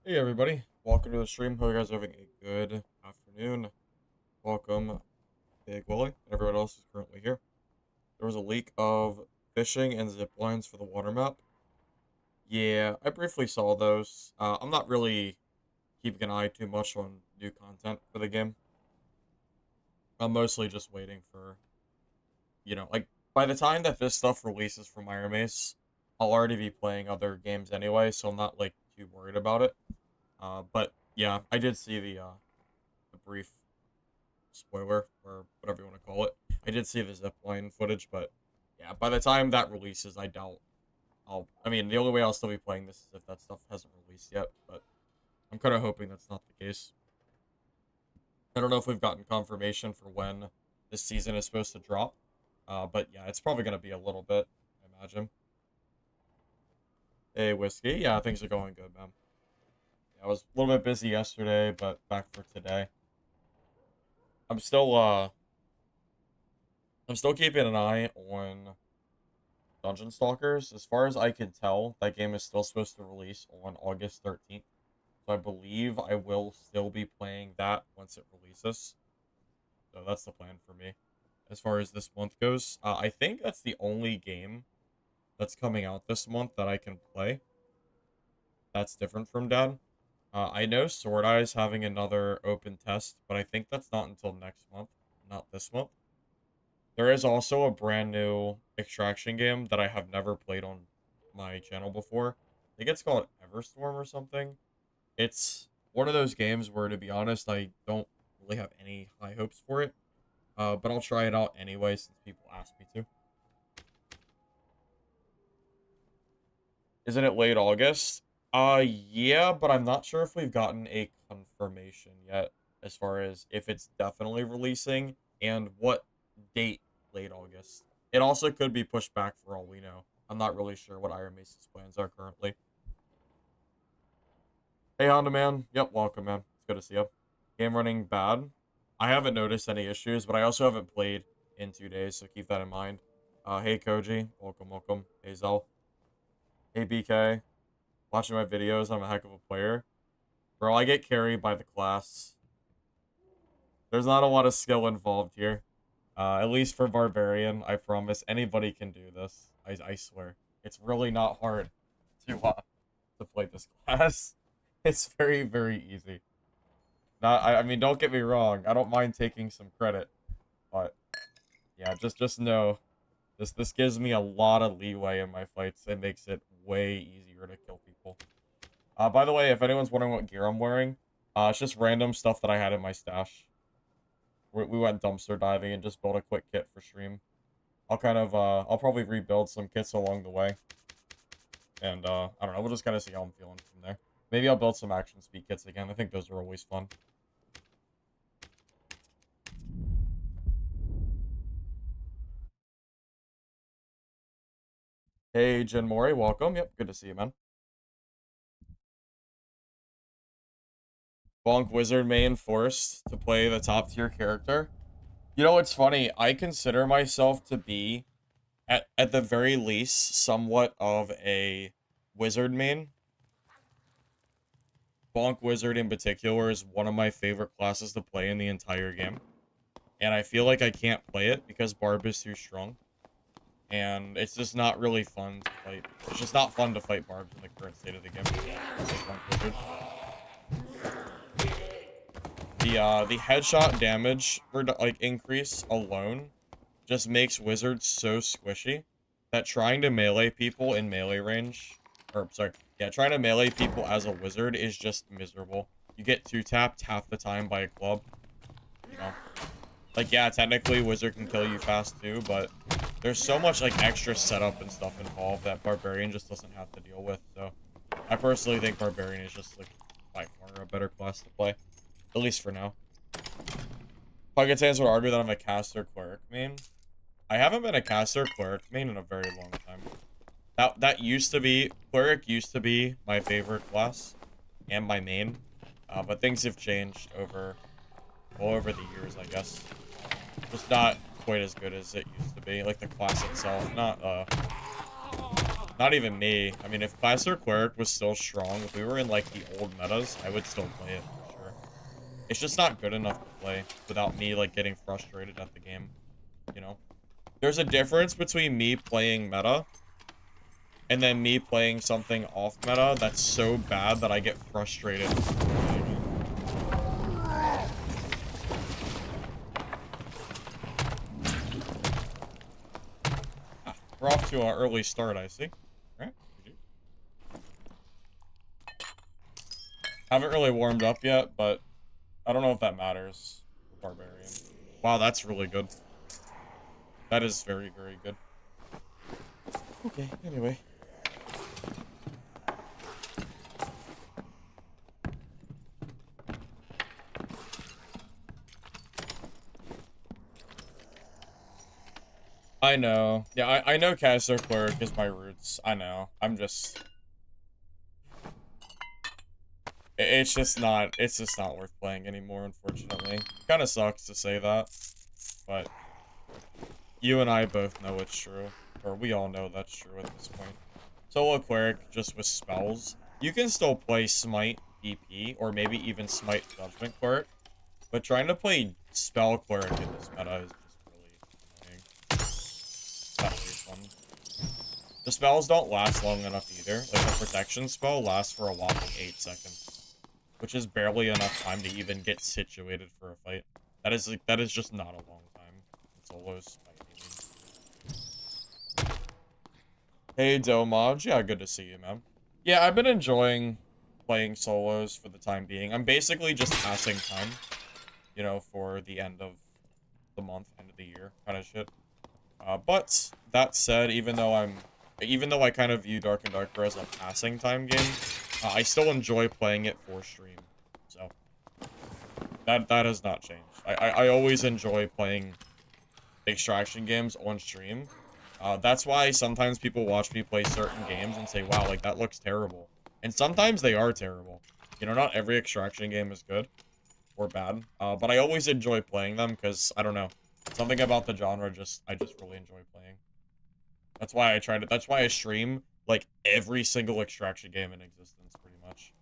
Hey everybody, welcome to the stream. Hope you guys are having a good afternoon. Welcome, Big Willie, and everyone else is currently here. There was a leak of fishing and zip lines for the water map. Yeah, I briefly saw those. I'm not really keeping an eye too much on new content for the game. I'm mostly just waiting for, like, by the time that this stuff releases from Iron Mace, I'll already be playing other games anyway, so I'm not, like, too worried about it. But yeah, I did see the brief spoiler or whatever you want to call it. I did see the zipline footage, but yeah, by the time that releases, I doubt I mean, the only way I'll still be playing this is if that stuff hasn't released yet, but I'm kind of hoping that's not the case. I don't know if we've gotten confirmation for when this season is supposed to drop, but yeah, it's probably going to be a little bit, I imagine. Hey, Whiskey. Yeah, things are going good, man. Yeah, I was a little bit busy yesterday, but back for today. I'm still, uh, I'm still keeping an eye on Dungeon Stalkers. As far as I can tell, that game is still supposed to release on August 13th. So I believe I will still be playing that once it releases. So that's the plan for me. As far as this month goes, I think that's the only game that's coming out this month that I can play. That's different from Dad. I know Sword Eye is having another open test, but I think that's not until next month, not this month. There is also a brand new extraction game that I have never played on my channel before. I think it's called Everstorm or something. It's one of those games where, to be honest, I don't really have any high hopes for it. But I'll try it out anyway since people ask me to. Isn't it late August? Yeah, but I'm not sure if we've gotten a confirmation yet as far as if it's definitely releasing and what date late August. It also could be pushed back for all we know. I'm not really sure what Iron Mace's plans are currently. Hey, Honda Man. Yep, welcome, man. It's good to see you. Game running bad. I haven't noticed any issues, but I also haven't played in 2 days, so keep that in mind. Hey, Koji. Welcome, welcome. Hey, Zell. Hey, BK. Watching my videos, I'm a heck of a player. Bro, I get carried by the class. There's not a lot of skill involved here. At least for Barbarian, I promise. Anybody can do this. I swear. It's really not hard to play this class. It's very, very easy. I mean, don't get me wrong. I don't mind taking some credit. But, yeah, just know. This gives me a lot of leeway in my fights. It makes it way easier to kill people. By the way, if anyone's wondering what gear I'm wearing, it's just random stuff that I had in my stash. We went dumpster diving and just built a quick kit for stream. I'll probably rebuild some kits along the way. And, I don't know, we'll just kind of see how I'm feeling from there. Maybe I'll build some action speed kits again. I think those are always fun. Hey, Jin Mori, welcome. Yep, good to see you, man. Bonk Wizard main forced to play the top tier character. You know, it's funny. I consider myself to be, at the very least, somewhat of a wizard main. Bonk Wizard in particular is one of my favorite classes to play in the entire game. And I feel like I can't play it because Barb is too strong. And it's just not really fun to fight. It's just not fun to fight Barbs in the current state of the game. The headshot damage for like increase alone just makes wizards so squishy that trying to melee people in melee range, or sorry, yeah, trying to melee people as a wizard is just miserable. You get two-tapped half the time by a club, you know. Like, yeah, technically wizard can kill you fast too, but there's so much like extra setup and stuff involved that Barbarian just doesn't have to deal with. So I personally think Barbarian is just like by far a better class to play, at least for now. Pocket Sands would argue that I'm a caster cleric main. I haven't been a caster cleric main in a very long time. That used to be, cleric used to be my favorite class and my main, but things have changed over the years, I guess. Just not quite as good as it used to be, like the class itself. Not even me. I mean, if Classic Cleric was still strong, if we were in, like, the old metas, I would still play it, for sure. It's just not good enough to play without me, like, getting frustrated at the game, you know? There's a difference between me playing meta and then me playing something off meta that's so bad that I get frustrated. Ah, we're off to an early start, I see. All right. Haven't really warmed up yet, but I don't know if that matters for Barbarian. Wow, that's really good. That is very, very good. Okay, anyway. I know. Yeah, I know Caster Cleric is my roots. I know. I'm just... It's just not worth playing anymore, unfortunately. Kind of sucks to say that, but you and I both know it's true. Or we all know that's true at this point. Solo Cleric, just with spells. You can still play Smite DP, or maybe even Smite Judgment Cleric, but trying to play Spell Cleric in this meta is just really annoying. Not really fun. The spells don't last long enough either. Like, the protection spell lasts for a whopping 8 seconds, which is barely enough time to even get situated for a fight. That is just not a long time in solos by any means. Hey, Domaj. Yeah, good to see you, man. Yeah, I've been enjoying playing solos for the time being. I'm basically just passing time, you know, for the end of the month, end of the year kind of shit. But that said, even though I kind of view Dark and Darker as a passing time game, I still enjoy playing it for stream. So that has not changed. I always enjoy playing extraction games on stream. That's why sometimes people watch me play certain games and say, wow, like, that looks terrible. And sometimes they are terrible. You know, not every extraction game is good or bad. But I always enjoy playing them because, I don't know, something about the genre I just really enjoy playing. That's why that's why I stream, like, every single extraction game in existence, pretty much.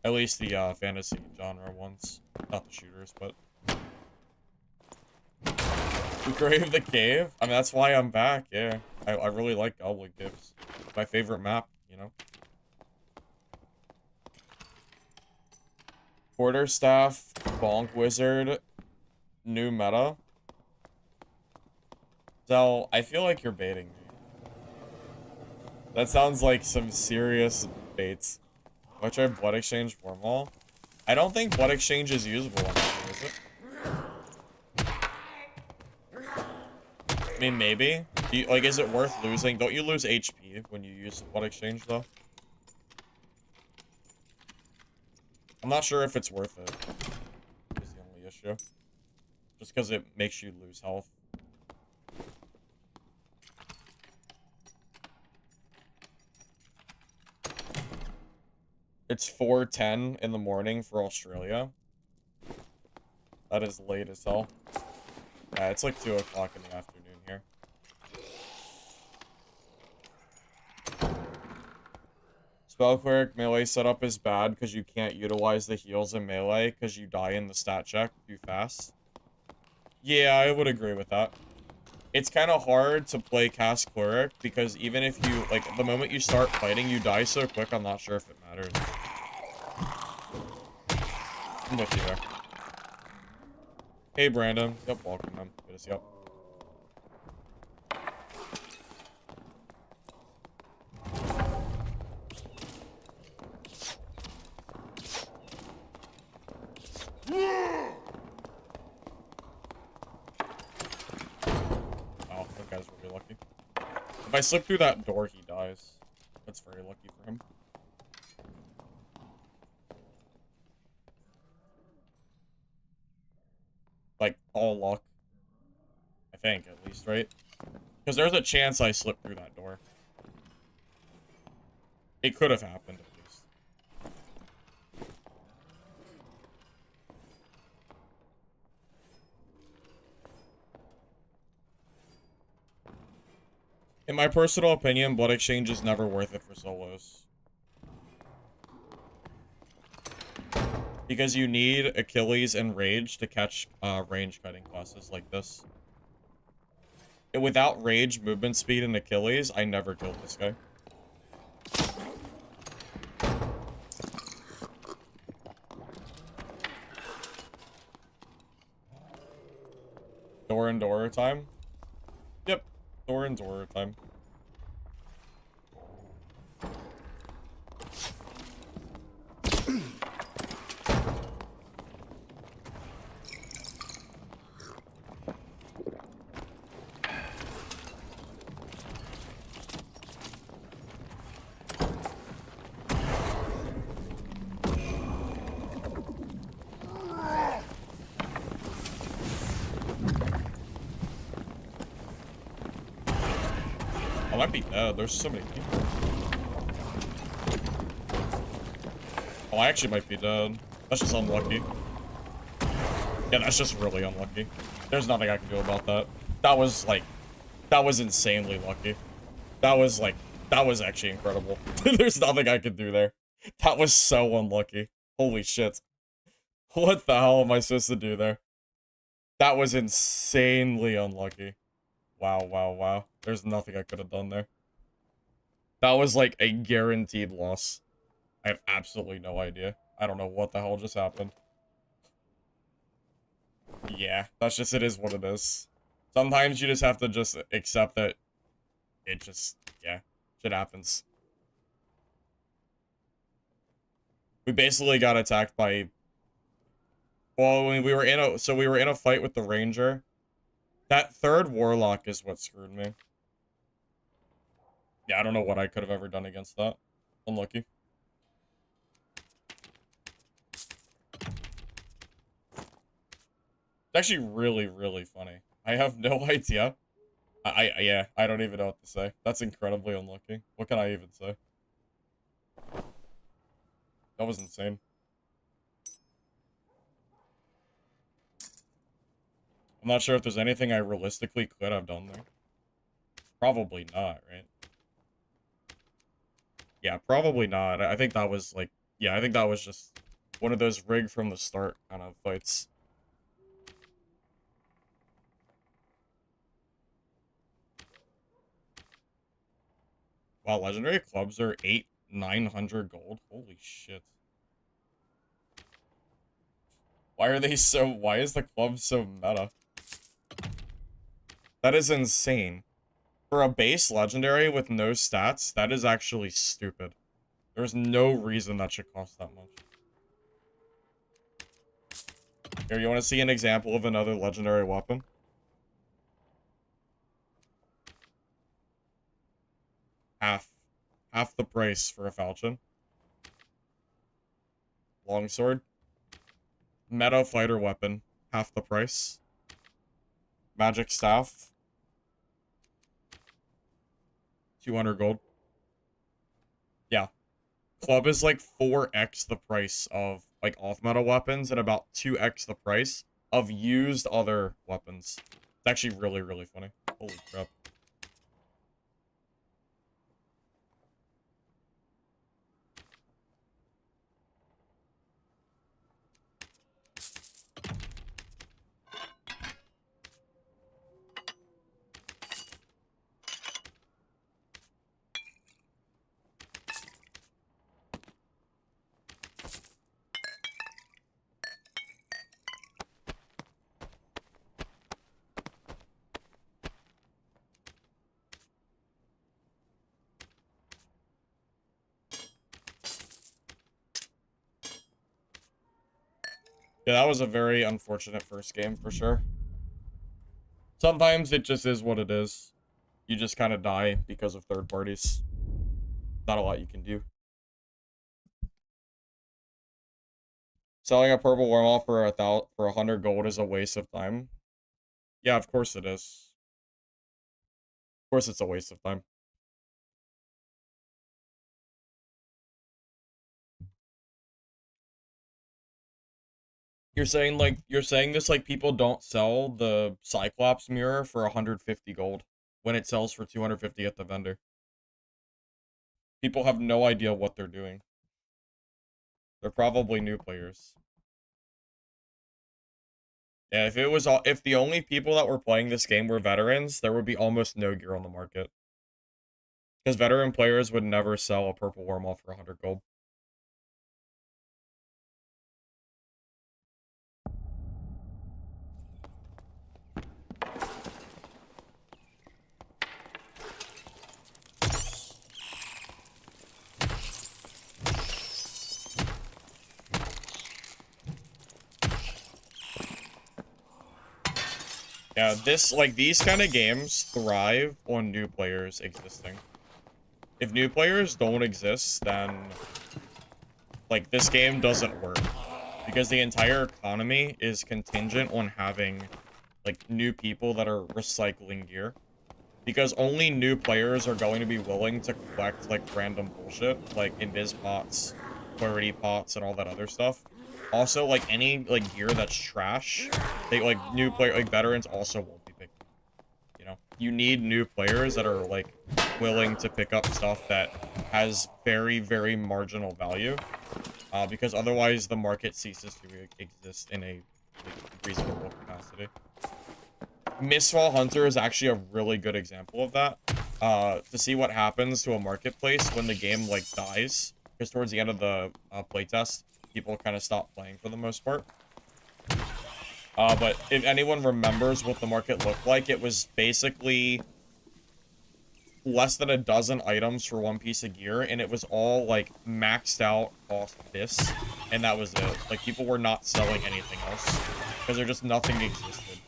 At least the, fantasy genre ones. Not the shooters, but... Grave the Cave? I mean, that's why I'm back, yeah. I really like Goblin Caves. My favorite map, you know? Quarterstaff, Bonk Wizard, new meta. So, I feel like you're baiting me. That sounds like some serious baits. Do I try Blood Exchange Wormhole? I don't think Blood Exchange is usable enough, is it? I mean, maybe. Like, is it worth losing? Don't you lose HP when you use Blood Exchange, though? I'm not sure if it's worth it. Is the only issue. Just because it makes you lose health. It's 4:10 in the morning for Australia. That is late as hell. Yeah, it's like 2 o'clock in the afternoon here. Spell Cleric melee setup is bad because you can't utilize the heals in melee because you die in the stat check too fast. Yeah, I would agree with that. It's kind of hard to play cast Cleric because even if you, like, the moment you start fighting, you die so quick, I'm not sure if it matters. I'm with you there. Hey, Brandon. Yep, welcome, man. Good to see you. Wow, that guy's really lucky. If I slip through that door, he dies. That's very lucky for him. Like, all luck. I think, at least, right? Because there's a chance I slip through that door. It could have happened, at least. In my personal opinion, Blood Exchange is never worth it for solos. Because you need Achilles and Rage to catch range cutting classes like this. And without Rage, movement speed, and Achilles, I never killed this guy. Door and door time? Yep, door and door time. I might be dead. There's so many people. Oh, I actually might be dead. That's just unlucky. Yeah, that's just really unlucky. There's nothing I can do about that. That was, like, that was insanely lucky. That was, like, that was actually incredible. There's nothing I could do there. That was so unlucky. Holy shit. What the hell am I supposed to do there? That was insanely unlucky. Wow, wow, wow. There's nothing I could have done there. That was like a guaranteed loss. I have absolutely no idea. I don't know what the hell just happened. Yeah, that's just, it is what it is. Sometimes you just have to just accept that it just, yeah, shit happens. We basically got attacked by, well, when we were in a, so we were in a fight with the ranger. That third warlock is what screwed me. Yeah, I don't know what I could have ever done against that. Unlucky. It's actually really, really funny. I have no idea. Yeah, I don't even know what to say. That's incredibly unlucky. What can I even say? That was insane. I'm not sure if there's anything I realistically could have done there. Probably not, right? Yeah, probably not. I think that was like, yeah, I think that was just one of those rig from the start kind of fights. Wow, legendary clubs are 900 gold. Holy shit. Why are they so, why is the club so meta? That is insane. For a base legendary with no stats, that is actually stupid. There's no reason that should cost that much. Here, you want to see an example of another legendary weapon? Half. Half the price for a falchion. Longsword. Meta fighter weapon. Half the price. Magic staff. 200 gold. Yeah. Club is like 4x the price of like off-meta weapons and about 2x the price of used other weapons. It's actually really, really funny. Holy crap. Yeah, that was a very unfortunate first game for sure. Sometimes it just is what it is. You just kind of die because of third parties. Not a lot you can do. Selling a purple wormhole for 100 gold is a waste of time. Yeah, of course it is. Of course it's a waste of time. You're saying like, you're saying this like people don't sell the Cyclops mirror for 150 gold. when it sells for 250 at the vendor. People have no idea what they're doing. They're probably new players. Yeah, if the only people that were playing this game were veterans, there would be almost no gear on the market. Because veteran players would never sell a purple wormhole for 100 gold. Yeah, these kind of games thrive on new players existing. If new players don't exist, then, like, this game doesn't work. Because the entire economy is contingent on having, like, new people that are recycling gear. Because only new players are going to be willing to collect, like, random bullshit, like invis pots, clarity pots, and all that other stuff. Also, like, any, like, gear that's trash, veterans also won't be picking. You know? You need new players that are, like, willing to pick up stuff that has very, very marginal value. Because otherwise the market ceases to exist in a reasonable capacity. Mistfall Hunter is actually a really good example of that. To see what happens to a marketplace when the game, like, dies. Because towards the end of the playtest, people kind of stop playing for the most part. But if anyone remembers what the market looked like, it was basically less than a dozen items for one piece of gear, and it was all, like, maxed out cost this, and that was it. Like, people were not selling anything else, because there just nothing existed.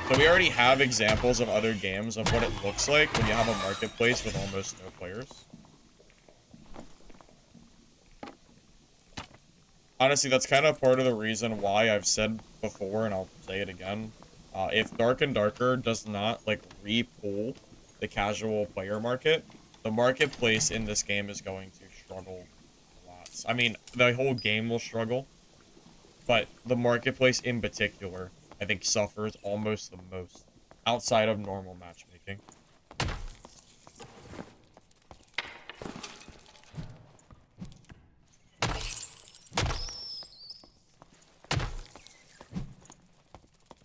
So we already have examples of other games of what it looks like when you have a marketplace with almost no players. Honestly, that's kind of part of the reason why I've said before, and I'll say it again. If Dark and Darker does not, like, re-pull the casual player market, the marketplace in this game is going to struggle lots. I mean, the whole game will struggle, but the marketplace in particular, I think, suffers almost the most outside of normal matchmaking.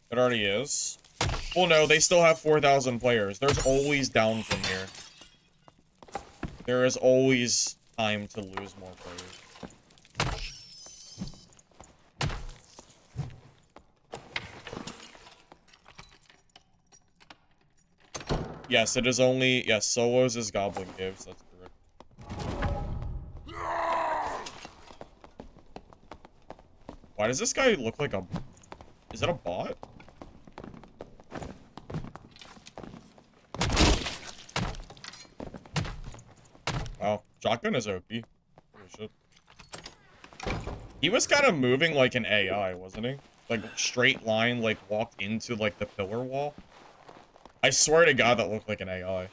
It already is. Well, no, they still have 4,000 players. There's always down from here. There is always time to lose more players. Yes, it is only... Yes, solos is Goblin Gives. That's correct. Why does this guy look like a... Is that a bot? Wow, shotgun is OP. Holy shit. He was kind of moving like an AI, wasn't he? Like, straight line, like, walked into, like, the pillar wall. I swear to God, that looked like an AI.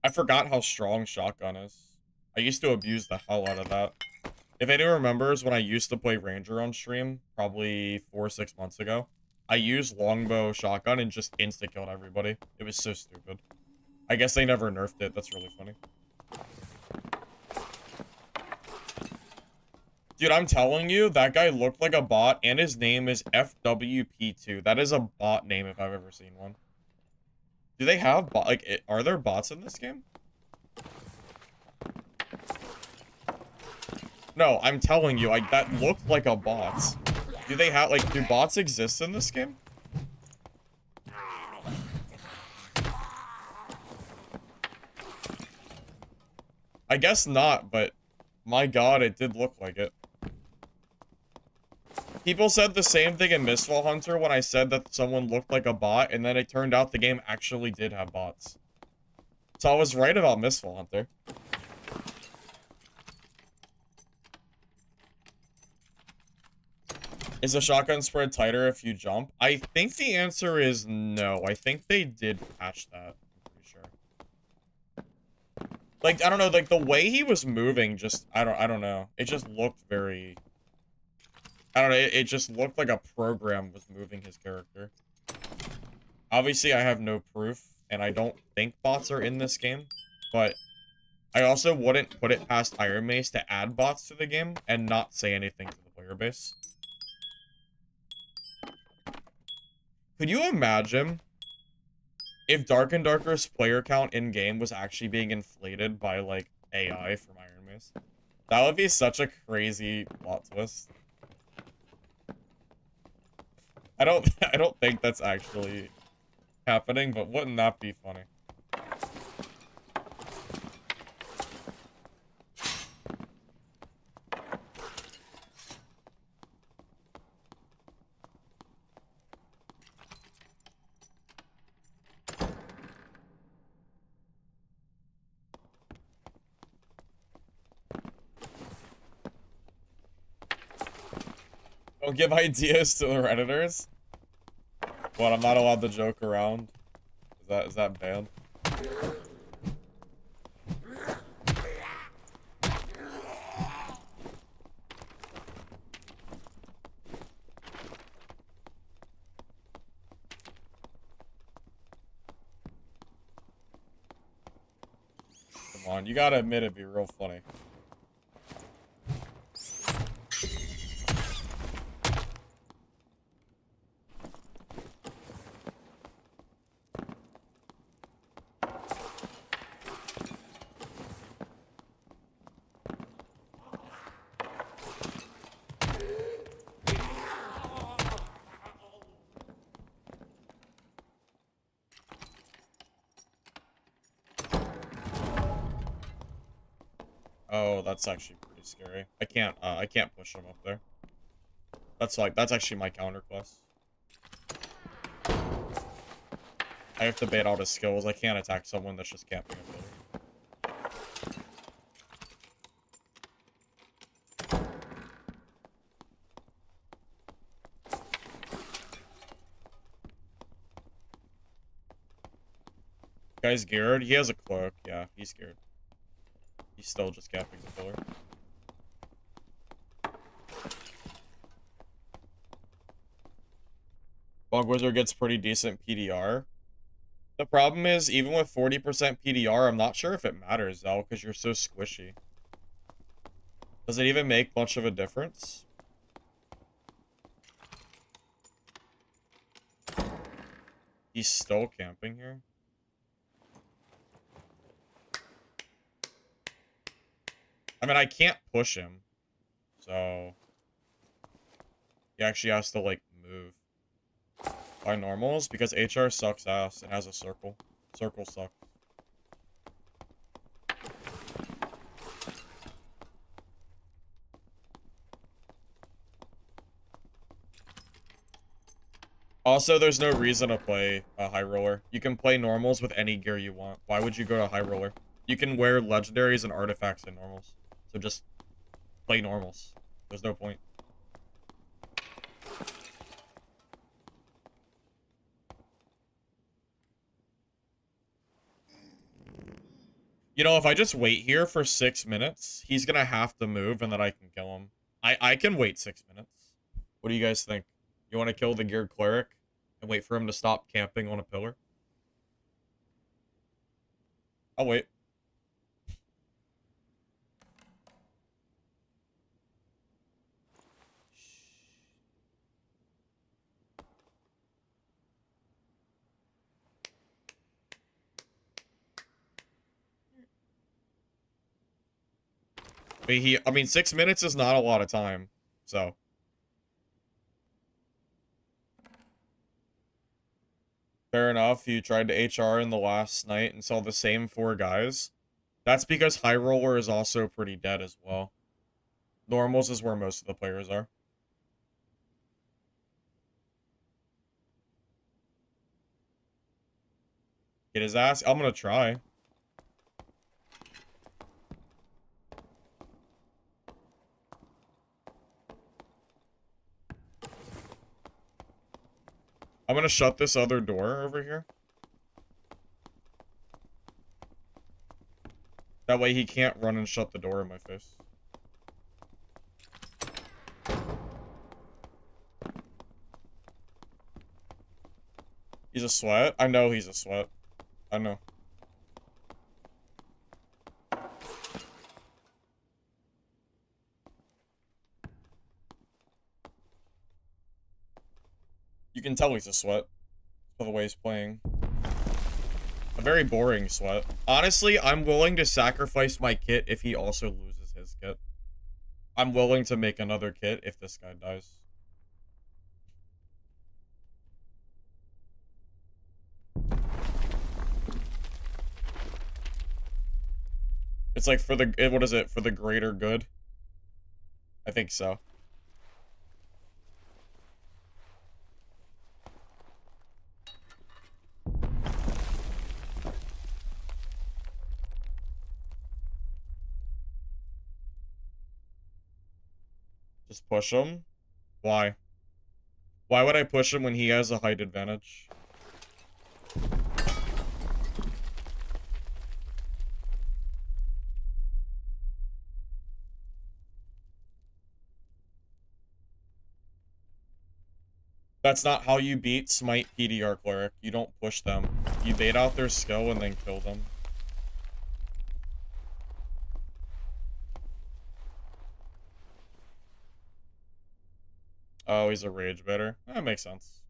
I forgot how strong shotgun is. I used to abuse the hell out of that. If anyone remembers when I used to play Ranger on stream, probably 4 or 6 months ago, I used longbow shotgun and just insta-killed everybody. It was so stupid. I guess they never nerfed it. That's really funny. Dude, I'm telling you, that guy looked like a bot, and his name is FWP2. That is a bot name if I've ever seen one. Do they have are there bots in this game? No, I'm telling you, that looked like a bot. Do they have, do bots exist in this game? I guess not, but my God, it did look like it. People said the same thing in Mistfall Hunter when I said that someone looked like a bot, and then it turned out the game actually did have bots. So I was right about Mistfall Hunter. Is the shotgun spread tighter if you jump? I think the answer is no. I think they did patch that. I'm pretty sure. Like, I don't know, like, the way he was moving just, I don't know. It just looked very... I don't know, it just looked like a program was moving his character. Obviously, I have no proof, and I don't think bots are in this game, but I also wouldn't put it past Iron Mace to add bots to the game and not say anything to the player base. Could you imagine if Dark and Darker's player count in-game was actually being inflated by, like, AI from Iron Mace? That would be such a crazy plot twist. I don't think that's actually happening, but wouldn't that be funny? Don't give ideas to the Redditors. What, I'm not allowed to joke around? Is that banned? Come on, you gotta admit it'd be real funny. Oh, that's actually pretty scary. I can't push him up there. That's actually my counter class. I have to bait out his skills. I can't attack someone that's just camping a pillar. Guy's geared. He has a cloak. Yeah, he's scared. He's still just camping the pillar. Bug Wizard gets pretty decent PDR. The problem is, even with 40% PDR, I'm not sure if it matters, though, because you're so squishy. Does it even make much of a difference? He's still camping here. I mean, I can't push him. So... he actually has to, like, move. By normals, because HR sucks ass and has a circle. Circle sucks. Also, there's no reason to play a high roller. You can play normals with any gear you want. Why would you go to high roller? You can wear legendaries and artifacts in normals. So just play normals. There's no point. You know, if I just wait here for 6 minutes, he's gonna have to move and then I can kill him. I can wait 6 minutes. What do you guys think? You want to kill the geared cleric and wait for him to stop camping on a pillar? I'll wait. I mean, 6 minutes is not a lot of time, so. Fair enough, you tried to HR in the last night and saw the same 4 guys. That's because High Roller is also pretty dead as well. Normals is where most of the players are. Get his ass. I'm gonna try. I'm gonna shut this other door over here. That way he can't run and shut the door in my face. He's a sweat? I know he's a sweat. I know. You can tell he's a sweat by the way he's playing. A very boring sweat. Honestly, I'm willing to sacrifice my kit if he also loses his kit. I'm willing to make another kit if this guy dies. It's like for the, what is it? For the greater good? I think so. Just push him? Why? Why would I push him when he has a height advantage? That's not how you beat Smite PDR Cleric. You don't push them. You bait out their skill and then kill them. Oh, he's a rage better. That makes sense.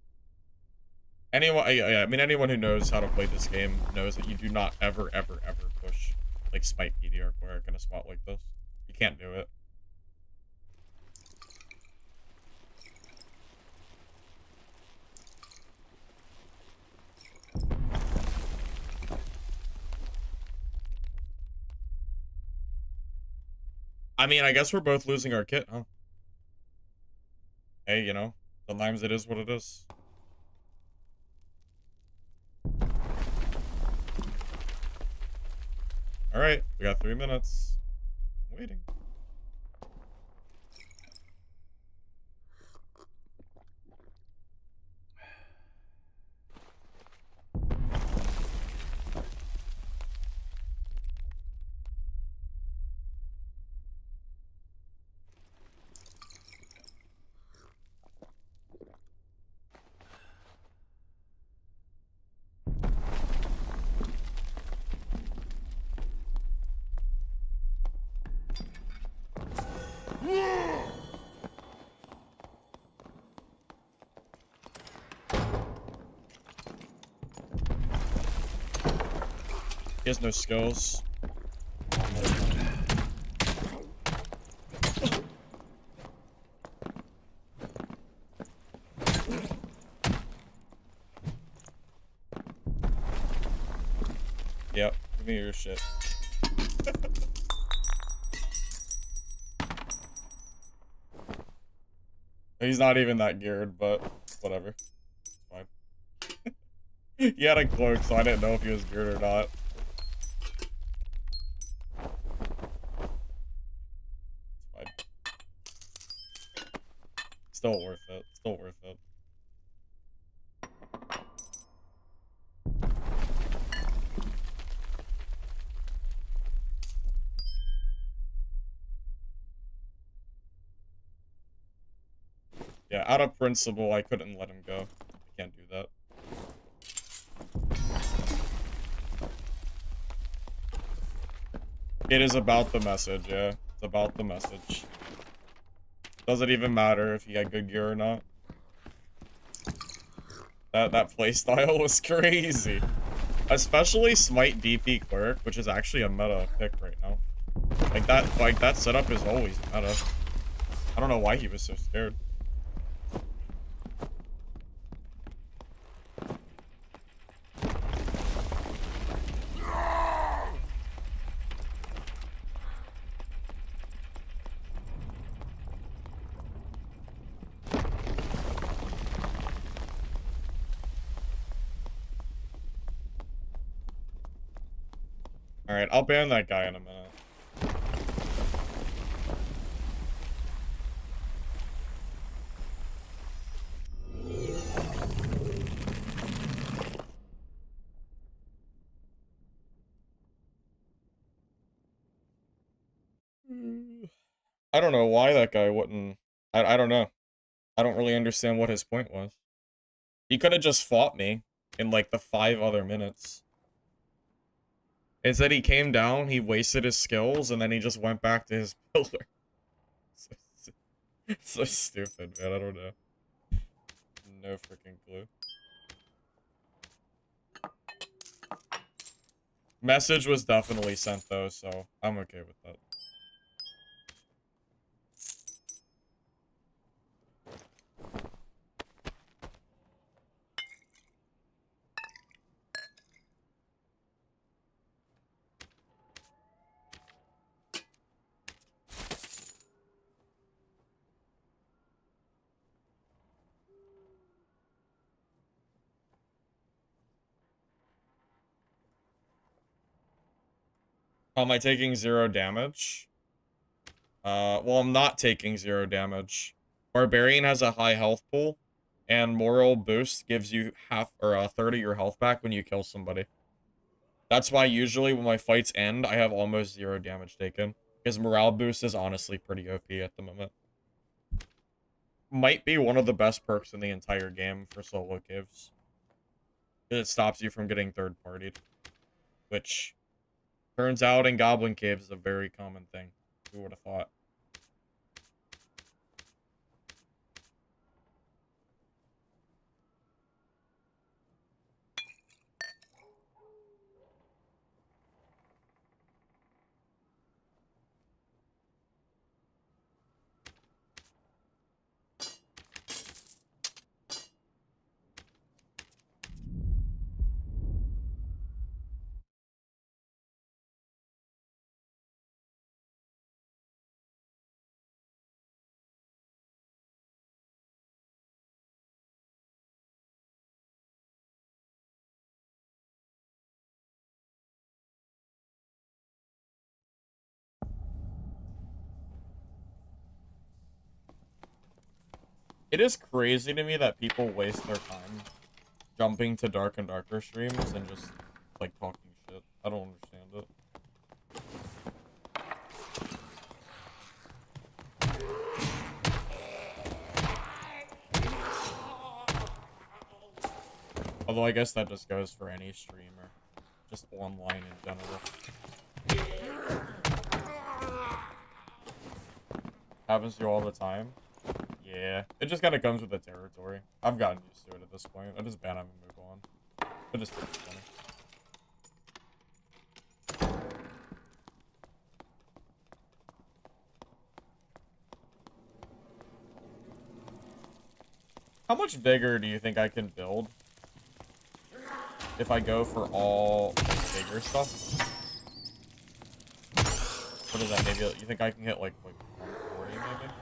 Anyone, yeah, I mean, anyone who knows how to play this game knows that you do not ever, ever, ever push, like, Smite PDR Cleric in a spot like this. You can't do it. I mean, I guess we're both losing our kit, huh? Hey, you know, sometimes it is what it is. Alright, we got 3 minutes. I'm waiting. He has no skills. Yep, give me your shit. He's not even that geared, but whatever. It's fine. He had a cloak, so I didn't know if he was geared or not. It's fine. Still worth it. Still worth it. Yeah, out of principle, I couldn't let him go. I can't do that. It is about the message, yeah. It's about the message. Does it even matter if he had good gear or not? That playstyle was crazy. Especially Smite DP Cleric, which is actually a meta pick right now. Like that setup is always meta. I don't know why he was so scared. Alright, I'll ban that guy in a minute. I don't know why that guy wouldn't... I don't know. I don't really understand what his point was. He could have just fought me in, like, the 5 other minutes. Instead, he came down, he wasted his skills, and then he just went back to his pillar. So stupid, man. I don't know. No freaking clue. Message was definitely sent, though, so I'm okay with that. Am I taking 0 damage? Well, I'm not taking 0 damage. Barbarian has a high health pool, and Moral Boost gives you half or a third of your health back when you kill somebody. That's why usually when my fights end, I have almost 0 damage taken. Because Morale Boost is honestly pretty OP at the moment. Might be one of the best perks in the entire game for solo caves. It stops you from getting third-partied. Which, turns out in Goblin Caves is a very common thing. Who would have thought? It is crazy to me that people waste their time jumping to dark and darker streams and just, like, talking shit. I don't understand it. Although I guess that just goes for any streamer. Just online in general. Happens to you all the time. Yeah, it just kind of comes with the territory. I've gotten used to it at this point. I just ban him and move on. But it's pretty funny. How much bigger do you think I can build if I go for all bigger stuff? What is that, maybe, you think I can hit like 140 maybe?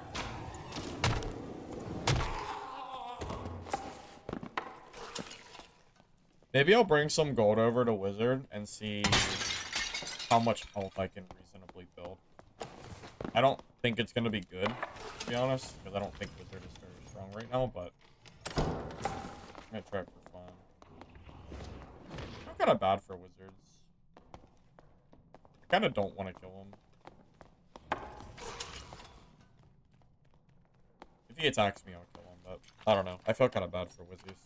Maybe I'll bring some gold over to Wizard and see how much health I can reasonably build. I don't think it's going to be good, to be honest, because I don't think Wizard is very strong right now, but I'm going to try it for fun. Not kind of bad for Wizards. I kind of don't want to kill him. If he attacks me, I'll kill him, but I don't know. I feel kind of bad for Wizards.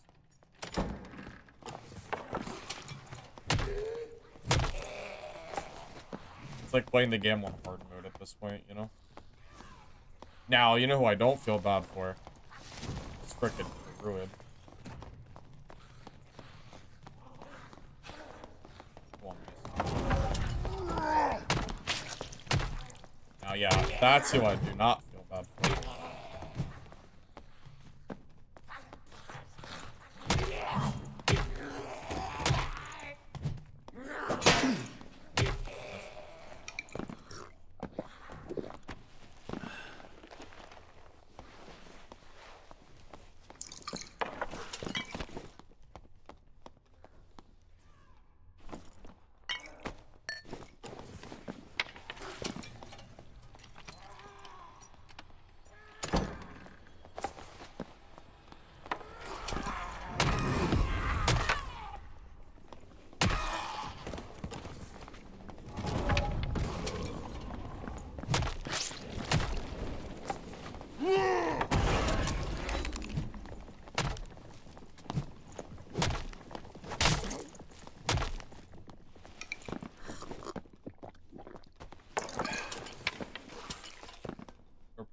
It's like playing the game on hard mode at this point, you know? Now, you know who I don't feel bad for? It's frickin' Druid. Now, yeah, that's who I do not feel bad for.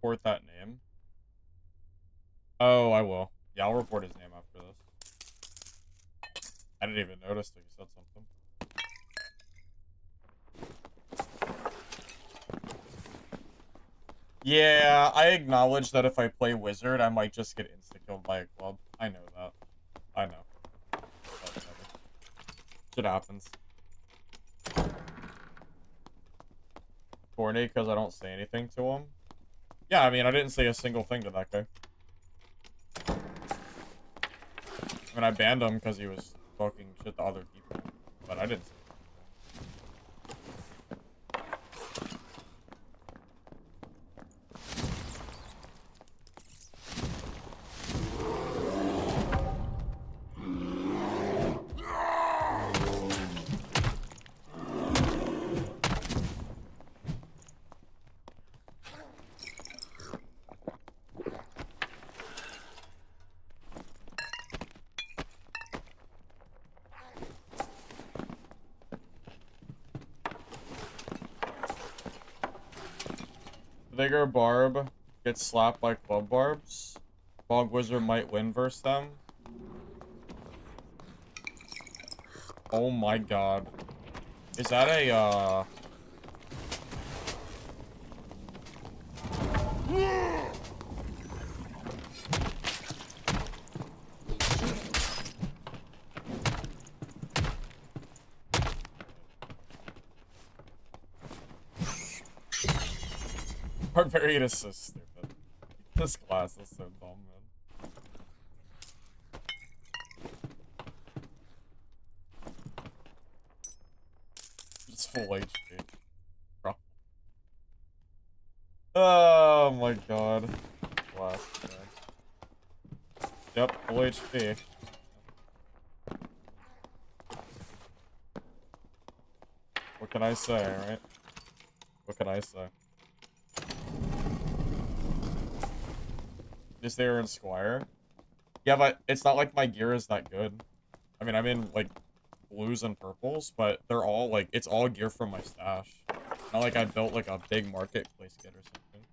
report that name? Oh, I will. Yeah, I'll report his name after this. I didn't even notice that he said something. Yeah, I acknowledge that if I play Wizard, I might just get insta-killed by a club. I know that. I know. Shit happens. Corny because I don't say anything to him. Yeah, I mean, I didn't say a single thing to that guy. I mean, I banned him because he was talking shit to other people. But I didn't say Bigger Barb gets slapped by club barbs. Bonk Wizard might win versus them. Oh my god. Is that a, Barbarian is so stupid. This class is so dumb, man. Just full HP. Bro. Oh my god. Class, man. Yep, full HP. What can I say, right? What can I say? Just there in Squire. Yeah, but it's not like my gear is that good. I mean, I'm in, like, blues and purples, but they're all, like, it's all gear from my stash. Not like I built, like, a big marketplace kit or something.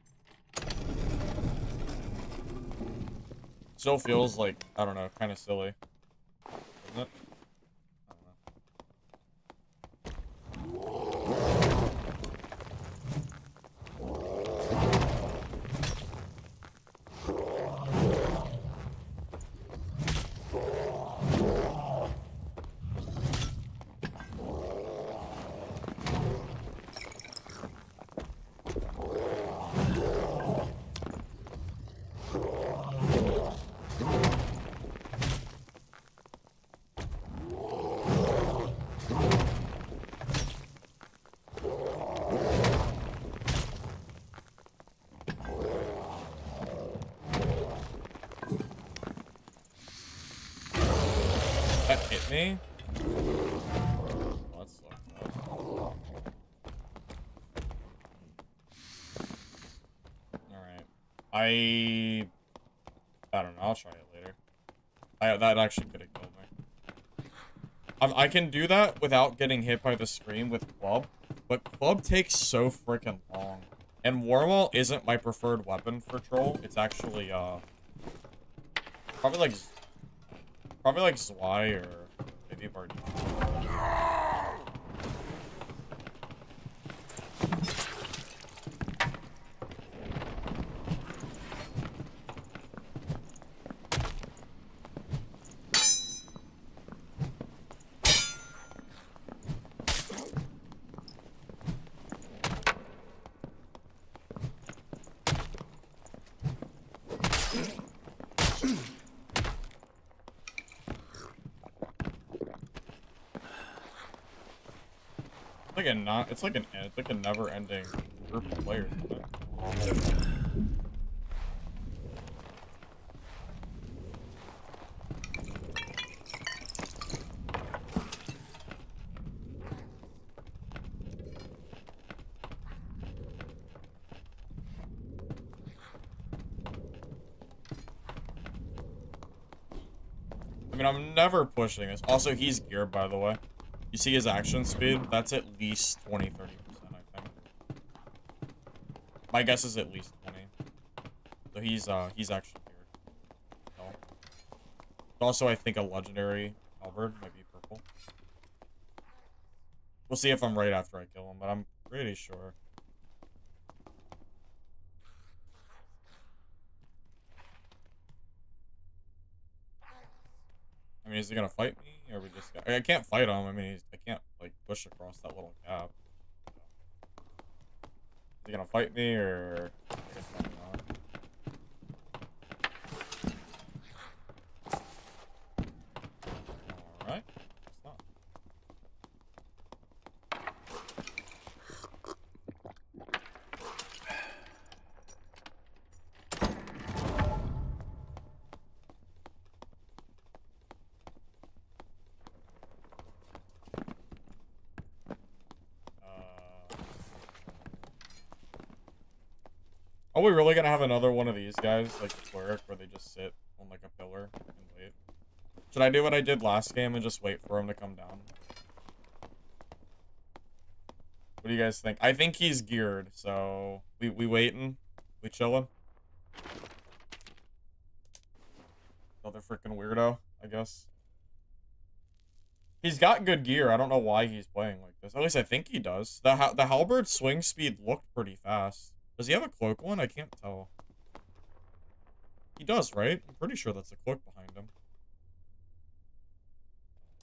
Still feels like, I don't know, kind of silly. Doesn't it? That hit me? Oh, that sucked. Alright. I don't know, I'll try it later. That actually could have killed me. I can do that without getting hit by the screen with club, but club takes so freaking long. And Warmaul isn't my preferred weapon for troll. It's actually, probably like Zwei or maybe Barbarian. It's like a never-ending group of players. I mean, I'm never pushing this. Also, he's geared, by the way. You see his action speed? That's at least 20-30%, I think. My guess is at least 20. he's actually weird. No. Also, I think a legendary halberd might be purple. We'll see if I'm right after I kill him, but I'm pretty sure. I mean, is he gonna fight me, or we just? I can't fight him. I mean, I can't like push across that little gap. Is he gonna fight me, or I guess probably not. All right, it's not. Are we really gonna have another one of these guys, like Perk, where they just sit on like a pillar and wait? Should I do what I did last game and just wait for him to come down? What do you guys think? I think he's geared, so we waiting? We chilling? Another freaking weirdo, I guess. He's got good gear. I don't know why he's playing like this. At least I think he does. The halberd swing speed looked pretty fast. Does he have a cloak one? I can't tell. He does, right? I'm pretty sure that's a cloak behind him.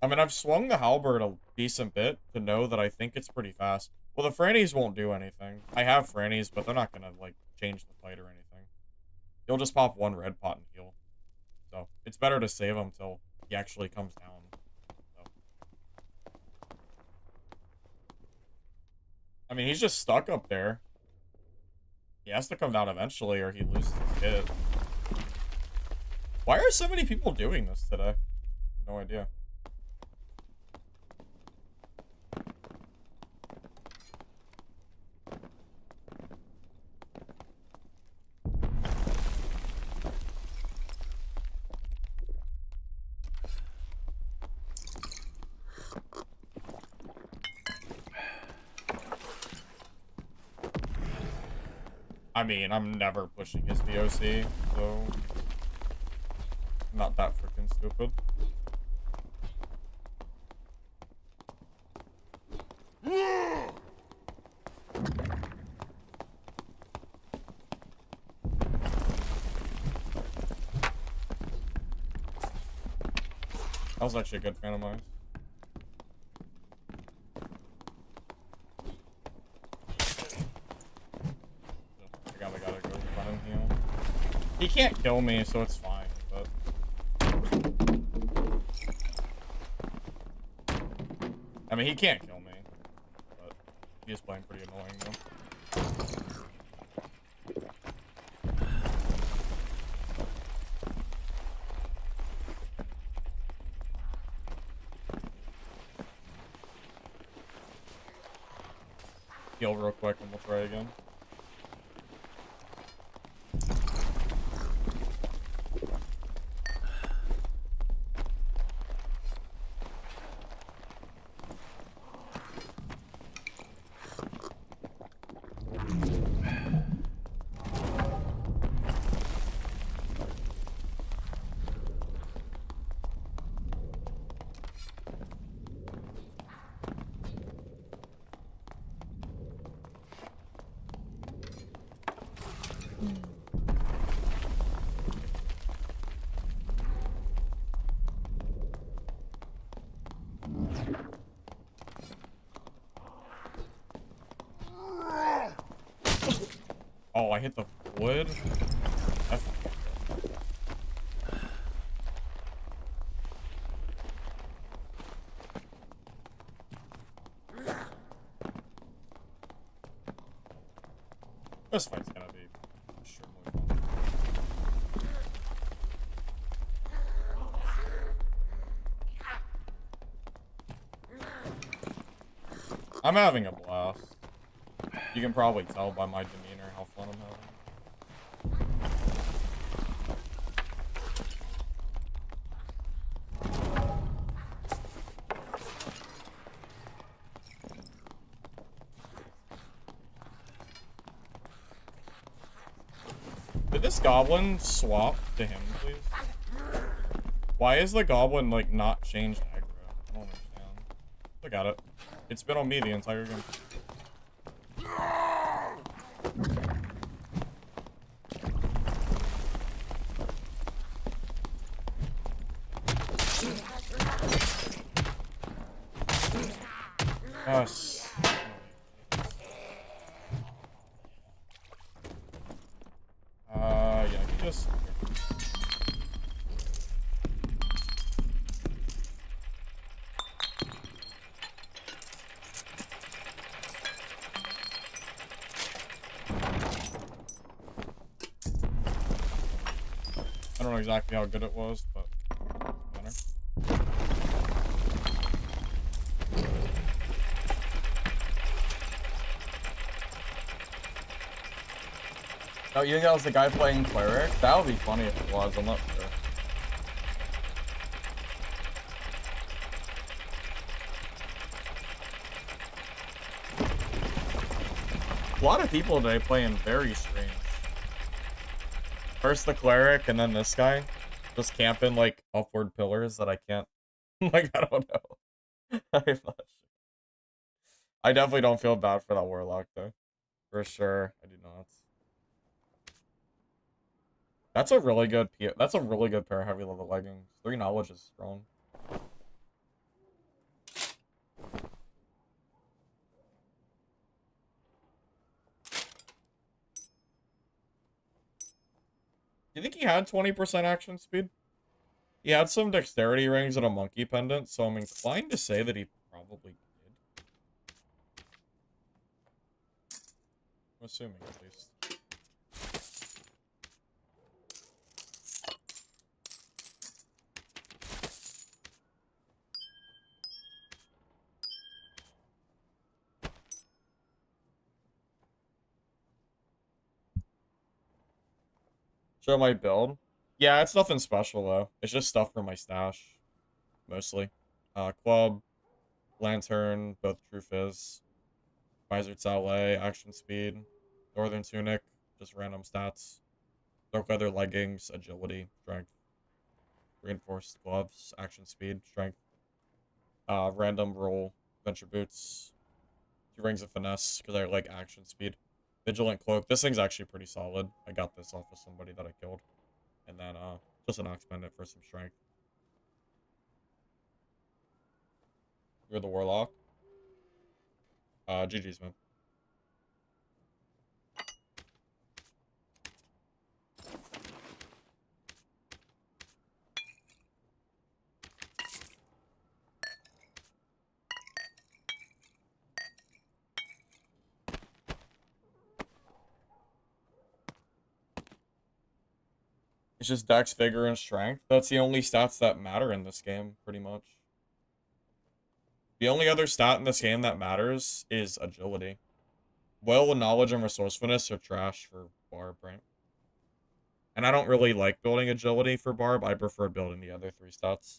I mean, I've swung the halberd a decent bit to know that I think it's pretty fast. Well, the Frannies won't do anything. I have Frannies, but they're not gonna, like, change the fight or anything. He'll just pop one red pot and heal. So, it's better to save him till he actually comes down. So. I mean, he's just stuck up there. He has to come down eventually or he loses his hit. Why are so many people doing this today? No idea. I mean, I'm never pushing his DOC, so I'm not that freaking stupid. That was actually a good fan of mine. I gotta go run and heal. He can't kill me, so it's fine, but... I mean, he can't kill me, but he is playing pretty annoying, though. Heal real quick and we'll try again. Oh, I hit the wood? That's... This fight's gonna be extremely fun. I'm having a blast. You can probably tell by my demeanor how fun I'm having. Did this goblin swap to him, please? Why is the goblin, like, not changed aggro? I don't understand. Look at it. It's been on me the entire game. Yes. Yeah, he just... I don't know exactly how good it was, but... Better. Oh, you think that was the guy playing cleric? That would be funny if it was, I'm not sure. A lot of people today playing very strange. First the cleric, and then this guy. Just camping, like, upward pillars that I can't... like, I don't know. I'm not sure. I definitely don't feel bad for that warlock, though. For sure, I do not. That's a really good that's a really good pair of heavy level leggings. 3 knowledge is strong. Do you think he had 20% action speed? He had some dexterity rings and a monkey pendant, so I'm inclined to say that he probably did. I'm assuming, at least. Show my build. Yeah, it's nothing special, though. It's just stuff for my stash. Mostly. Club, Lantern, both True Fizz, Visored Salé, Action Speed, Northern Tunic, just random stats. Dark Leather Leggings, Agility, Strength. Reinforced Gloves, Action Speed, Strength. Random Roll, Venture Boots. 2 Rings of Finesse, because I like Action Speed. Vigilant Cloak. This thing's actually pretty solid. I got this off of somebody that I killed. And then, just an Ox Pendant for some strength. You're the Warlock. GG's, man. It's just Dex, Vigor, and Strength. That's the only stats that matter in this game, pretty much. The only other stat in this game that matters is Agility. Will, Knowledge, and Resourcefulness are trash for Barb, right? And I don't really like building Agility for Barb. I prefer building the other 3 stats.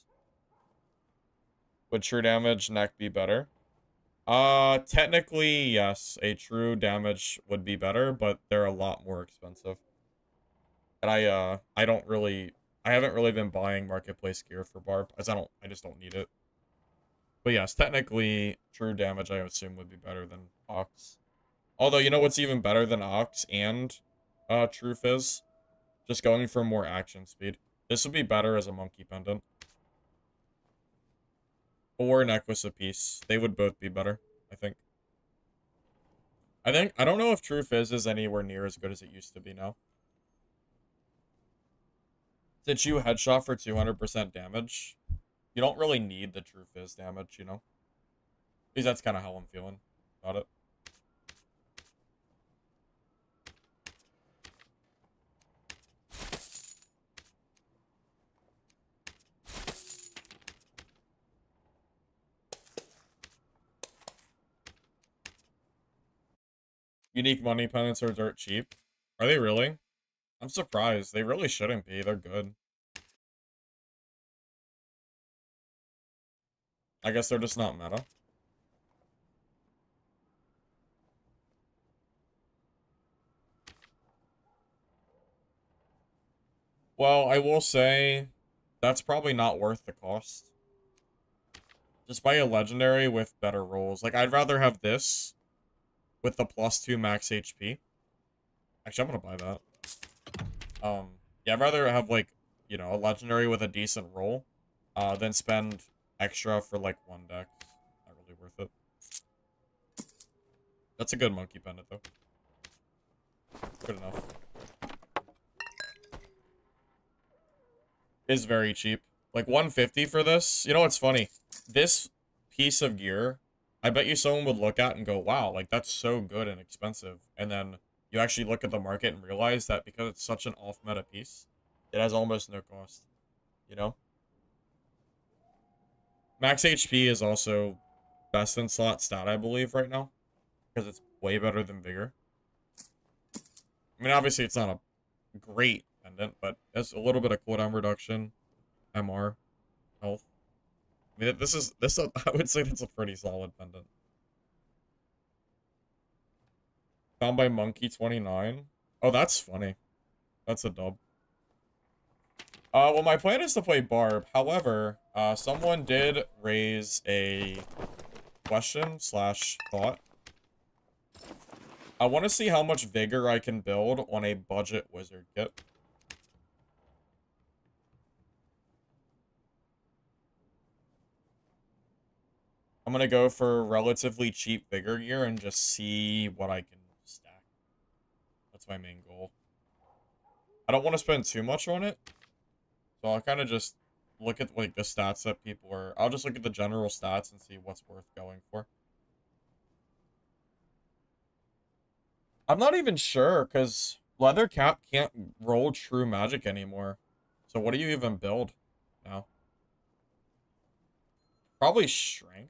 Would true damage neck be better? Technically, yes. A true damage would be better, but they're a lot more expensive. And I don't really... I haven't really been buying marketplace gear for Barb, as I just don't need it. But yes, technically, true damage, I assume, would be better than Ox. Although, you know what's even better than Ox and True Fizz? Just going for more action speed. This would be better as a monkey pendant. Or necklace apiece. They would both be better, I think. I don't know if True Fizz is anywhere near as good as it used to be now. Since you headshot for 200% damage, you don't really need the True Fizz damage, you know? At least that's kind of how I'm feeling about it. Unique money pendants are dirt cheap. Are they really? I'm surprised. They really shouldn't be. They're good. I guess they're just not meta. Well, I will say that's probably not worth the cost. Just buy a legendary with better rolls. Like, I'd rather have this with the +2 max HP. Actually, I'm gonna buy that. Yeah, I'd rather have, like, you know, a legendary with a decent roll, than spend extra for, like, one deck. Not really worth it. That's a good monkey pendant, though. Good enough. Is very cheap. Like, 150 for this? You know what's funny? This piece of gear, I bet you someone would look at and go, wow, like, that's so good and expensive. And then you actually look at the market and realize that because it's such an off-meta piece, it has almost no cost. You know? Max HP is also best in slot stat, I believe, right now. Because it's way better than Vigor. I mean, obviously, it's not a great pendant, but it's a little bit of cooldown reduction, MR, health. I mean, I would say that's a pretty solid pendant. Found by Monkey29. Oh, that's funny. That's a dub. Well, my plan is to play Barb. However, someone did raise a question slash thought. I want to see how much Vigor I can build on a budget wizard kit. I'm going to go for relatively cheap Vigor gear and just see what I can stack. That's my main goal. I don't want to spend too much on it. So I'll kind of just look at, like, the stats that people are... I'll just look at the general stats and see what's worth going for. I'm not even sure, because Leathercap can't roll true magic anymore. So what do you even build now? Probably Strength.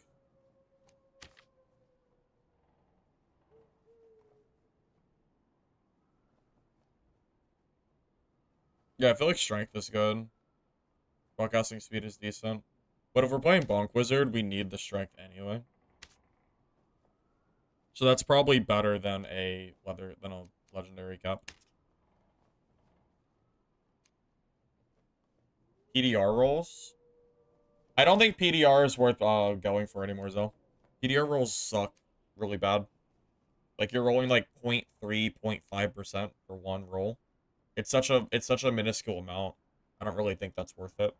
Yeah, I feel like Strength is good. Spellcasting speed is decent. But if we're playing Bonk Wizard, we need the Strength anyway. So that's probably better than a Legendary Cap. PDR rolls? I don't think PDR is worth going for anymore, though. PDR rolls suck really bad. Like, you're rolling like 0.3, 0.5% for one roll. It's such a minuscule amount. I don't really think that's worth it.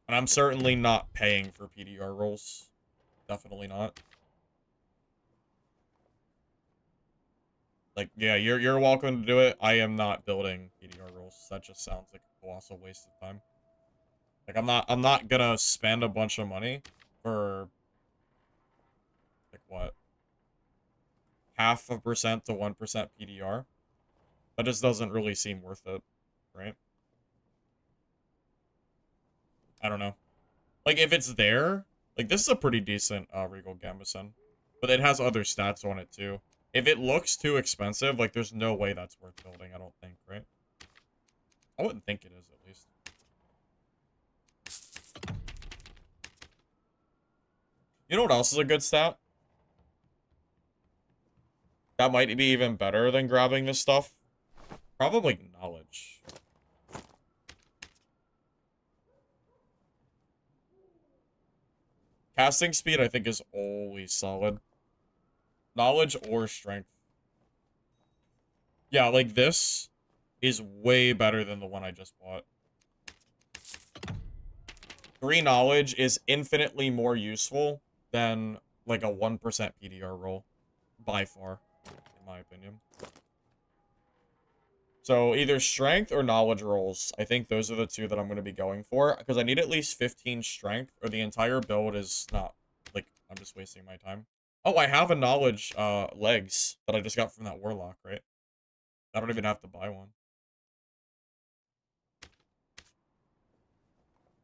And I'm certainly not paying for PDR rolls. Definitely not. Like, yeah, you're welcome to do it. I am not building PDR rolls. That just sounds like a colossal waste of time. Like, I'm not gonna spend a bunch of money for, like, what, 0.5% to 1% PDR. That just doesn't really seem worth it, right? I don't know. Like, if it's there, like, this is a pretty decent Regal Gambeson. But it has other stats on it, too. If it looks too expensive, like, there's no way that's worth building, I don't think, right? I wouldn't think it is, at least. You know what else is a good stat? That might be even better than grabbing this stuff. Probably knowledge. Casting speed, I think, is always solid. Knowledge or strength. Yeah, like, this is way better than the one I just bought. 3 knowledge is infinitely more useful than, like, a 1% PDR roll. By far, in my opinion. So, either strength or knowledge rolls. I think those are the two that I'm going to be going for. Because I need at least 15 strength, or the entire build is not, like, I'm just wasting my time. Oh, I have a knowledge, legs that I just got from that warlock, right? I don't even have to buy one.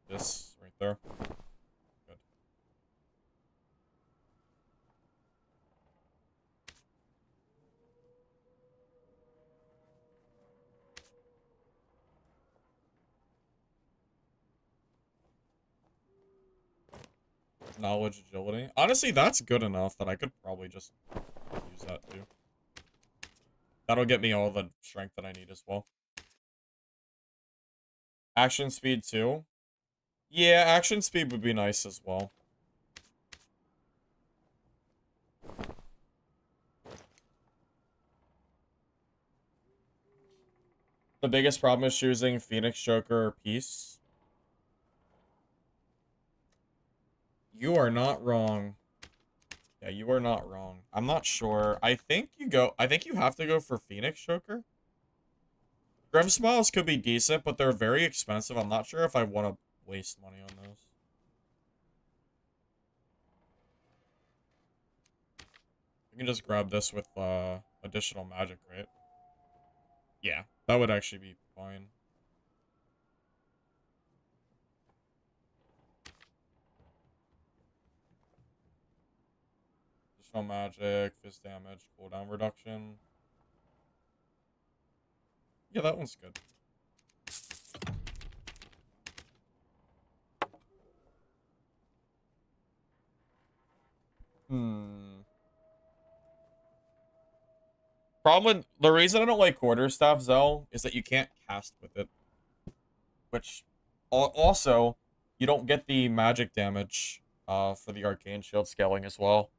This right there. Good. Knowledge, agility. Honestly, that's good enough that I could probably just use that too. That'll get me all the strength that I need as well. Action speed too. Yeah, action speed would be nice as well. The biggest problem is choosing Phoenix, Joker, or Peace. You are not wrong. Yeah, you are not wrong. I'm not sure. I think you have to go for Phoenix, Joker. Grim Smiles could be decent, but they're very expensive. I'm not sure if I want to waste money on those. You can just grab this with additional magic, right? Yeah, that would actually be fine. Additional magic, fist damage, cooldown reduction. Yeah, that one's good. The reason I don't like quarterstaff, Zell, is that you can't cast with it. Which, also, you don't get the magic damage for the arcane shield scaling as well.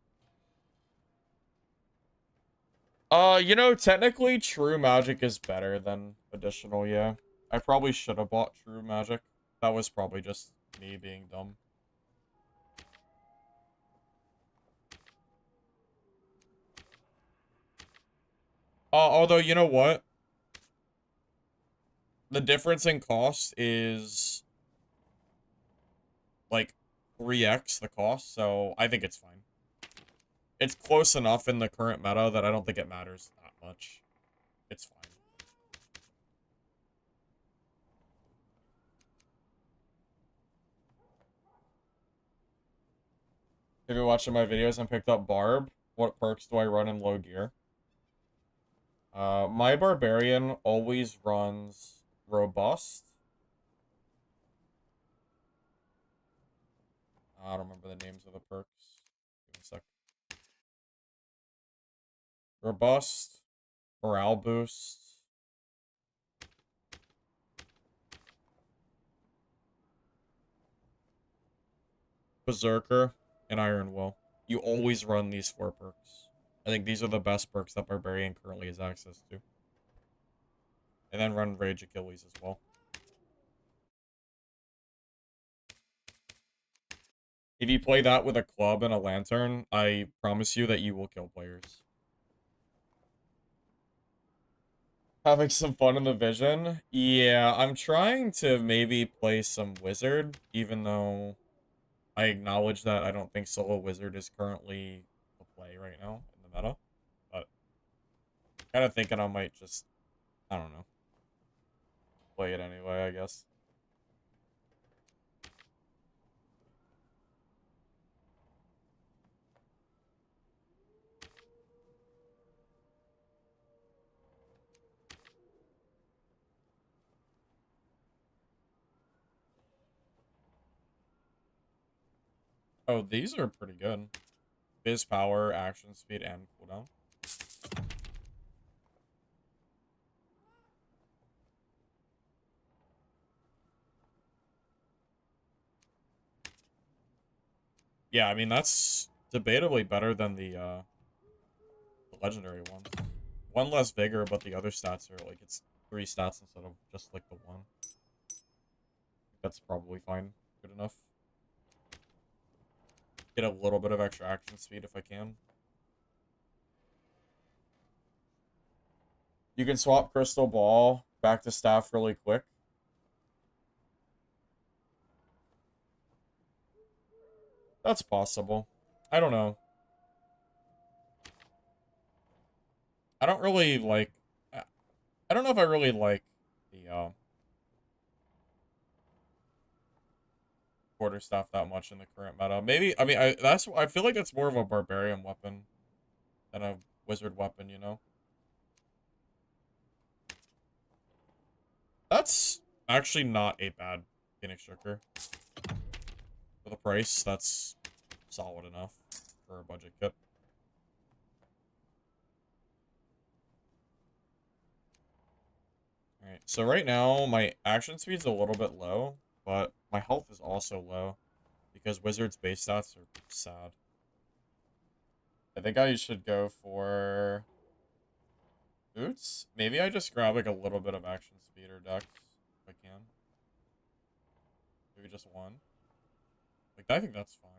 You know, technically, true magic is better than additional, yeah. I probably should have bought true magic. That was probably just me being dumb. Although, you know what? The difference in cost is, like, 3x the cost, so I think it's fine. It's close enough in the current meta that I don't think it matters that much. It's fine. If you're watching my videos and picked up Barb, what perks do I run in low gear? My Barbarian always runs Robust. I don't remember the names of the perks. Give me a sec. Robust, Morale Boost, Berserker, and Iron Will. You always run these 4 perks. I think these are the best perks that Barbarian currently has access to. And then run Rage Achilles as well. If you play that with a club and a lantern, I promise you that you will kill players. Having some fun in the vision? Yeah, I'm trying to maybe play some wizard, even though I acknowledge that I don't think solo wizard is currently a play right now in the meta. But kind of thinking I might just, I don't know, play it anyway, I guess. Oh, these are pretty good. Biz power, action speed, and cooldown. Yeah, I mean, that's debatably better than the legendary ones. One less vigor, but the other stats are, like, it's 3 stats instead of just, like, the 1. That's probably fine. Good enough. Get a little bit of extra action speed if I can. You can swap Crystal Ball back to Staff really quick. That's possible. I don't know. I don't really like... I don't know if I really like the quarterstaff that much in the current meta. Maybe, I mean, I feel like that's more of a barbarian weapon than a wizard weapon, you know? That's actually not a bad Phoenix Joker. For the price, that's solid enough for a budget kit. Alright, so right now, my action speed's a little bit low, but my health is also low, because Wizard's base stats are sad. I think I should go for boots. Maybe I just grab like a little bit of action speed or dex if I can. Maybe just one. Like I think that's fine.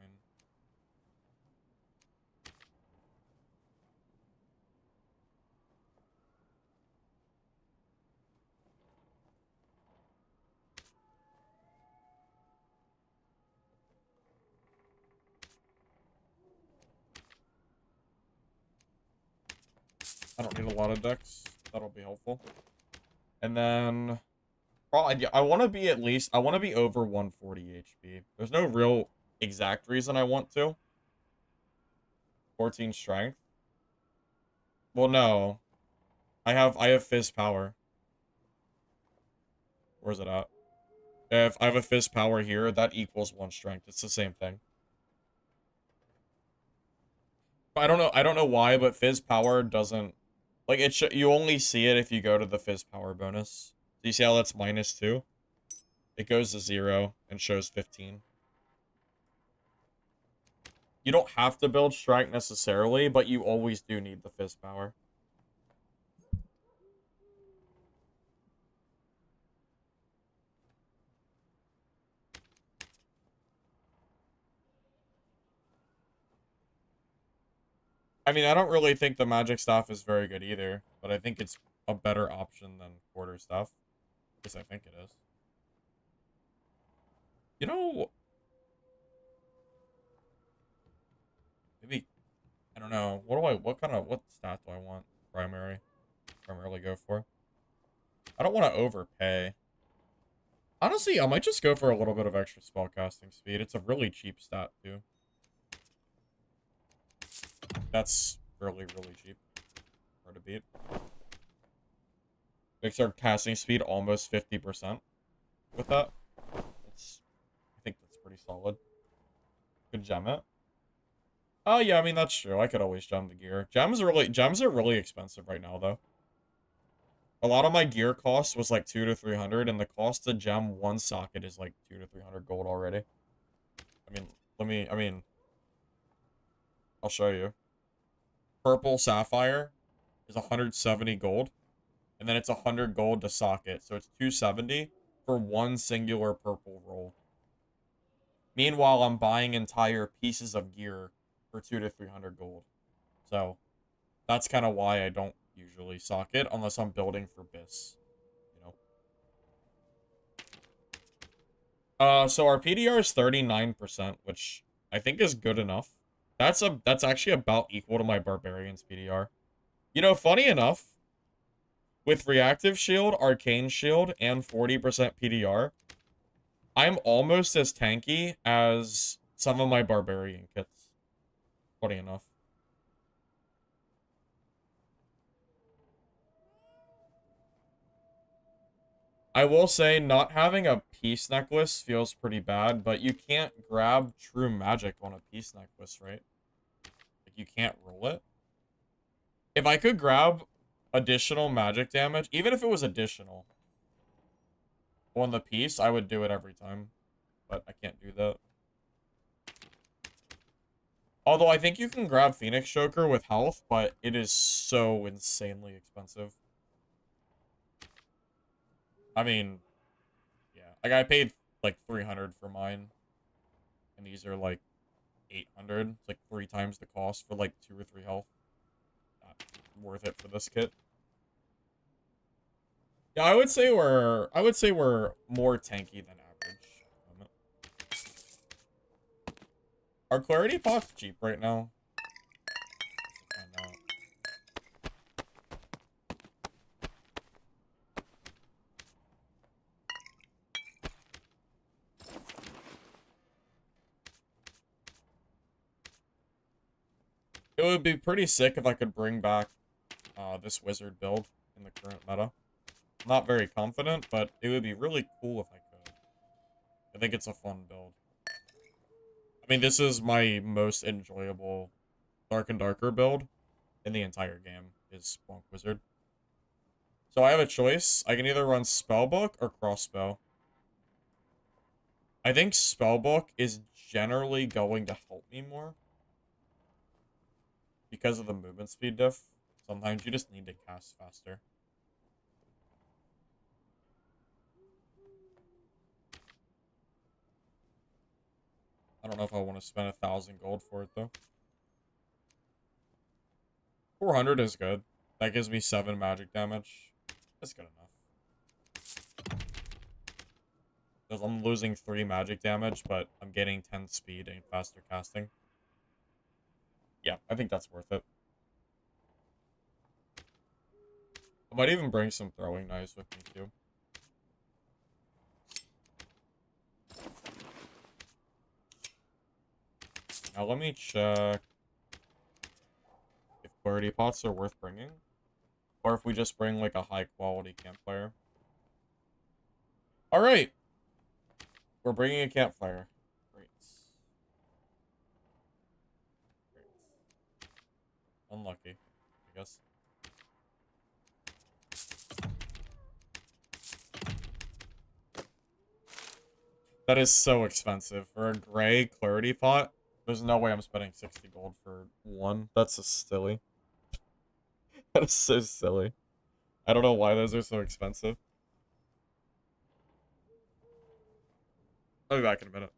I don't need a lot of dex. That'll be helpful. And then probably I want to be at least I want to be over 140 HP. There's no real exact reason I want to. 14 strength. Well, no. I have fizz power. Where's it at? If I have a fizz power here, that equals 1 strength. It's the same thing. I don't know why, but fizz power doesn't like you only see it if you go to the fizz power bonus. Do you see how that's -2? It goes to 0 and shows 15. You don't have to build strike necessarily, but you always do need the fizz power. I mean, I don't really think the magic staff is very good either, but I think it's a better option than quarter staff. At least I think it is. You know, maybe I don't know. What stat do I want primarily go for? I don't want to overpay. Honestly, I might just go for a little bit of extra spellcasting speed. It's a really cheap stat too. That's really cheap. Hard to beat. Makes our casting speed almost 50% with that. I think that's pretty solid. Could gem it. Oh yeah, I mean that's true. I could always gem the gear. Gems are really expensive right now though. A lot of my gear cost was like 200 to 300, and the cost to gem one socket is like 200 to 300 gold already. I mean, I'll show you. Purple sapphire is 170 gold, and then it's 100 gold to socket, so it's 270 for one singular purple roll. Meanwhile, I'm buying entire pieces of gear for 200 to 300 gold. So, that's kind of why I don't usually socket unless I'm building for BIS. You know. So our PDR is 39%, which I think is good enough. That's actually about equal to my Barbarian's PDR. You know, funny enough, with Reactive Shield, Arcane Shield, and 40% PDR, I'm almost as tanky as some of my Barbarian kits. Funny enough. I will say, not having a peace necklace feels pretty bad, but you can't grab true magic on a peace necklace, right? Like, you can't roll it. If I could grab additional magic damage, even if it was additional, on the piece, I would do it every time. But I can't do that. Although I think you can grab Phoenix Choker with health, but it is so insanely expensive. I mean, yeah. Like, I paid, like, 300 for mine. And these are, like, 800. It's, like, 3 times the cost for, like, 2 or 3 health. Not worth it for this kit. Yeah, I would say we're more tanky than average. Are clarity pots cheap right now? It would be pretty sick if I could bring back this wizard build in the current meta. I'm not very confident, but it would be really cool if I could. I think it's a fun build. I mean, this is my most enjoyable Dark and Darker build in the entire game, is Bonk Wizard. So I have a choice. I can either run Spellbook or Crossbow. I think Spellbook is generally going to help me more. Because of the movement speed diff. Sometimes you just need to cast faster. I don't know if I want to spend 1,000 gold for it, though. 400 is good. That gives me 7 magic damage. That's good enough. Because I'm losing 3 magic damage, but I'm getting 10 speed and faster casting. Yeah, I think that's worth it. I might even bring some throwing knives with me, too. Now let me check if clarity pots are worth bringing. Or if we just bring, like, a high-quality campfire. Alright! We're bringing a campfire. Great. Great. Unlucky, I guess. That is so expensive. For a gray clarity pot, there's no way I'm spending 60 gold for one. That's so silly. That is so silly. I don't know why those are so expensive. I'll be back in a minute.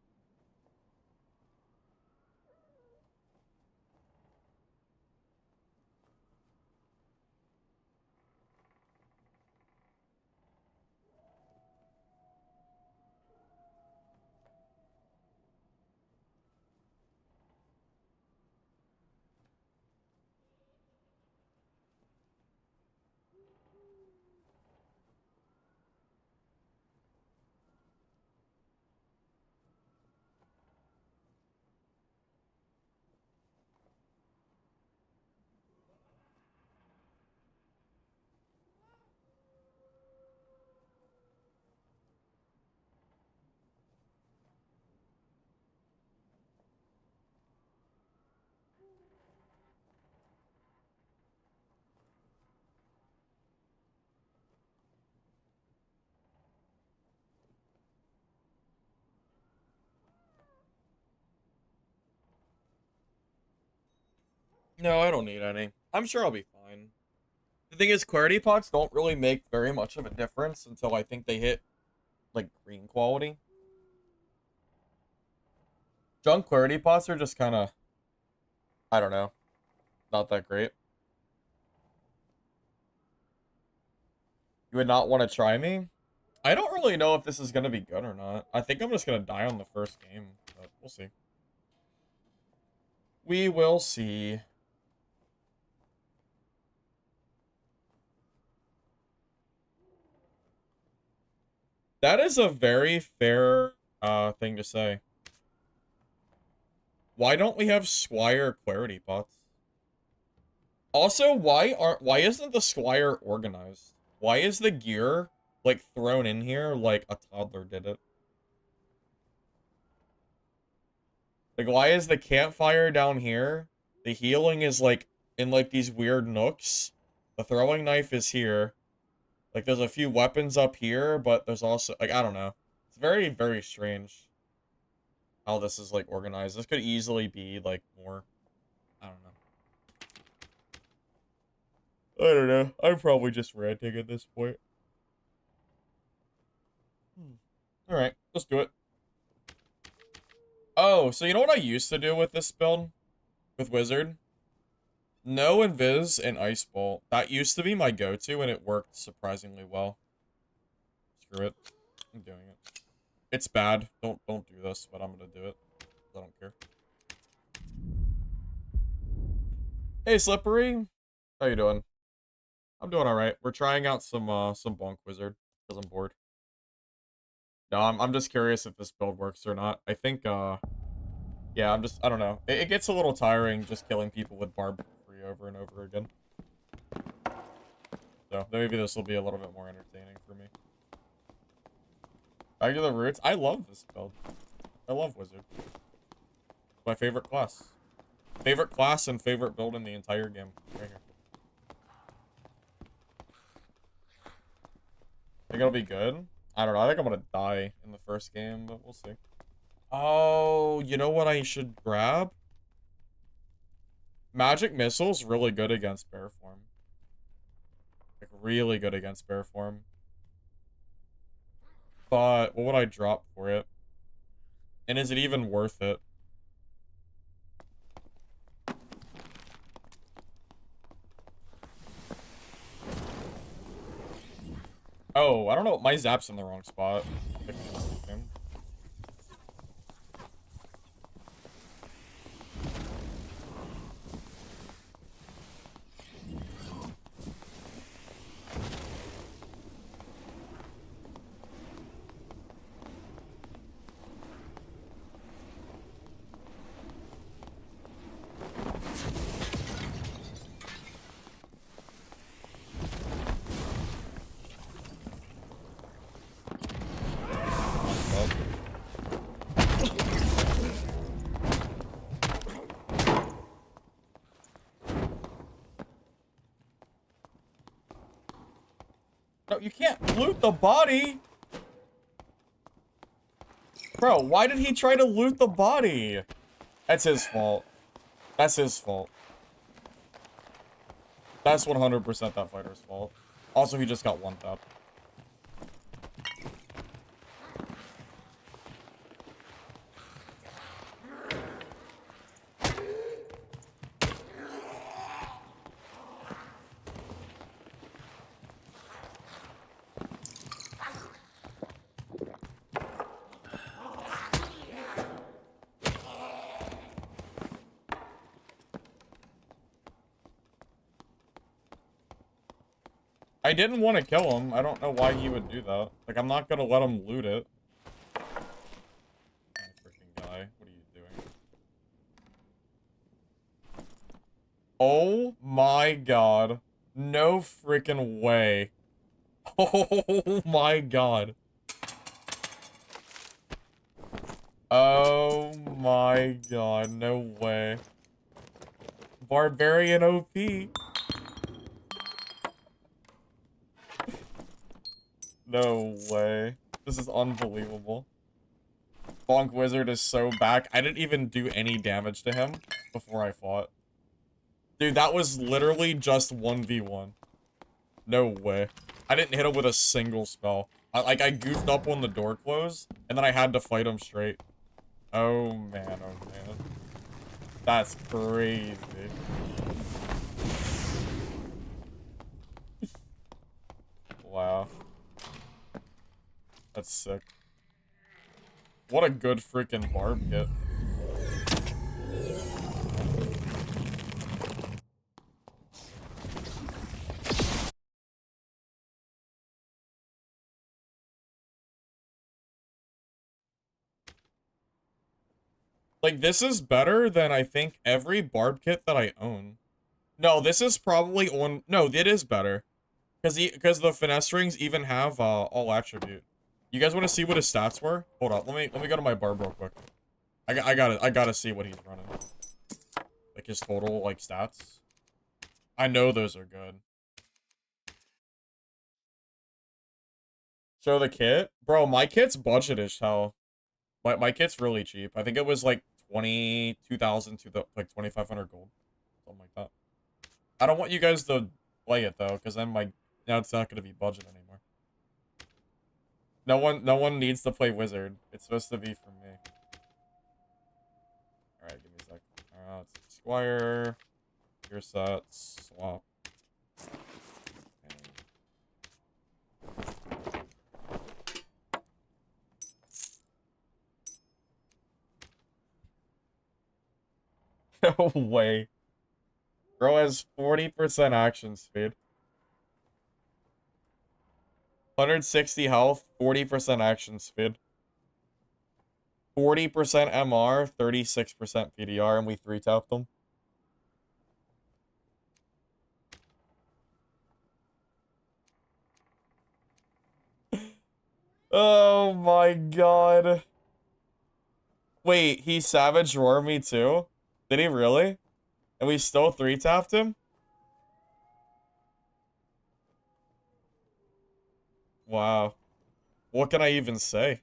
No, I don't need any. I'm sure I'll be fine. The thing is, clarity pots don't really make very much of a difference until I think they hit, like, green quality. Junk clarity pots are just kind of, I don't know, not that great. You would not want to try me? I don't really know if this is going to be good or not. I think I'm just going to die on the first game, but we'll see. We will see. That is a very fair thing to say. Why don't we have Squire clarity pots? Also, why isn't the Squire organized? Why is the gear like thrown in here like a toddler did it? Like, why is the campfire down here? The healing is like in like these weird nooks. The throwing knife is here. Like, there's a few weapons up here, but there's also like, I don't know. It's very, very strange how this is like organized. This could easily be like more. I don't know. I don't know. I'm probably just ranting at this point. Alright, let's do it. Oh, so you know what I used to do with this build? With Wizard? No Invis and Ice Bolt. That used to be my go-to, and it worked surprisingly well. Screw it. I'm doing it. It's bad. Don't do this, but I'm gonna do it. I don't care. Hey, Slippery. How you doing? I'm doing alright. We're trying out some bonk Wizard, because I'm bored. No, I'm just curious if this build works or not. I think, yeah, I don't know. It gets a little tiring just killing people with Barb free over and over again. So, maybe this will be a little bit more entertaining for me. Back to the roots. I love this build. I love Wizard. My favorite class. Favorite class and favorite build in the entire game. Right here. it'll be good? I don't know. I think I'm gonna die in the first game, but we'll see. Oh, you know what I should grab? Magic Missile's really good against bear form. Like, really good against bear form. But what would I drop for it? And is it even worth it? Oh, I don't know. My zap's in the wrong spot. No, you can't loot the body! Bro, why did he try to loot the body? That's his fault. That's his fault. That's 100% that fighter's fault. Also, he just got one tap. I didn't want to kill him. I don't know why he would do that. Like, I'm not gonna let him loot it. Oh, freaking guy. What are you doing? Oh my god. No freaking way. Oh my god. Oh my god. No way. Barbarian OP. No way. This is unbelievable. Bonk Wizard is so back. I didn't even do any damage to him before I fought. Dude, that was literally just 1v1. No way. I didn't hit him with a single spell. I goofed up when the door closed, and then I had to fight him straight. Oh man, oh man. That's crazy. Wow. That's sick. What a good freaking barb kit. Like, this is better than I think every barb kit that I own. No, this is probably on... No, it is better. Because the finesse rings even have all attribute. You guys want to see what his stats were? Hold up, let me go to my barb real quick. I gotta see what he's running. Like his total like stats. I know those are good. Show the kit, bro. My kit's budget is hell. My kit's really cheap. I think it was like 22,000 to the like 2,500 gold, something like that. I don't want you guys to play it though, because then now it's not gonna be budget anymore. No one needs to play wizard. It's supposed to be for me. All right, give me a sec. It's Squire. Your sets. Swap. No way. Bro has 40% action speed. 160 health, 40% action speed. 40% MR, 36% PDR, and we 3-tapped them. Oh my god. Wait, he Savage Roar me too? Did he really? And we still 3-tapped him? Wow. What can I even say?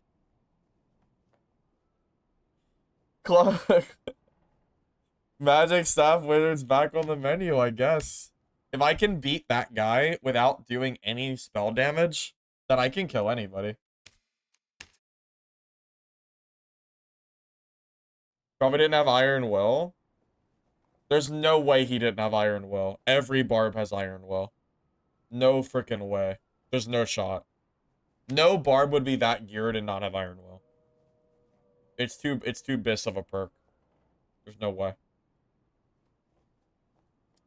Clark. Magic Staff Wizard's back on the menu, I guess. If I can beat that guy without doing any spell damage, then I can kill anybody. Probably didn't have Iron Will. There's no way he didn't have Iron Will. Every barb has Iron Will. No freaking way. There's no shot. No barb would be that geared and not have Iron Will. It's too bis of a perk. There's no way.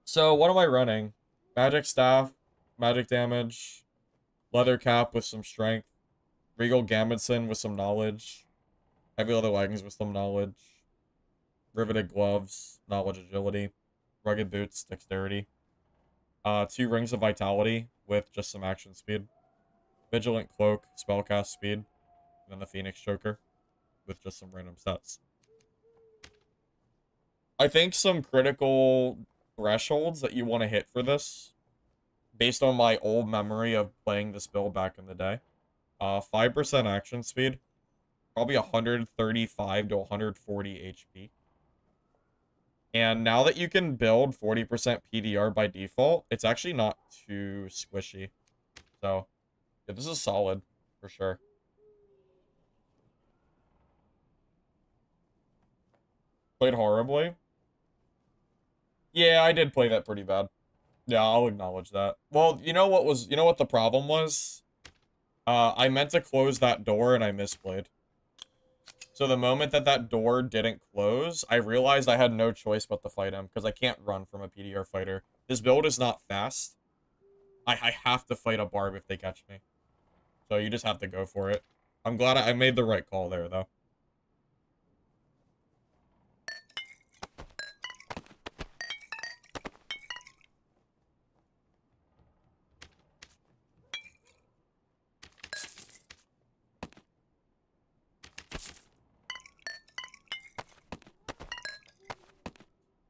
So what am I running? Magic Staff, magic damage, leather cap with some strength, Regal Gamutson with some knowledge, heavy leather leggings with some knowledge, riveted gloves, knowledge agility, rugged boots, dexterity, 2 rings of vitality with just some action speed, vigilant cloak, spellcast speed, and then the Phoenix Choker with just some random stats. I think some critical thresholds that you want to hit for this, based on my old memory of playing this build back in the day. 5% action speed, probably 135 to 140 HP. And now that you can build 40% PDR by default, it's actually not too squishy. So, yeah, this is solid, for sure. Played horribly? Yeah, I did play that pretty bad. Yeah, I'll acknowledge that. Well, you know what the problem was? I meant to close that door and I misplayed. So the moment that door didn't close, I realized I had no choice but to fight him, because I can't run from a PDR fighter. This build is not fast. I have to fight a barb if they catch me. So you just have to go for it. I'm glad I made the right call there, though.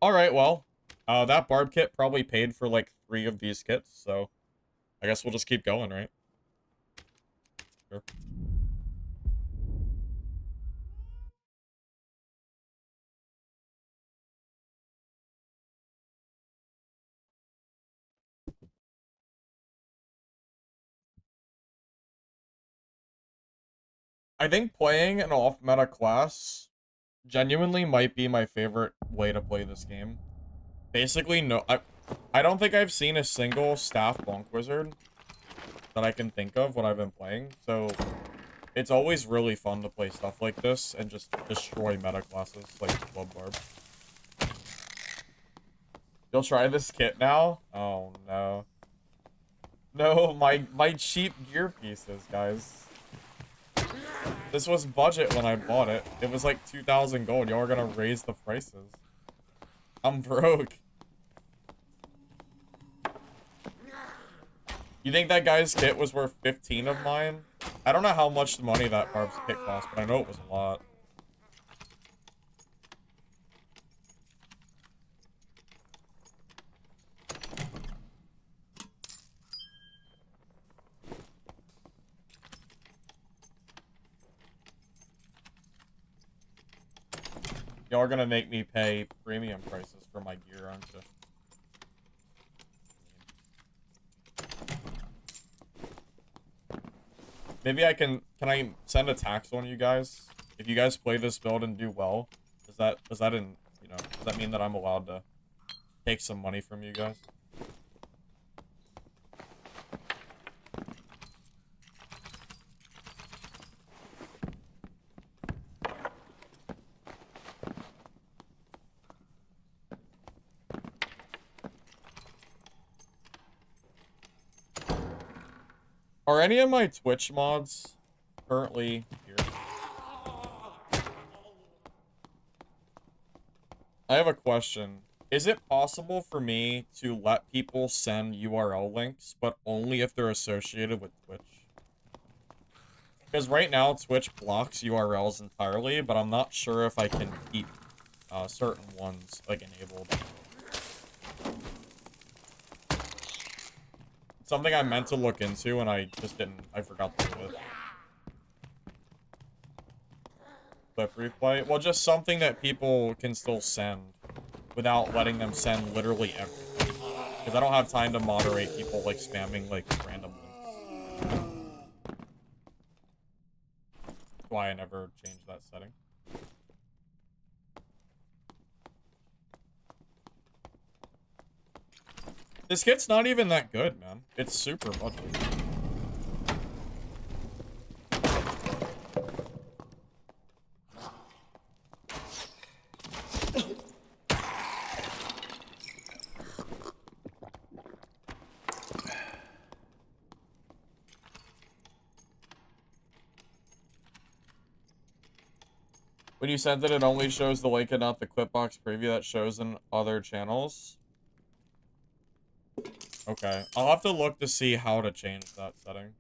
Alright, well. That barb kit probably paid for, like, 3 of these kits, so... I guess we'll just keep going, right? Sure. I think playing an off-meta class genuinely might be my favorite way to play this game. Basically, no, I don't think I've seen a single staff bonk wizard that I can think of when I've been playing, so it's always really fun to play stuff like this and just destroy meta classes like Blood Barb. You'll try this kit now? Oh no. No, my cheap gear pieces, guys. This was budget when I bought it. It was like 2,000 gold. Y'all are gonna raise the prices. I'm broke. You think that guy's kit was worth 15 of mine? I don't know how much money that barb's kit cost, but I know it was a lot. Y'all are gonna make me pay premium prices for my gear, aren't you? Maybe can I send a tax on you guys? If you guys play this build and do well, does that does that mean that I'm allowed to take some money from you guys? Are any of my Twitch mods currently here? I have a question. Is it possible for me to let people send URL links, but only if they're associated with Twitch? Because right now, Twitch blocks URLs entirely, but I'm not sure if I can keep certain ones, like, enabled. something I meant to look into and I just didn't. I forgot to do it. Clip replay? Well, just something that people can still send without letting them send literally everything. Because I don't have time to moderate people, like, spamming, like, random links. That's why I never changed that setting. This kit's not even that good, man. It's super budget. When you said that it only shows the link and not the clipbox preview that shows in other channels. Okay, I'll have to look to see how to change that setting.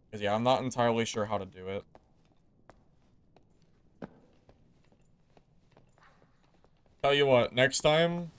Because, yeah, I'm not entirely sure how to do it. Tell you what, next time...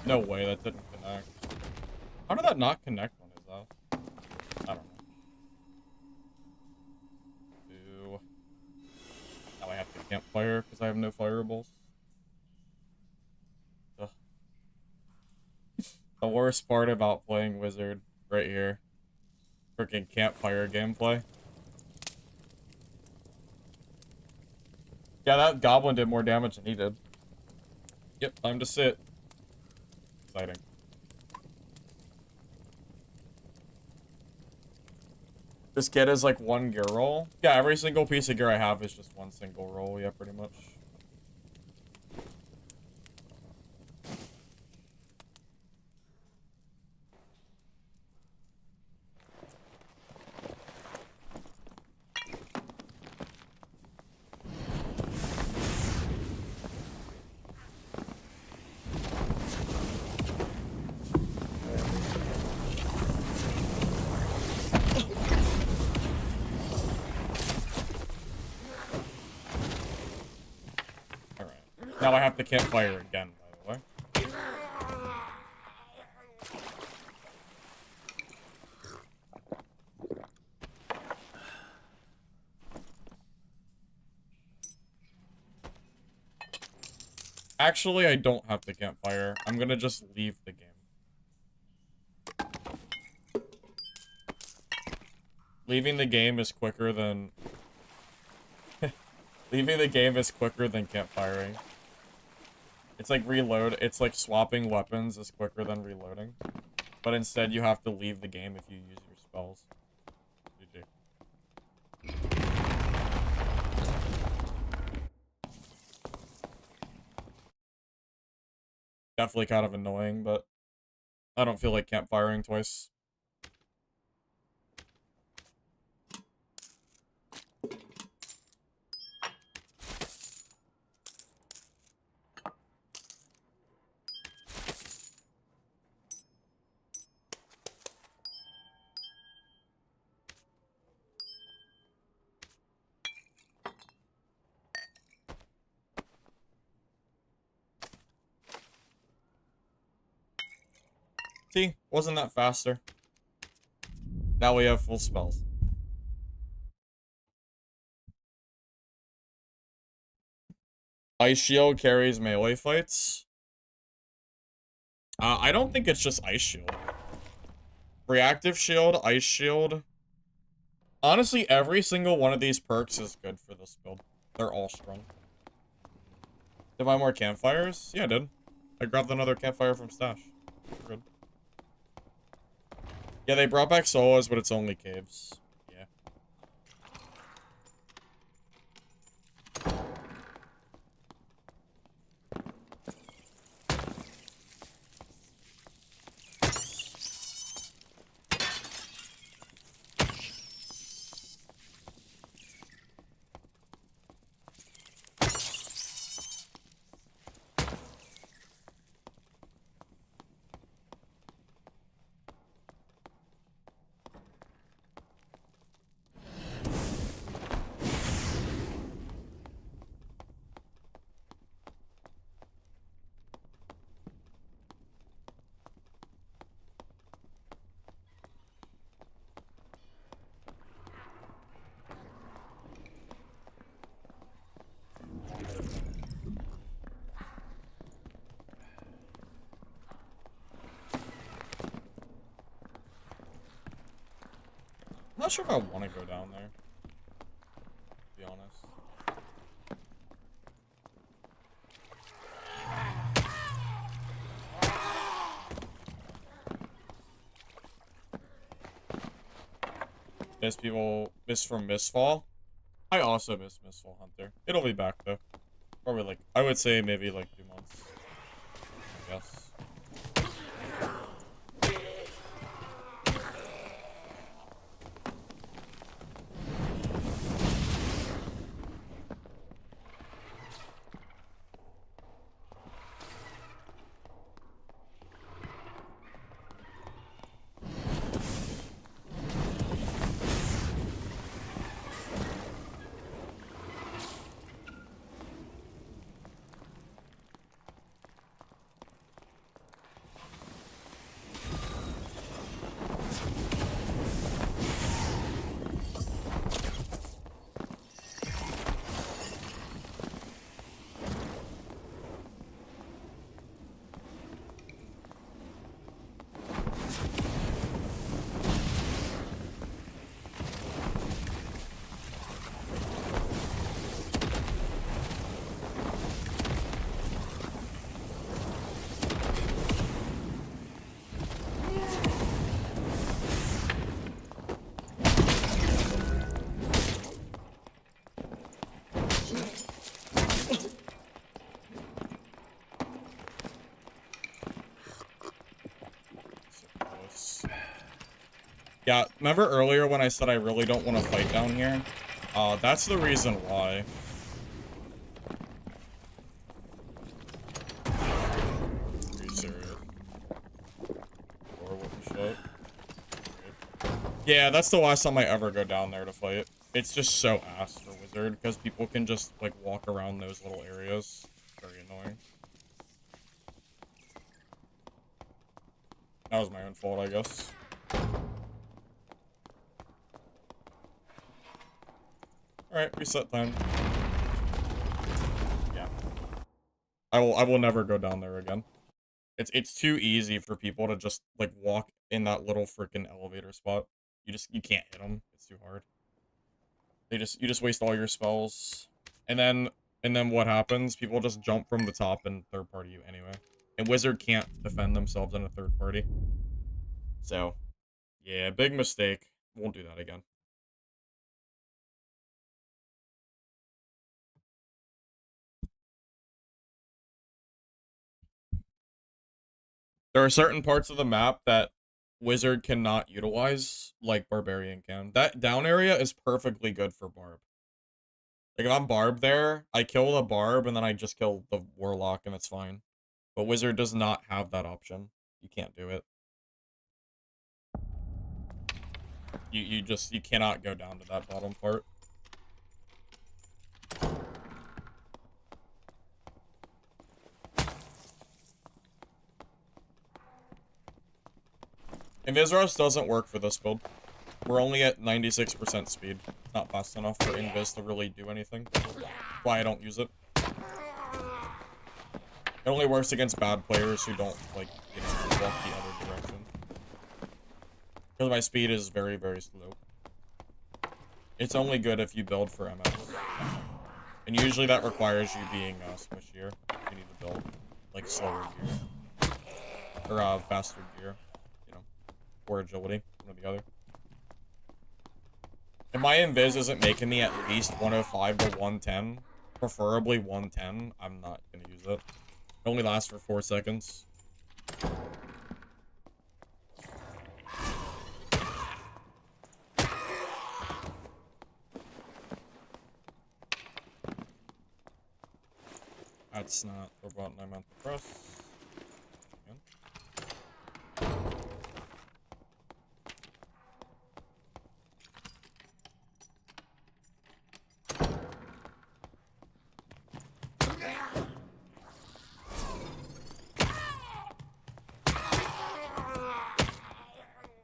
No way, that didn't connect. How did that not connect on his house? I don't know. Ooh. Now I have to campfire because I have no fireballs. Ugh. The worst part about playing Wizard, right here. Freaking campfire gameplay. Yeah, that goblin did more damage than he did. Yep, time to sit. Exciting. This kit is like one gear roll. Yeah, every single piece of gear I have is just one single roll. Yeah, pretty much. Now I have to campfire again, by the way. Actually, I don't have to campfire. I'm gonna just leave the game. Leaving the game is quicker than... Leaving the game is quicker than campfiring. It's like reload. It's like swapping weapons is quicker than reloading. But instead, you have to leave the game if you use your spells. GG. Definitely kind of annoying, but I don't feel like campfiring twice. See, wasn't that faster? Now we have full spells. Ice Shield carries melee fights. I don't think it's just Ice Shield. Reactive shield, ice shield. Honestly, every single one of these perks is good for this build. They're all strong. Did I buy more campfires? Yeah, I did. I grabbed another campfire from Stash. We're good. Yeah, they brought back solos, but it's only caves. Yeah. I'm not sure if I want to go down there, to be honest. Miss from Mistfall. I also miss Mistfall Hunter. It'll be back though. Probably like, I would say maybe like 2 months. I guess. Yeah, remember earlier when I said I really don't want to fight down here? That's the reason why. Are you serious? Or what the shit? Yeah, that's the last time I ever go down there to fight. It's just so ass for Wizard, because people can just, like, walk around those little areas. Very annoying. That was my own fault, I guess. Alright, reset time. Yeah. I will never go down there again. It's too easy for people to just like walk in that little freaking elevator spot. You can't hit them. It's too hard. You just waste all your spells. And then what happens? People just jump from the top and third party you anyway. And Wizard can't defend themselves in a third party. So, yeah, big mistake. Won't do that again. There are certain parts of the map that Wizard cannot utilize, like Barbarian can. That down area is perfectly good for Barb. Like, if I'm Barb there, I kill the Barb, and then I just kill the Warlock, and it's fine. But Wizard does not have that option. You can't do it. You cannot go down to that bottom part. Invis doesn't work for this build. We're only at 96% speed. It's not fast enough for Invis to really do anything. That's why I don't use it. It only works against bad players who don't, like, you know, walk the other direction. Because my speed is very, very slow. It's only good if you build for MS. And usually that requires you being squishier. You need to build, like, slower gear. Or, faster gear. You know. Or agility. One or the other. If my invis isn't making me at least 105 to 110, preferably 110, I'm not gonna use it. It only lasts for 4 seconds. That's not the button I meant to press. Again.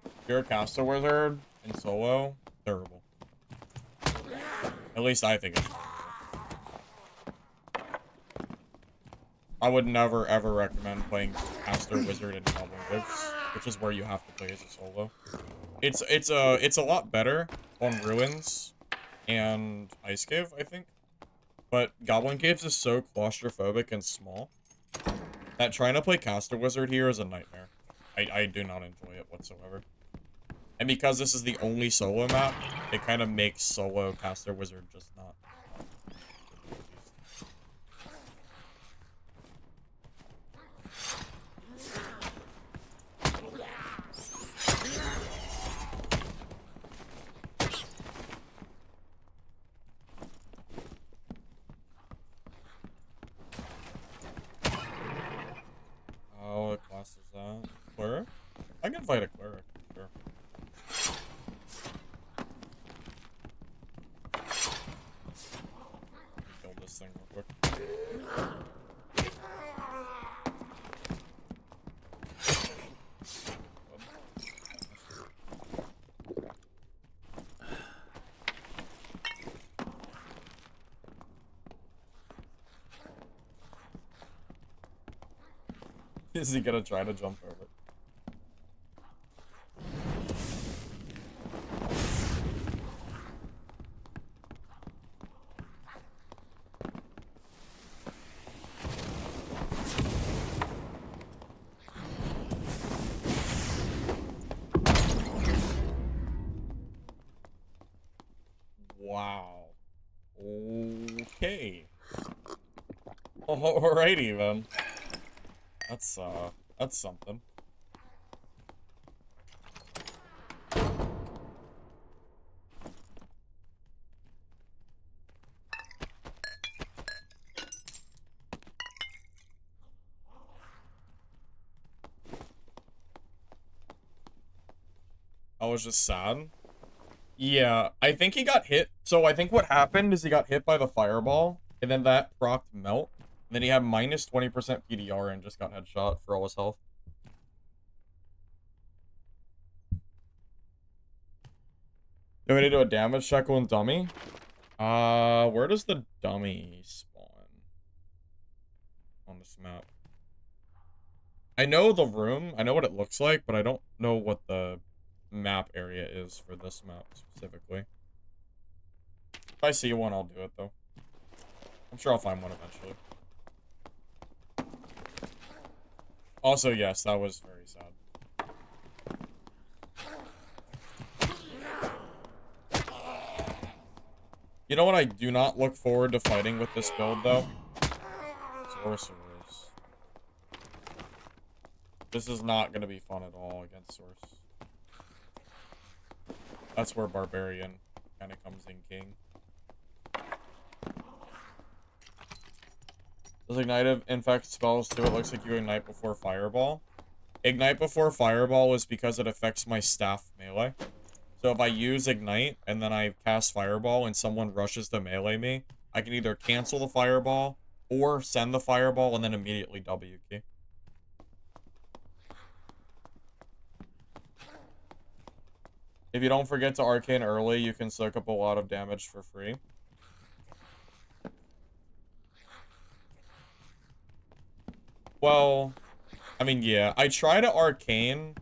If you're a caster wizard in solo, terrible. At least I think it's terrible. I would never ever recommend playing caster wizard in Goblin Gigs, which is where you have to play as a solo. It's a lot better on Ruins and Ice Cave, I think. But Goblin Caves is so claustrophobic and small that trying to play caster wizard here is a nightmare. I do not enjoy it whatsoever. And because this is the only solo map, it kind of makes solo caster wizard just not. Oh, what class is that? Cleric? I can fight a cleric, sure. Kill this thing real quick. Is he gonna try to jump over? Wow. Okay. Alrighty then. That's something. I was just sad. Yeah, I think he got hit. So I think what happened is he got hit by the fireball, and then that procced melt. And then he had minus 20% PDR and just got headshot for all his health. Do we need to do a damage check on dummy? Where does the dummy spawn on this map? I know the room, I know what it looks like, but I don't know what the map area is for this map specifically. If I see one, I'll do it though. I'm sure I'll find one eventually. Also, yes, that was very sad. You know what I do not look forward to fighting with this build, though? Sorcerers. This is not going to be fun at all against Source. That's where Barbarian kind of comes in king. Does Ignite infect spells too? It looks like you ignite before Fireball. Ignite before Fireball is because it affects my staff melee. So if I use Ignite and then I cast Fireball and someone rushes to melee me, I can either cancel the Fireball or send the Fireball and then immediately W key. If you don't forget to Arcane early, you can soak up a lot of damage for free. Well, I mean, yeah. I try to Arcane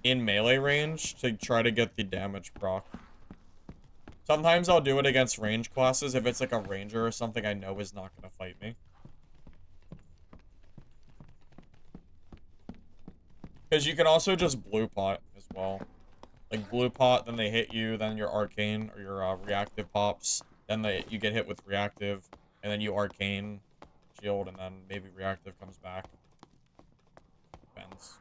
in melee range to try to get the damage proc. Sometimes I'll do it against range classes if it's like a ranger or something I know is not going to fight me. Because you can also just blue pot as well. Like blue pot, then they hit you, then your arcane or your reactive pops, then you get hit with reactive, and then you arcane shield, and then maybe reactive comes back. Depends.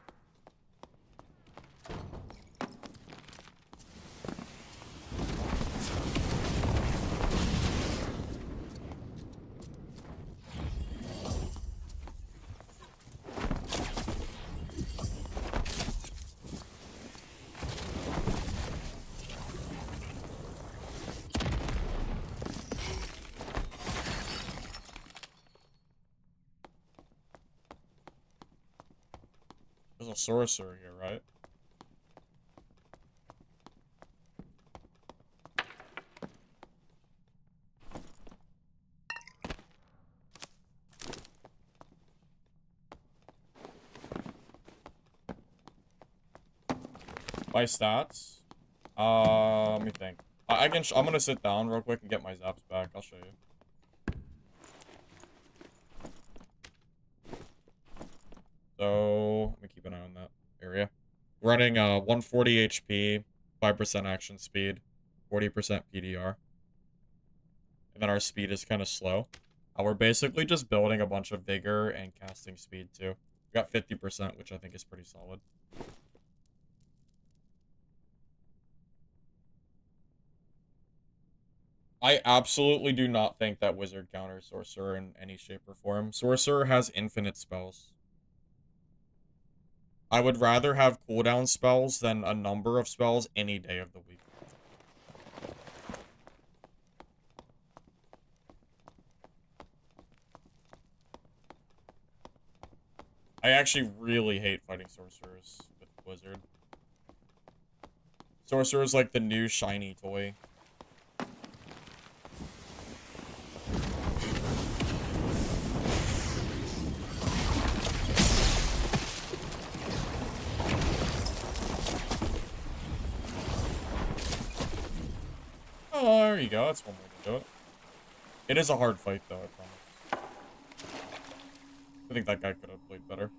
There's a sorcerer here, right? My stats? Let me think. I'm gonna sit down real quick and get my zaps back. I'll show you. So, let me keep an eye on that area. Running 140 HP, 5% action speed, 40% PDR. And then our speed is kind of slow. We're basically just building a bunch of vigor and casting speed too. We got 50%, which I think is pretty solid. I absolutely do not think that wizard counters sorcerer in any shape or form. Sorcerer has infinite spells. I would rather have cooldown spells than a number of spells any day of the week. I actually really hate fighting sorcerers with wizard. Sorcerer is like the new shiny toy. Oh, there you go. That's one way to do it. It is a hard fight, though, I promise. I think that guy could have played better.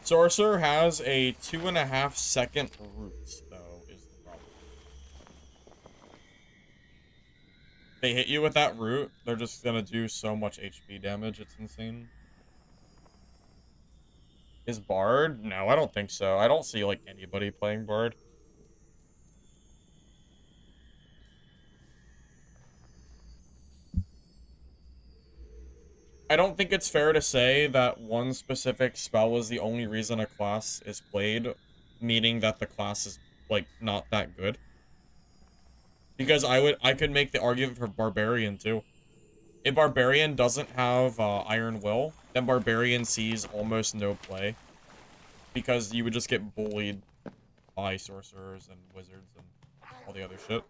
Sorcerer has a 2.5-second root, though, is the problem. They hit you with that root, they're just gonna do so much HP damage, it's insane. Is Bard? No, I don't think so. I don't see, like, anybody playing Bard. I don't think it's fair to say that one specific spell is the only reason a class is played, meaning that the class is, like, not that good. Because I could make the argument for Barbarian, too. If Barbarian doesn't have Iron Will, then Barbarian sees almost no play. Because you would just get bullied by sorcerers and wizards and all the other shit.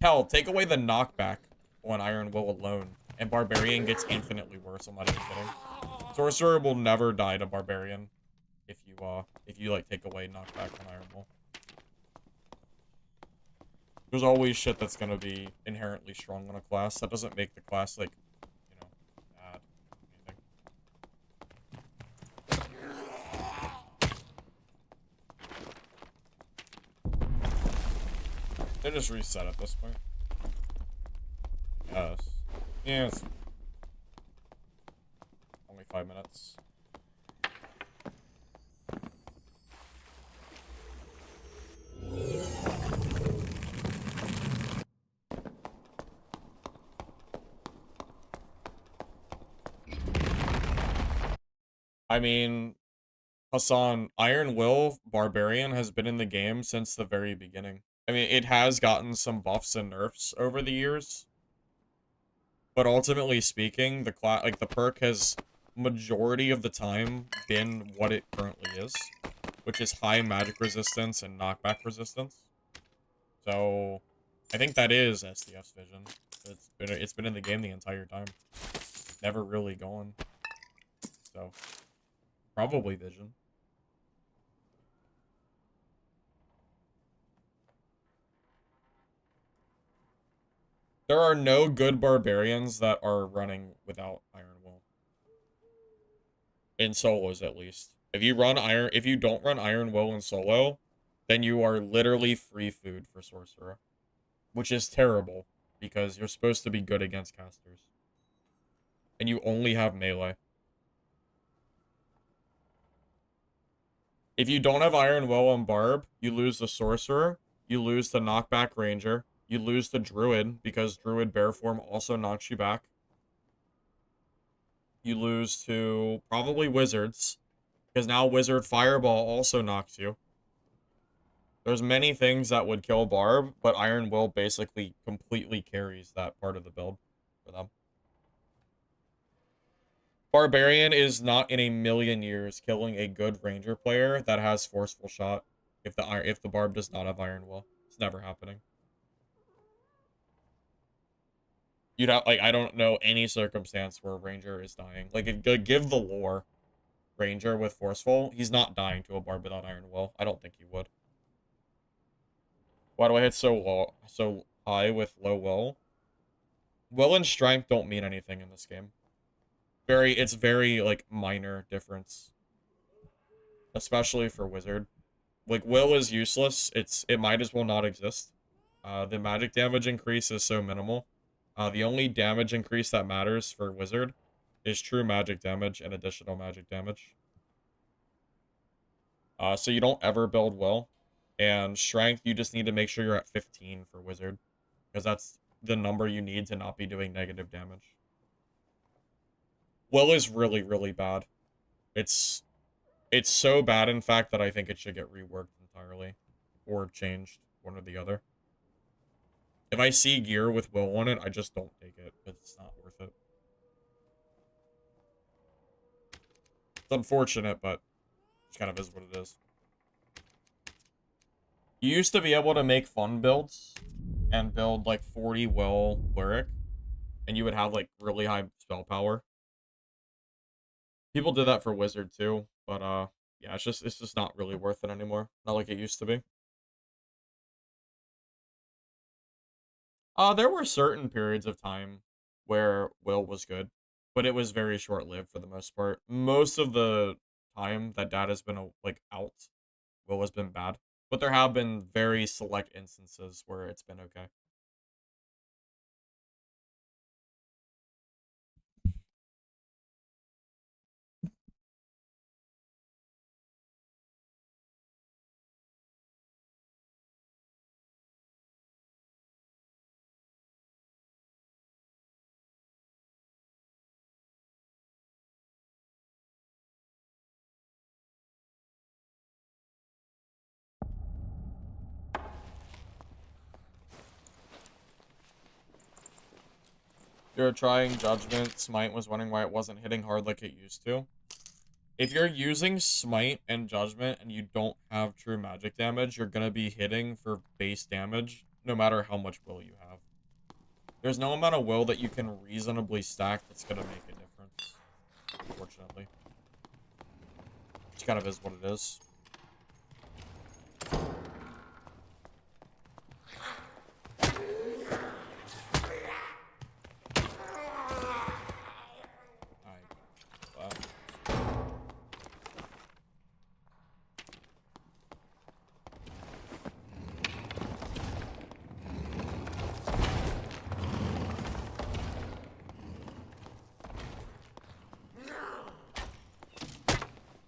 Hell, take away the knockback on Iron Will alone, and Barbarian gets infinitely worse. I'm not even kidding. Sorcerer will never die to Barbarian if you like take away knockback on Iron Will. There's always shit that's gonna be inherently strong on a class. That doesn't make the class, like, you know, bad or anything. They just reset at this point. Yes. Yes. Only 5 minutes. I mean, Hassan, Iron Will Barbarian has been in the game since the very beginning. I mean, it has gotten some buffs and nerfs over the years, but ultimately speaking, the perk has majority of the time been what it currently is, which is high magic resistance and knockback resistance. So, I think that is SDF's vision. It's been in the game the entire time. Never really gone. So, probably vision. There are no good barbarians that are running without Iron Will. In solos, at least. If you don't run Iron Will in solo, then you are literally free food for Sorcerer. Which is terrible, because you're supposed to be good against casters. And you only have melee. If you don't have Iron Will on Barb, you lose the Sorcerer, you lose the Knockback Ranger, you lose the Druid, because Druid Bear Form also knocks you back. You lose to probably Wizards, because now Wizard Fireball also knocks you. There's many things that would kill Barb, but Iron Will basically completely carries that part of the build for them. Barbarian is not in a million years killing a good Ranger player that has Forceful Shot if the Barb does not have Iron Will. It's never happening. You'd have, like, I don't know any circumstance where Ranger is dying. Like, give the lore Ranger with Forceful, he's not dying to a Barb without Iron Will. I don't think he would. Why do I hit so high with low will? Will and strength don't mean anything in this game. It's very, like, minor difference. Especially for Wizard. Like, will is useless. It might as well not exist. The magic damage increase is so minimal. The only damage increase that matters for Wizard is true magic damage and additional magic damage. So you don't ever build will. And strength, you just need to make sure you're at 15 for Wizard. Because that's the number you need to not be doing negative damage. Will is really, really bad. It's so bad, in fact, that I think it should get reworked entirely. Or changed, one or the other. If I see gear with will on it, I just don't take it. It's not worth it. It's unfortunate, but it kind of is what it is. You used to be able to make fun builds and build like 40 will lyric, and you would have like really high spell power. People did that for Wizard too, but yeah, it's just not really worth it anymore. Not like it used to be. There were certain periods of time where will was good, but it was very short-lived for the most part. Most of the time that data's been like out, will has been bad. But there have been very select instances where it's been okay. You're trying Judgment. Smite was wondering why it wasn't hitting hard like it used to. If you're using Smite and Judgment and you don't have true magic damage, you're gonna be hitting for base damage no matter how much will you have. There's no amount of will that you can reasonably stack that's gonna make a difference, unfortunately. It kind of is what it is.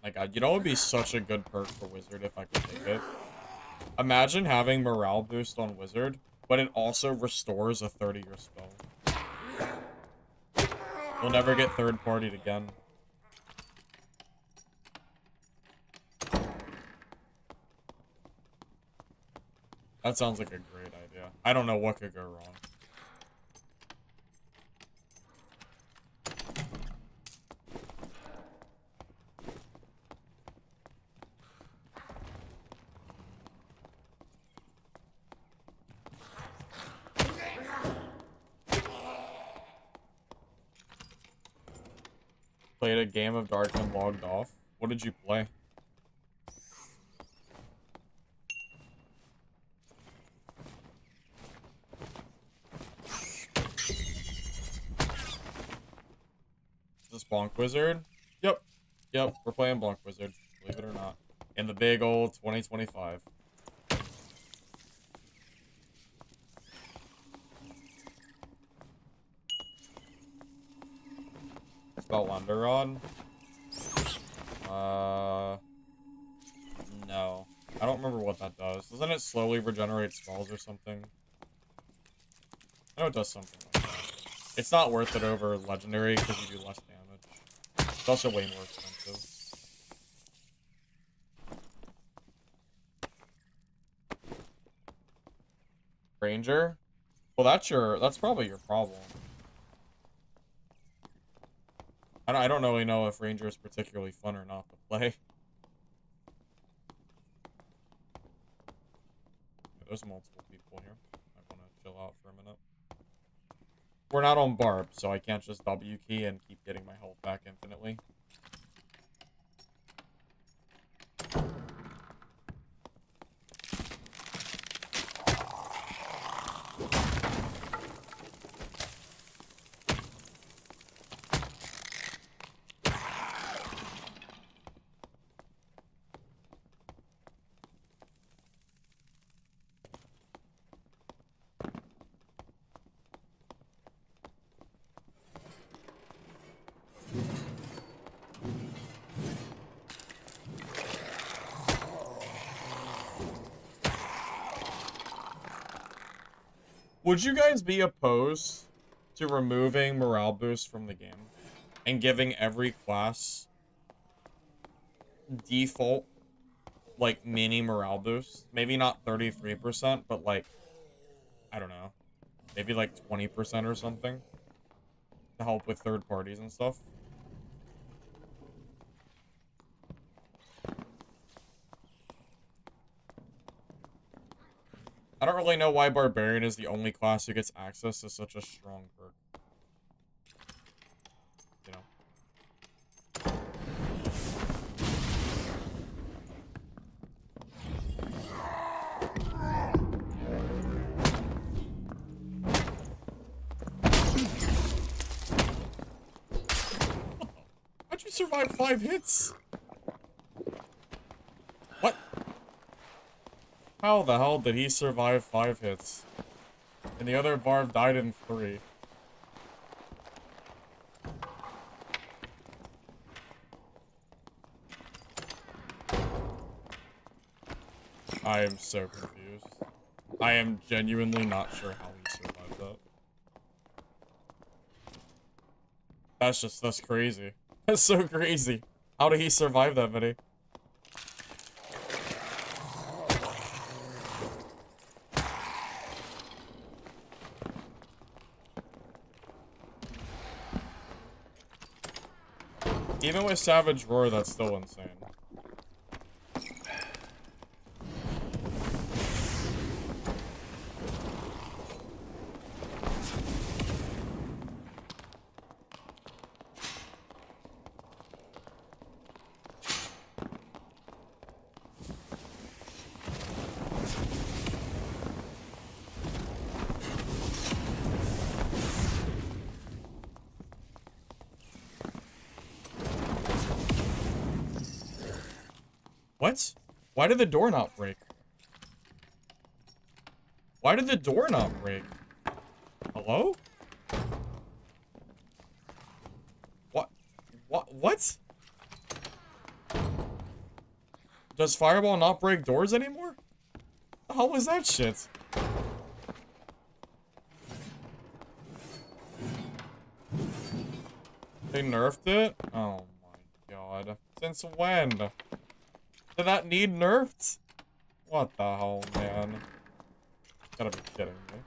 My god, you know what would be such a good perk for Wizard if I could take it? Imagine having morale boost on Wizard, but it also restores a 30-year spell. You'll never get third-partied again. That sounds like a great idea. I don't know what could go wrong. Played a game of Dark and logged off. What did you play? Is this Bonk Wizard? Yep. Yep, we're playing Bonk Wizard, believe it or not. In the big old 2025. Spell Wonder Rod? No. I don't remember what that does. Doesn't it slowly regenerate spells or something? I know it does something like that. It's not worth it over Legendary because you do less damage. It's also way more expensive. Ranger? Well, that's probably your problem. I don't really know if Ranger is particularly fun or not to play. There's multiple people here. I want to chill out for a minute. We're not on Barb, so I can't just W key and keep getting my health back infinitely. Would you guys be opposed to removing morale boosts from the game and giving every class default, like, mini morale boost? Maybe not 33%, but, like, I don't know. Maybe, like, 20% or something to help with third parties and stuff? I don't really know why Barbarian is the only class who gets access to such a strong perk. You know? How'd you survive 5 hits? What? How the hell did he survive 5 hits? And the other Barb died in 3. I am so confused. I am genuinely not sure how he survived that. That's crazy. That's so crazy. How did he survive that many? Even with Savage Roar, that's still insane. What? Why did the door not break? Why did the door not break? Hello? What? What? Does Fireball not break doors anymore? The hell was that shit? They nerfed it? Oh my god. Since when? Did that need nerfed? What the hell, man? Gotta be kidding me.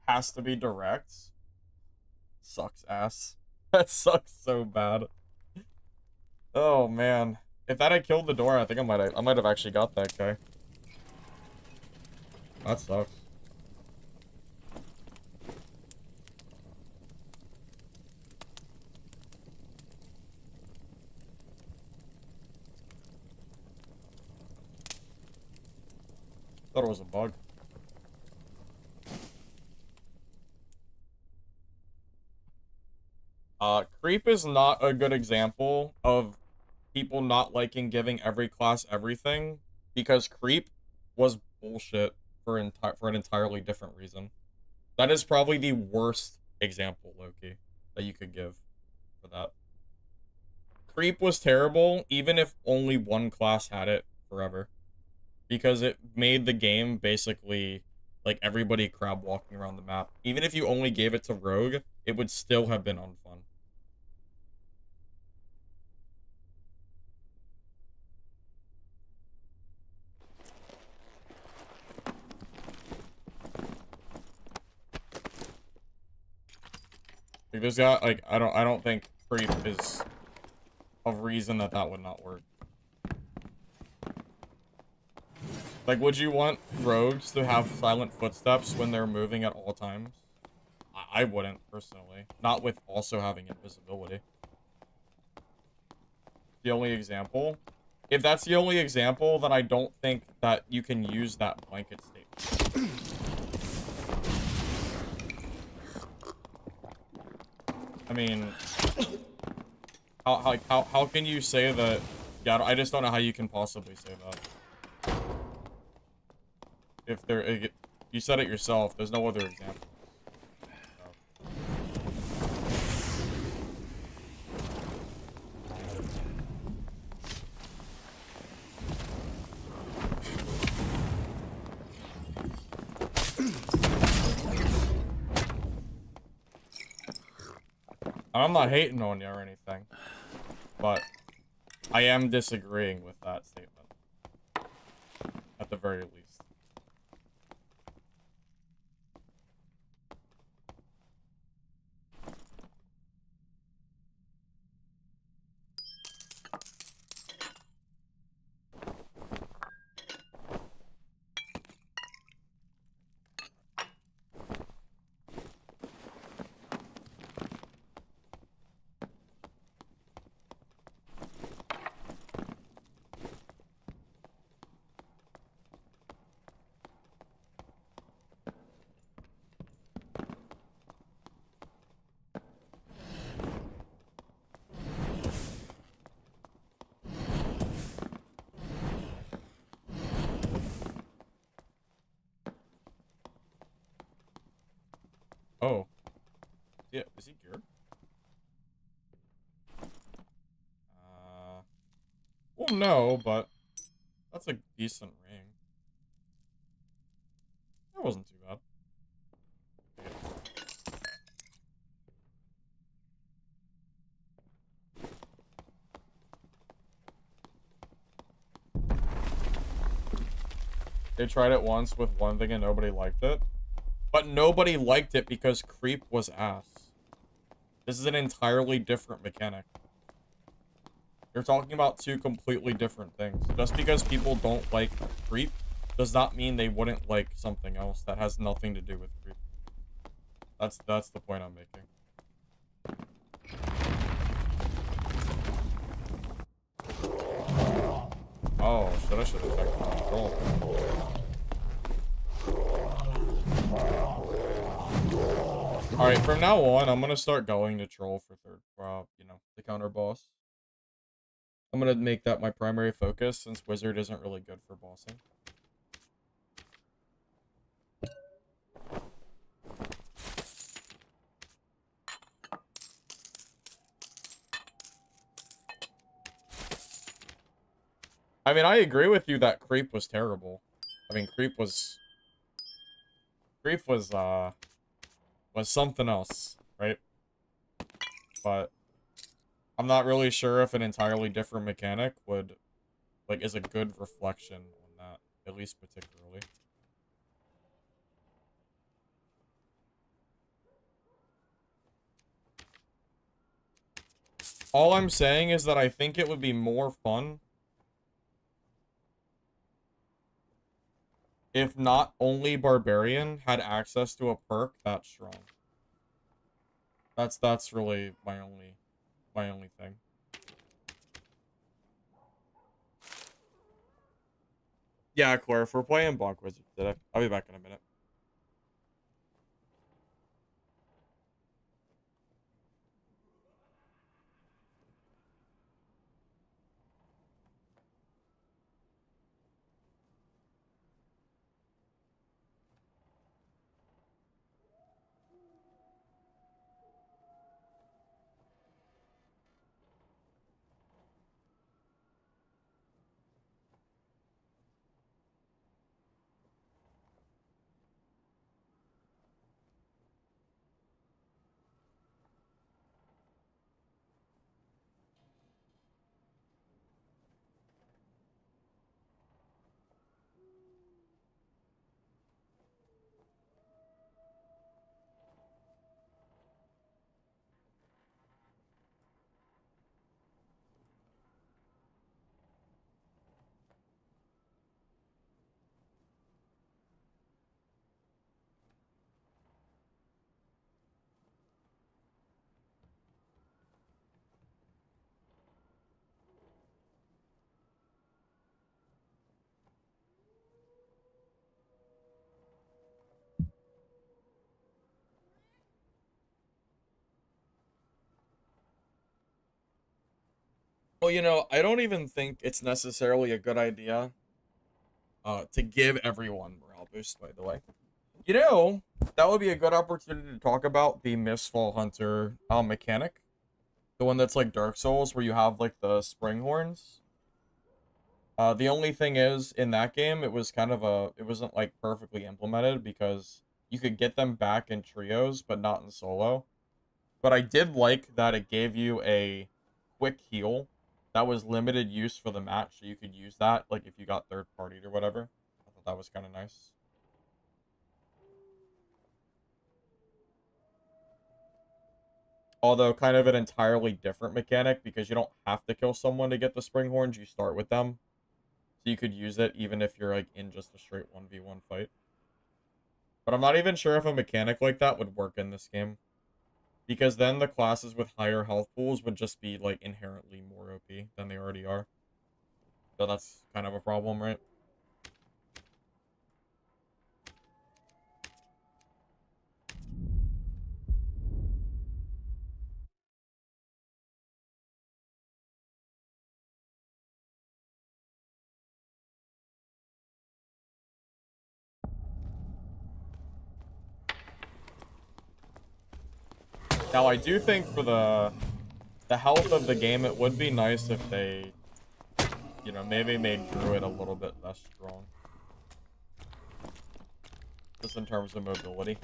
Has to be direct. Sucks ass. That sucks so bad. Oh man. If that had killed the door, I think I might have actually got that guy. That sucks. Thought it was a bug. Creep is not a good example of people not liking giving every class everything, because creep was bullshit for an entirely different reason. That is probably the worst example, Loki, that you could give for that. Creep was terrible, even if only one class had it forever, because it made the game basically like everybody crab walking around the map. Even if you only gave it to Rogue, it would still have been unfun. Like, this guy, like, I don't think creep is a reason that that would not work. Like, would you want rogues to have silent footsteps when they're moving at all times? I wouldn't, personally. Not with also having invisibility. The only example? If that's the only example, then I don't think that you can use that blanket statement. I mean, how can you say that? Yeah, I just don't know how you can possibly say that. If there, you said it yourself. There's no other example. I'm not hating on you or anything, but I am disagreeing with that statement, at the very least. Oh. Yeah, is he geared? Well, no, but that's a decent ring. That wasn't too bad. They tried it once with one thing and nobody liked it. But nobody liked it because creep was ass. This is an entirely different mechanic. You're talking about two completely different things. Just because people don't like creep does not mean they wouldn't like something else that has nothing to do with creep. That's the point I'm making. Oh, I should have checked my control. Alright, from now on, I'm gonna start going to troll for you know, the counter boss. I'm gonna make that my primary focus, since wizard isn't really good for bossing. I mean, I agree with you that creep was terrible. I mean, creep was something else, right? But I'm not really sure if an entirely different mechanic would like, is a good reflection on that, at least particularly. All I'm saying is that I think it would be more fun if not only Barbarian had access to a perk that strong. That's really my only thing. Yeah, Claire, if we're playing Bonk Wizards today, I'll be back in a minute. Well, you know, I don't even think it's necessarily a good idea to give everyone morale boost, by the way. You know, that would be a good opportunity to talk about the Mistfall Hunter mechanic. The one that's like Dark Souls, where you have like the spring horns. The only thing is, in that game, it was kind of it wasn't like perfectly implemented because you could get them back in trios, but not in solo. But I did like that it gave you a quick heal that was limited use for the match, so you could use that like if you got third partied or whatever. I thought that was kind of nice. Although kind of an entirely different mechanic because you don't have to kill someone to get the spring horns, you start with them. So you could use it even if you're like in just a straight 1v1 fight. But I'm not even sure if a mechanic like that would work in this game. Because then the classes with higher health pools would just be like inherently more OP than they already are. So that's kind of a problem, right? Now I do think for the health of the game, it would be nice if they, you know, maybe made Druid a little bit less strong. Just in terms of mobility.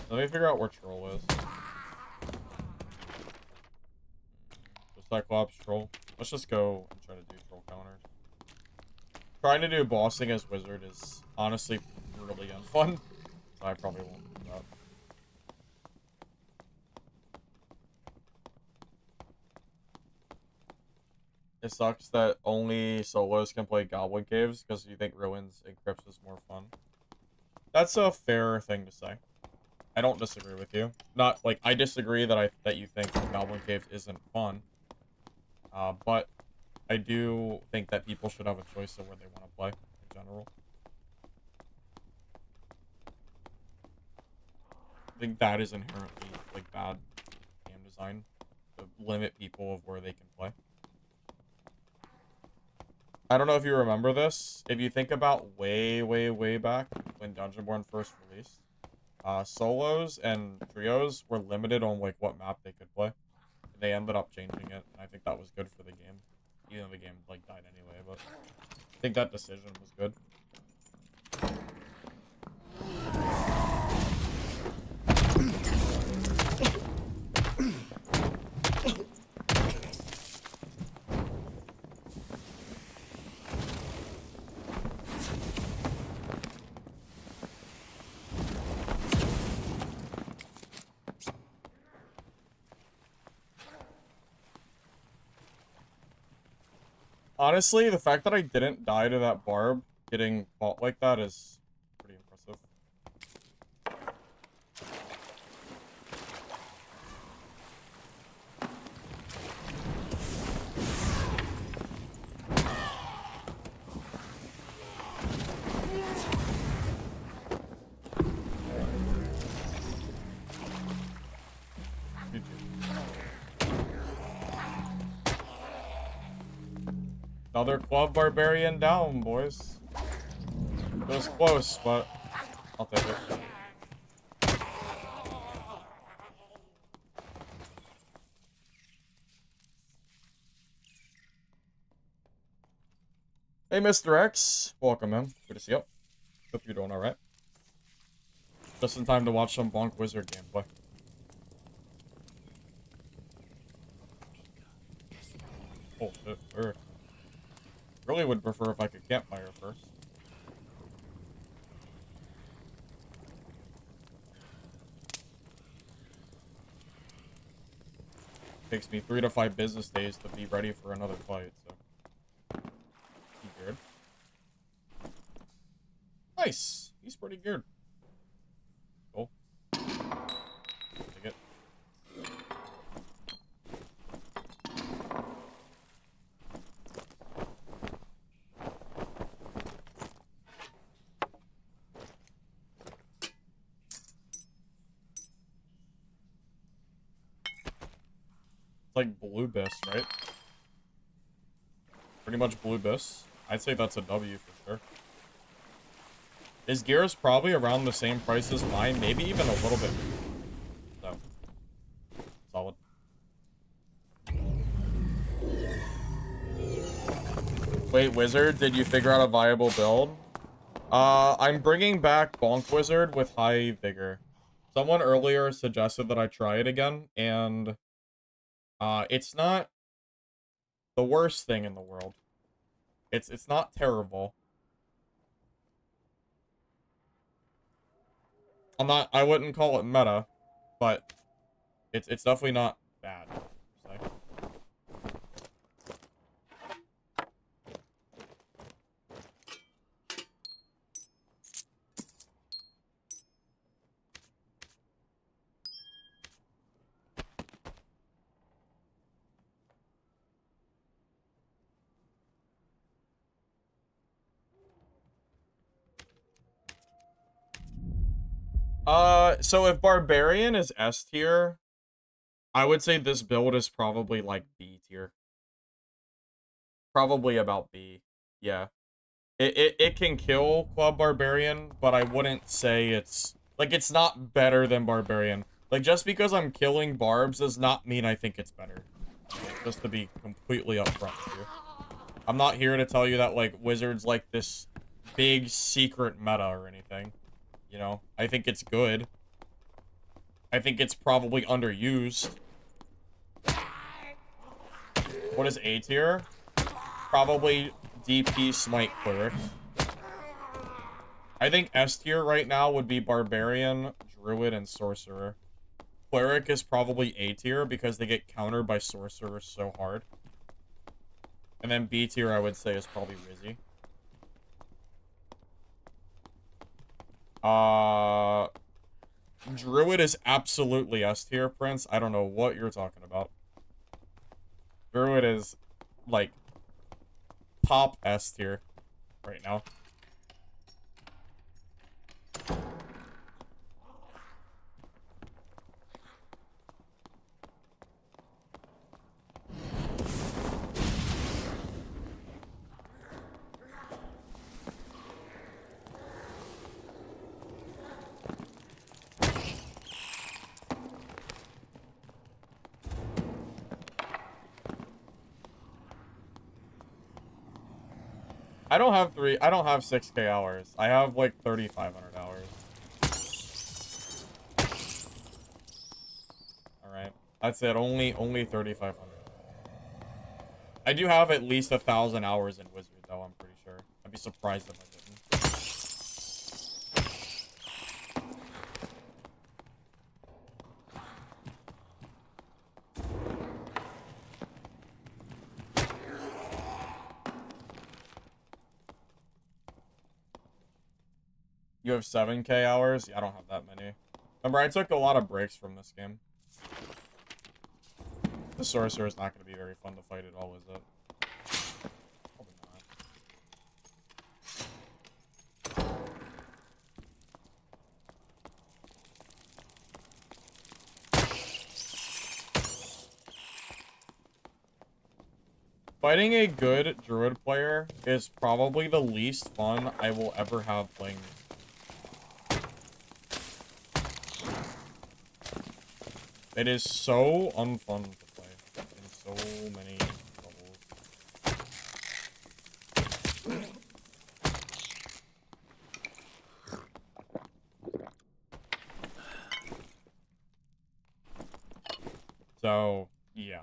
Let me figure out where Troll is. The Cyclops Troll. Let's just go and try to do Troll counters. Trying to do bossing as Wizard is honestly really unfun. So I probably won't do that. It sucks that only solos can play Goblin Caves because you think Ruins and Crypts is more fun. That's a fair thing to say. I don't disagree with you. Not like I disagree that you think Goblin Caves isn't fun. But I do think that people should have a choice of where they want to play in general. I think that is inherently like bad game design to limit people of where they can play. I don't know if you remember this. If you think about way back when Dungeonborn first released, solos and trios were limited on like what map they could play. And they ended up changing it, and I think that was good for the game. Even though the game like died anyway, but I think that decision was good. Honestly, the fact that I didn't die to that barb getting caught like that is pretty impressive. Another club barbarian down, boys. It was close, but I'll take it. Hey, Mr. X. Welcome, man. Good to see you. Hope you're doing alright. Just in time to watch some Bonk Wizard gameplay. Oh, shit. Really would prefer if I could campfire first. Takes me 3 to 5 business days to be ready for another fight, so. He geared. Nice! He's pretty geared. Cool. Take it. It's like Blue Biss, right? Pretty much Blue Biss. I'd say that's a W for sure. His gear is probably around the same price as mine, maybe even a little bit. So, solid. Wait, Wizard, did you figure out a viable build? I'm bringing back Bonk Wizard with High Vigor. Someone earlier suggested that I try it again, and it's not the worst thing in the world. It's not terrible. I wouldn't call it meta, but it's definitely not bad. So if Barbarian is S tier, I would say this build is probably like B tier. Probably about B. Yeah. It can kill Club Barbarian, but I wouldn't say it's like it's not better than Barbarian. Like just because I'm killing barbs does not mean I think it's better. Just to be completely upfront with you. I'm not here to tell you that like Wizard's like this big secret meta or anything. You know, I think it's good. I think it's probably underused. What is A tier? Probably DP Smite Cleric. I think S tier right now would be Barbarian, Druid, and Sorcerer. Cleric is probably A tier because they get countered by Sorcerers so hard. And then B tier I would say is probably Rizzy. Druid is absolutely S tier, Prince. I don't know what you're talking about. Druid is, like, top S tier right now. I don't have 6K hours. I have like 3,500 hours. Alright. That's it. Only 3,500. I do have at least 1,000 hours in Wizard, though, I'm pretty sure. I'd be surprised if I didn't. You have 7K hours? Yeah, I don't have that many. Remember, I took a lot of breaks from this game. The sorcerer is not going to be very fun to fight at all, is it? Probably not. Fighting a good druid player is probably the least fun I will ever have playing this. It is so unfun to play in so many levels. So, yeah.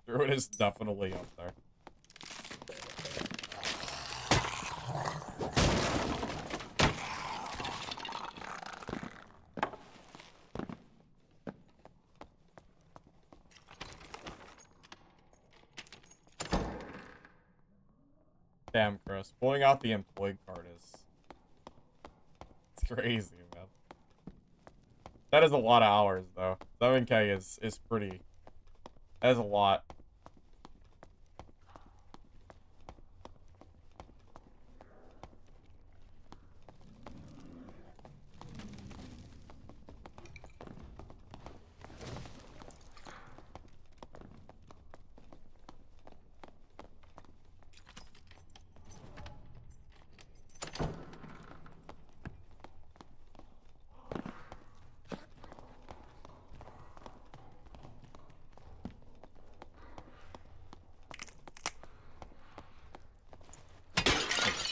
Druid is definitely up there. Damn, Chris. Pulling out the employed card is... It's crazy, man. That is a lot of hours, though. 7K is pretty... That is a lot.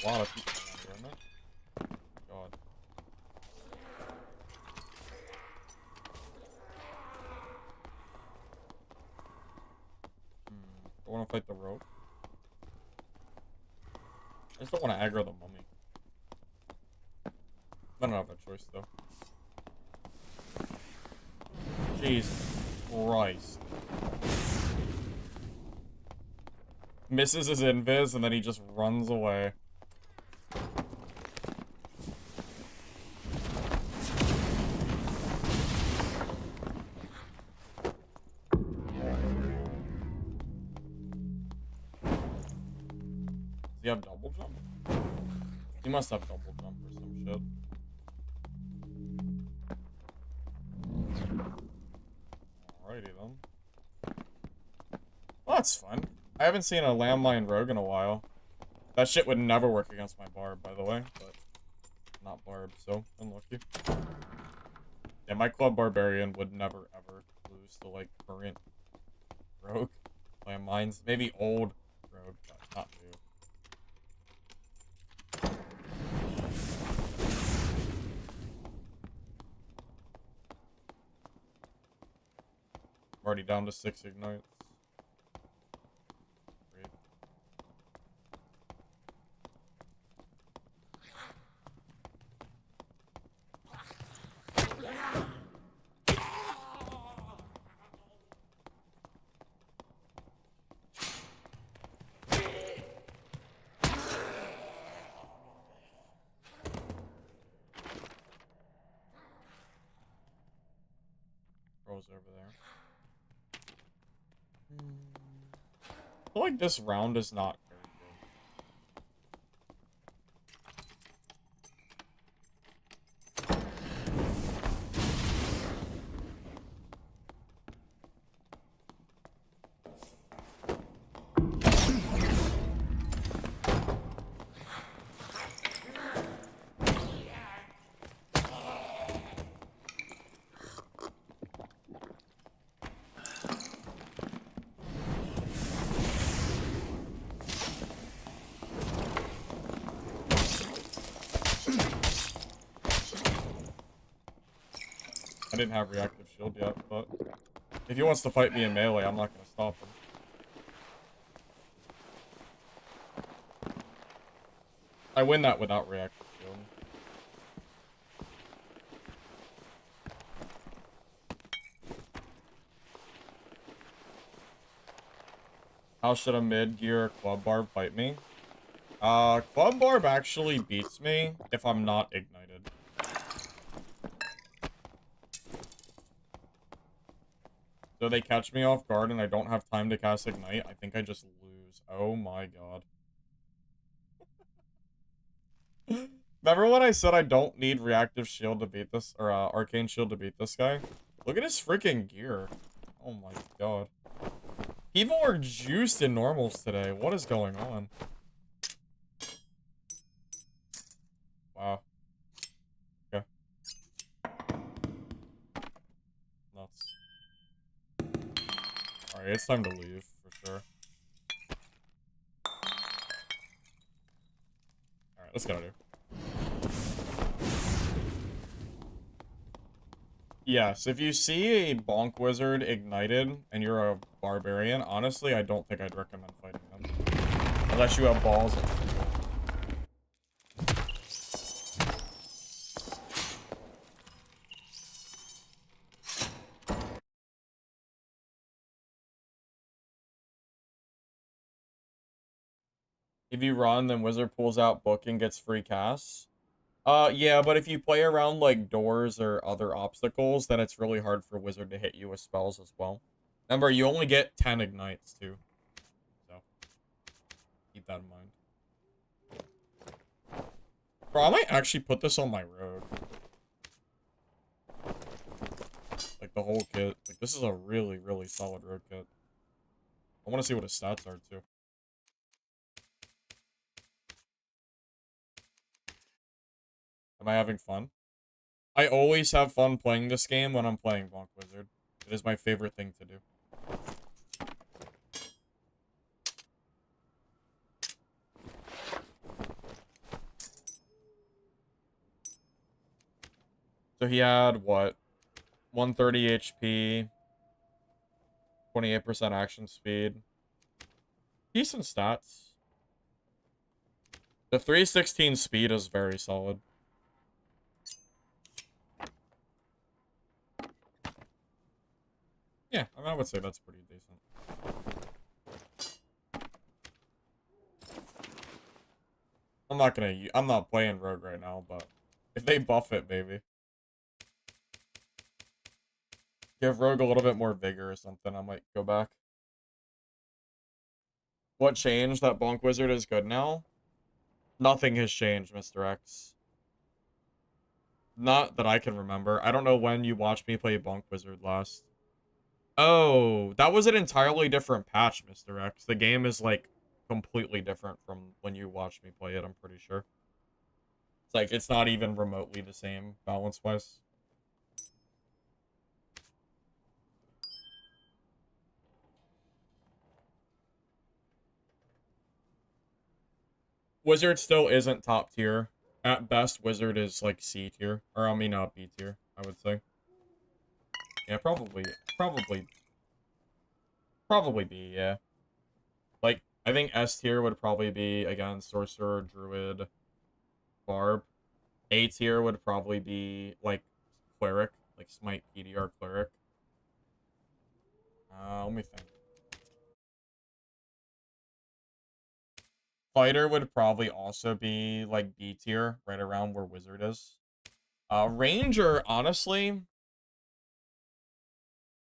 A lot of people doing it. God. I want to fight the rope. I just don't want to aggro the mummy. I don't have a choice, though. Jesus Christ. Misses his invis, and then he just runs away. Does he have double jump? He must have double jump or some shit. Alrighty then. Well, that's fun. I haven't seen a landmine rogue in a while. That shit would never work against my barb, by the way, but not barb, so unlucky. Yeah, my club barbarian would never ever lose to like current rogue landmines. Maybe old rogue, but not new. Already down to 6 ignites. Great. Rose over there. I feel like this round is not very I didn't have reactive shield yet, but if he wants to fight me in melee, I'm not gonna stop him. I win that without reactive shield. How should a mid-gear club barb fight me? Club barb actually beats me if I'm not ignited. So they catch me off guard and I don't have time to cast ignite. I think I just lose. Oh my god. Remember when I said I don't need reactive shield to beat this, or arcane shield to beat this guy? Look at his freaking gear. Oh my god. People are juiced in normals today. What is going on? Wow. Okay. Nuts. Alright, it's time to leave, for sure. Alright, let's get out of here. Yes, if you see a bonk wizard ignited and you're a barbarian, honestly, I don't think I'd recommend fighting them. Unless you have balls. If you run, then wizard pulls out book and gets free casts. Yeah, but if you play around, like, doors or other obstacles, then it's really hard for wizard to hit you with spells as well. Remember, you only get 10 ignites, too. So, keep that in mind. Bro, I might actually put this on my road. Like, the whole kit. Like, this is a really, really solid road kit. I want to see what his stats are, too. Am I having fun? I always have fun playing this game when I'm playing Bonk Wizard. It is my favorite thing to do. So he had, what? 130 HP. 28% action speed. Decent stats. The 316 speed is very solid. Yeah, I mean, I would say that's pretty decent. I'm not playing Rogue right now, but if they buff it, maybe. Give Rogue a little bit more vigor or something, I might go back. What changed? That Bonk Wizard is good now? Nothing has changed, Mr. X. Not that I can remember. I don't know when you watched me play Bonk Wizard last. Oh, that was an entirely different patch, Mr. X. The game is, like, completely different from when you watched me play it, I'm pretty sure. It's like, it's not even remotely the same balance-wise. Wizard still isn't top tier. At best, Wizard is, like, C tier. Or, I mean, B tier, I would say. Yeah, probably B, yeah. Like, I think S tier would probably be, again, Sorcerer, Druid, Barb. A tier would probably be, like, Cleric. Like, Smite, PDR, Cleric. Let me think. Fighter would probably also be, like, B tier, right around where Wizard is. Ranger, honestly,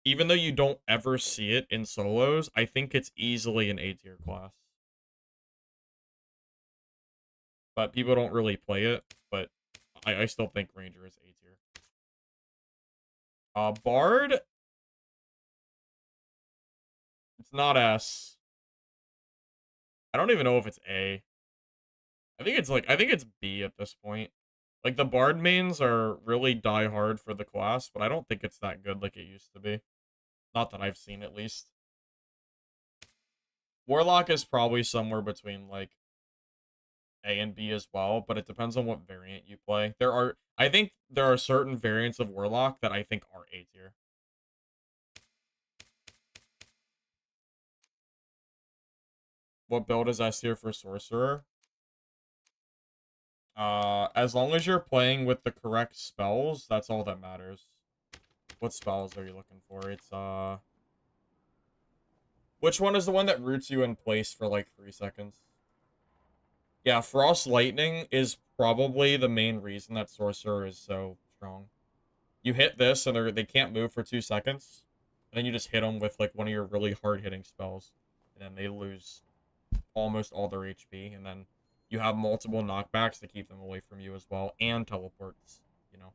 even though you don't ever see it in solos, I think it's easily an A tier class. But people don't really play it, but I still think Ranger is A tier. Bard, it's not S. I don't even know if it's A. I think it's B at this point. Like, the Bard mains are really die hard for the class, but I don't think it's that good like it used to be. Not that I've seen, at least. Warlock is probably somewhere between, like, A and B as well, but it depends on what variant you play. I think there are certain variants of Warlock that I think are A tier. What build is S tier for Sorcerer? As long as you're playing with the correct spells, that's all that matters. What spells are you looking for? It's, which one is the one that roots you in place for like 3 seconds? Yeah, Frost Lightning is probably the main reason that Sorcerer is so strong. You hit this and they can't move for 2 seconds. And then you just hit them with like one of your really hard-hitting spells. And then they lose almost all their HP. And then you have multiple knockbacks to keep them away from you as well. And teleports, you know.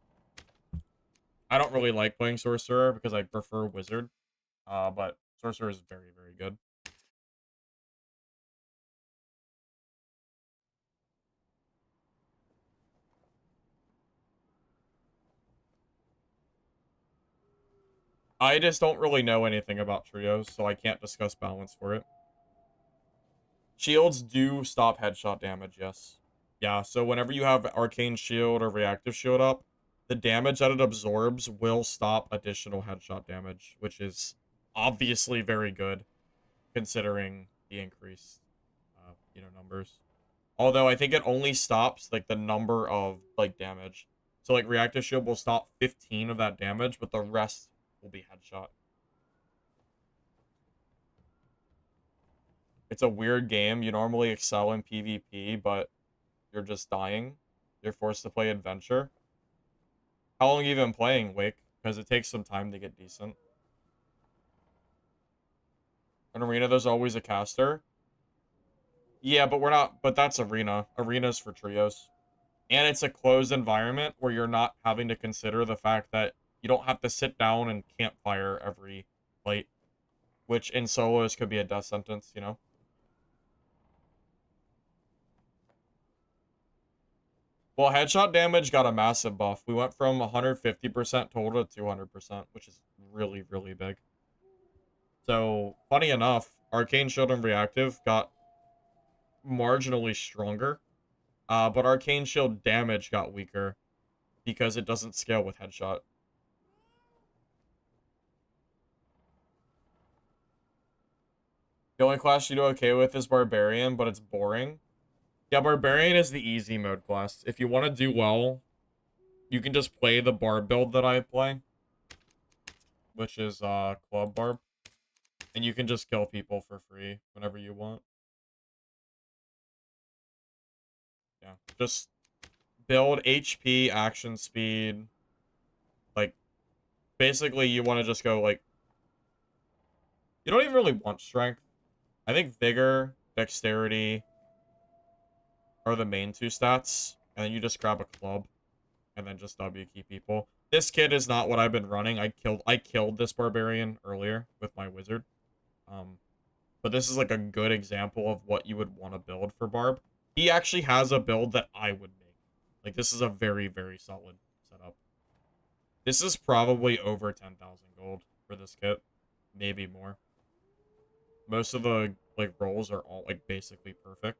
I don't really like playing Sorcerer because I prefer Wizard. But Sorcerer is very, very good. I just don't really know anything about trios, so I can't discuss balance for it. Shields do stop headshot damage, yes. Yeah, so whenever you have Arcane Shield or Reactive Shield up, the damage that it absorbs will stop additional headshot damage, which is obviously very good, considering the increased, numbers. Although I think it only stops, like, the number of, like, damage. So, like, Reactive Shield will stop 15 of that damage, but the rest will be headshot. It's a weird game. You normally excel in PvP, but you're just dying. You're forced to play adventure. How long have you been playing, Wake? Because it takes some time to get decent. In Arena, there's always a caster. Yeah, but we're not... But that's Arena. Arena's for trios. And it's a closed environment where you're not having to consider the fact that you don't have to sit down and campfire every fight. Which in solos could be a death sentence, you know? Well, headshot damage got a massive buff. We went from 150% total to 200%, which is really, really big. So, funny enough, Arcane Shield and Reactive got marginally stronger, but Arcane Shield damage got weaker because it doesn't scale with headshot. The only class you do okay with is Barbarian, but it's boring. Yeah, Barbarian is the easy mode class. If you want to do well, you can just play the Barb build that I play, which is Club Barb. And you can just kill people for free whenever you want. Yeah, just build HP, action speed. Like, basically, you want to just go, like... You don't even really want strength. I think vigor, dexterity are the main 2 stats. And then you just grab a club. And then just W key people. This kid is not what I've been running. I killed this barbarian earlier with my wizard. But this is like a good example of what you would want to build for Barb. He actually has a build that I would make. Like, this is a very, very solid setup. This is probably over 10,000 gold for this kit. Maybe more. Most of the, like, rolls are all, like, basically perfect.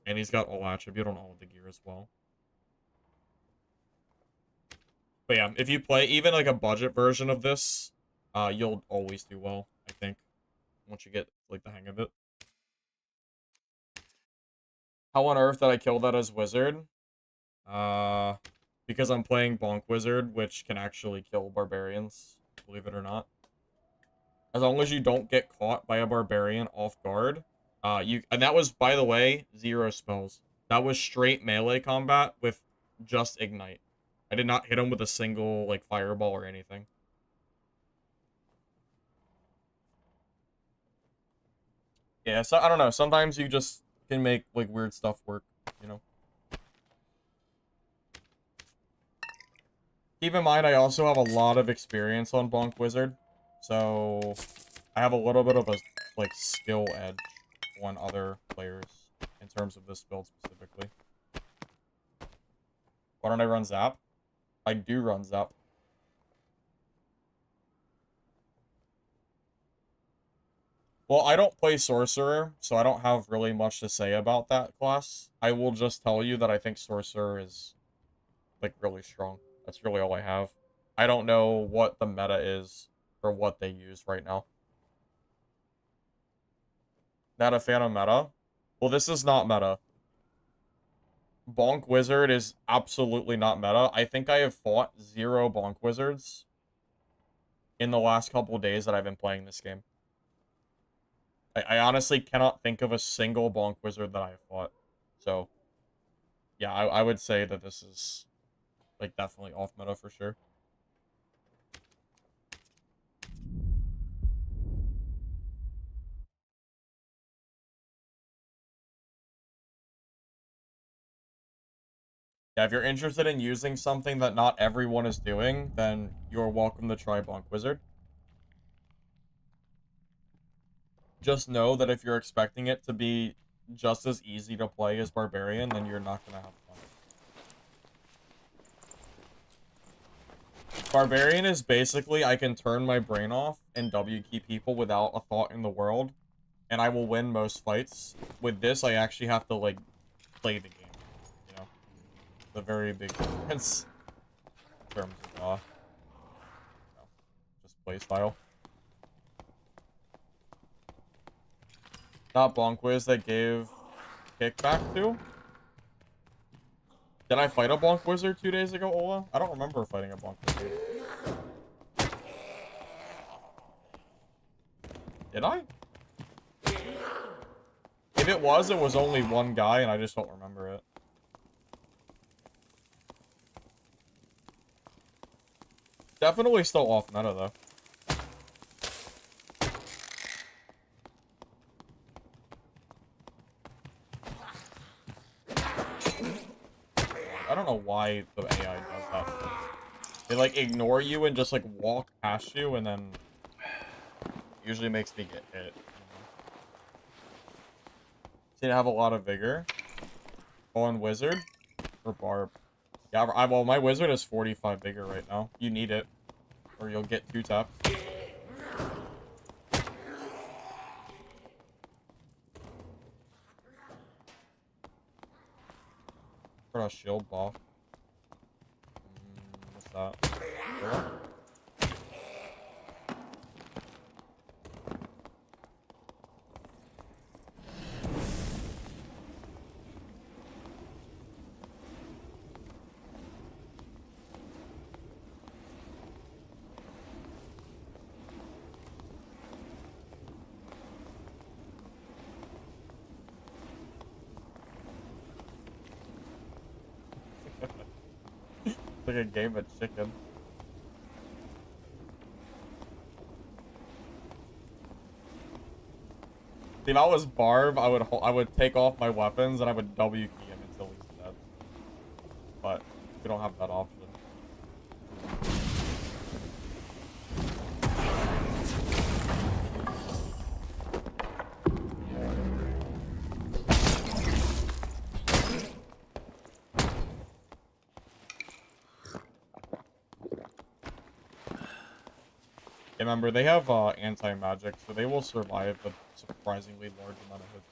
And he's got all attribute on all of the gear as well. But yeah, if you play even, like, a budget version of this, you'll always do well, I think. Once you get, like, the hang of it. How on earth did I kill that as wizard? Because I'm playing bonk wizard, which can actually kill barbarians, believe it or not. As long as you don't get caught by a barbarian off guard, and that was, by the way, 0 spells. That was straight melee combat with just ignite. I did not hit him with a single, like, fireball or anything. Yeah, so I don't know. Sometimes you just can make, like, weird stuff work, you know? Keep in mind, I also have a lot of experience on bonk wizard. So, I have a little bit of a, like, skill edge on other players in terms of this build specifically. Why don't I run Zap? I do run Zap. Well, I don't play Sorcerer, so I don't have really much to say about that class. I will just tell you that I think Sorcerer is, like, really strong. That's really all I have. I don't know what the meta is for what they use right now. Not a fan of meta? Well, this is not meta. Bonk Wizard is absolutely not meta. I think I have fought 0 Bonk Wizards in the last couple of days that I've been playing this game. I honestly cannot think of a single Bonk Wizard that I have fought. So, yeah, I would say that this is, like, definitely off meta for sure. Yeah, if you're interested in using something that not everyone is doing, then you're welcome to try Bonk Wizard. Just know that if you're expecting it to be just as easy to play as Barbarian, then you're not going to have fun. Barbarian is basically, I can turn my brain off and W key people without a thought in the world, and I will win most fights. With this, I actually have to, like, play the game, you know? It's a very big difference in terms of, you know, just play style. Not Bonkwiz that gave kickback to? Did I fight a Bonk Wizard 2 days ago, Ola? I don't remember fighting a Bonk Wizard. Did I? If it was only one guy, and I just don't remember it. Definitely still off meta, though. I don't know why the AI does that. They, like, ignore you and just, like, walk past you, and then usually makes me get hit. Seem to have a lot of vigor. On Wizard or Barb. Yeah, well, my Wizard is 45 vigor right now. You need it, or you'll get 2 taps. For a shield buff. What's that? Cool. It's like a game of chicken. See, if I was Barb, I would take off my weapons and I would W key him until he's dead. But we don't have that option. Remember, they have anti-magic, so they will survive a surprisingly large amount of hits.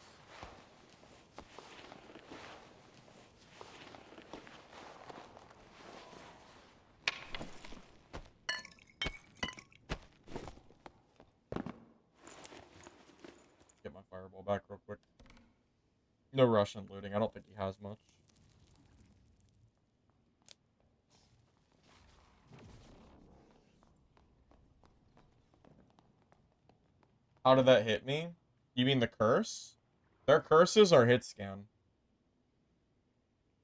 Get my fireball back real quick. No rush on looting. I don't think he has much. How did that hit me? You mean the curse? Their curses are hit scan.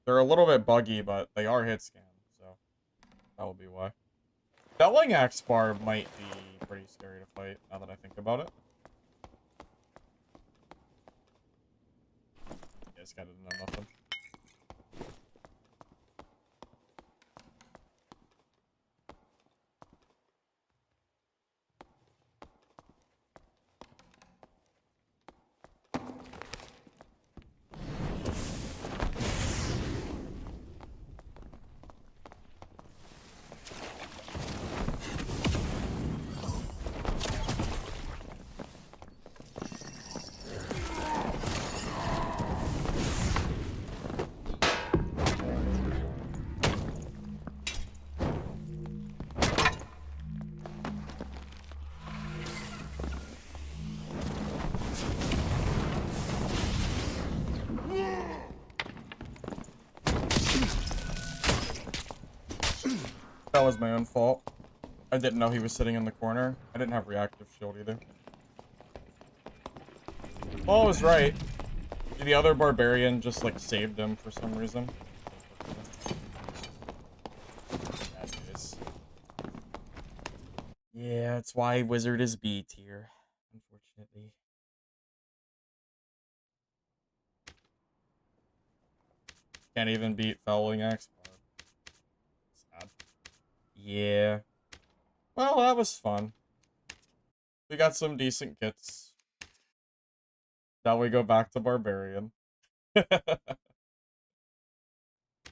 They're a little bit buggy, but they are hit scan, so that would be why. Felling Axe Barb might be pretty scary to fight, now that I think about it. Yeah, this guy didn't know nothing. That was my own fault. I didn't know he was sitting in the corner. I didn't have reactive shield either. Well, I was right. The other barbarian just, like, saved him for some reason. Yeah, that's why Wizard is B tier, unfortunately. Can't even beat Fouling Axe. Sad. Yeah. Well, that was fun. We got some decent kits. Now we go back to Barbarian. If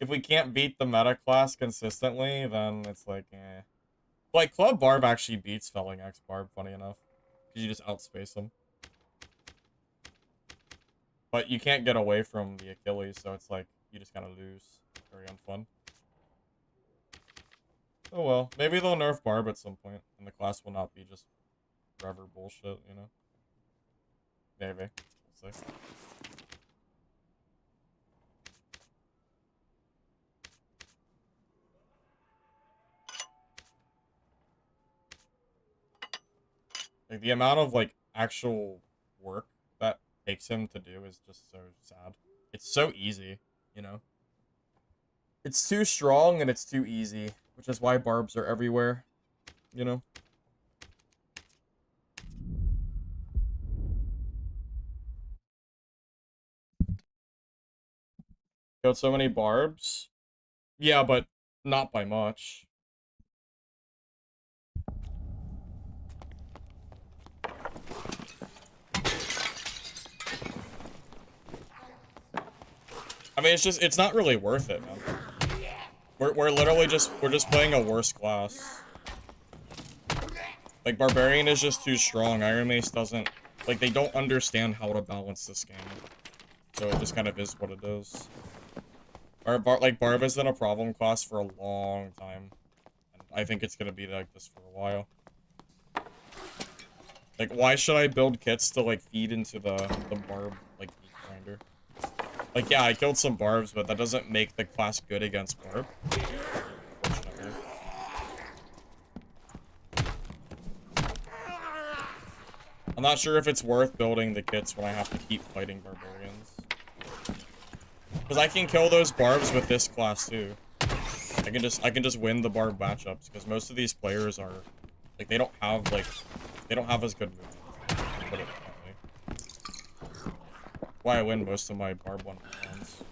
we can't beat the meta class consistently, then it's like, eh. Like, Club Barb actually beats Felling X Barb, funny enough. Because you just outspace them. But you can't get away from the Achilles, so it's like, you just kind of lose. Very unfun. Oh well, maybe they'll nerf Barb at some point, and the class will not be just forever bullshit, you know? Maybe. We'll see. Like, the amount of, like, actual work that takes him to do is just so sad. It's so easy, you know? It's too strong and it's too easy, which is why barbs are everywhere, you know? Killed so many barbs? Yeah, but not by much. I mean, it's not really worth it, man. We're literally we're just playing a worse class. Like, Barbarian is just too strong. Iron Mace doesn't, like, they don't understand how to balance this game. So it just kind of is what it is. Like, Barb has been a problem class for a long time. And I think it's gonna be like this for a while. Like, why should I build kits to, like, feed into the Barb, like, meat grinder? Like, yeah, I killed some Barbs, but that doesn't make the class good against Barb. I'm not sure if it's worth building the kits when I have to keep fighting Barbarians. Because I can kill those Barbs with this class, too. I can just win the Barb matchups, because most of these players are, like, they don't have as good movement. Put it that way. Why I win most of my Barb 1v1s.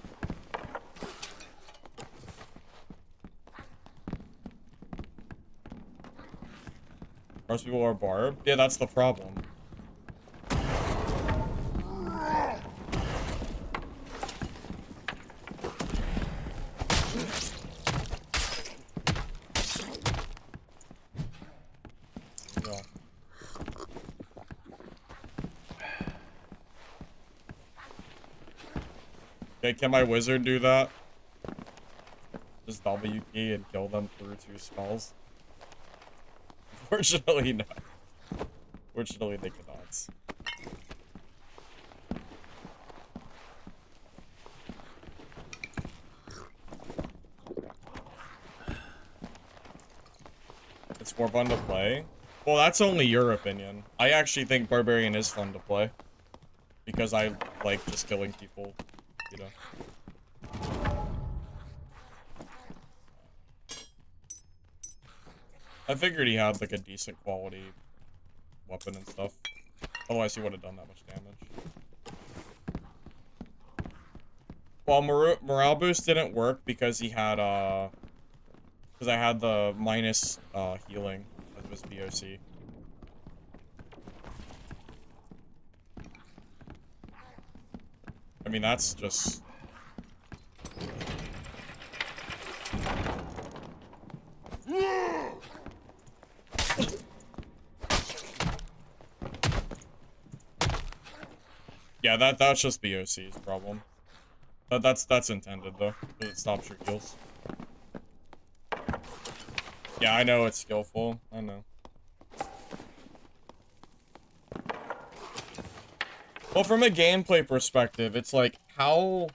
Most people are Barb? Yeah, that's the problem. Okay, can my wizard do that? Just W key and kill them through 2 spells? Unfortunately, no. Fortunately, they cannot. It's more fun to play? Well, that's only your opinion. I actually think Barbarian is fun to play. Because I like just killing people, you know. I figured he had, like, a decent quality weapon and stuff. Otherwise, he would have done that much damage. Well, morale boost didn't work because he had, because I had the minus, healing as his BOC. I mean, that's just... Yeah, that's just BOC's problem. That's intended, though, because it stops your heals. Yeah, I know it's skillful. I know. Well, from a gameplay perspective, it's like, how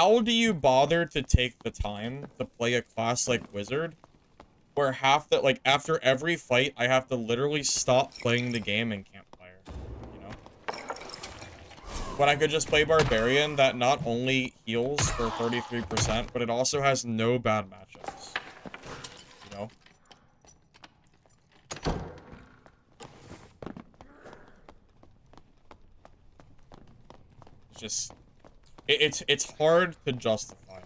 how do you bother to take the time to play a class like Wizard, where like, after every fight, I have to literally stop playing the game in Campfire, you know? When I could just play Barbarian that not only heals for 33%, but it also has no bad matchups, you know? It's just, it's hard to justify.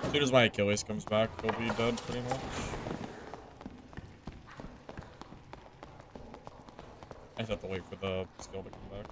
As soon as my Achilles comes back, he'll be dead pretty much. I just have to wait for the skill to come back.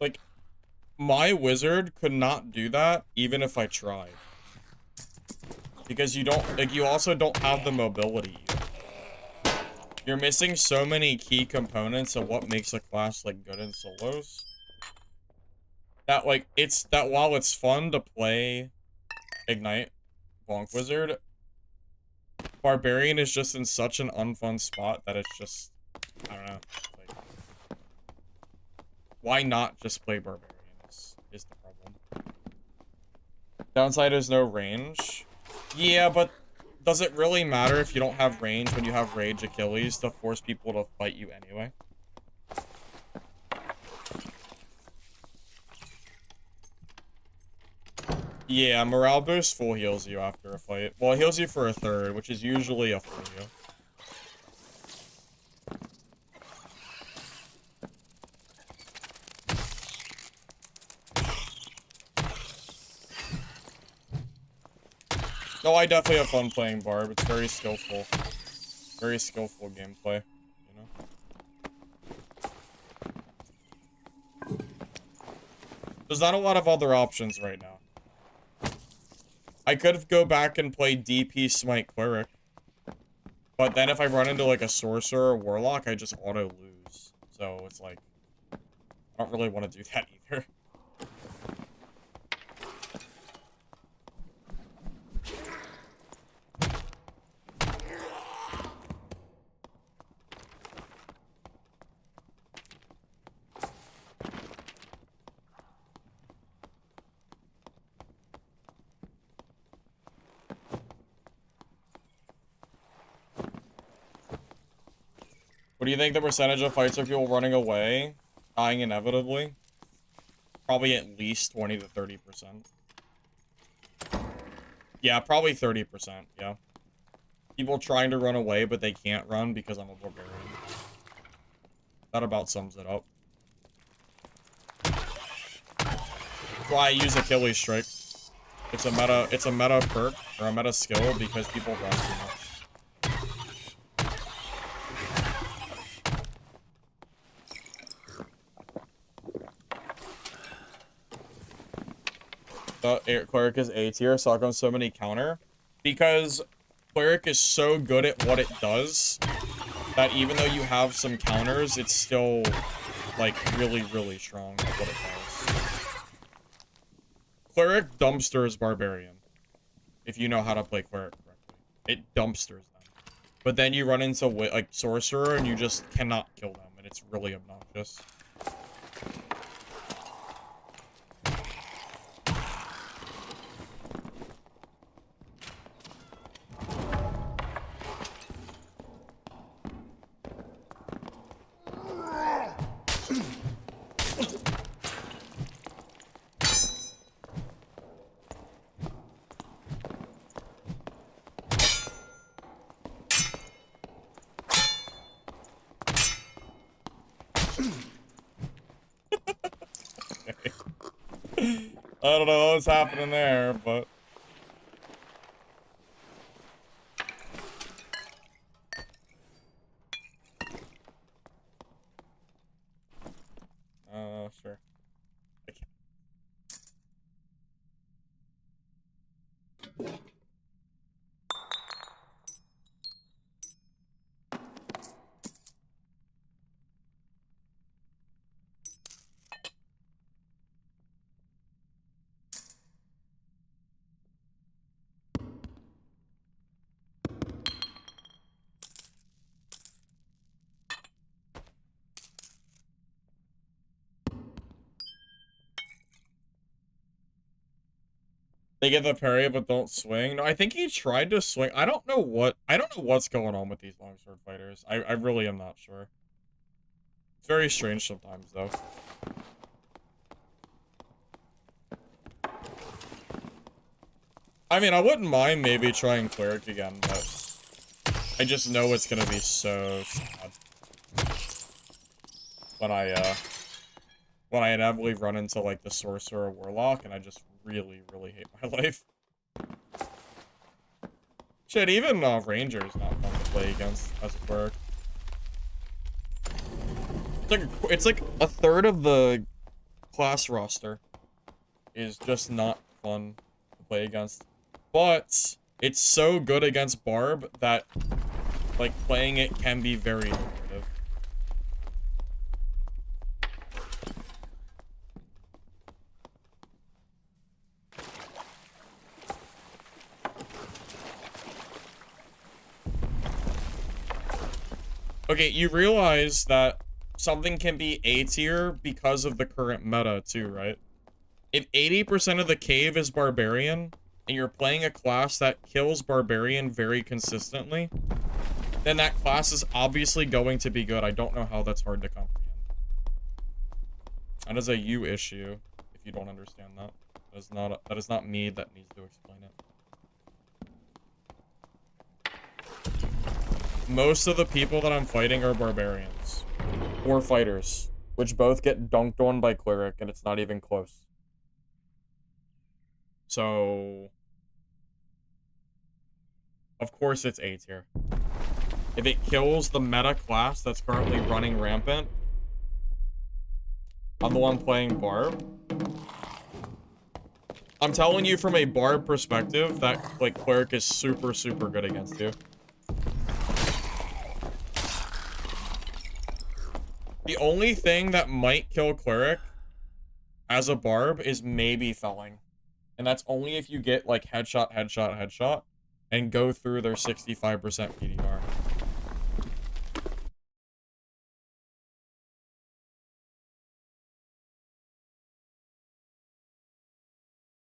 Like, my wizard could not do that even if I tried. Because you don't, like, you also don't have the mobility either. You're missing so many key components of what makes a class, like, good in solos. That, like, while it's fun to play Ignite Bonk Wizard, Barbarian is just in such an unfun spot that it's just, I don't know. Like, why not just play Barbarian is the problem. Downside is no range. Yeah, but does it really matter if you don't have range when you have Rage Achilles to force people to fight you anyway? Yeah, morale boost full heals you after a fight. Well, it heals you for a third, which is usually a full heal. No, I definitely have fun playing Barb. It's very skillful. Very skillful gameplay, you know? There's not a lot of other options right now. I could go back and play DP Smite Cleric. But then if I run into, like, a Sorcerer or Warlock, I just auto-lose. So, it's like, I don't really want to do that either. What do you think the percentage of fights are people running away, dying inevitably? Probably at least 20 to 30%. Yeah, probably 30%, yeah. People trying to run away, but they can't run because I'm a barbarian. That about sums it up. That's why I use Achilles Strike. It's a meta perk, or a meta skill, because people run too much. Cleric is A tier, so how come so many counter? Because Cleric is so good at what it does that even though you have some counters, it's still, like, really, really strong at what it does. Cleric dumpsters Barbarian, if you know how to play Cleric correctly. It dumpsters them. But then you run into, like, Sorcerer, and you just cannot kill them, and it's really obnoxious. I don't know what's happening there, but... sure. They get the parry but don't swing. No, I think he tried to swing. I don't know what's going on with these longsword fighters. I really am not sure. It's very strange sometimes though. I mean, I wouldn't mind maybe trying cleric again, but I just know it's gonna be so sad when I inevitably run into like the sorcerer or warlock, and I just really hate my life. Shit, even ranger is not fun to play against as a cleric. It's like a third of the class roster is just not fun to play against. But it's so good against Barb that like playing it can be very lucrative. Okay, you realize that something can be A tier because of the current meta too, right? If 80% of the cave is Barbarian, and you're playing a class that kills Barbarian very consistently, then that class is obviously going to be good. I don't know how that's hard to comprehend. That is a you issue, if you don't understand that. That is not me that needs to explain it. Most of the people that I'm fighting are Barbarians. Or fighters, which both get dunked on by cleric, and it's not even close. So, of course it's A tier. If it kills the meta class that's currently running rampant, I'm the one playing Barb. I'm telling you from a Barb perspective that, like, cleric is super good against you. The only thing that might kill cleric as a Barb is maybe felling. And that's only if you get, like, headshot, and go through their 65% PDR.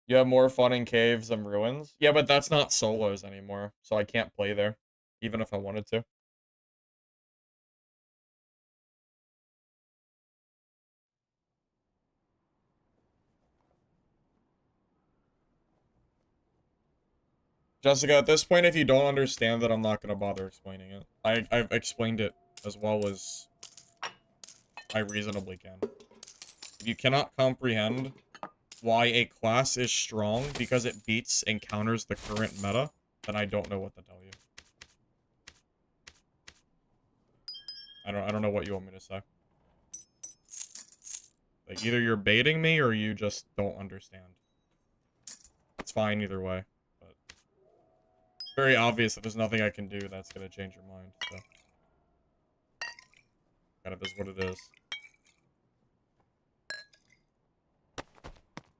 You have more fun in caves than ruins? Yeah, but that's not solos anymore, so I can't play there, even if I wanted to. Jessica, at this point, if you don't understand it, I'm not going to bother explaining it. I've explained it as well as I reasonably can. If you cannot comprehend why a class is strong because it beats and counters the current meta, then I don't know what to tell you. I don't know what you want me to say. Like, either you're baiting me or you just don't understand. It's fine either way, but it's very obvious that there's nothing I can do that's gonna change your mind, so. Kind of is what it is.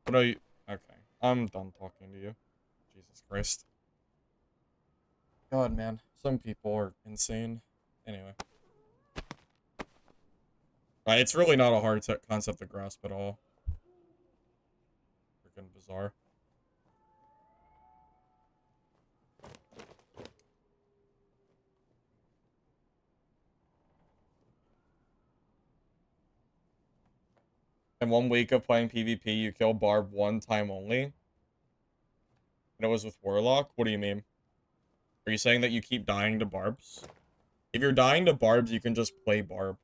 What are you? Okay, I'm done talking to you. Jesus Christ. God, man. Some people are insane. Anyway. It's really not a hard concept to grasp at all. Freaking bizarre. In 1 week of playing PvP, you kill Barb 1 time only? And it was with Warlock? What do you mean? Are you saying that you keep dying to Barbs? If you're dying to Barbs, you can just play Barb.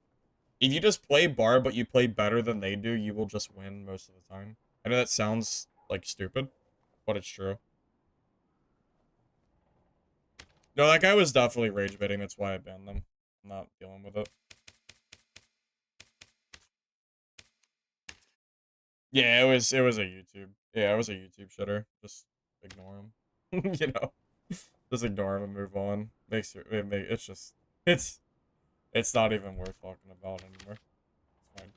If you just play Barb, but you play better than they do, you will just win most of the time. I know that sounds, like, stupid, but it's true. No, that guy was definitely rage baiting. That's why I banned them. I'm not dealing with it. Yeah, it was a YouTube. Yeah, it was a YouTube shitter. Just ignore him. You know, just ignore him and move on. It's just it's not even worth talking about anymore. It's fine.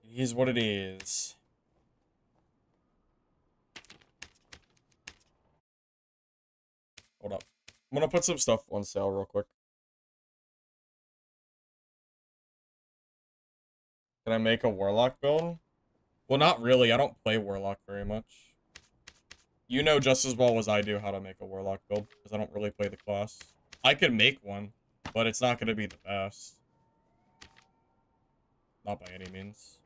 It is what it is. Hold up. I'm gonna put some stuff on sale real quick. Can I make a Warlock build? Well, not really. I don't play Warlock very much. You know just as well as I do how to make a Warlock build, because I don't really play the class. I could make one, but it's not going to be the best. Not by any means.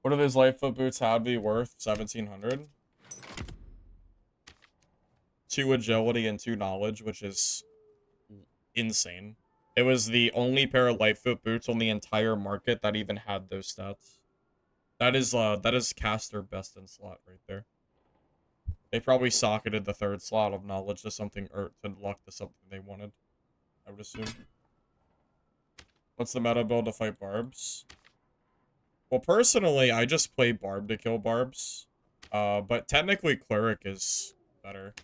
What do those Lightfoot boots have be worth? 1,700? 2 agility and 2 knowledge, which is insane. It was the only pair of Lightfoot boots on the entire market that even had those stats. That is caster best in slot right there. They probably socketed the 3rd slot of knowledge to something, or to luck to something they wanted, I would assume. What's the meta build to fight barbs? Well, personally, I just play Barb to kill Barbs. But technically Cleric is better.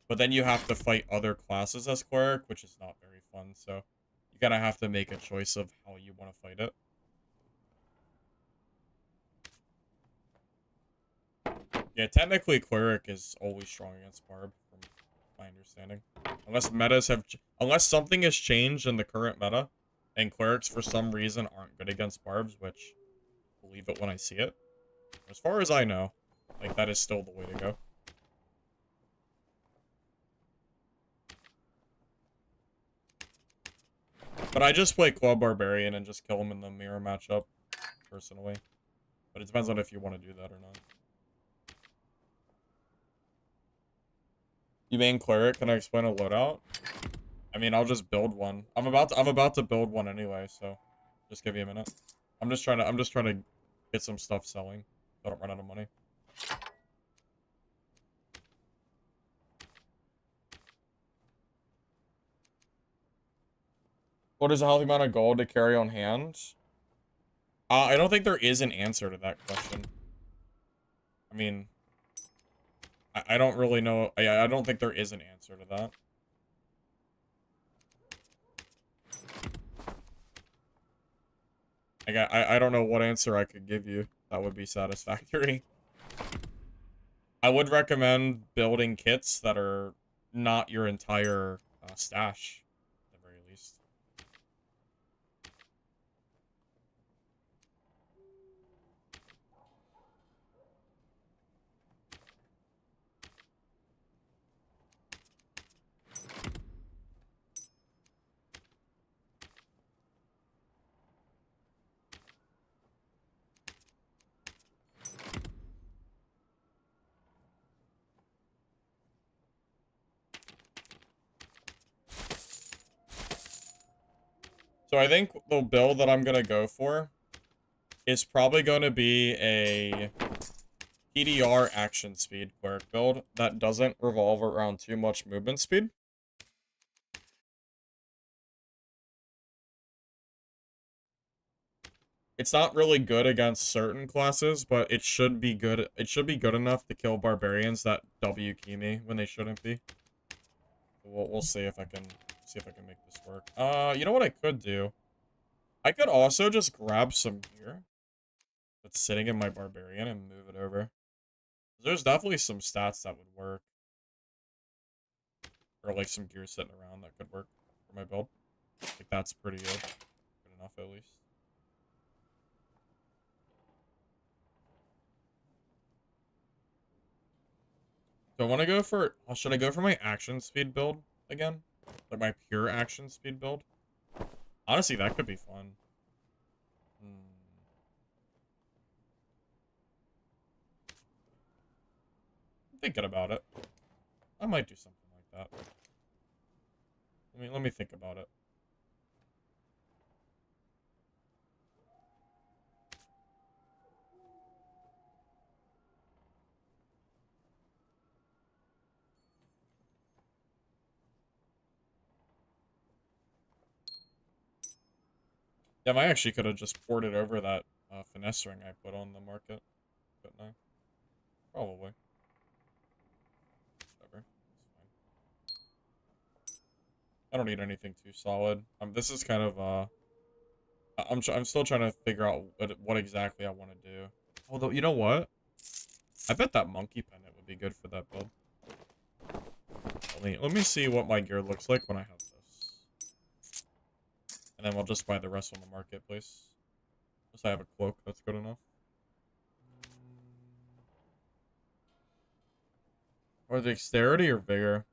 But then you have to fight other classes as Cleric, which is not very fun, so you gotta have to make a choice of how you want to fight it. Yeah, technically Cleric is always strong against Barb, from my understanding. Unless something has changed in the current meta, and Clerics for some reason aren't good against Barbs, which, believe it when I see it. As far as I know, like, that is still the way to go. But I just play Club Barbarian and just kill him in the mirror matchup, personally. But it depends on if you want to do that or not. You main Cleric? Can I explain a loadout? I mean, I'll just build one. I'm about to build one anyway, so just give me a minute. I'm just trying to get some stuff selling, so I don't run out of money. What is a healthy amount of gold to carry on hand? I don't think there is an answer to that question. I mean, I don't really know. I don't think there is an answer to that. I don't know what answer I could give you that would be satisfactory. I would recommend building kits that are not your entire stash, at the very least. So I think the build that I'm going to go for is probably going to be a PDR action speed cleric build that doesn't revolve around too much movement speed. It's not really good against certain classes, but it should be good. It should be good enough to kill barbarians that W key me when they shouldn't be. We'll see if I can make this work. You know what I could do? I could also just grab some gear that's sitting in my barbarian and move it over. There's definitely some stats that would work. Or like some gear sitting around that could work for my build. Like that's pretty good. Good enough at least. So I want to go for... should I go for my action speed build again? Like my pure action speed build? Honestly, that could be fun. I'm thinking about it. I might do something like that. Let me think about it. Yeah, I actually could have just ported over that finesse ring I put on the market, couldn't I? Probably. Whatever. It's fine. I don't need anything too solid. This is kind of I'm still trying to figure out what exactly I want to do. Although, you know what? I bet that monkey pendant would be good for that build. Let me see what my gear looks like when I have this. And then we'll just buy the rest on the marketplace. Unless I have a cloak, that's good enough. Or dexterity or vigor?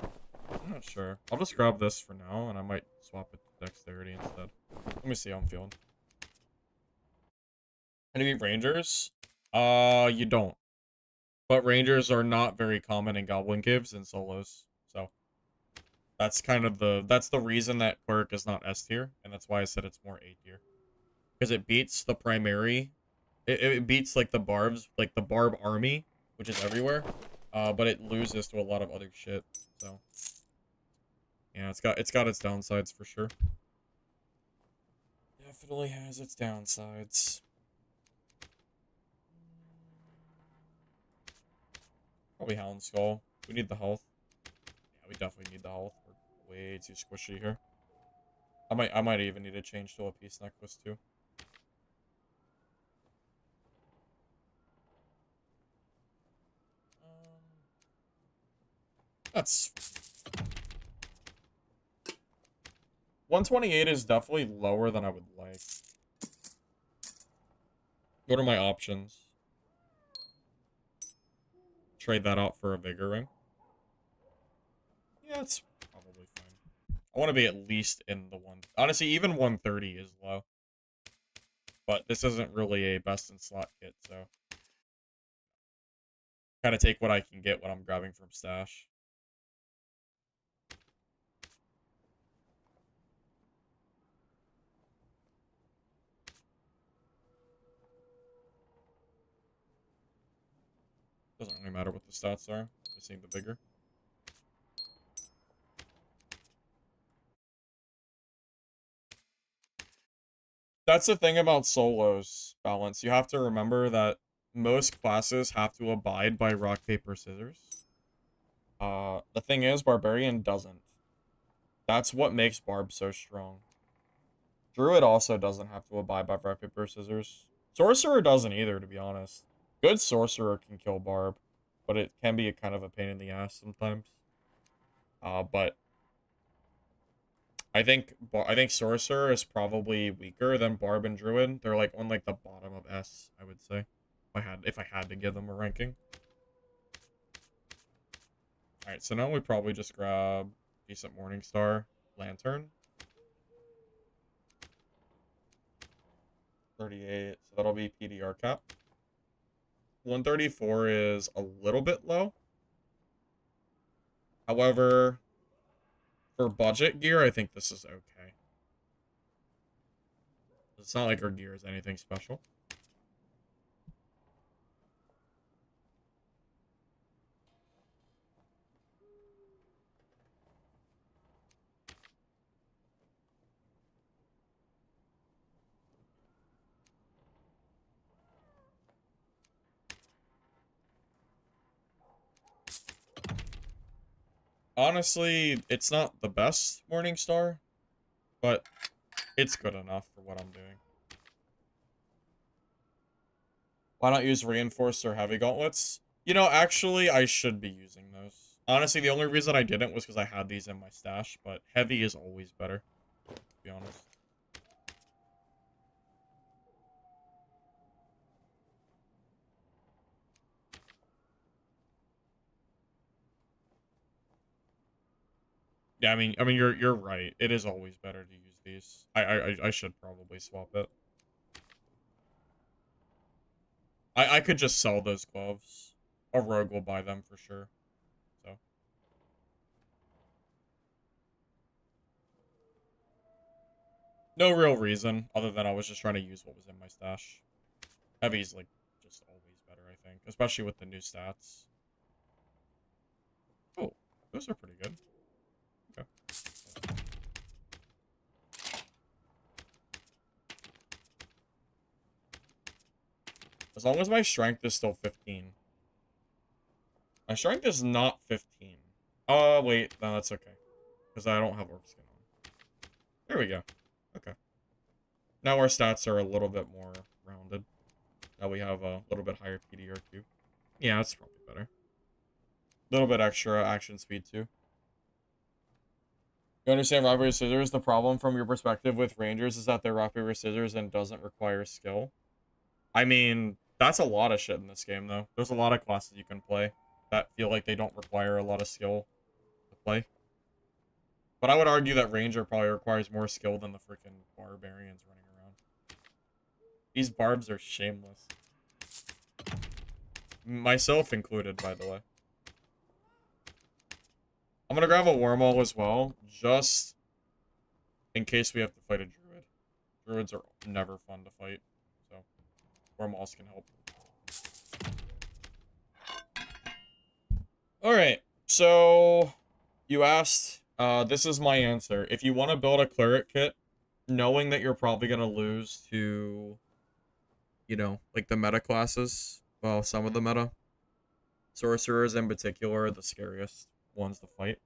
I'm not sure. I'll just grab this for now, and I might swap it to dexterity instead. Let me see how I'm feeling. Enemy rangers? You don't. But rangers are not very common in goblin caves and solos, so that's kind of that's the reason that Perk is not S tier, and that's why I said it's more A tier. Because it beats the primary, it beats like the barbs, like the barb army, which is everywhere, but it loses to a lot of other shit, so yeah, it's got its downsides for sure. Definitely has its downsides. Probably Hound Skull. We need the health. Yeah, we definitely need the health. We're way too squishy here. I might even need to change to a peace necklace too. That's 128 is definitely lower than I would like. What are my options? Trade that out for a vigor ring. Yeah, it's probably fine. I want to be at least in the one. Honestly, even 130 is low. But this isn't really a best in slot kit, so kind of take what I can get when I'm grabbing from stash. Doesn't really matter what the stats are. Just need the vigor. That's the thing about solos, Balance. You have to remember that most classes have to abide by rock, paper, scissors. The thing is, Barbarian doesn't. That's what makes Barb so strong. Druid also doesn't have to abide by rock, paper, scissors. Sorcerer doesn't either, to be honest. Good Sorcerer can kill Barb, but it can be a kind of a pain in the ass sometimes. But I think Sorcerer is probably weaker than Barb and Druid. They're like on like the bottom of S, I would say. If I had to give them a ranking. Alright, so now we probably just grab decent Morningstar Lantern. 38, so that'll be PDR cap. 134 is a little bit low. However, for budget gear, I think this is okay. It's not like our gear is anything special. Honestly, it's not the best Morning Star, but it's good enough for what I'm doing. Why not use Reinforced or Heavy Gauntlets? You know, actually, I should be using those. Honestly, the only reason I didn't was because I had these in my stash, but Heavy is always better, to be honest. Yeah, I mean, you're right. It is always better to use these. I should probably swap it. I could just sell those gloves. A rogue will buy them for sure. So no real reason other than I was just trying to use what was in my stash. Heavy's like just always better, I think, especially with the new stats. Oh, those are pretty good. Okay. As long as my strength is still 15. My strength is not 15. Oh, wait. No, that's okay. Because I don't have orc skin on. There we go. Okay. Now our stats are a little bit more rounded. Now we have a little bit higher PDR2. Yeah, that's probably better. A little bit extra action speed, too. You understand rock, paper, scissors? The problem from your perspective with rangers is that they're rock, paper, scissors and doesn't require skill. I mean, that's a lot of shit in this game, though. There's a lot of classes you can play that feel like they don't require a lot of skill to play. But I would argue that Ranger probably requires more skill than the freaking Barbarians running around. These Barbs are shameless. Myself included, by the way. I'm gonna grab a Wormhole as well, just in case we have to fight a Druid. Druids are never fun to fight, so Wormholes can help. Alright, so you asked, this is my answer. If you want to build a cleric kit, knowing that you're probably going to lose to, you know, like the meta classes, well, some of the meta, sorcerers in particular are the scariest ones to fight.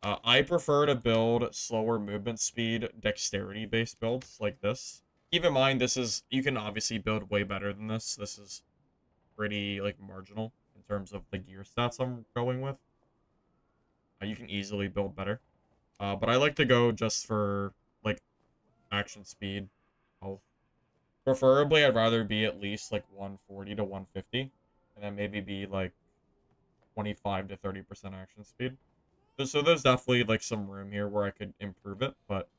I prefer to build slower movement speed, dexterity-based builds like this. Keep in mind, this is, you can obviously build way better than this. This is pretty, like, marginal in terms of the gear stats I'm going with. You can easily build better. But I like to go just for, like, action speed, health. Preferably, I'd rather be at least, like, 140 to 150. And then maybe be, like, 25 to 30% action speed. So there's definitely, like, some room here where I could improve it. But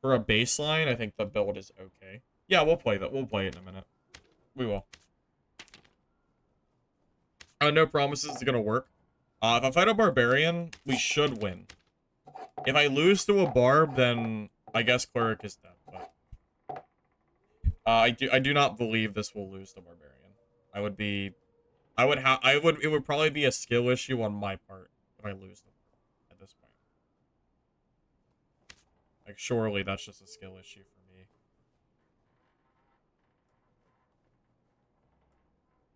for a baseline, I think the build is okay. Yeah, we'll play that. We'll play it in a minute. We will. No promises it's gonna work. If I fight a Barbarian, we should win. If I lose to a Barb, then I guess Cleric is dead, but I do not believe this will lose to Barbarian. It would probably be a skill issue on my part if I lose them at this point. Like, surely that's just a skill issue for me.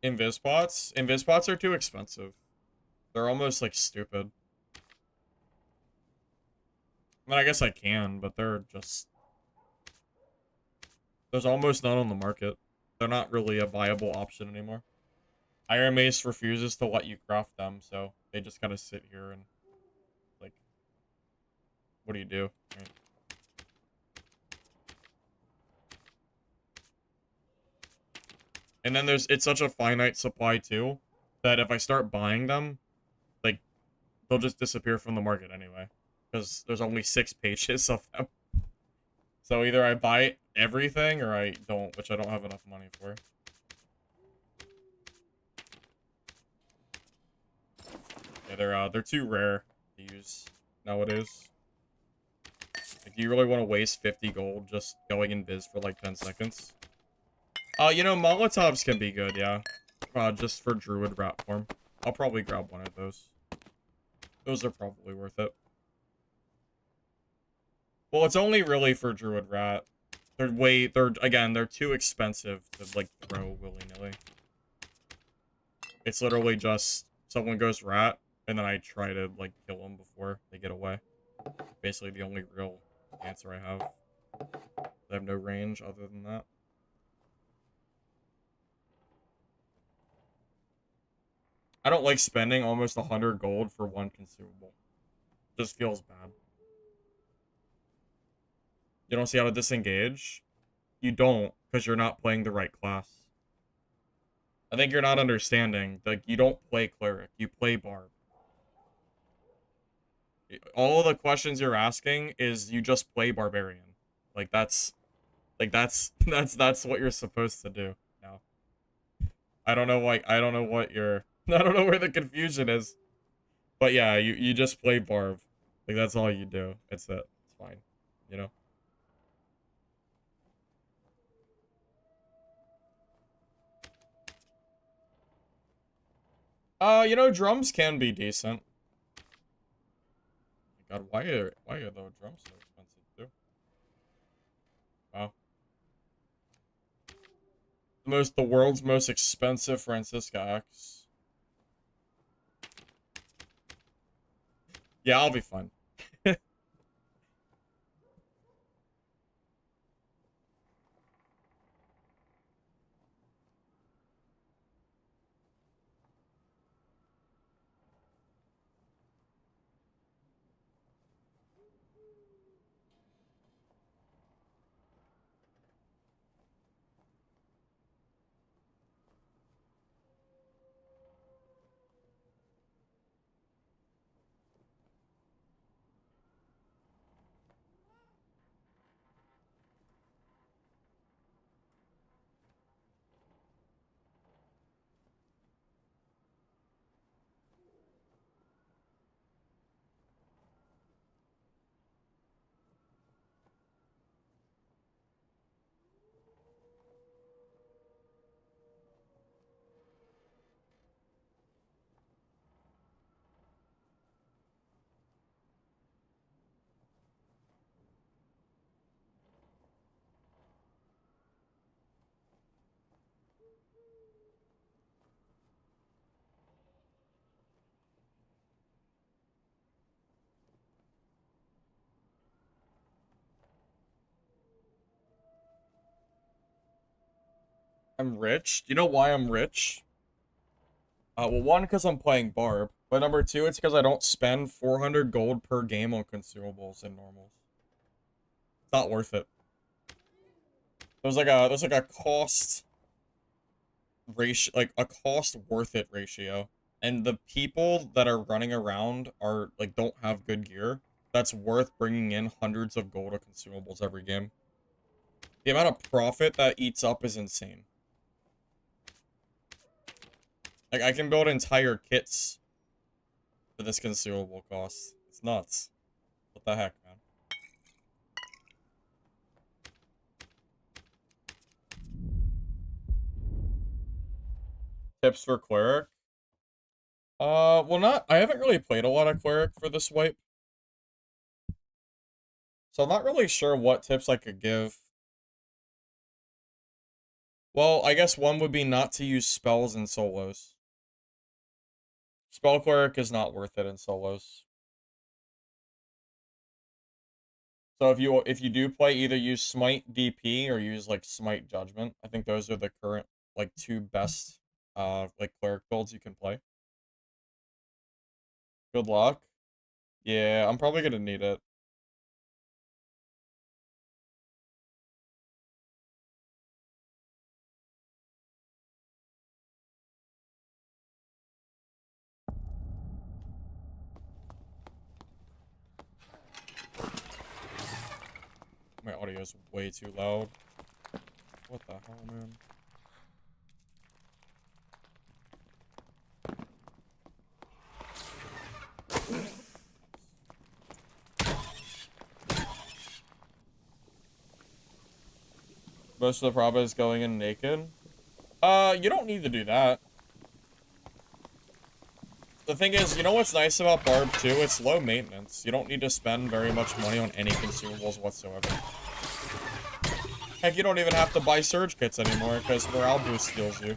Invis pots are too expensive. They're almost, like, stupid. I mean, I guess I can, but they're just... There's almost none on the market. They're not really a viable option anymore. Iron Mace refuses to let you craft them, so they just gotta sit here and, like, what do you do? Right. And then it's such a finite supply, too, that if I start buying them, like, they'll just disappear from the market anyway. Because there's only 6 pages of them. So either I buy everything, or I don't, which I don't have enough money for. Yeah, they're too rare to use nowadays. Like, do you really want to waste 50 gold just going in biz for like 10 seconds? You know, Molotovs can be good, yeah. Just for Druid Rat form. I'll probably grab one of those. Those are probably worth it. Well, it's only really for Druid Rat. They're too expensive to, like, throw willy-nilly. It's literally just, someone goes Rat, and then I try to, like, kill them before they get away. Basically the only real answer I have. I have no range other than that. I don't like spending almost 100 gold for one consumable. Just feels bad. You don't see how to disengage? You don't, because you're not playing the right class. I think you're not understanding. Like, you don't play cleric, you play barb. All of the questions you're asking is you just play barbarian. Like, that's what you're supposed to do now. I don't know why, I don't know what you're, I don't know where the confusion is. But yeah, you just play barb. Like, that's all you do. It's it. It's fine. You know? You know, drums can be decent. God, why are the drums so expensive too? Wow. The world's most expensive Francisca axe. Yeah, I'll be fine. I'm rich. Do you know why I'm rich? Well, one, because I'm playing Barb. But number two, it's because I don't spend 400 gold per game on consumables and normals. It's not worth it. There's like a cost ratio, like a cost worth it ratio. And the people that are running around are, like, don't have good gear. That's worth bringing in hundreds of gold of consumables every game. The amount of profit that eats up is insane. Like, I can build entire kits for this consumable cost. It's nuts. What the heck, man? Tips for cleric? Well, I haven't really played a lot of cleric for this wipe. So I'm not really sure what tips I could give. Well, I guess one would be not to use spells in solos. Spell cleric is not worth it in solos. So if you do play, either use Smite DP or use, like, Smite Judgment. I think those are the current, like, two best like, cleric builds you can play. Good luck. Yeah, I'm probably gonna need it. My audio is way too loud. What the hell, man? Most of the problem is going in naked. You don't need to do that. The thing is, you know what's nice about Barb too? It's low maintenance. You don't need to spend very much money on any consumables whatsoever. Heck, you don't even have to buy surge kits anymore because morale boost heals you.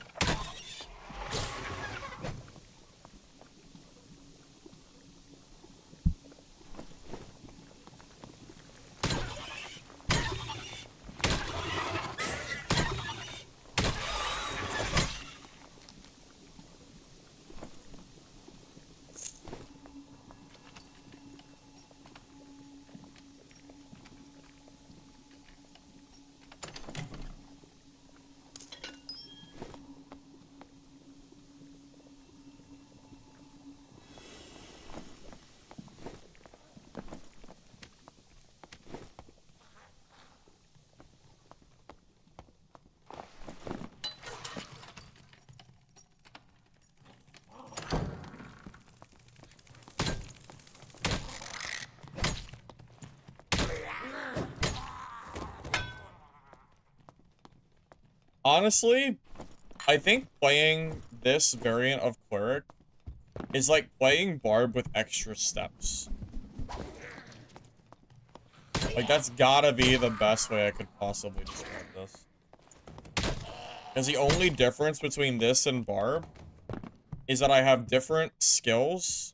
Honestly, I think playing this variant of Cleric is like playing Barb with extra steps. Like, that's gotta be the best way I could possibly describe this. Because the only difference between this and Barb is that I have different skills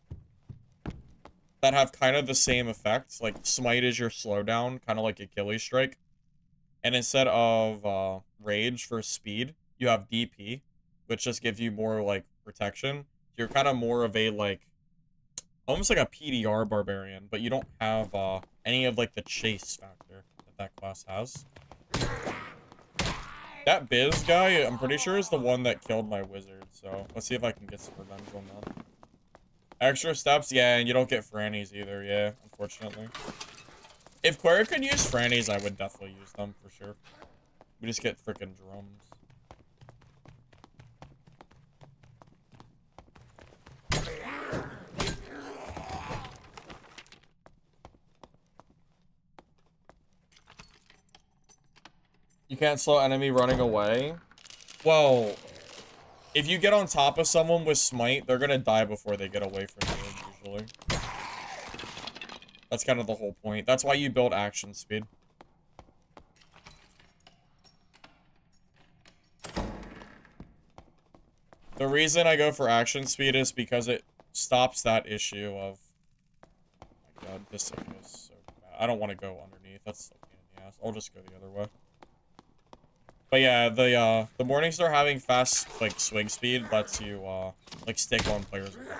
that have kind of the same effects. Like, Smite is your slowdown, kind of like Achilles Strike. And instead of Rage for speed, you have DP, which just gives you more, like, protection. You're kind of more of a, like, almost like a PDR Barbarian, but you don't have any of, like, the chase factor that that class has. That Biz guy, I'm pretty sure is the one that killed my wizard, so let's see if I can get some revenge on that. Extra steps, yeah, and you don't get Frannies either, yeah, unfortunately. If Cleric could use Frannies, I would definitely use them, for sure. We just get freaking drums. You can't slow enemy running away? Well, if you get on top of someone with Smite, they're gonna die before they get away from you, usually. That's kind of the whole point. That's why you build action speed. The reason I go for action speed is because it stops that issue of... Oh my god, this thing is so bad. I don't want to go underneath. That's so pain in the ass. I'll just go the other way. But yeah, the Morningstar having fast, like, swing speed lets you, like, stick on players a lot longer.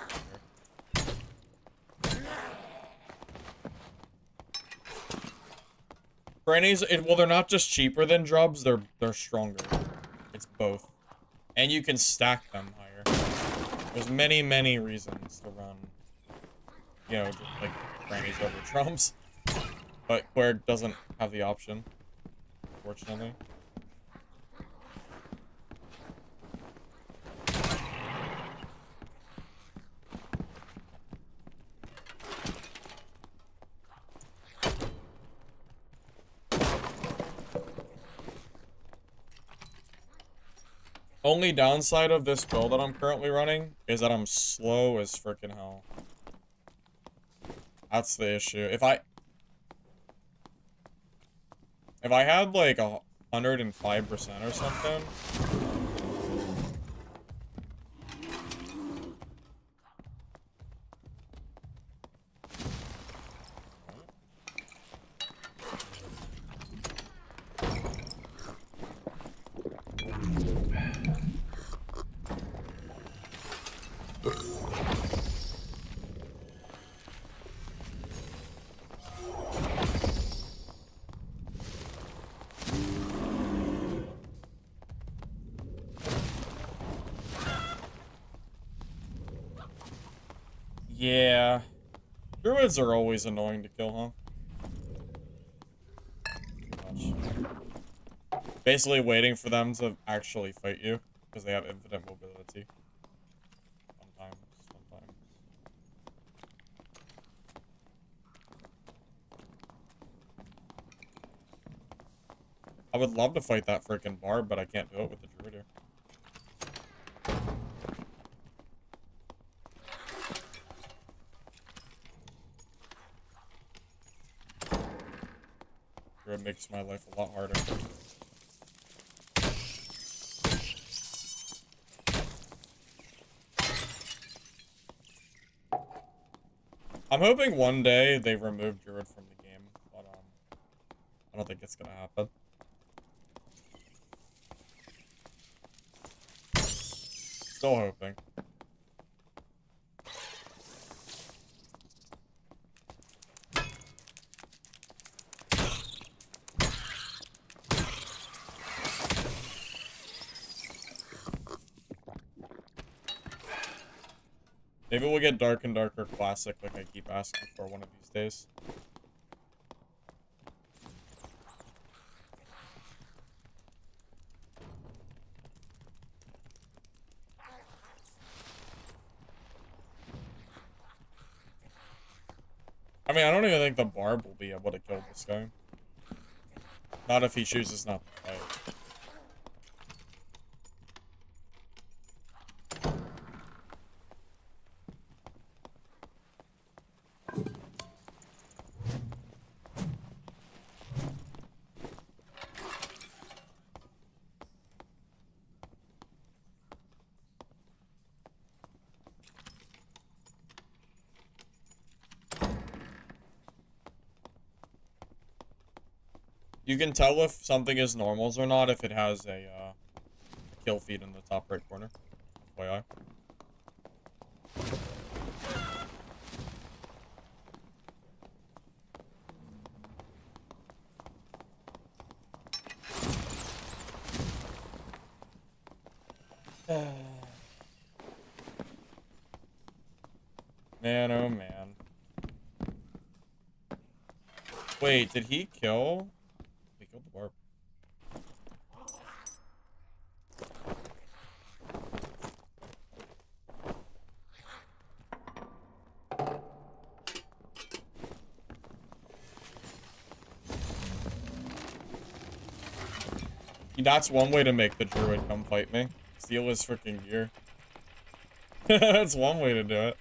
Frannies, well, they're not just cheaper than drubs, they're stronger. It's both. And you can stack them higher. There's many, many reasons to run, you know, just, like, Frannies over drums. But Cleric doesn't have the option, unfortunately. Only downside of this build that I'm currently running is that I'm slow as freaking hell. That's the issue. If I had like 105% or something. Yeah. Druids are always annoying to kill, huh? Too much. Basically waiting for them to actually fight you, because they have infinite mobility. Sometimes. I would love to fight that freaking Barb, but I can't do it with the Druid here. It makes my life a lot harder. I'm hoping one day they remove Druid from the game, but I don't think it's gonna happen. Still hoping. Maybe we'll get Dark and Darker Classic like I keep asking for one of these days. I mean, I don't even think the Barb will be able to kill this guy. Not if he chooses not to fight. You can tell if something is normals or not if it has a kill feed in the top right corner. FYI. Man, oh man. Wait, did he kill? He killed the barb. That's one way to make the druid come fight me. Steal his freaking gear. That's one way to do it.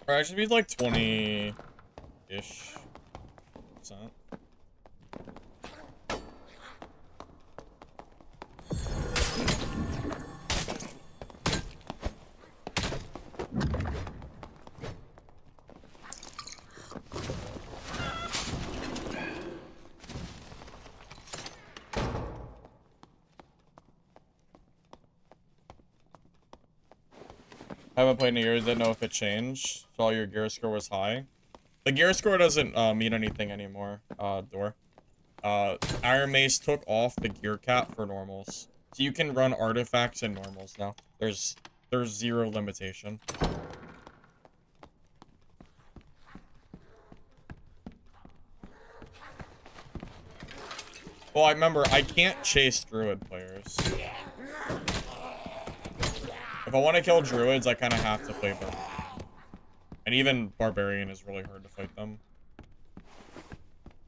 Alright, I should be like 20-ish %. I haven't played in years, didn't know if it changed. Saw your gear score was high. The gear score doesn't mean anything anymore, Door. Iron Mace took off the gear cap for normals. So you can run artifacts in normals now. There's zero limitation. Well, I remember, I can't chase druid players. If I want to kill druids, I kind of have to play Barbarian. And even Barbarian is really hard to fight them.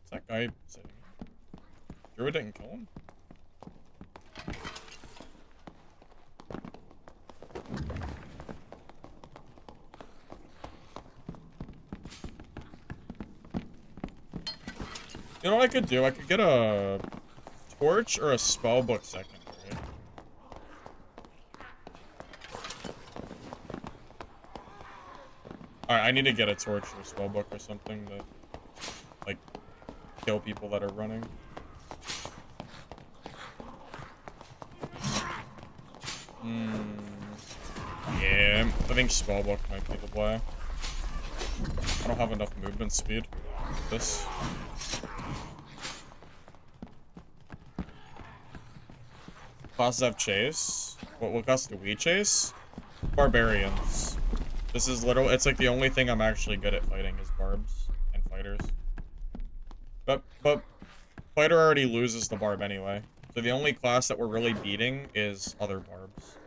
Is that guy sitting here? Druid didn't kill him? You know what I could do? I could get a torch or a spellbook secondary. Alright, I need to get a torch or a spellbook or something to, like, kill people that are running. Yeah, I think spellbook might be the play. I don't have enough movement speed for this. Classes have chase. What class do we chase? Barbarians. This is literally, it's like the only thing I'm actually good at fighting is barbs and fighters. But fighter already loses the barb anyway. So the only class that we're really beating is other barbs.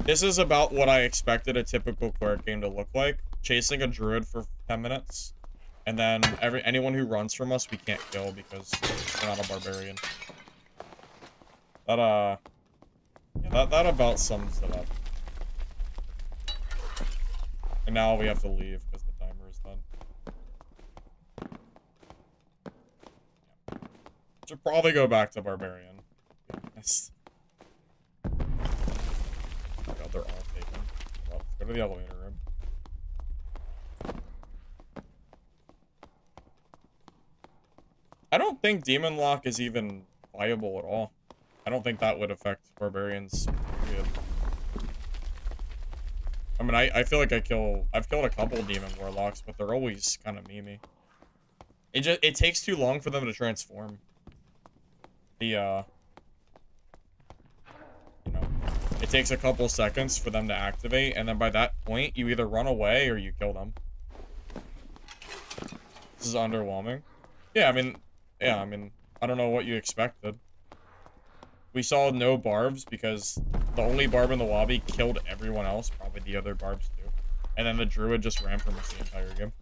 This is about what I expected a typical cleric game to look like. Chasing a druid for 10 minutes. And then anyone who runs from us, we can't kill because we're not a barbarian. That, yeah, that about sums it up. And now we have to leave because the timer is done. Yeah. Should probably go back to Barbarian. Yes. Oh god, they're all taken. Well, let's go to the elevator room. I don't think Demon Lock is even viable at all. I don't think that would affect Barbarians, period. I mean, I feel like I've killed a couple Demon Warlocks, but they're always kind of memey. It takes too long for them to transform. You know, it takes a couple seconds for them to activate, and then by that point, you either run away or you kill them. This is underwhelming. Yeah, I mean, I don't know what you expected. We saw no barbs because the only barb in the lobby killed everyone else, probably the other barbs too. And then the druid just ran from us the entire game.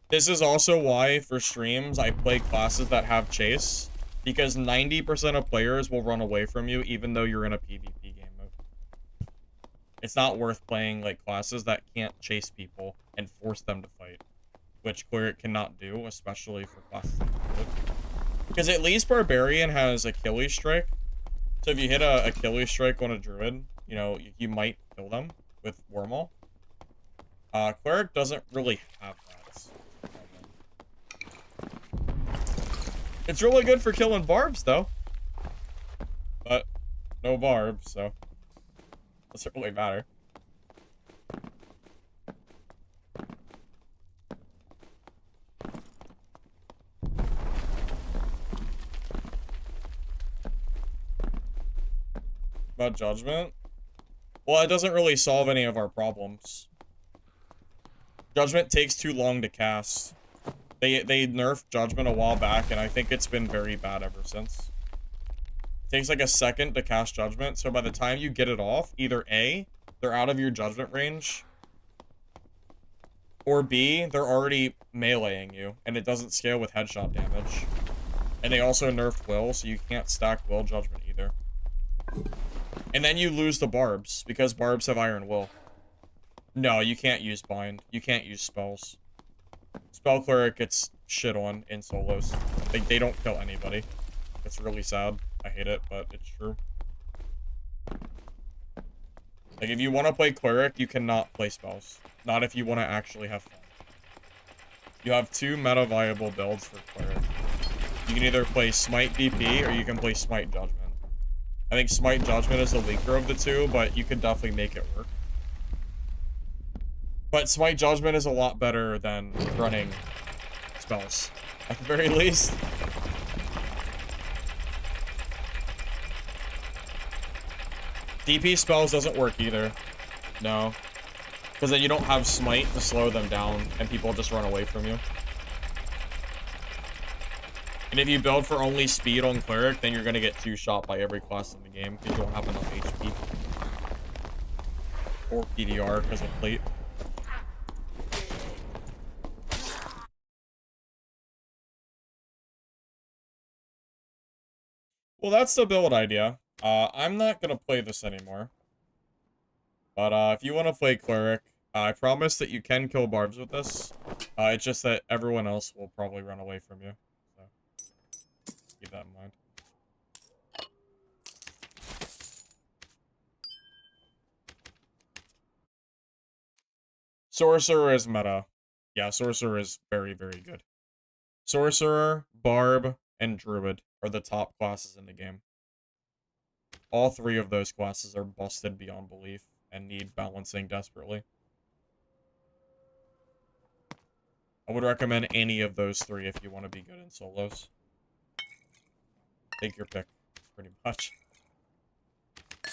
This is also why, for streams, I play classes that have chase. Because 90% of players will run away from you even though you're in a PvP game mode. It's not worth playing like classes that can't chase people and force them to fight, which Cleric cannot do, especially for classes like Druid. Because at least Barbarian has Achilles Strike. So if you hit a Achilles Strike on a Druid, you know, you might kill them with Wormhole. Cleric doesn't really have that. It's really good for killing barbs, though. But no barbs, so doesn't really matter. About Judgment? Well, it doesn't really solve any of our problems. Judgment takes too long to cast. They nerfed Judgment a while back, and I think it's been very bad ever since. It takes like a second to cast Judgment, so by the time you get it off, either A, they're out of your Judgment range, or B, they're already meleeing you, and it doesn't scale with headshot damage. And they also nerfed Will, so you can't stack Will Judgment either. And then you lose the Barbs, because Barbs have Iron Will. No, you can't use Bind. You can't use spells. Spell Cleric gets shit on in solos. They don't kill anybody. It's really sad. I hate it, but it's true. Like, if you want to play Cleric, you cannot play spells. Not if you want to actually have fun. You have two meta viable builds for Cleric. You can either play Smite DP, or you can play Smite Judgment. I think Smite Judgment is the weaker of the two, but you could definitely make it work. But Smite Judgment is a lot better than running spells, at the very least. DP spells doesn't work either. No. Because then you don't have Smite to slow them down, and people just run away from you. And if you build for only speed on Cleric, then you're going to get two-shot by every class in the game, because you don't have enough HP. Or PDR, because of plate. Well, that's the build idea. I'm not going to play this anymore. But if you want to play Cleric, I promise that you can kill Barbs with this. It's just that everyone else will probably run away from you. So, keep that in mind. Sorcerer is meta. Yeah, Sorcerer is very, very good. Sorcerer, Barb, and Druid are the top classes in the game. All three of those classes are busted beyond belief and need balancing desperately. I would recommend any of those three if you want to be good in solos. Take your pick, pretty much.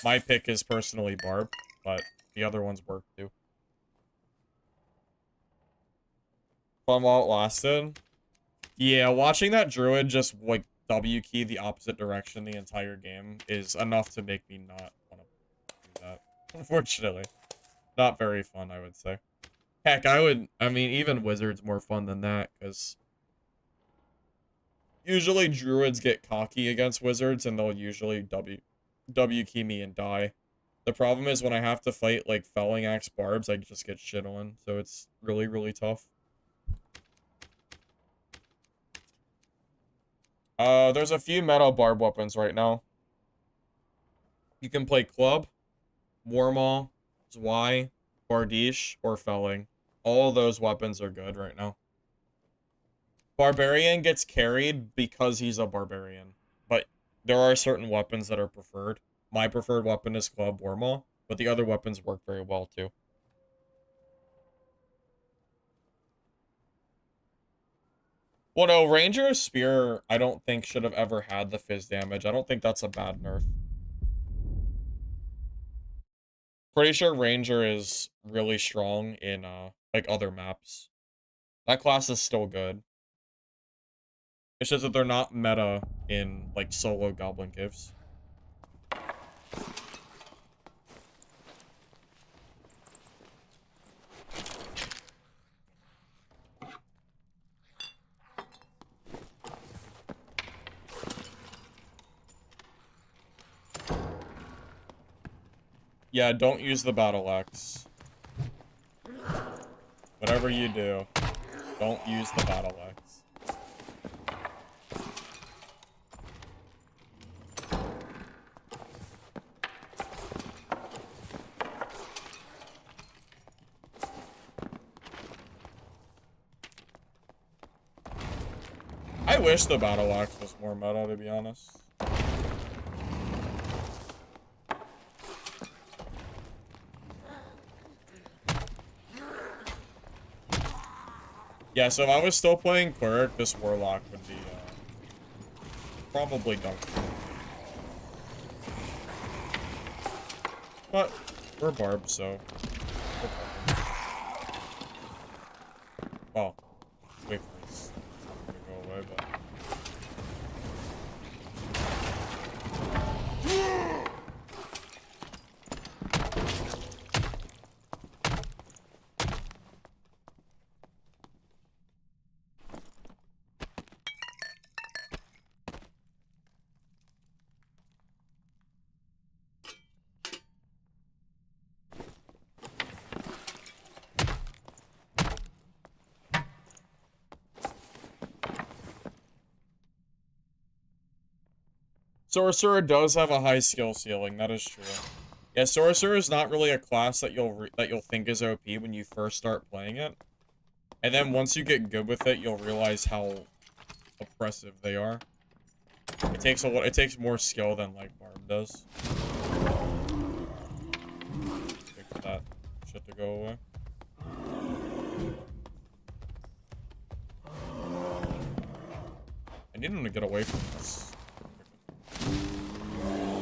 My pick is personally Barb, but the other ones work too. Fun while it lasted. Yeah, watching that Druid just, like, W key the opposite direction the entire game is enough to make me not want to do that. Unfortunately. Not very fun, I would say. Heck, I mean, even Wizard's more fun than that, because usually Druids get cocky against Wizards, and they'll usually W key me and die. The problem is when I have to fight, like, Felling Axe Barbs, I just get shit on, so it's really, really tough. There's a few meta Barb weapons right now. You can play Club, Warmaw, Zwei, Bardiche, or Felling. All of those weapons are good right now. Barbarian gets carried because he's a Barbarian. But there are certain weapons that are preferred. My preferred weapon is Club Warmaw, but the other weapons work very well too. Well, no, Ranger Spear, I don't think should have ever had the fizz damage. I don't think that's a bad nerf. Pretty sure Ranger is really strong in, like, other maps. That class is still good. It's just that they're not meta in, like, solo Goblin Gives. Yeah, don't use the battle axe. Whatever you do, don't use the battle axe. I wish the battle axe was more meta, to be honest. Yeah, so if I was still playing Perk, this Warlock would be, probably dunk. But, we're Barb, so... Oh. Wait for this to go away, but... Sorcerer does have a high skill ceiling, that is true. Yeah, Sorcerer is not really a class that you'll think is OP when you first start playing it. And then once you get good with it, you'll realize how oppressive they are. It takes more skill than like Barb does. Fix that shit to go away. I need him to get away from this.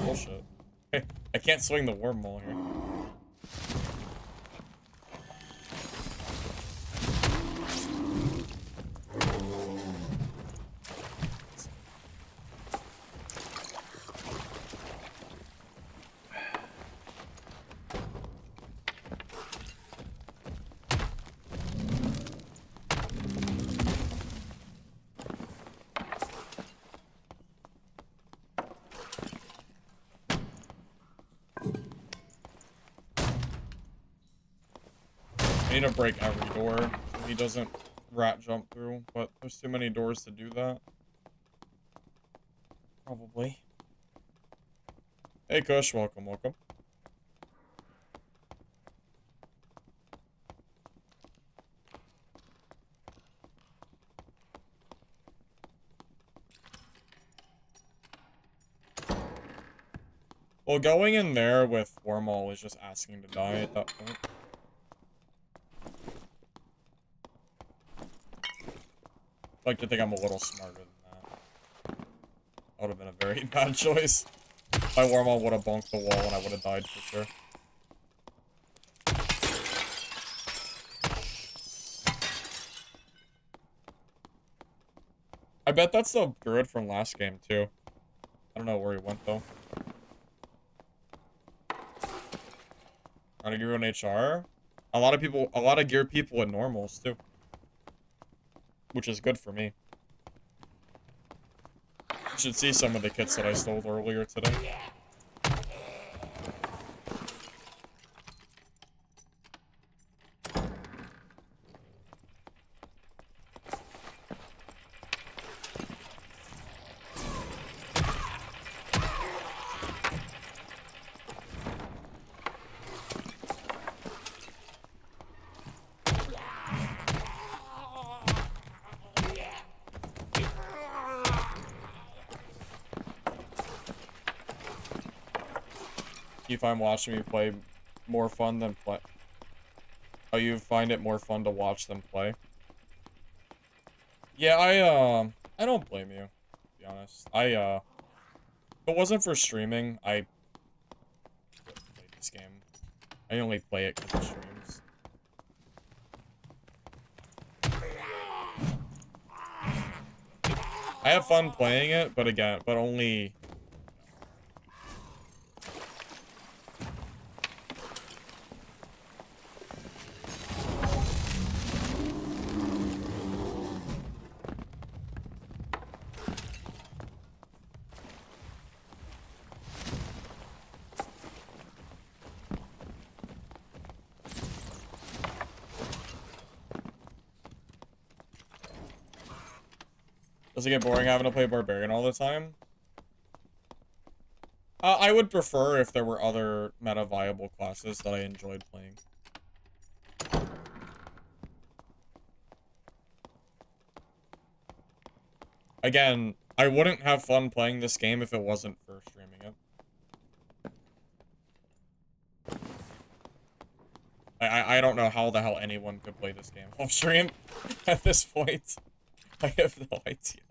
Bullshit. Hey, I can't swing the wormhole here. I need to break every door so he doesn't rat jump through, but there's too many doors to do that. Probably. Hey Kush, welcome, welcome. Well, going in there with Wormhole is just asking to die at that point. I like to think I'm a little smarter than that. That would have been a very bad choice. My Wormhole would have bonked the wall and I would have died for sure. I bet that's the druid from last game too. I don't know where he went though. Trying to gear on HR? A lot of gear people in normals too. Which is good for me. You should see some of the kits that I stole earlier today. You find watching me play more fun than play? Oh, you find it more fun to watch than play? Yeah, I don't blame you, to be honest. If it wasn't for streaming, I wouldn't play this game. I only play it because of streams. I have fun playing it, but only... Does it get boring having to play Barbarian all the time? I would prefer if there were other meta viable classes that I enjoyed playing. Again, I wouldn't have fun playing this game if it wasn't for streaming it. I don't know how the hell anyone could play this game off stream at this point. I have no idea.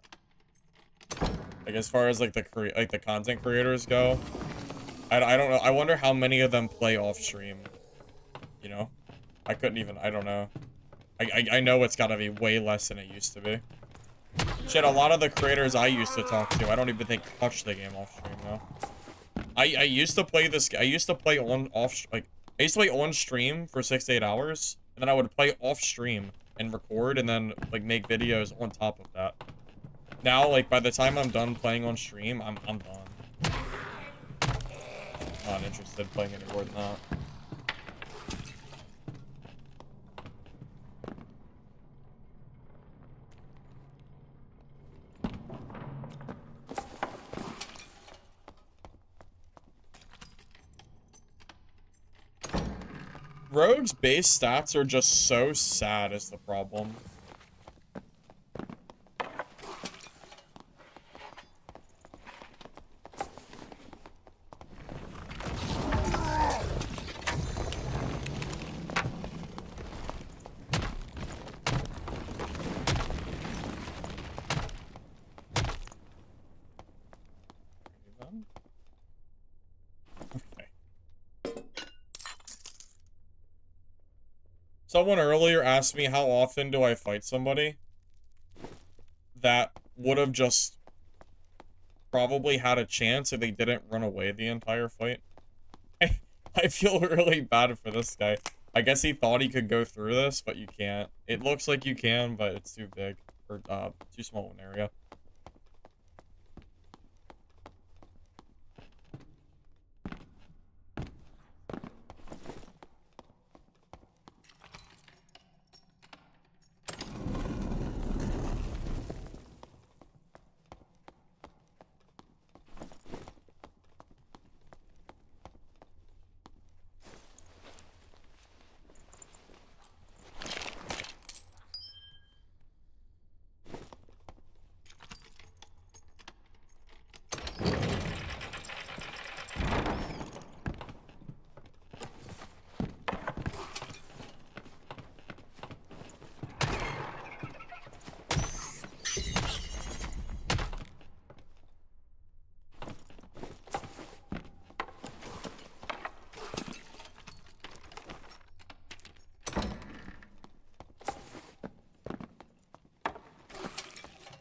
Like, as far as like the content creators go, I don't know. I wonder how many of them play off stream. You know, I couldn't even. I don't know. I know it's gotta be way less than it used to be. Shit, a lot of the creators I used to talk to, I don't even think touch the game off stream though. I used to play this. I used to play I used to play on stream for 6 to 8 hours, and then I would play off stream and record, and then like make videos on top of that. Now, like by the time I'm done playing on stream, I'm done. Not interested in playing any more than that. Rogue's base stats are just so sad is the problem. Someone earlier asked me how often do I fight somebody that would have just probably had a chance if they didn't run away the entire fight. I feel really bad for this guy. I guess he thought he could go through this, but you can't. It looks like you can, but it's too big, or too small an area.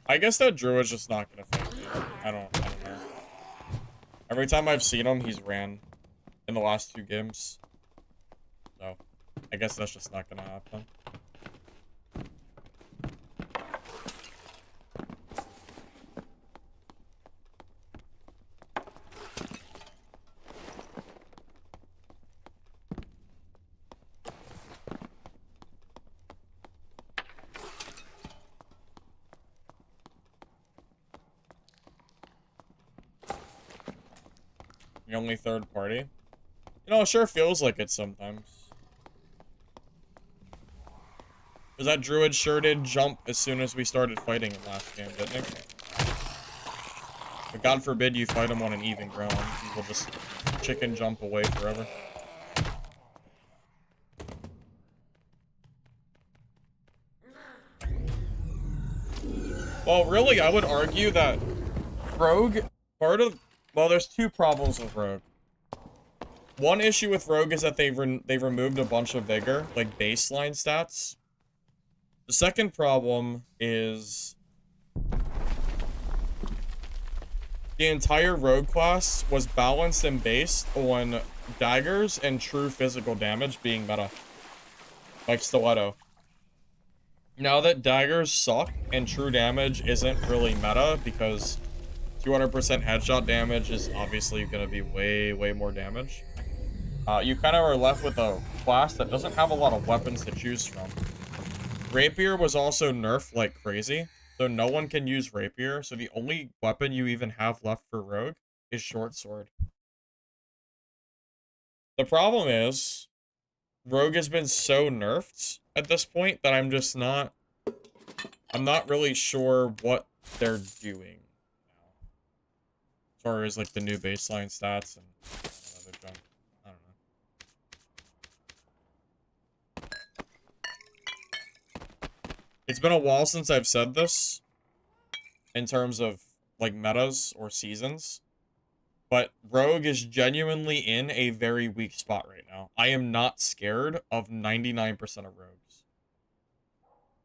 I guess that Druid's just not gonna fight me. I don't know. Every time I've seen him, he's ran in the last 2 games. So, I guess that's just not gonna happen. The only third party. You know, it sure feels like it sometimes. Because that Druid sure did jump as soon as we started fighting it last game, didn't he? But God forbid you fight him on an even ground. He will just chicken jump away forever. Well, really, I would argue that Rogue, well, there's 2 problems with Rogue. One issue with Rogue is that they removed a bunch of Vigor, like baseline stats. The second problem is the entire Rogue class was balanced and based on daggers and true physical damage being meta. Like Stiletto. Now that daggers suck and true damage isn't really meta because 200% headshot damage is obviously going to be way more damage. You kind of are left with a class that doesn't have a lot of weapons to choose from. Rapier was also nerfed like crazy, So no one can use rapier. So the only weapon you even have left for rogue is short sword. The problem is rogue has been so nerfed at this point that I'm not really sure what they're doing now. As far as like the new baseline stats and other junk. I don't know. It's been a while since I've said this in terms of like metas or seasons. But rogue is genuinely in a very weak spot right now. I am not scared of 99% of rogues.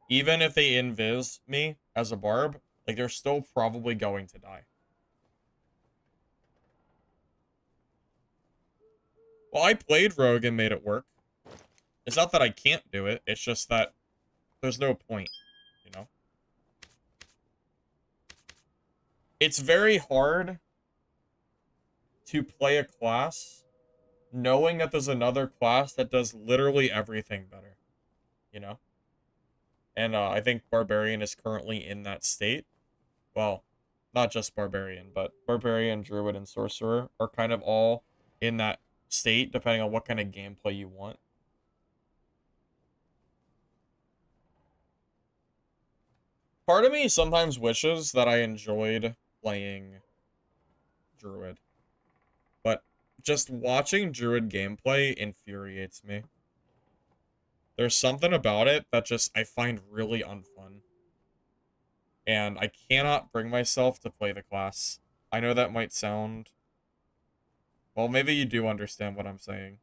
Even if they invis me as a barb, like they're still probably going to die. Well, I played rogue and made it work. It's not that I can't do it, it's just that there's no point, you know? It's very hard to play a class knowing that there's another class that does literally everything better, you know? And I think Barbarian is currently in that state. Well, not just Barbarian, but Barbarian, Druid, and Sorcerer are kind of all in that state, depending on what kind of gameplay you want. Part of me sometimes wishes that I enjoyed playing Druid. But just watching Druid gameplay infuriates me. There's something about it that just I find really unfun. And I cannot bring myself to play the class. I know that might sound... Well, maybe you do understand what I'm saying.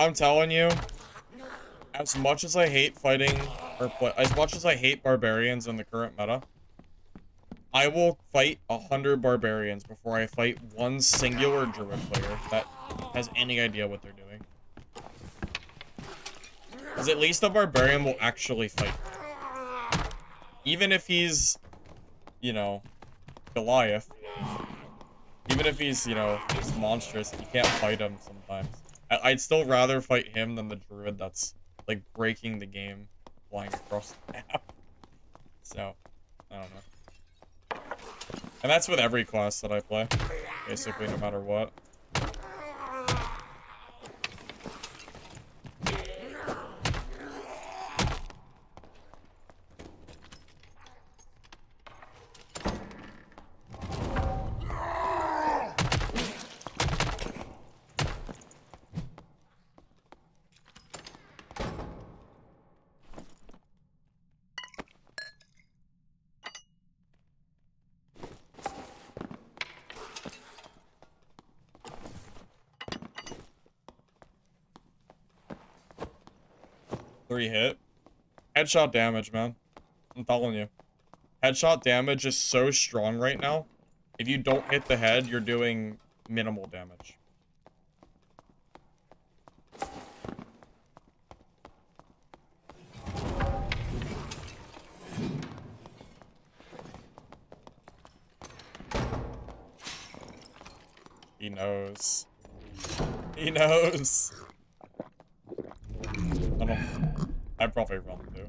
I'm telling you, as much as I hate fighting, as much as I hate barbarians in the current meta, I will fight 100 barbarians before I fight one singular druid player that has any idea what they're doing. Because at least the barbarian will actually fight. Even if he's, you know, Goliath. Even if he's, you know, just monstrous, you can't fight him sometimes. I'd still rather fight him than the druid that's, like, breaking the game flying across the map. So, I don't know. And that's with every class that I play, basically, no matter what. Three hit. Headshot damage, man. I'm telling you. Headshot damage is so strong right now. If you don't hit the head, you're doing minimal damage. He knows. He knows. I'd probably run too.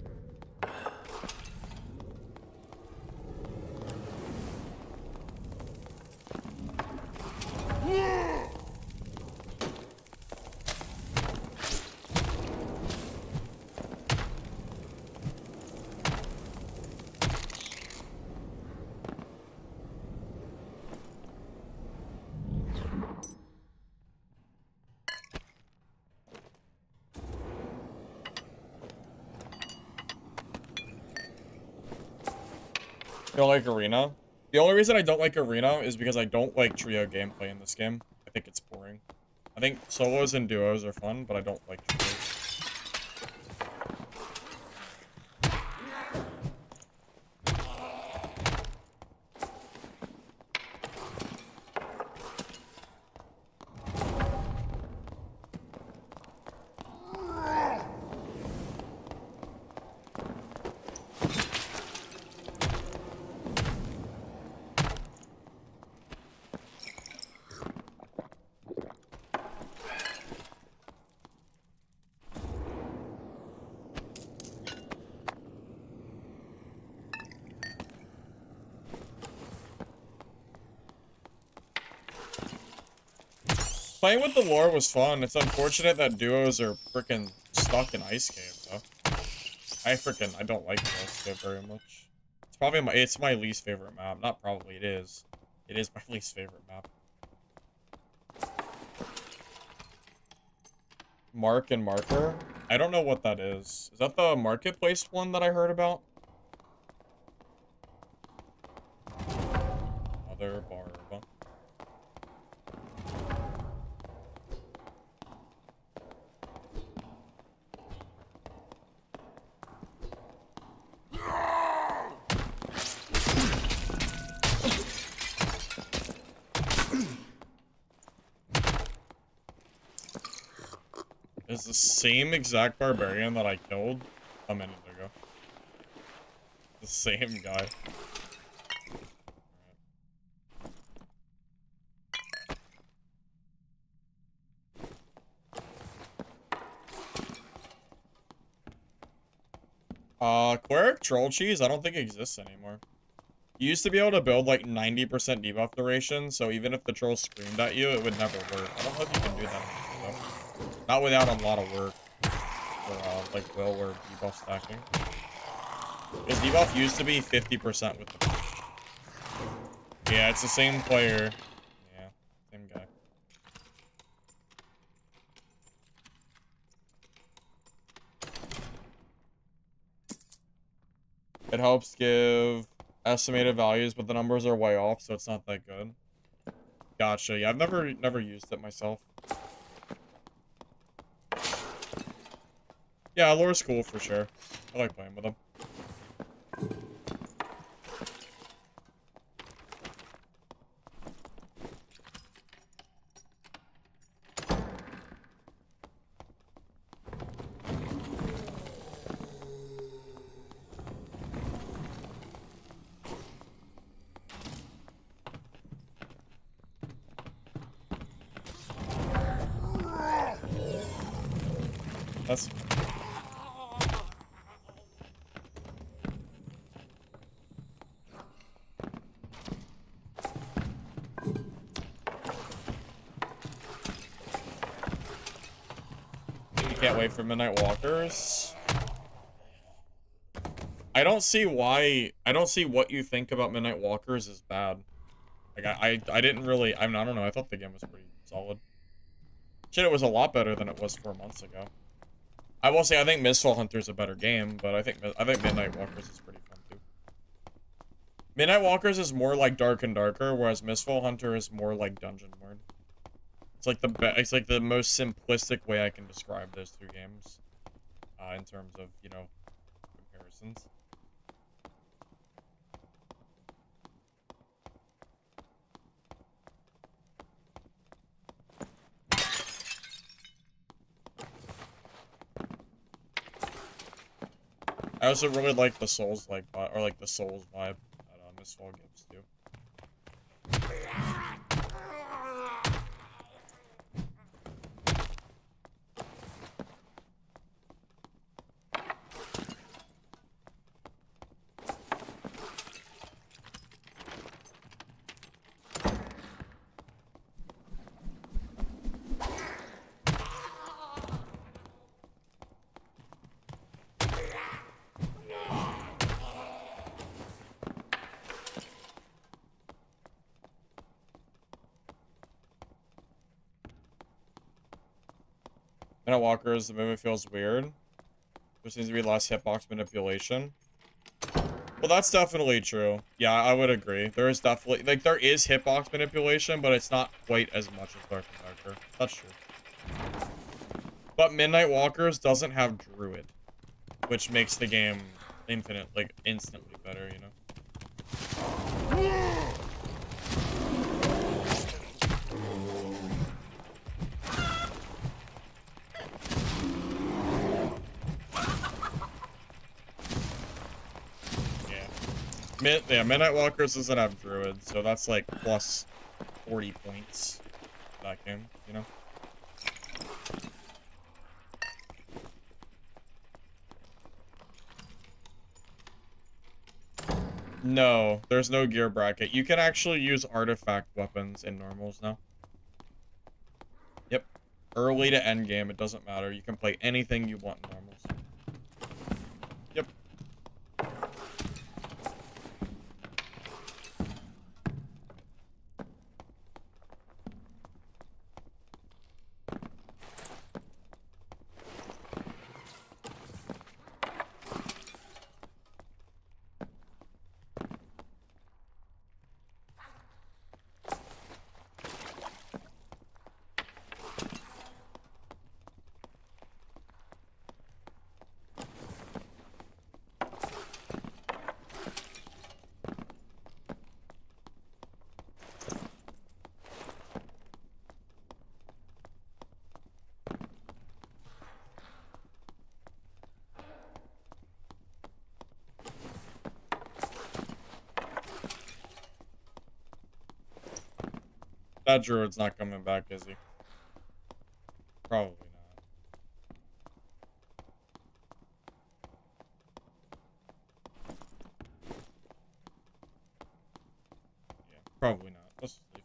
You don't like Arena? The only reason I don't like Arena is because I don't like trio gameplay in this game. I think it's boring. I think solos and duos are fun, but I don't like trios. Playing with the lore was fun. It's unfortunate that duos are freaking stuck in Ice Cave, though. I don't like the Ice Cave very much. It's probably my least favorite map. Not probably, it is. It is my least favorite map. Mark and Marker? I don't know what that is. Is that the marketplace one that I heard about? Mother Barba. Is the same exact Barbarian that I killed a minute ago. The same guy. Cleric Troll Cheese, I don't think exists anymore. You used to be able to build like 90% debuff duration, so even if the troll screamed at you, it would never work. I don't know if you can do that anymore, though. Not without a lot of work for, like, will or debuff stacking. Because debuff used to be 50% with the push. Yeah, it's the same player. Yeah, same guy. It helps give estimated values, but the numbers are way off, so it's not that good. Gotcha. Yeah, I've never used it myself. Yeah, lore's cool for sure. I like playing with them. That's... You can't wait for Midnight Walkers. I don't see what you think about Midnight Walkers is bad. Like, I didn't really, I don't know, I thought the game was pretty solid. Shit, it was a lot better than it was 4 months ago. I will say, I think Mistfall Hunter's a better game, but I think Midnight Walkers is pretty fun, too. Midnight Walkers is more like Dark and Darker, whereas Mistfall Hunter is more like Dungeon World. It's like it's like the most simplistic way I can describe those two games, in terms of, you know, comparisons. I also really like the Souls-like vibe, or like the Souls vibe that Mistfall gives too. Midnight Walkers, the movement feels weird. There seems to be less hitbox manipulation. Well, that's definitely true. Yeah, I would agree. There is definitely, like, there is hitbox manipulation, but it's not quite as much as Dark and Darker. That's true. But Midnight Walkers doesn't have Druid, which makes the game infinite, like, instantly better, you know? Yeah, Midnight Walkers doesn't have Druid, so that's like plus 40 points that game, you know? No, there's no gear bracket. You can actually use artifact weapons in normals now. Yep. Early to end game, it doesn't matter. You can play anything you want in normals. Yep. That druid's not coming back, is he? Probably not. Yeah, probably not. Let's just leave.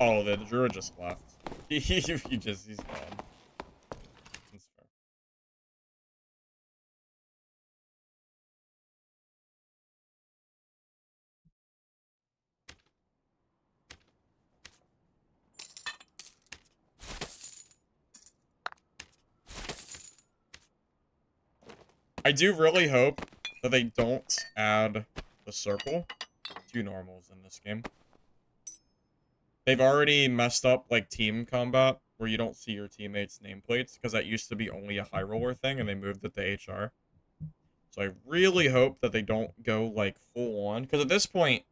Oh, the druid just left. He's gone. That's fair. I do really hope that they don't add the circle to normals in this game. They've already messed up, like, team combat, where you don't see your teammates' nameplates, because that used to be only a high roller thing, and they moved it to HR. So I really hope that they don't go, like, full on, because at this point,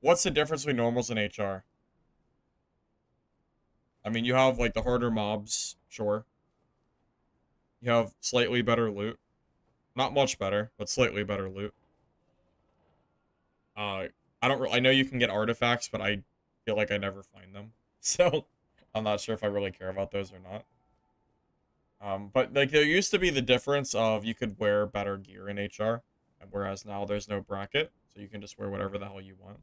what's the difference between normals and HR? I mean, you have, like, the harder mobs, sure. You have slightly better loot. Not much better, but slightly better loot. I know you can get artifacts, but I feel like I never find them. So, I'm not sure if I really care about those or not. But, like, there used to be the difference of you could wear better gear in HR, and whereas now there's no bracket, so you can just wear whatever the hell you want.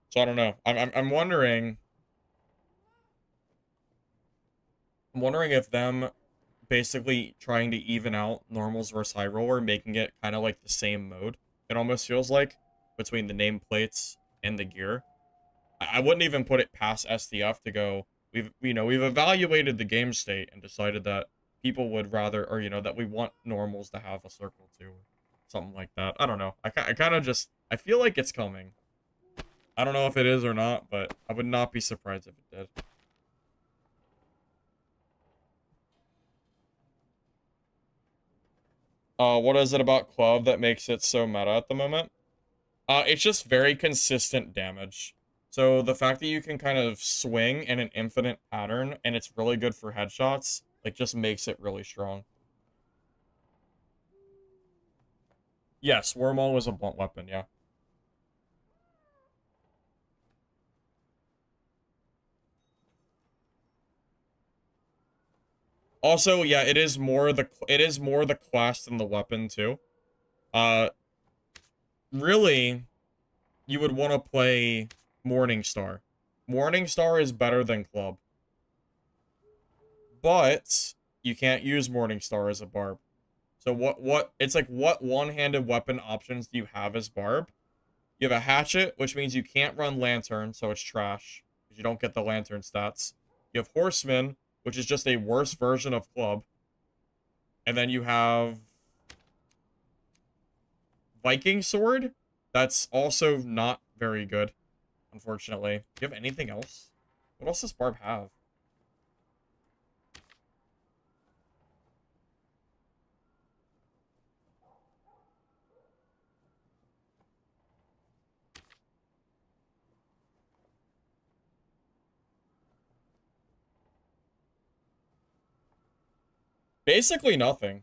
So I don't know. I'm wondering if them basically trying to even out normals versus high roller, making it kind of like the same mode. It almost feels like between the nameplates and the gear. I wouldn't even put it past SDF to go. We've evaluated the game state and decided that people would rather, or that we want normals to have a circle too, something like that. I don't know. I kind of just I feel like it's coming. I don't know if it is or not, but I would not be surprised if it did. What is it about Club that makes it so meta at the moment? It's just very consistent damage. So the fact that you can kind of swing in an infinite pattern, and it's really good for headshots, like, just makes it really strong. Yes, Wormhole was a blunt weapon, yeah. Also, yeah, it is more the class than the weapon too. Uh, really, you would want to play Morningstar. Morningstar is better than Club. But you can't use Morningstar as a barb. So it's like, what one-handed weapon options do you have as barb? You have a hatchet, which means you can't run lantern, so it's trash, because you don't get the lantern stats. You have horseman, which is just a worse version of club. And then you have Viking sword. That's also not very good, unfortunately. Do you have anything else? What else does Barb have? Basically nothing.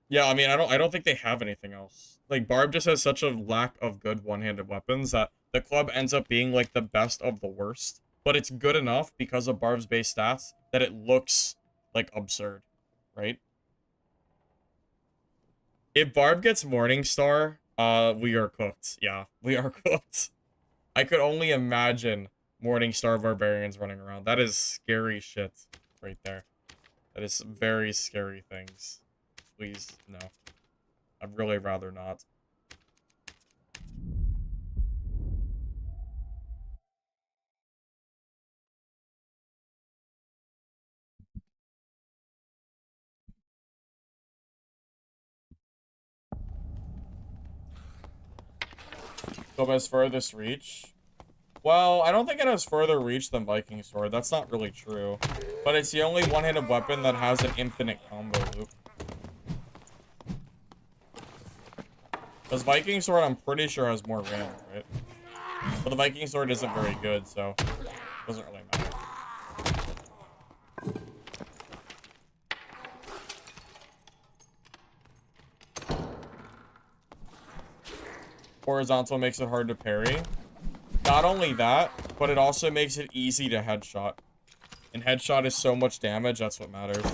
Yeah, I mean, I don't think they have anything else. Like, Barb just has such a lack of good one-handed weapons that the club ends up being, like, the best of the worst. But it's good enough because of Barb's base stats that it looks, like, absurd, right? If Barb gets Morningstar, we are cooked. Yeah, we are cooked. I could only imagine Morningstar Barbarians running around. That is scary shit right there. That is very scary things. Please, no. I'd really rather not. Club has furthest reach. Well, I don't think it has further reach than Viking Sword. That's not really true. But it's the only one-handed weapon that has an infinite combo loop. Because Viking Sword, I'm pretty sure, has more range, right? But the Viking Sword isn't very good, so it doesn't really matter. Horizontal makes it hard to parry. Not only that, but it also makes it easy to headshot. And headshot is so much damage, that's what matters.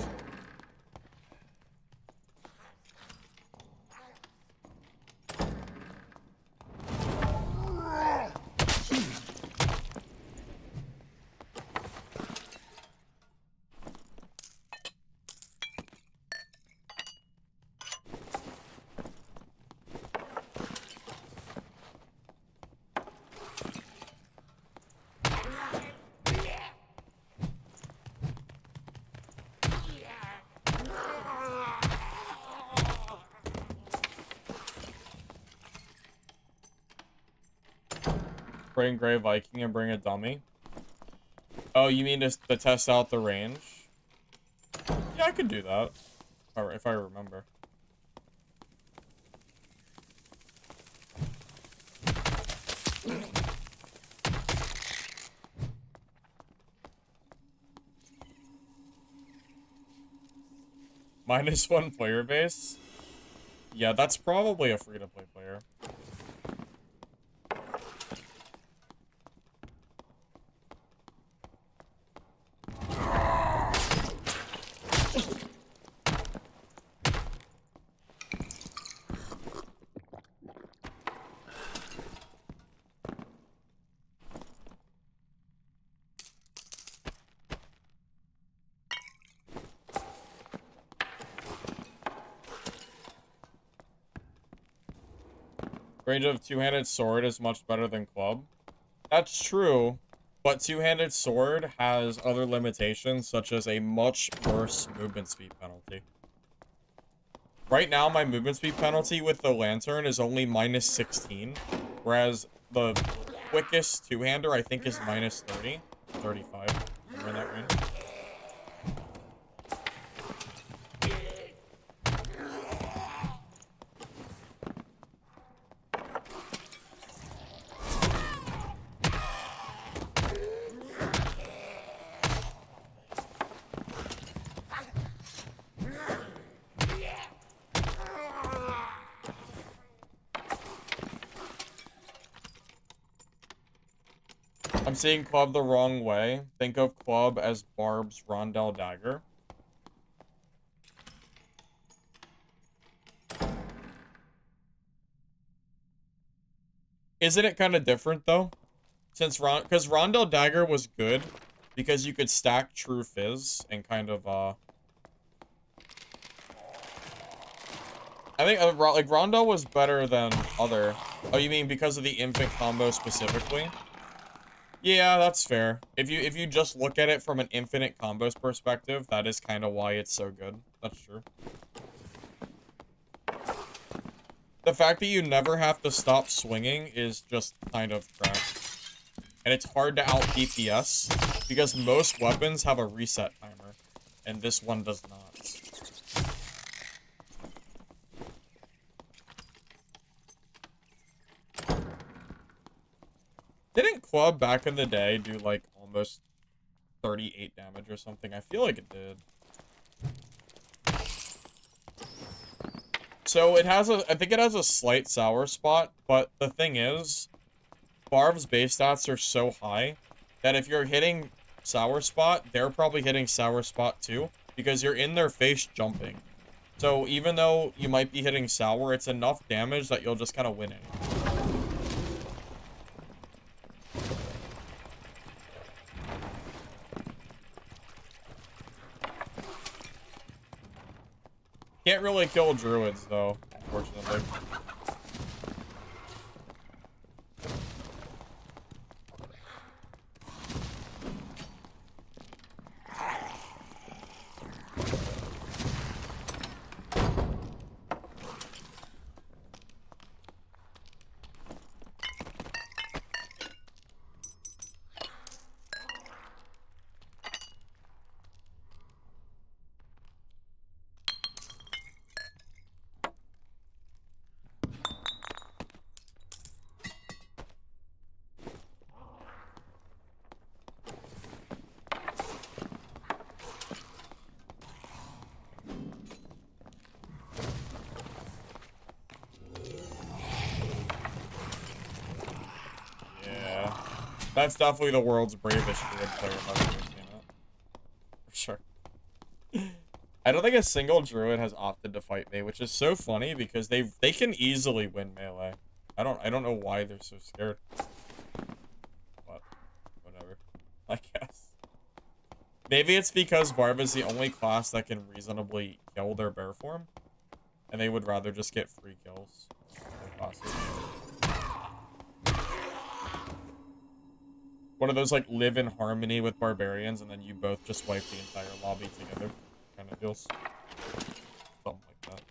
Bring Grey Viking and bring a dummy. Oh, you mean to test out the range? Yeah, I could do that. If I remember. -1 player base? Yeah, that's probably a free-to-play player. Range of two-handed sword is much better than club. That's true, but two-handed sword has other limitations, such as a much worse movement speed penalty. Right now, my movement speed penalty with the lantern is only -16, whereas the quickest two-hander, I think, is -30, 35, somewhere in that range. I'm seeing club the wrong way. Think of club as Barb's Rondell dagger. Isn't it kind of different, though? Since because Rondell dagger was good because you could stack True Fizz and kind of, I think, like, Rondell was better than other... Oh, you mean because of the infant combo specifically? Yeah, that's fair. If you just look at it from an infinite combos perspective, that is kind of why it's so good. That's true. The fact that you never have to stop swinging is just kind of trash. And it's hard to out DPS because most weapons have a reset timer, and this one does not. Didn't Club back in the day do like almost 38 damage or something? I feel like it did. So it has I think it has a slight sour spot, but the thing is, Barb's base stats are so high that if you're hitting sour spot, they're probably hitting sour spot too, because you're in their face jumping. So even though you might be hitting sour, it's enough damage that you'll just kind of win it. Can't really kill druids though, unfortunately. That's definitely the world's bravest druid player if I've ever seen it. For sure. I don't think a single druid has opted to fight me, which is so funny because they can easily win melee. I don't know why they're so scared. But whatever. I guess. Maybe it's because Barb is the only class that can reasonably kill their bear form, and they would rather just get free kills. One of those like live in harmony with barbarians, and then you both just wipe the entire lobby together kind of deals. Something like that.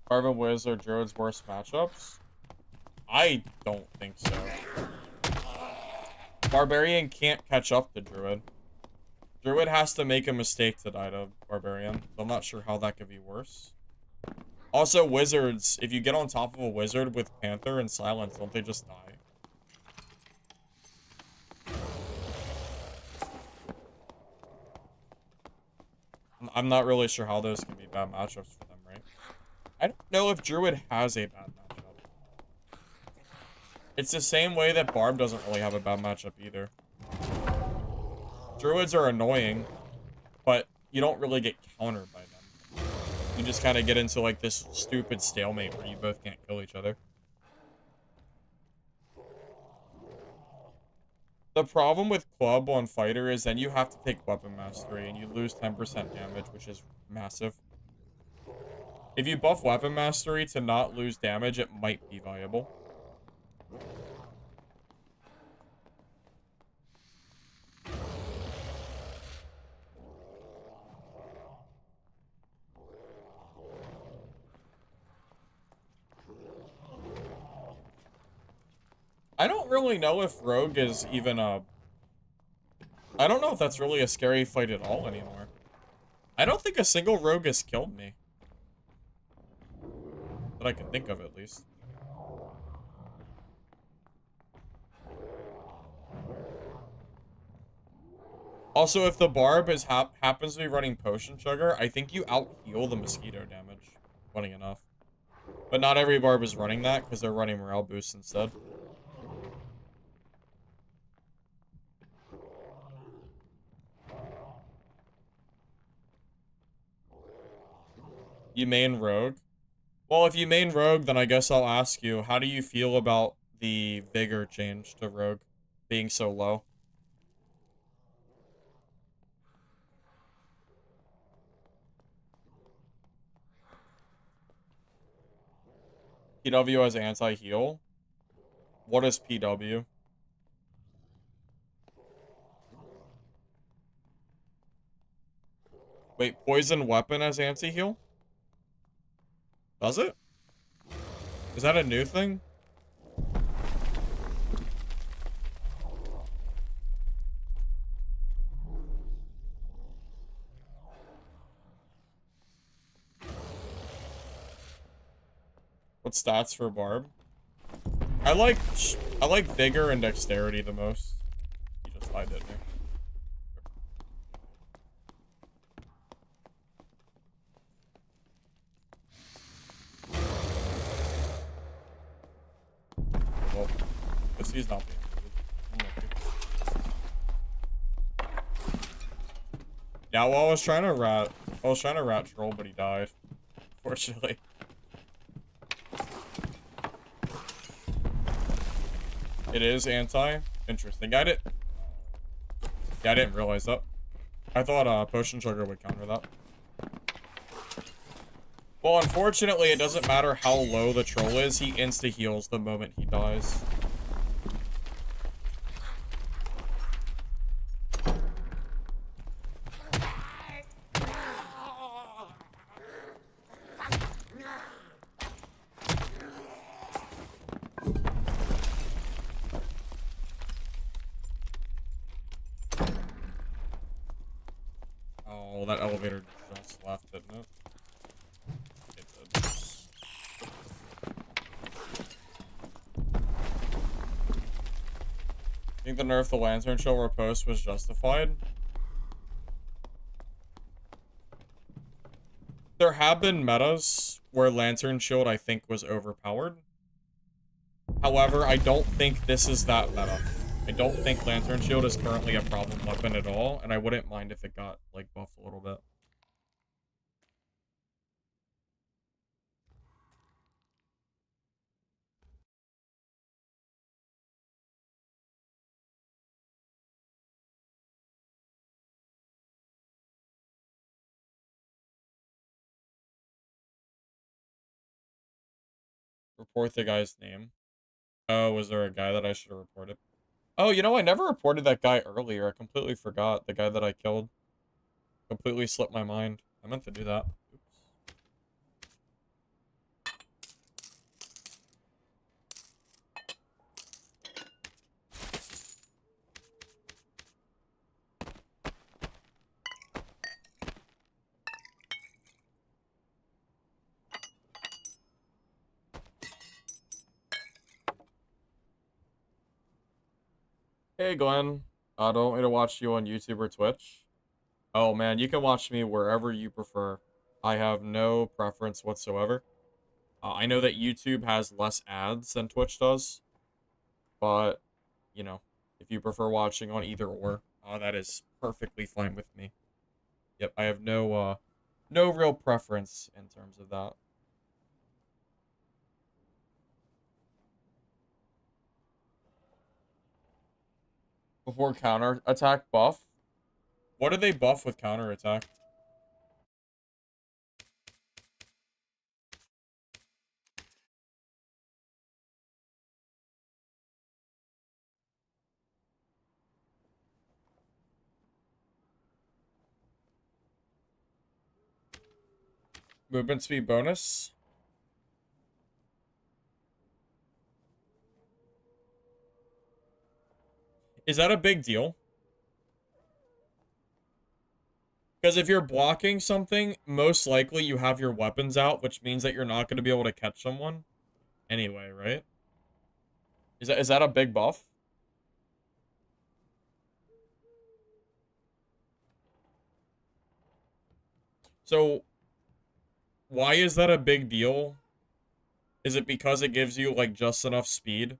Barb and Wiz are Druid's worst matchups? I don't think so. Barbarian can't catch up to Druid. Druid has to make a mistake to die to Barbarian. I'm not sure how that could be worse. Also, Wizards, if you get on top of a Wizard with Panther and Silence, don't they just die? I'm not really sure how those can be bad matchups for them, right? I don't know if Druid has a bad matchup. It's the same way that Barb doesn't really have a bad matchup either. Druids are annoying, but you don't really get countered by them. You just kind of get into like this stupid stalemate where you both can't kill each other. The problem with Club on Fighter is then you have to take Weapon Mastery and you lose 10% damage, which is massive. If you buff Weapon Mastery to not lose damage, it might be viable. I don't really know if Rogue is even a... I don't know if that's really a scary fight at all anymore. I don't think a single Rogue has killed me. That I can think of, at least. Also, if the Barb is happens to be running Potion Sugar, I think you out-heal the mosquito damage. Funny enough. But not every barb is running that because they're running morale boosts instead. You main rogue? Well, if you main rogue, then I guess I'll ask you, how do you feel about the vigor change to rogue being so low? PW has anti-heal? What is PW? Wait, poison weapon has anti-heal? Does it? Is that a new thing? What stats for Barb? I like vigor and dexterity the most. You just died, didn't you? Well, guess he's not being muted. Yeah, well, I was trying to rat troll, but he died. Fortunately. It is anti. Interesting. Yeah, I didn't realize that. I thought potion sugar would counter that. Well, unfortunately, it doesn't matter how low the troll is. He insta-heals the moment he dies. Oh, that elevator just left, didn't it? It did. I think the nerf the lantern show repost was justified. There have been metas where Lantern Shield, I think, was overpowered. However, I don't think this is that meta. I don't think Lantern Shield is currently a problem weapon at all, and I wouldn't mind if it got, like, buffed a little bit. Report the guy's name. Oh, was there a guy that I should have reported? Oh, you know, I never reported that guy earlier. I completely forgot. The guy that I killed. Completely slipped my mind. I meant to do that. Oops. Hey, Glenn. Don't want me to watch you on YouTube or Twitch? Oh, man, you can watch me wherever you prefer. I have no preference whatsoever. I know that YouTube has less ads than Twitch does, but, you know, if you prefer watching on either or, that is perfectly fine with me. Yep, I have no real preference in terms of that. Before counter attack buff, what do they buff with counter attack? Movement speed bonus? Is that a big deal? Because if you're blocking something, most likely you have your weapons out, which means that you're not going to be able to catch someone anyway, right? Is that a big buff? So why is that a big deal Is it because it gives you, like, just enough speed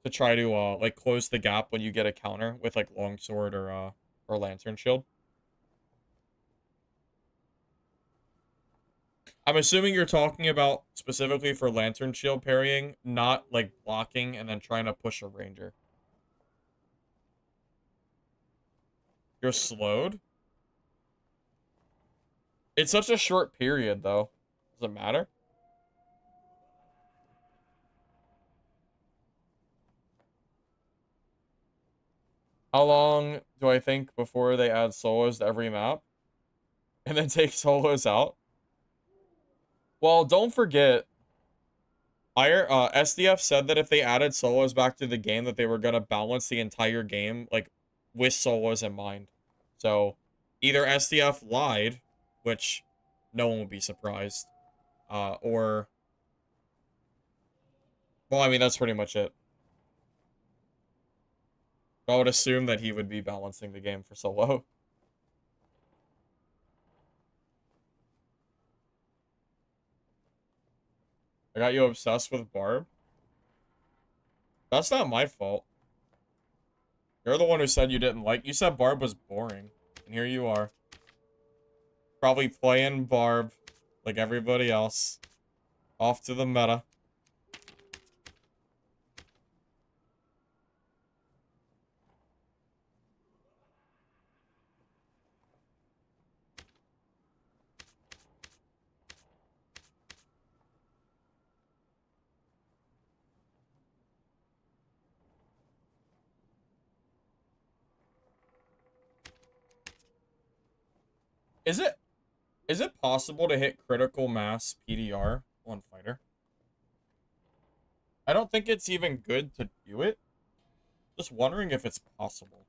to try to, like, close the gap when you get a counter with, like, longsword or lantern shield? I'm assuming you're talking about specifically for lantern shield parrying, not, like, blocking and then trying to push a ranger. You're slowed? It's such a short period, though. Does it matter? How long do I think before they add solos to every map? And then take solos out? Well, don't forget, SDF said that if they added solos back to the game, that they were going to balance the entire game, like, with solos in mind. So, either SDF lied, which no one would be surprised, or... Well, I mean, that's pretty much it. I would assume that he would be balancing the game for solo. I got you obsessed with Barb. That's not my fault. You're the one who said you didn't like... You said Barb was boring. And here you are. Probably playing Barb like everybody else. Off to the meta. Is it possible to hit critical mass PDR on fighter? I don't think it's even good to do it. Just wondering if it's possible.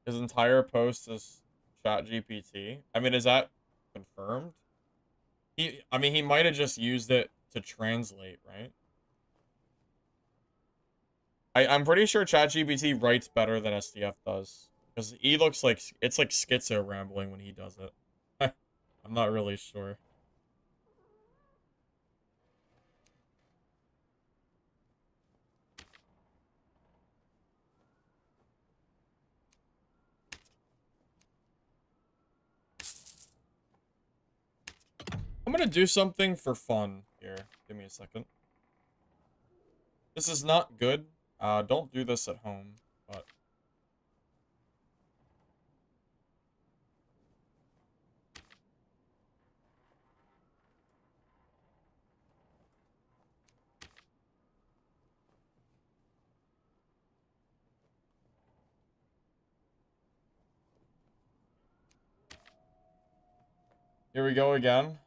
His entire post is chat GPT. I mean, is that confirmed? I mean, he might have just used it to translate, right? I'm pretty sure ChatGPT writes better than SDF does. Because he looks like... It's like schizo rambling when he does it. I'm not really sure. I'm gonna do something for fun here. Give me a second. This is not good. Don't do this at home, but... Here we go again.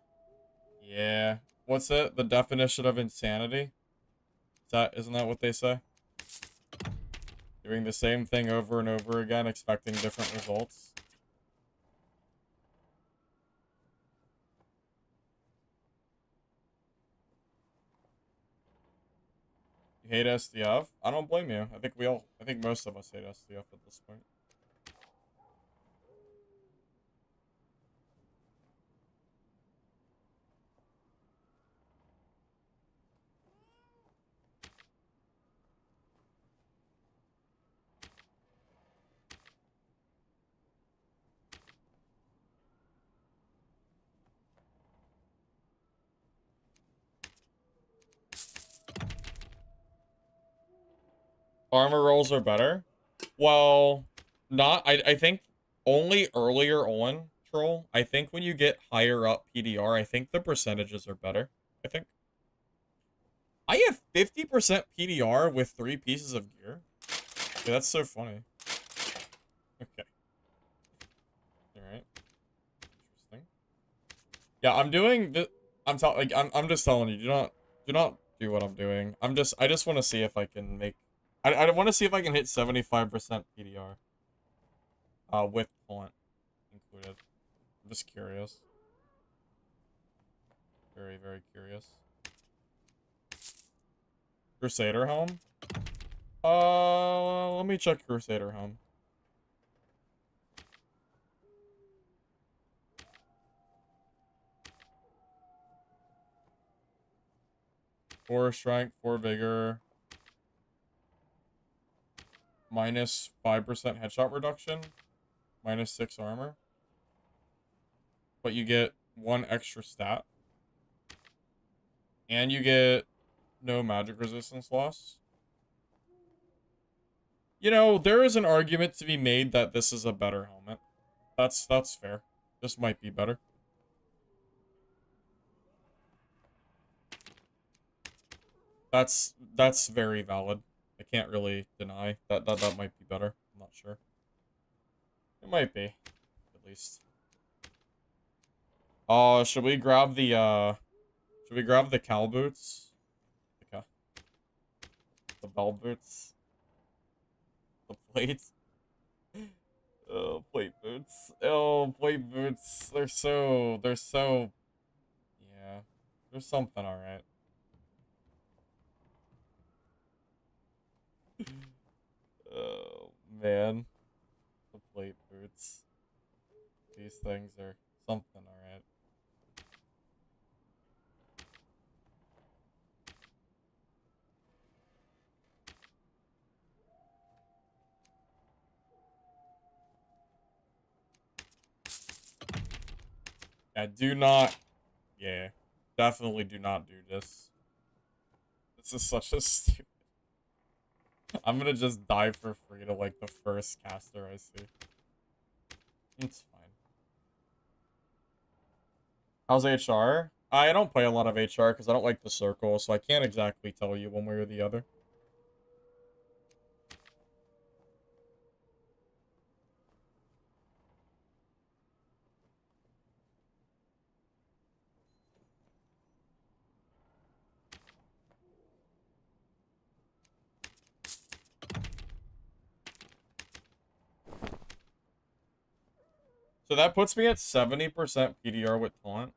Yeah. What's it? The definition of insanity? Isn't that what they say? Doing the same thing over and over again, expecting different results. You hate SDF? I don't blame you. I think most of us hate SDF at this point. Armor rolls are better? Well, I think only earlier on, Troll. I think when you get higher up PDR, I think the percentages are better. I think. I have 50% PDR with 3 pieces of gear. Okay, that's so funny. Okay. Alright. Interesting. Yeah, I'm doing the I'm just telling you, do not do what I'm doing. I just want to see if I can make... I want to see if I can hit 75% PDR. With taunt included. I'm just curious. Very, very curious. Crusader Helm? Let me check Crusader Helm. Four strength, 4 vigor. Minus 5% headshot reduction. Minus 6 armor. But you get 1 extra stat. And you get no magic resistance loss. You know, there is an argument to be made that this is a better helmet. That's fair. This might be better. That's very valid. I can't really deny that might be better. I'm not sure. It might be, at least. Should we grab the cow boots? The bell boots? The plates? Oh, plate boots. Oh, plate boots. They're so yeah. There's something alright. Oh man. The plate boots. These things are something alright. Yeah, definitely do not do this. This is such a stupid... I'm gonna just die for free to, like, the first caster I see. It's fine. How's HR? I don't play a lot of HR because I don't like the circle, so I can't exactly tell you one way or the other. So that puts me at 70% PDR with taunt.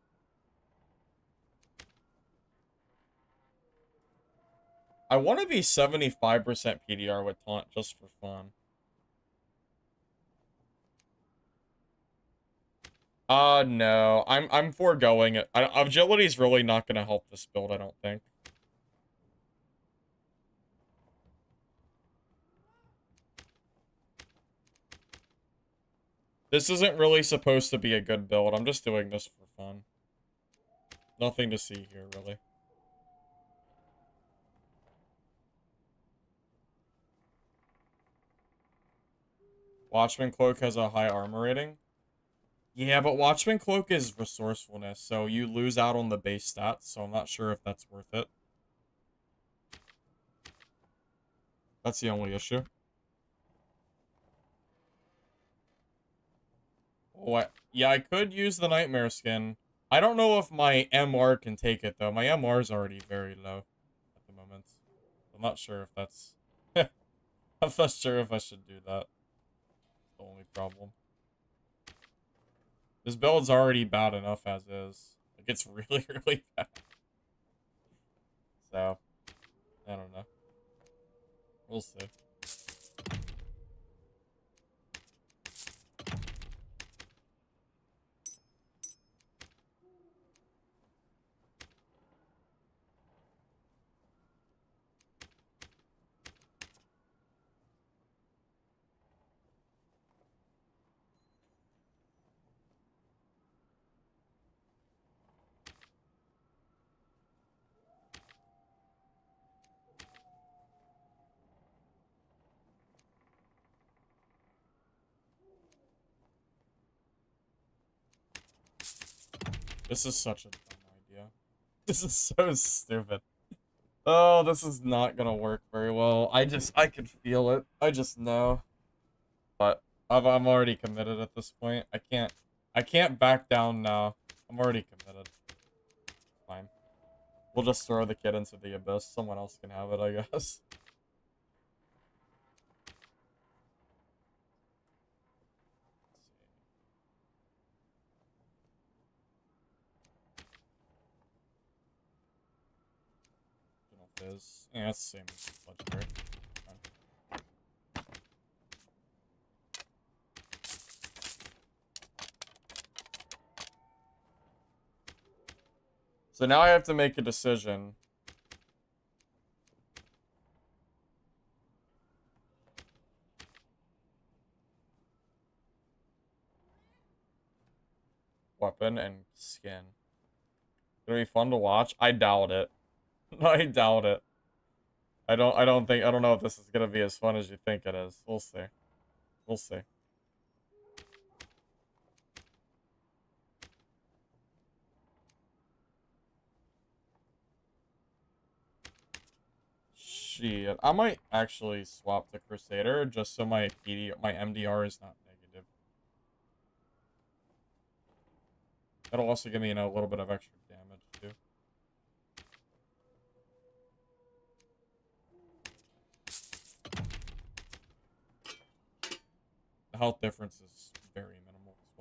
I want to be 75% PDR with taunt just for fun. No. I'm foregoing it. Agility is really not going to help this build, I don't think. This isn't really supposed to be a good build. I'm just doing this for fun. Nothing to see here, really. Watchman Cloak has a high armor rating. Yeah, but Watchman Cloak is resourcefulness, so you lose out on the base stats, so I'm not sure if that's worth it. That's the only issue. What? Yeah, I could use the Nightmare skin. I don't know if my MR can take it, though. My MR is already very low at the moment. I'm not sure if that's... I'm not sure if I should do that. That's the only problem. This build's already bad enough as is. Like, it's really, really bad. So, I don't know. We'll see. This is such a dumb idea. This is so stupid. Oh, this is not gonna work very well. I can feel it. I just know. But I'm already committed at this point. I can't back down now. I'm already committed. Fine. We'll just throw the kid into the abyss. Someone else can have it, I guess. Fizz. Yeah, it's the same as legendary. So now I have to make a decision. Weapon and skin. Gonna be fun to watch? I doubt it. I doubt it. I don't know if this is gonna be as fun as you think it is. We'll see. We'll see. Shit. I might actually swap to Crusader just so my my MDR is not negative. That'll also give me, you know, a little bit of extra damage too. The health difference is very minimal as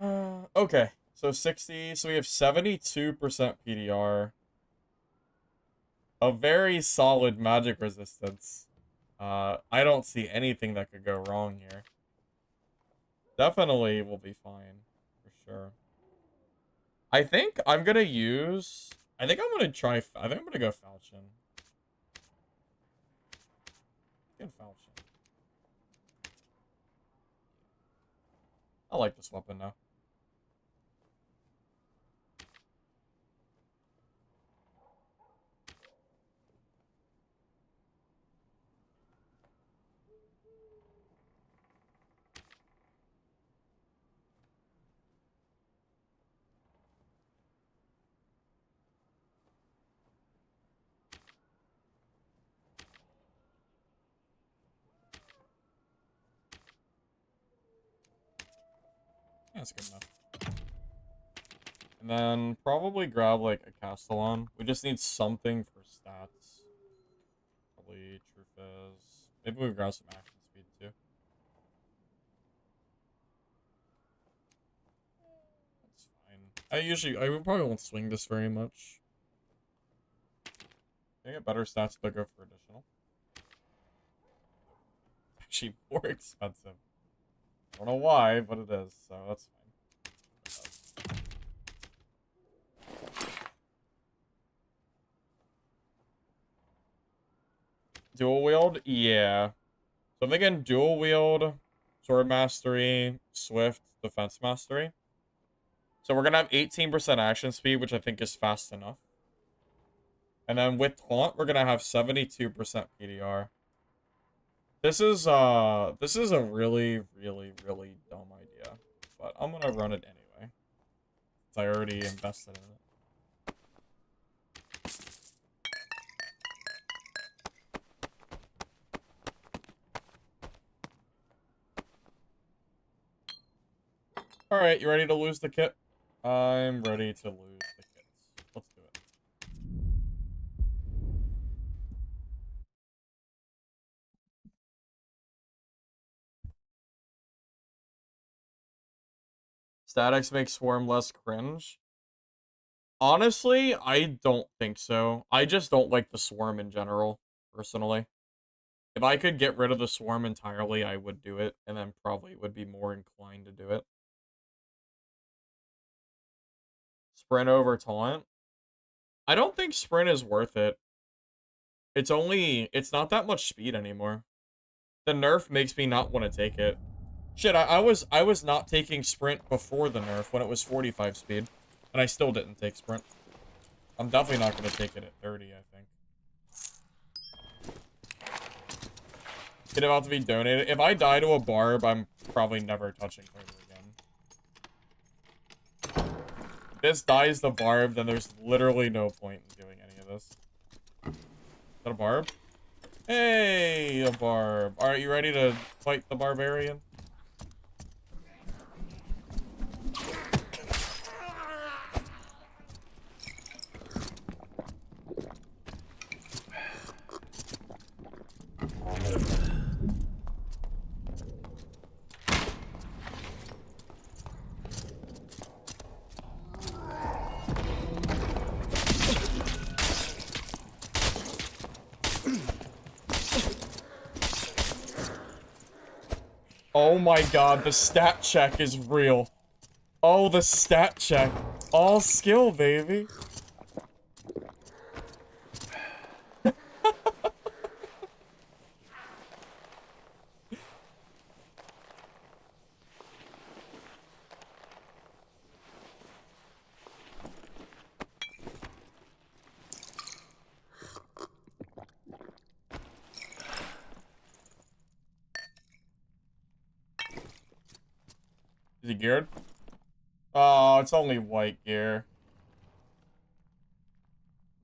well. Okay. So 60, so we have 72% PDR. A very solid magic resistance. I don't see anything that could go wrong here. Definitely will be fine, for sure. I think I'm gonna use... I think I'm gonna go Falchion. Good Falchion. I like this weapon now. Yeah, that's good enough. And then probably grab like a Castellan. We just need something for stats. Probably True Fizz. Maybe we grab some action speed too. That's fine. I probably won't swing this very much. Can I get better stats if I go for additional? Actually more expensive. I don't know why, but it is, so that's fine. Dual wield? Yeah. So I'm thinking dual wield, sword mastery, swift, defense mastery. So we're gonna have 18% action speed, which I think is fast enough. And then with taunt, we're gonna have 72% PDR. This is a really, really, really dumb idea. But I'm gonna run it anyway. Since I already invested in it. Alright, you ready to lose the kit? I'm ready to lose the kits. Let's do it. Statics make Swarm less cringe. Honestly, I don't think so. I just don't like the Swarm in general, personally. If I could get rid of the Swarm entirely, I would do it, and then probably would be more inclined to do it. Sprint over Taunt? I don't think Sprint is worth it. It's not that much speed anymore. The nerf makes me not want to take it. Shit, I was not taking Sprint before the nerf when it was 45 speed, and I still didn't take Sprint. I'm definitely not going to take it at 30, I think. It's about to be donated. If I die to a Barb, I'm probably never touching Carter again. If this dies the Barb, then there's literally no point in doing any of this. Is that a Barb? Hey, a Barb. Alright, you ready to fight the Barbarian? Oh my god, the stat check is real. Oh, the stat check. All skill, baby. Is he geared? Oh, it's only white gear.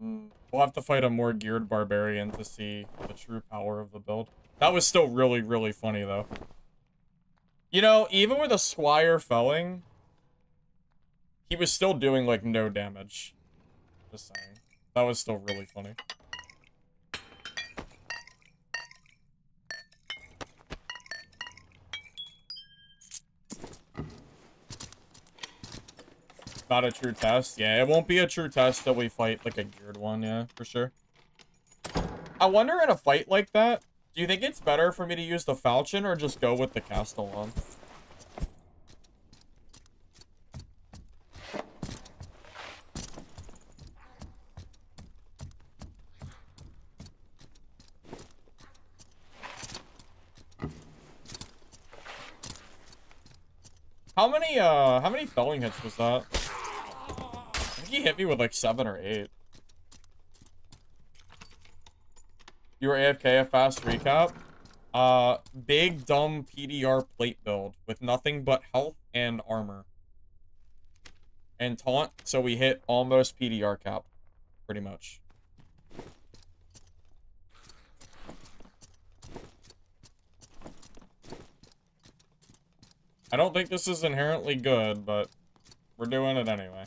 We'll have to fight a more geared barbarian to see the true power of the build. That was still really, really funny, though. You know, even with a squire felling, he was still doing, like, no damage. Just saying. That was still really funny. Not a true test? Yeah, it won't be a true test till we fight, like, a geared one, yeah, for sure. I wonder in a fight like that, do you think it's better for me to use the falchion or just go with the castellan? How many felling hits was that? I think he hit me with like 7 or 8. You were AFK, a fast recap. Big dumb PDR plate build with nothing but health and armor. And taunt, so we hit almost PDR cap. Pretty much. I don't think this is inherently good, but we're doing it anyway.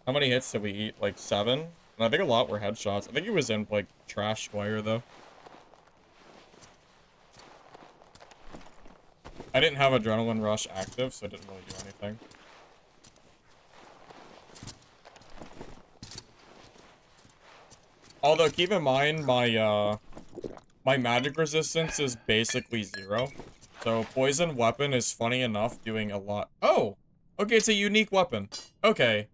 How many hits did we eat? Like 7? And I think a lot were headshots. I think he was in, like, trash squire, though. I didn't have Adrenaline Rush active, so it didn't really do anything. Although, keep in mind, my magic resistance is basically 0. So, poison weapon is funny enough doing a lot. Oh! Okay, it's a unique weapon. Okay.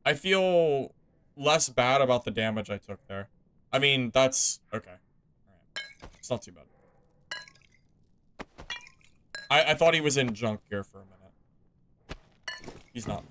I feel less bad about the damage I took there. I mean, that's... okay. Alright. It's not too bad. I thought he was in junk gear for a minute. He's not.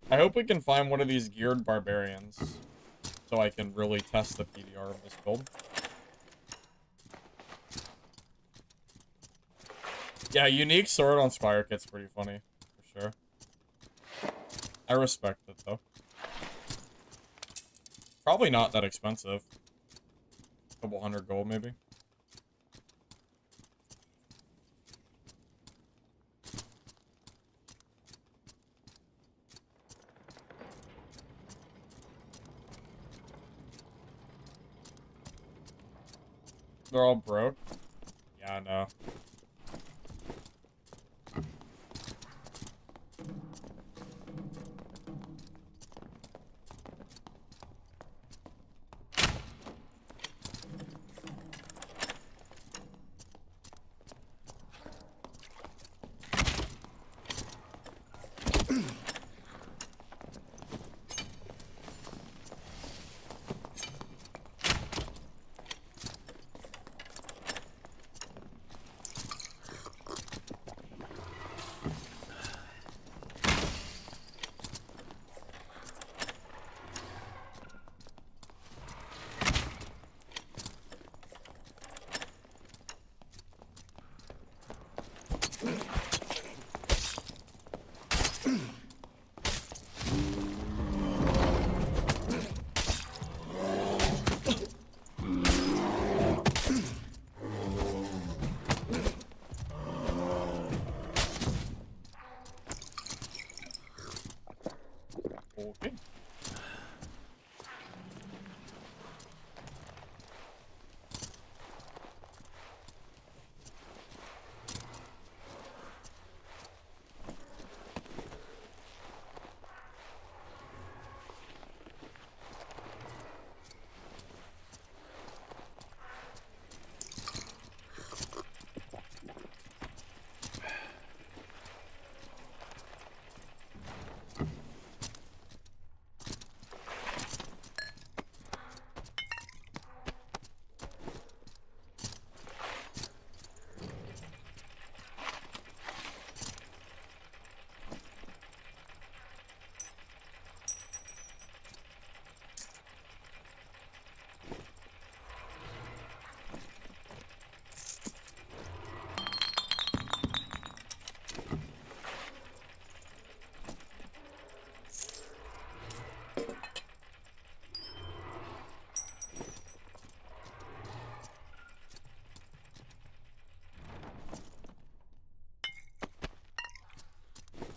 I hope we can find one of these geared barbarians so I can really test the PDR of this build. Yeah, unique sword on Spire Kit's pretty funny, for sure. I respect it, though. Probably not that expensive. Couple hundred gold, maybe. They're all broke. Yeah, I know. Okay.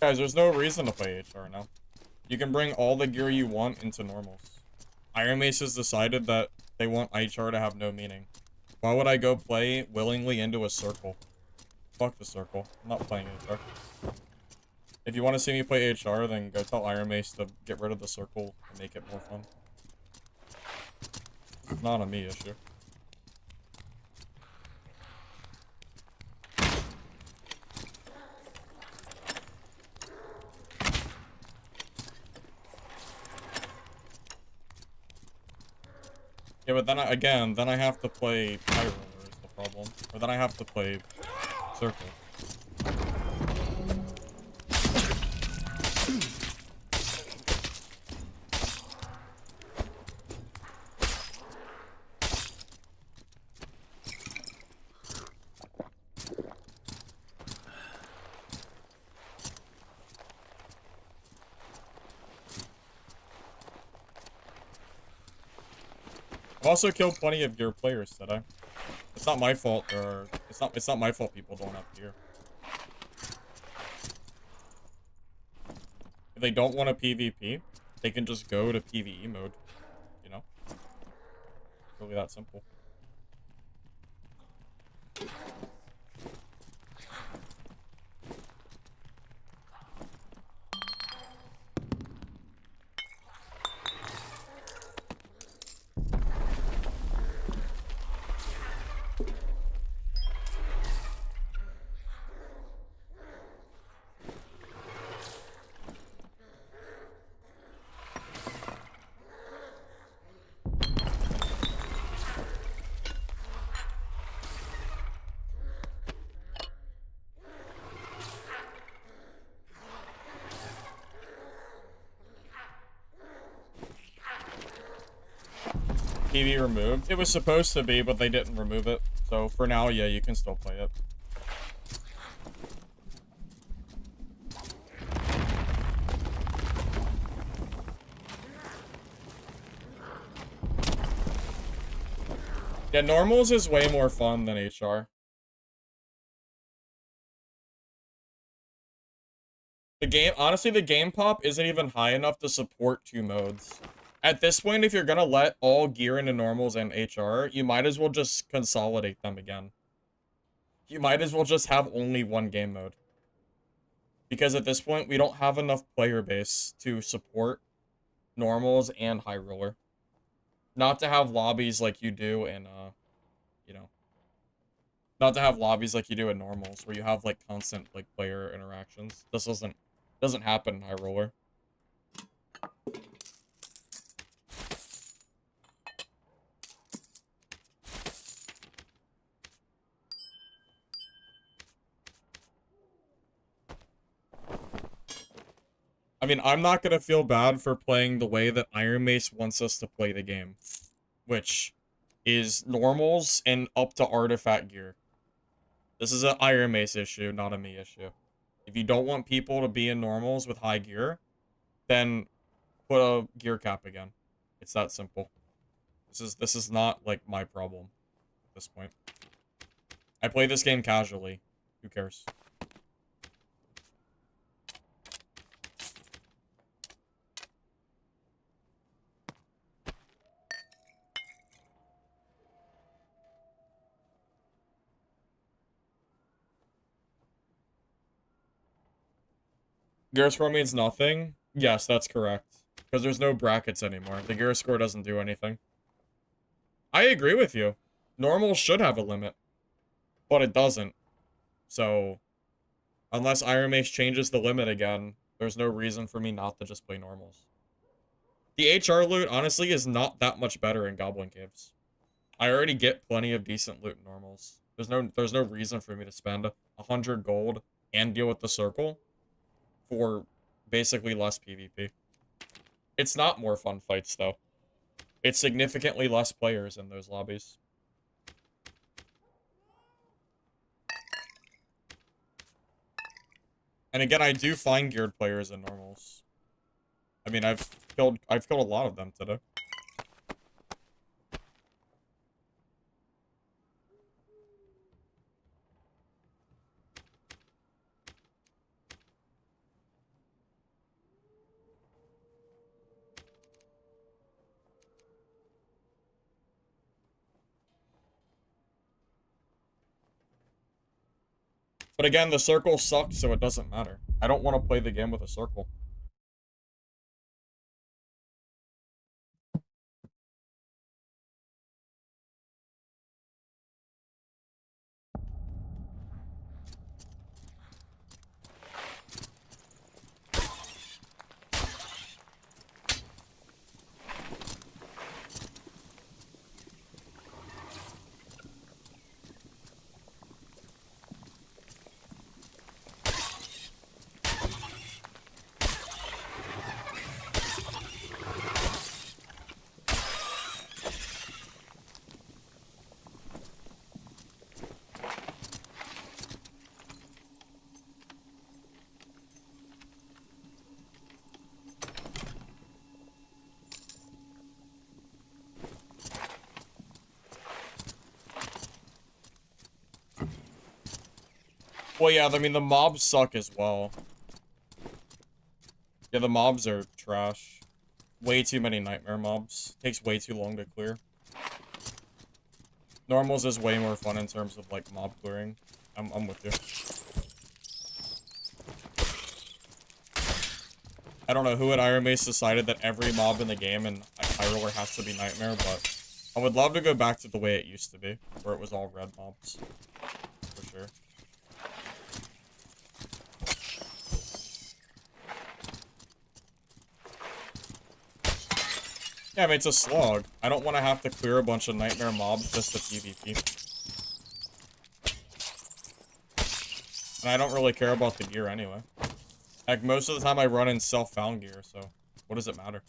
Guys, there's no reason to play HR now. You can bring all the gear you want into normals. Iron Mace has decided that they want HR to have no meaning. Why would I go play willingly into a circle? Fuck the circle. I'm not playing HR. If you want to see me play HR, then go tell Iron Mace to get rid of the circle and make it more fun. It's not a me issue. Yeah, but then then I have to play Pyro is the problem. Or then I have to play Circle. I've also killed plenty of gear players today. It's not my fault, or it's not my fault people don't have gear. If they don't want a PvP, they can just go to PvE mode, you know? Really that simple. PV removed. It was supposed to be, but they didn't remove it. So for now, yeah, you can still play it. Yeah, normals is way more fun than HR. The game, honestly, the game pop isn't even high enough to support two modes. At this point, if you're gonna let all gear into normals and HR, you might as well just consolidate them again. You might as well just have only one game mode. Because at this point, we don't have enough player base to support normals and high roller. Not to have lobbies like you do in, you know, not to have lobbies like you do in normals, where you have, like, constant, like, player interactions. This doesn't happen in high roller. I mean, I'm not gonna feel bad for playing the way that Iron Mace wants us to play the game, which is normals and up to artifact gear. This is an Iron Mace issue, not a me issue. If you don't want people to be in normals with high gear, then put a gear cap again. It's that simple. This is not, like, my problem at this point. I play this game casually. Who cares? Gear score means nothing? Yes, that's correct. Because there's no brackets anymore. The gear score doesn't do anything. I agree with you. Normals should have a limit. But it doesn't. So, unless Iron Mace changes the limit again, there's no reason for me not to just play normals. The HR loot, honestly, is not that much better in Goblin Caves. I already get plenty of decent loot in normals. There's no reason for me to spend 100 gold and deal with the circle for basically less PvP. It's not more fun fights, though. It's significantly less players in those lobbies. And again, I do find geared players in normals. I mean, I've killed a lot of them today. But again, the circle sucks, so it doesn't matter. I don't want to play the game with a circle. Well, yeah, I mean, the mobs suck as well. Yeah, the mobs are trash. Way too many nightmare mobs. Takes way too long to clear. Normals is way more fun in terms of, like, mob clearing. I'm with you. I don't know who at Iron Mace decided that every mob in the game and High Roller has to be nightmare, but I would love to go back to the way it used to be, where it was all red mobs. For sure. Yeah, I mean, it's a slog. I don't want to have to clear a bunch of nightmare mobs just to PvP. And I don't really care about the gear anyway. Like, most of the time I run in self-found gear, so what does it matter?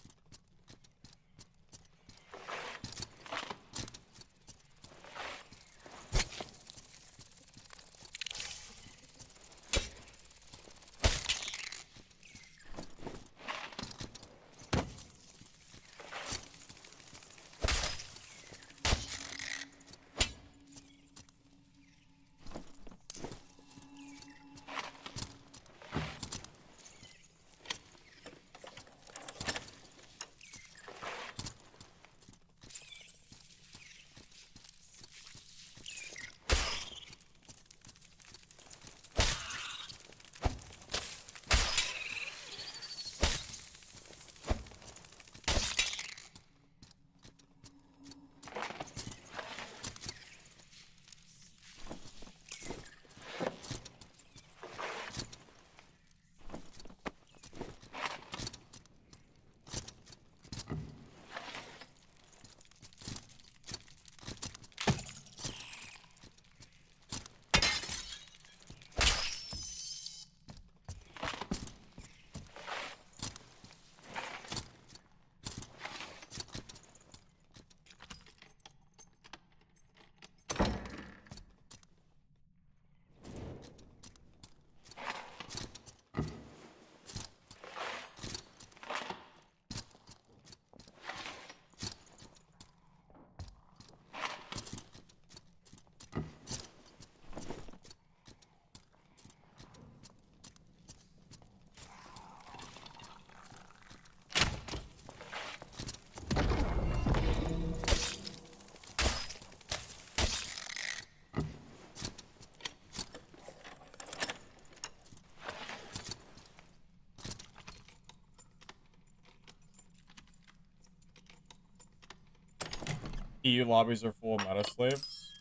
EU lobbies are full of meta slaves.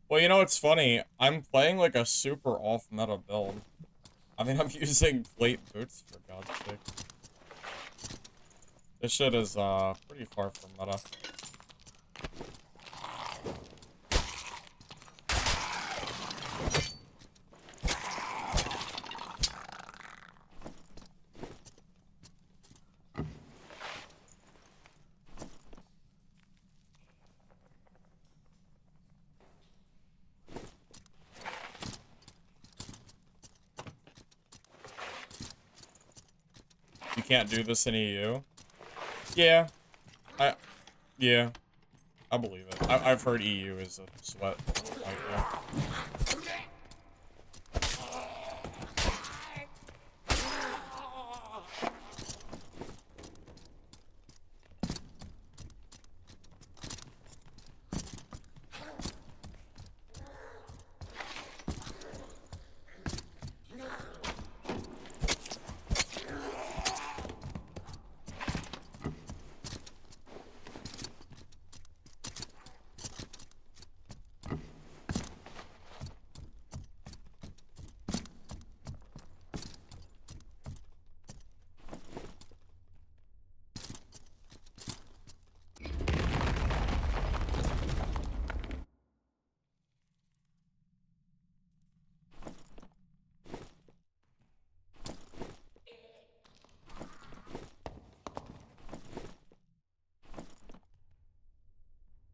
Well, you know, it's funny. I'm playing like a super off-meta build. I mean, I'm using plate boots, for God's sake. This shit is, pretty far from meta. You can't do this in EU? Yeah. Yeah. I believe it. I've heard EU is a sweat. Like, yeah.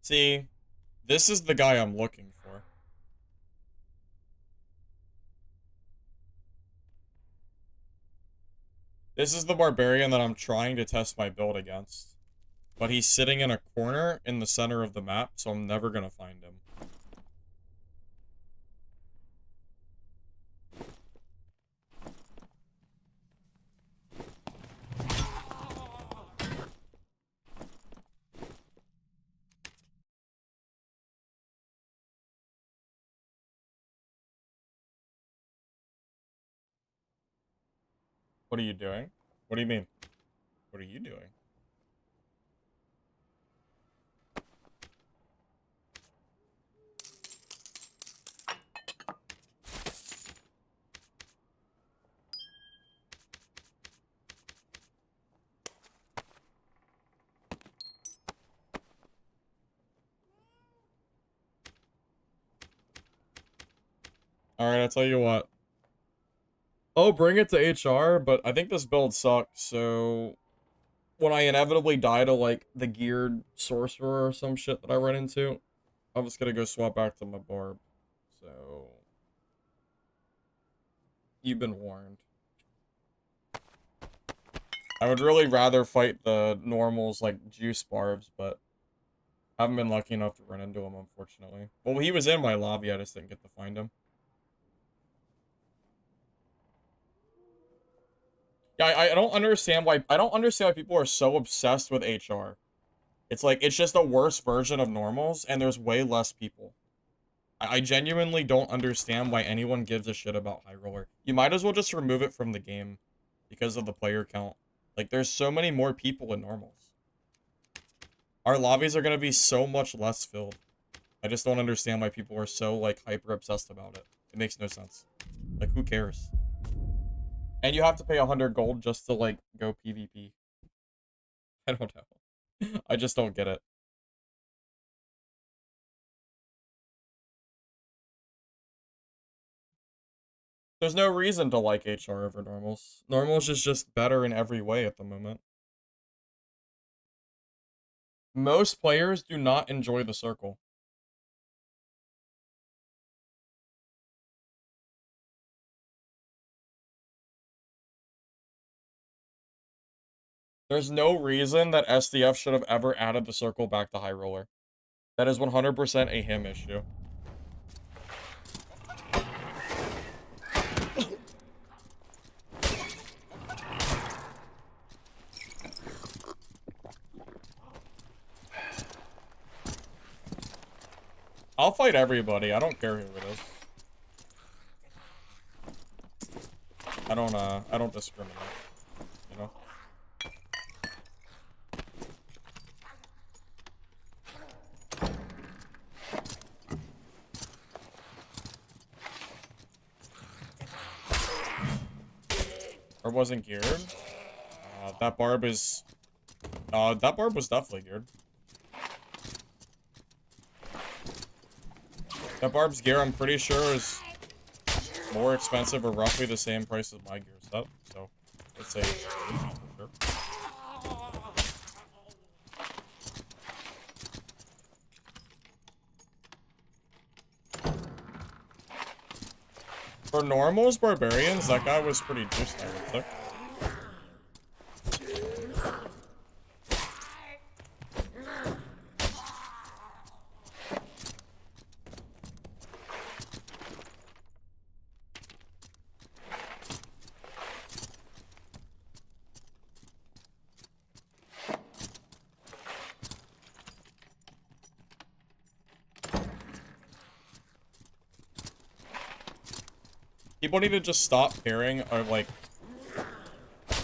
See, this is the guy I'm looking for. This is the Barbarian that I'm trying to test my build against. But he's sitting in a corner in the center of the map, so I'm never gonna find him. What are you doing? What do you mean? What are you doing? Alright, I'll tell you what. Oh, bring it to HR, but I think this build sucks, so... When I inevitably die to, like, the geared sorcerer or some shit that I run into, I'm just gonna go swap back to my barb. So... You've been warned. I would really rather fight the normals, like, juice barbs, but... I haven't been lucky enough to run into him, unfortunately. Well, he was in my lobby, I just didn't get to find him. Yeah, I don't understand why people are so obsessed with HR. It's like it's just a worse version of normals, and there's way less people. I genuinely don't understand why anyone gives a shit about High Roller. You might as well just remove it from the game because of the player count. Like, there's so many more people in normals. Our lobbies are gonna be so much less filled. I just don't understand why people are so, like, hyper obsessed about it. It makes no sense. Like, who cares? And you have to pay 100 gold just to, like, go PvP. I don't know. I just don't get it. There's no reason to like HR over normals. Normals is just better in every way at the moment. Most players do not enjoy the circle. There's no reason that SDF should have ever added the circle back to High Roller. That is 100% a him issue. I'll fight everybody. I don't care who it is. I don't discriminate, you know? barb wasn't geared. That barb is... that barb was definitely geared. That barb's gear, I'm pretty sure, is more expensive or roughly the same price as my gear set. So, let's say it's for sure. For normals, barbarians, that guy was pretty juiced, I would say. People need to just stop caring, or like,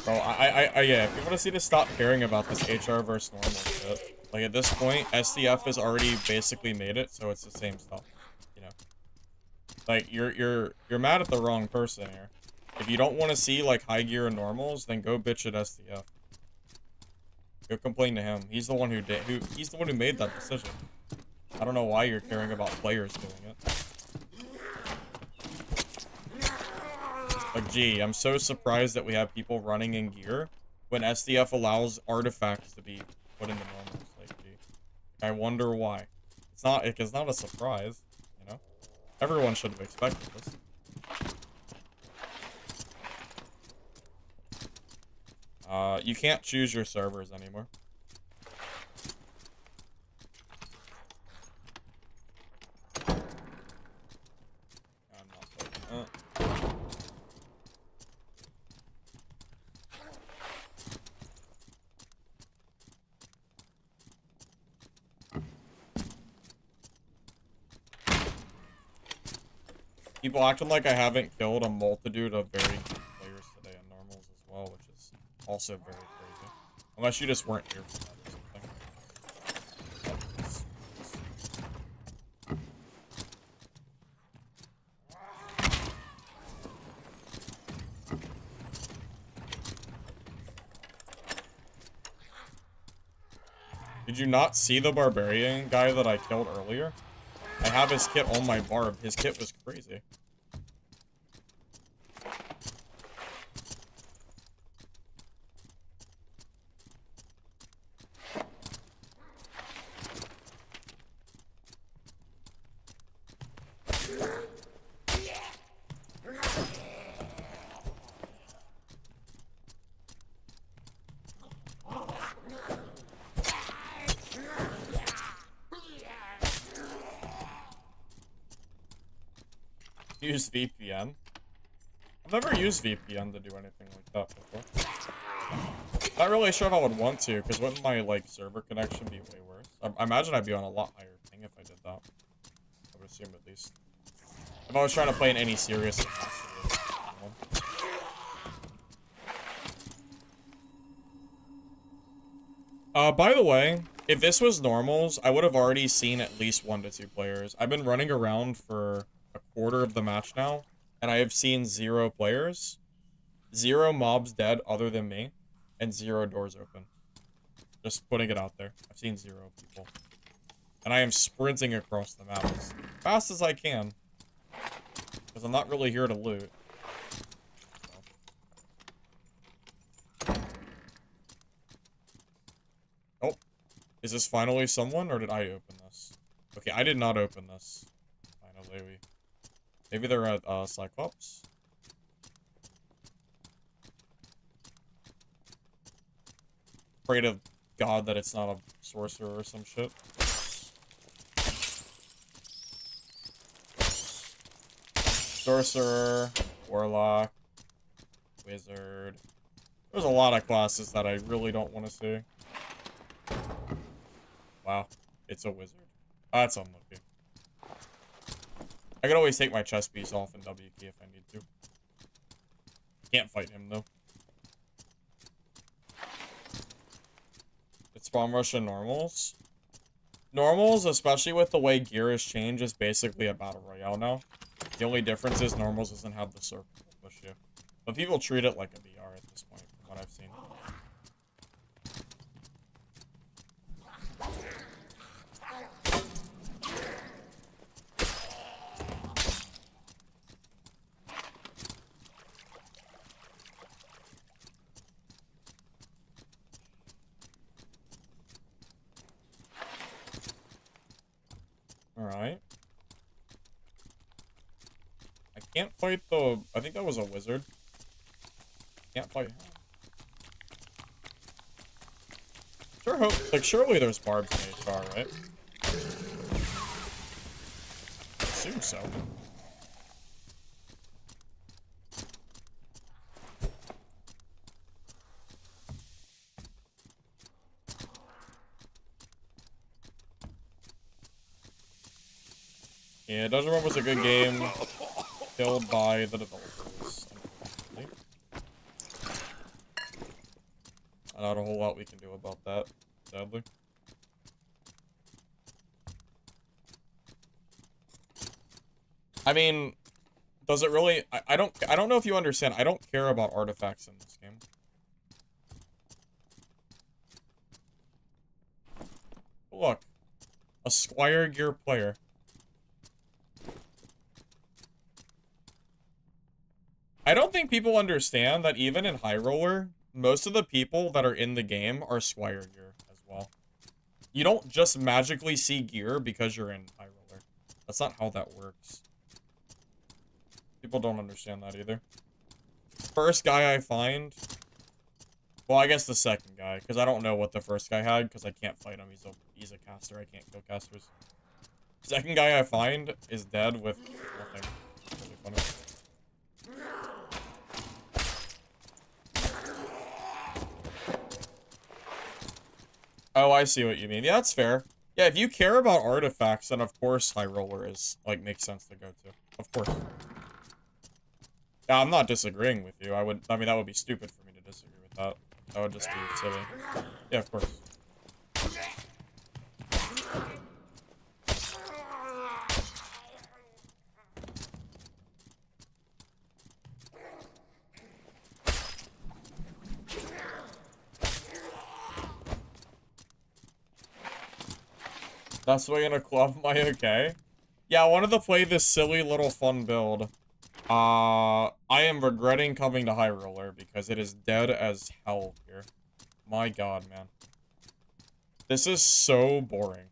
bro, yeah, if you want to see to stop caring about this HR versus normal shit, like at this point, SDF has already basically made it, so it's the same stuff, you know. Like you're mad at the wrong person here. If you don't want to see like high gear and normals, then go bitch at SDF. Go complain to him. He's the one who he's the one who made that decision. I don't know why you're caring about players doing it. Like, gee, I'm so surprised that we have people running in gear when SDF allows artifacts to be put into normals. Like, gee, I wonder why. It's not a surprise, you know? Everyone should have expected this. You can't choose your servers anymore. I'm not playing that. People acting like I haven't killed a multitude of very good players today in normals as well, which is also very crazy. Unless you just weren't here for that or something. Did you not see the Barbarian guy that I killed earlier? I have his kit on my barb. His kit was crazy. Use VPN. I've never used VPN to do anything like that before. Not really sure if I would want to, because wouldn't my like server connection be way worse? I imagine I'd be on a lot higher ping if I did that. I would assume at least. If I was trying to play in any serious capacity. By the way, if this was normals, I would have already seen at least 1 to 2 players. I've been running around for a quarter of the match now, and I have seen 0 players, 0 mobs dead other than me, and 0 doors open. Just putting it out there. I've seen 0 people. And I am sprinting across the map as fast as I can. Because I'm not really here to loot. So. Oh. Is this finally someone, or did I open this? Okay, I did not open this. Finally, maybe they're at, Cyclops? Pray to God that it's not a sorcerer or some shit. Sorcerer, Warlock, Wizard. There's a lot of classes that I really don't want to see. Wow, it's a Wizard. That's unlucky. I could always take my chest piece off in W key if I need to. Can't fight him, though. It's spawn rush and normals. Normals, especially with the way gear has changed, is basically a battle royale now. The only difference is normals doesn't have the circle to push you. But people treat it like a BR. HR at this point, from what I've seen. Alright. I can't fight the... I think that was a wizard. Can't fight him. Sure hope... Like, surely there's barbs in HR, right? I assume so. Yeah, Dungeon Run was a good game, killed by the developers, unfortunately. Not a whole lot we can do about that, sadly. I mean, does it really? I don't know if you understand. I don't care about artifacts in this game. Look, a Squire Gear player. I don't think people understand that even in High Roller, most of the people that are in the game are Squire Gear as well. You don't just magically see gear because you're in High Roller. That's not how that works. People don't understand that either. First guy I find... Well, I guess the second guy, because I don't know what the first guy had, because I can't fight him. He's a caster. I can't kill casters. Second guy I find is dead with nothing. Really funny. Oh, I see what you mean. Yeah, that's fair. Yeah, if you care about artifacts, then of course High Roller is, like, makes sense to go to. Of course. Yeah, I'm not disagreeing with you. I mean, that would be stupid for me to disagree with that. That would just be silly. Yeah, of course. That's why in a club, am I okay? Yeah, I wanted to play this silly little fun build. I am regretting coming to High Roller because it is dead as hell here. My god, man. This is so boring.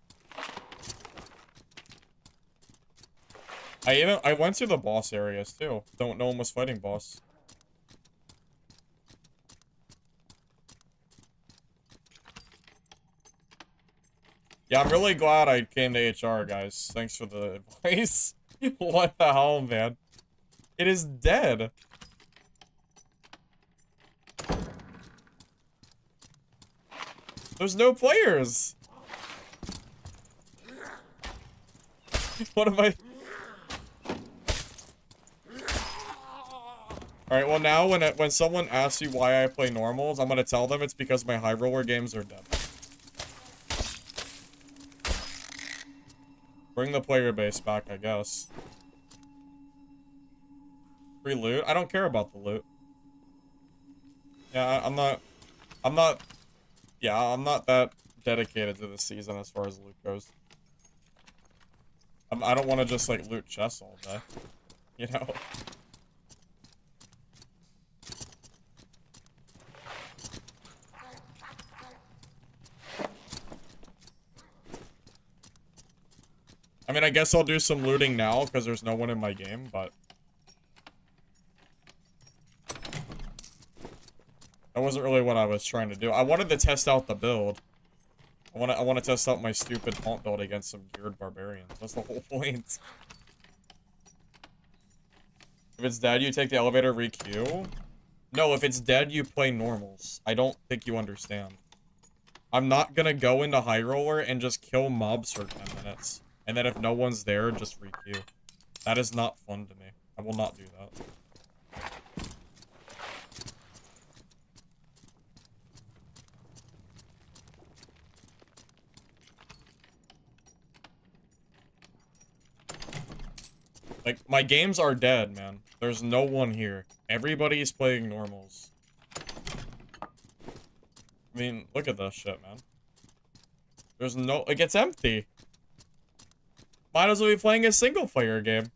I went to the boss areas too. No one was fighting boss. Yeah, I'm really glad I came to HR, guys. Thanks for the advice. What the hell, man? It is dead. There's no players. What am I... Alright, well now when someone asks you why I play normals, I'm gonna tell them it's because my High Roller games are dead. Bring the player base back, I guess. Free loot? I don't care about the loot. Yeah, I'm not that dedicated to this season as far as loot goes. I don't want to just, like, loot chests all day. You know? I mean, I guess I'll do some looting now, because there's no one in my game, but... That wasn't really what I was trying to do. I wanted to test out the build. I want to test out my stupid taunt build against some geared barbarians. That's the whole point. If it's dead, you take the elevator re-queue? No, if it's dead, you play normals. I don't think you understand. I'm not gonna go into High Roller and just kill mobs for 10 minutes. And then if no one's there, just re-queue. That is not fun to me. I will not do that. Like, my games are dead, man. There's no one here. Everybody's playing normals. I mean, look at this shit, man. There's no... Like, it's empty. Might as well be playing a single-player game.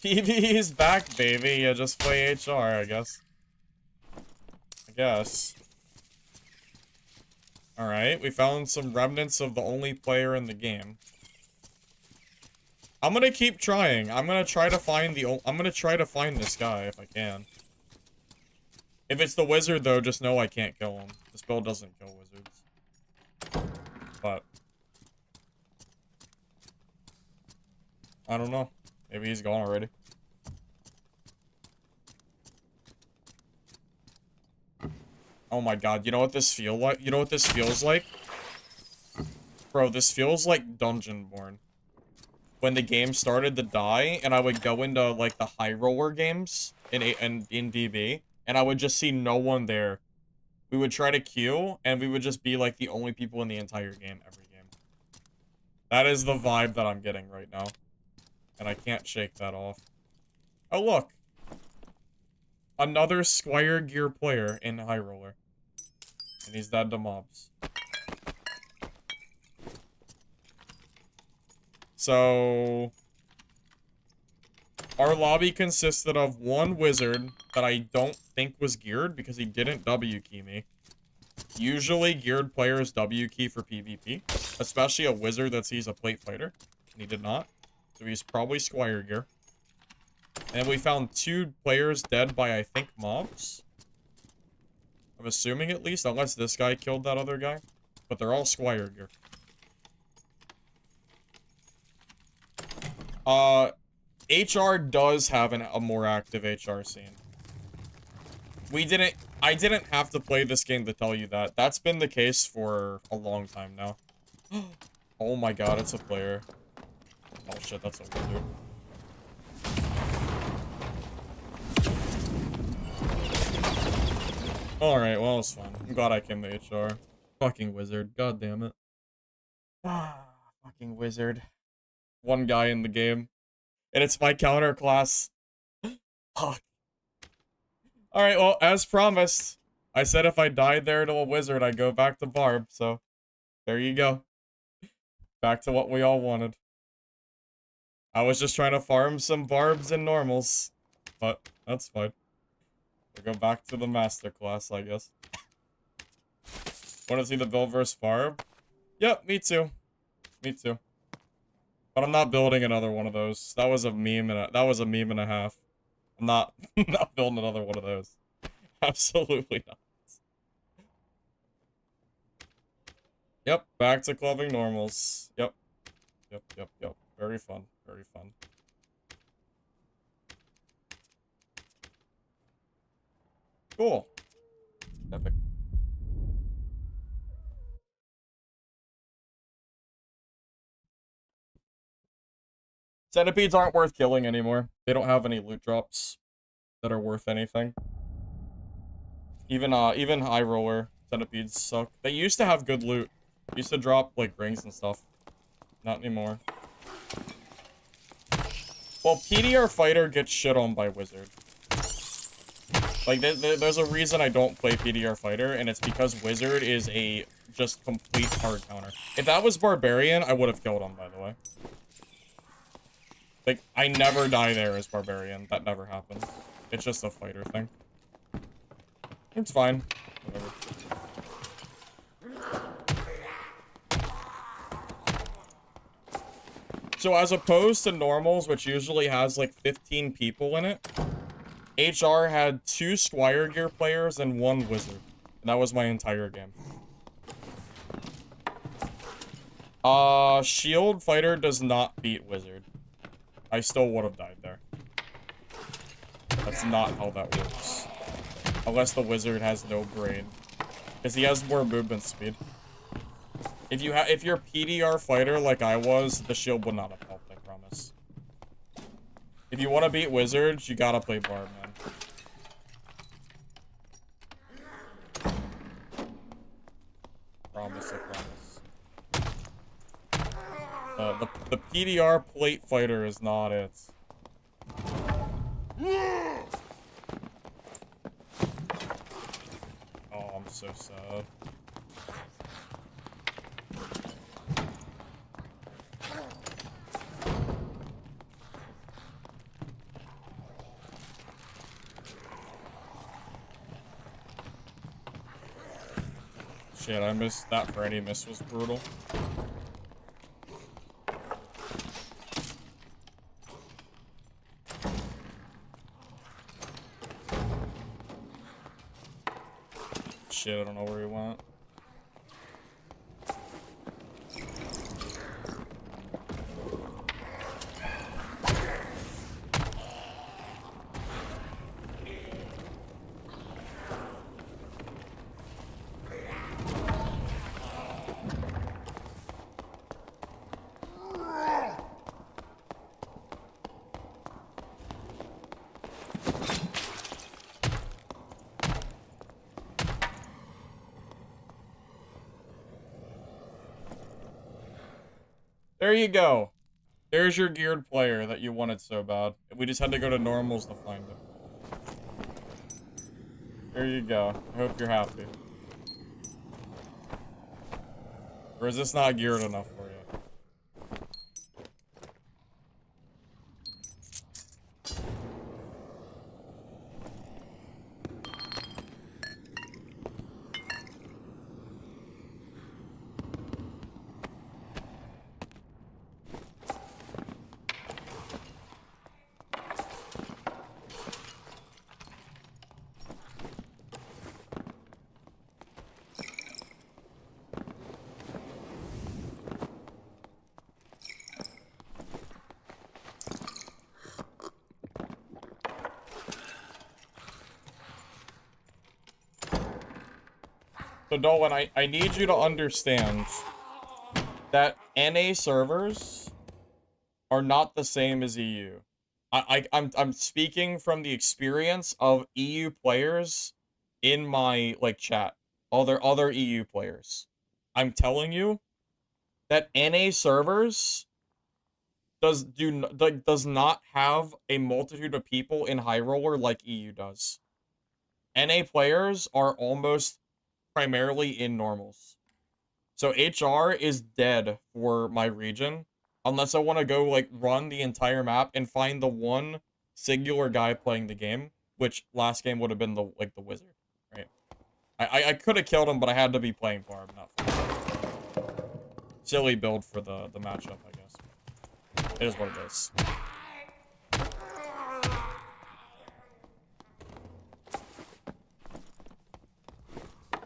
PvE's back, baby. Yeah, just play HR, I guess. Alright, we found some remnants of the only player in the game. I'm gonna keep trying. I'm gonna try to find this guy if I can. If it's the wizard, though, just know I can't kill him. This build doesn't kill wizards. But I don't know. Maybe he's gone already. Oh my god, you know what this feels like? You know what this feels like? Bro, this feels like Dungeonborn. When the game started to die, and I would go into, like, the high roller games in DB, and I would just see no one there. We would try to queue, and we would just be, like, the only people in the entire game every game. That is the vibe that I'm getting right now. And I can't shake that off. Oh, look. Another Squire Gear player in High Roller. And he's dead to mobs. So... Our lobby consisted of one wizard that I don't think was geared because he didn't W key me. Usually geared players W key for PvP. Especially a wizard that sees a plate fighter. And he did not. So he's probably Squire Gear. And we found 2 players dead by, I think, mobs. I'm assuming at least, unless this guy killed that other guy. But they're all Squire Gear. HR does have a more active HR scene. I didn't have to play this game to tell you that. That's been the case for a long time now. Oh my god, it's a player. Oh shit, that's a wizard. Alright, well, it's fine. I'm glad I came to HR. Fucking wizard. God damn it. Ah, fucking wizard. One guy in the game. And it's my counter class. Fuck. Alright, well, as promised, I said if I died there to a wizard, I'd go back to Barb, so there you go. Back to what we all wanted. I was just trying to farm some Barbs and normals, but that's fine. We'll go back to the masterclass, I guess. Want to see the build versus Barb? Yep, me too. Me too. But I'm not building another one of those. That was a meme and a half. I'm not not building another one of those. Absolutely not. Yep, back to clubbing normals. Yep. Yep. Very fun. Very fun. Cool. Epic. Centipedes aren't worth killing anymore. They don't have any loot drops that are worth anything. Even high roller centipedes suck. They used to have good loot. They used to drop like rings and stuff. Not anymore. Well, PDR fighter gets shit on by wizard. Like there's a reason I don't play PDR fighter, and it's because wizard is a just complete hard counter. If that was barbarian, I would have killed him, by the way. Like, I never die there as barbarian. That never happens. It's just a fighter thing. It's fine. Whatever. So as opposed to normals, which usually has like 15 people in it, HR had 2 Squire Gear players and 1 wizard. And that was my entire game. Shield fighter does not beat wizard. I still would have died there. That's not how that works. Unless the wizard has no brain. Because he has more movement speed. If you're PDR fighter like I was, the shield would not have helped, I promise. If you want to beat wizards, you gotta play Barb, man. Promise, I promise. The PDR plate fighter is not it. Oh, I'm so sad. Shit, I missed that for any miss was brutal. Shit, I don't know where he went. There you go. There's your geared player that you wanted so bad. We just had to go to normals to find him. There you go. I hope you're happy. Or is this not geared enough for you? So Dolan, I need you to understand that NA servers are not the same as EU. I'm speaking from the experience of EU players in my like chat. Other EU players. I'm telling you that NA servers does not have a multitude of people in high roller like EU does. NA players are almost primarily in normals. So HR is dead for my region unless I want to go like run the entire map and find the one singular guy playing the game, which last game would have been the wizard, right? I could have killed him, but I had to be playing Barb, not for silly build for the matchup, I guess. It is what it is.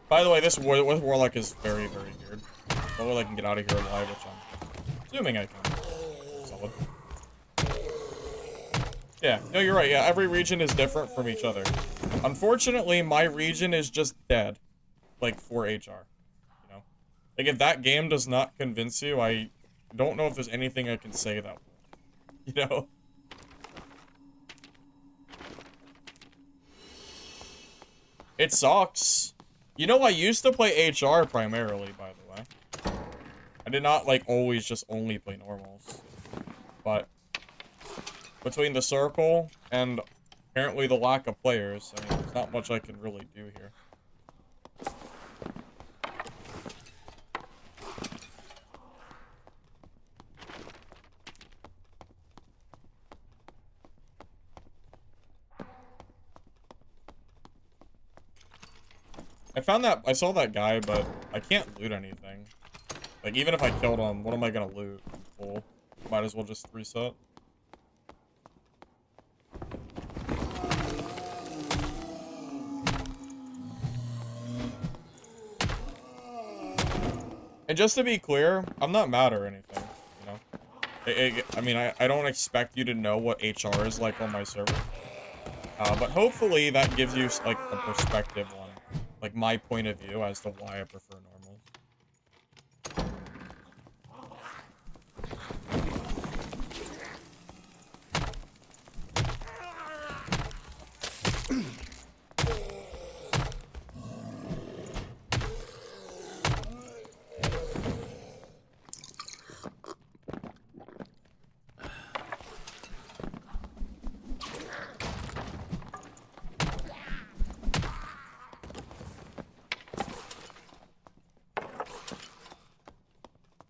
By the way, this Warlock is very, very weird. Hopefully I can get out of here alive, which I'm assuming I can. Solid. Yeah, no, you're right. Yeah, every region is different from each other. Unfortunately, my region is just dead. Like, for HR. You know? Like, if that game does not convince you, I don't know if there's anything I can say that will. You know? It sucks. You know, I used to play HR primarily, by the way. I did not, like, always just only play normals. But between the circle and apparently the lack of players, I mean, there's not much I can really do here. I saw that guy, but I can't loot anything. Like, even if I killed him, what am I gonna loot? Well, might as well just reset. And just to be clear, I'm not mad or anything, you know? I mean, I don't expect you to know what HR is like on my server. But hopefully that gives you, like, a perspective on, like, my point of view as to why I prefer normals.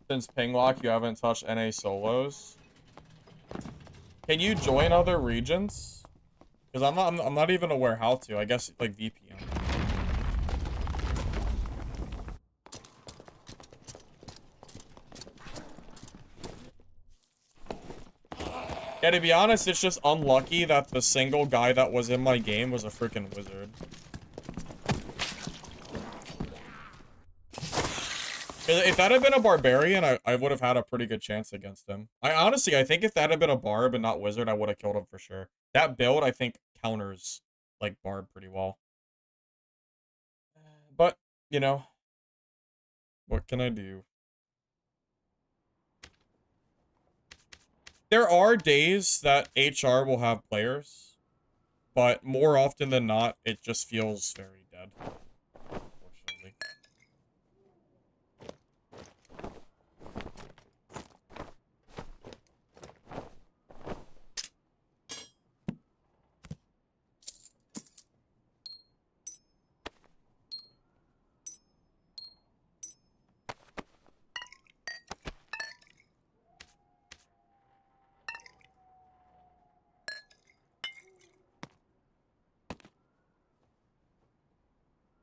Since Pinglock, you haven't touched NA solos. Can you join other regions? Because I'm not even aware how to. I guess like VPN. Yeah, to be honest, it's just unlucky that the single guy that was in my game was a freaking wizard. If that had been a barbarian, I would have had a pretty good chance against him. I think if that had been a barb and not wizard, I would have killed him for sure. That build, I think, counters, like, barb pretty well. But, you know, what can I do? There are days that HR will have players, but more often than not, it just feels very dead, unfortunately.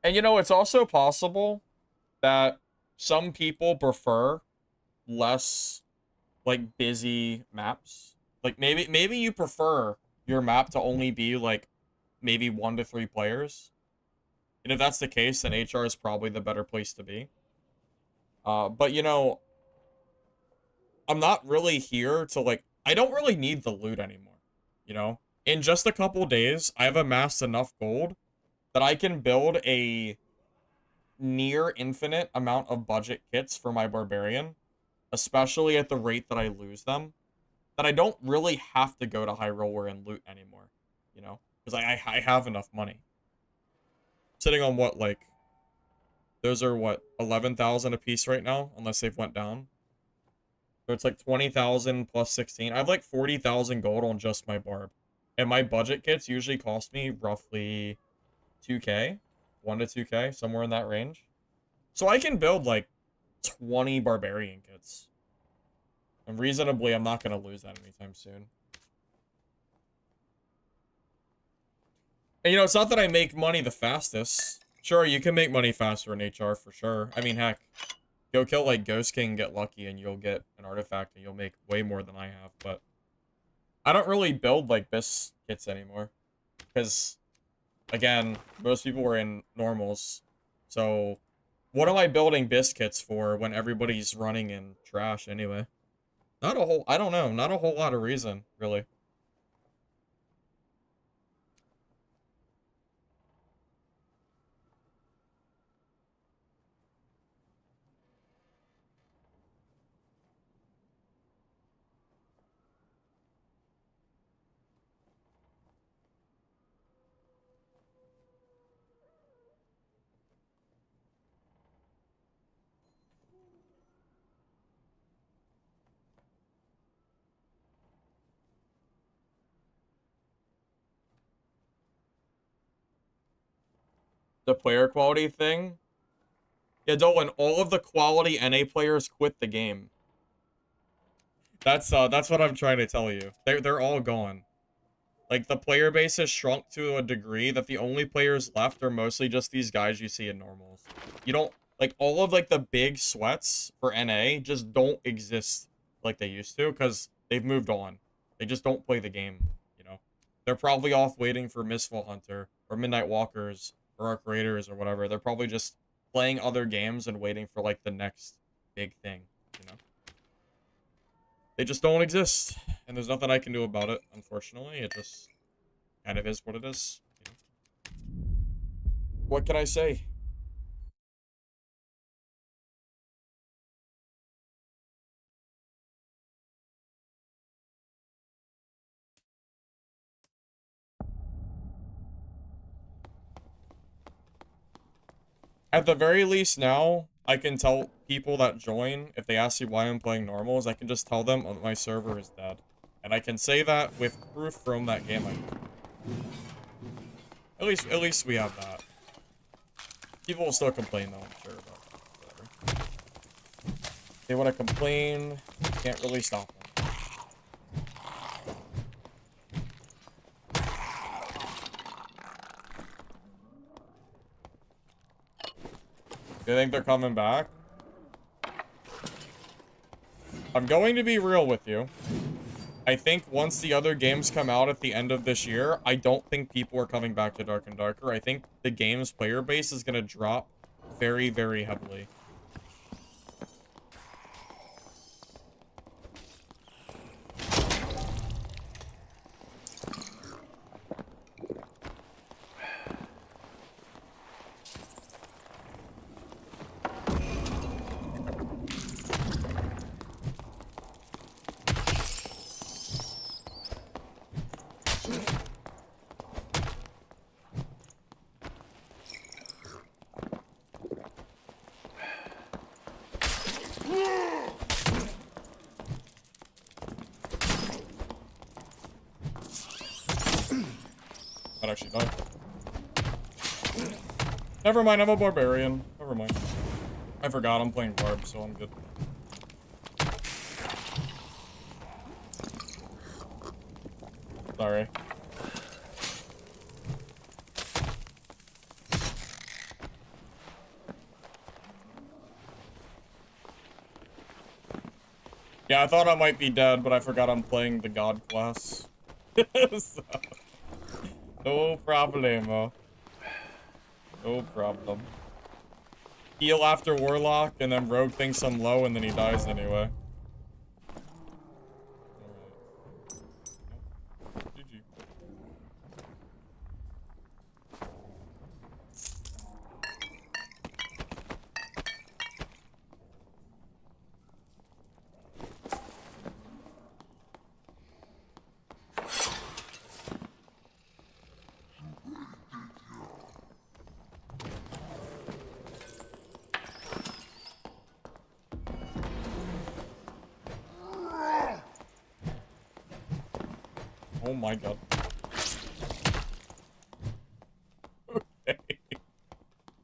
And you know, it's also possible that some people prefer less, like, busy maps. Like, maybe you prefer your map to only be, like, maybe 1 to 3 players. And if that's the case, then HR is probably the better place to be. But, you know, I'm not really here to, like... I don't really need the loot anymore, you know? In just a couple days, I've amassed enough gold that I can build a near infinite amount of budget kits for my Barbarian, especially at the rate that I lose them, that I don't really have to go to High Roller and loot anymore, you know? Because I have enough money. Sitting on what, like... Those are, what, 11,000 a piece right now, unless they've went down. So it's like 20,000 plus 16. I have like 40,000 gold on just my barb. And my budget kits usually cost me roughly 2k. 1 to 2k, somewhere in that range. So I can build like 20 barbarian kits. And reasonably, I'm not going to lose that anytime soon. And you know, it's not that I make money the fastest. Sure, you can make money faster in HR for sure. I mean, heck, go kill like Ghost King, get lucky, and you'll get an artifact, and you'll make way more than I have. But I don't really build like BIS kits anymore, because again, most people were in normals. So what am I building BIS kits for when everybody's running in trash anyway? Not a whole, I don't know, not a whole lot of reason, really. The player quality thing. Yeah, Dolan, all of the quality NA players quit the game. That's what I'm trying to tell you. They're all gone. Like, the player base has shrunk to a degree that the only players left are mostly just these guys you see in normals. You don't, like, all of, like, the big sweats for NA just don't exist like they used to, because they've moved on. They just don't play the game, you know? They're probably off waiting for Mistfall Hunter, or Midnight Walkers, or our creators, or whatever. They're probably just playing other games and waiting for, like, the next big thing, you know? They just don't exist, and there's nothing I can do about it, unfortunately. It just kind of is what it is. You know? What can I say? At the very least now, I can tell people that join, if they ask me why I'm playing normals, I can just tell them oh, my server is dead. And I can say that with proof from that game. At least we have that. People will still complain though, I'm sure, but whatever. They want to complain. Can't really stop them. Do you think they're coming back? I'm going to be real with you. I think once the other games come out at the end of this year, I don't think people are coming back to Dark and Darker. I think the game's player base is going to drop very, very heavily. That actually died. Never mind, I'm a barbarian. Never mind. I forgot I'm playing Barb, so I'm good. Sorry. Yeah, I thought I might be dead, but I forgot I'm playing the God class. So, no problemo. No problem. Heal after Warlock, and then Rogue thinks I'm low, and then he dies anyway. Alright. GG. Oh my god. Okay.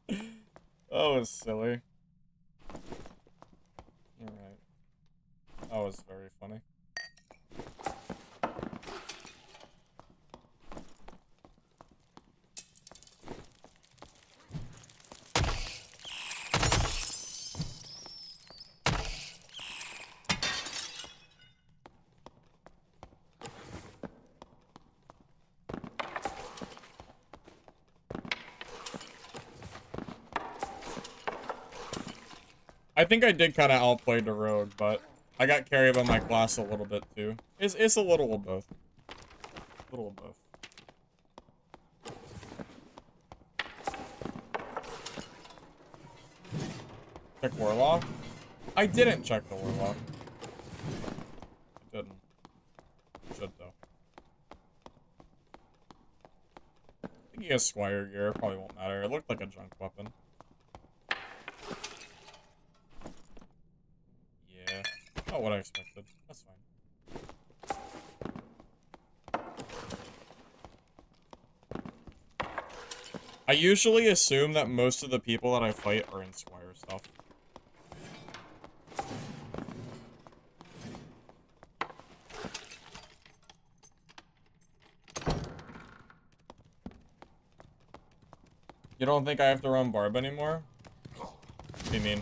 That was silly. Alright. That was very funny. I think I did kind of outplay the Rogue, but I got carried by my class a little bit too. It's a little of both. A little of both. Check Warlock? I didn't check the Warlock. I didn't. Should though. I think he has Squire gear. Probably won't matter. It looked like a junk weapon. Yeah. Not what I expected. That's fine. I usually assume that most of the people that I fight are in Squire stuff. You don't think I have to run Barb anymore? What do you mean?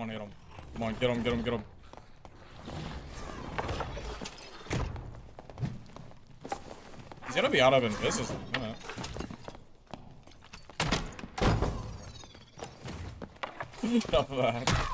Come on, hit him. Come on, get him, get him, get him. He's gonna be out of invis in a minute. Enough of that.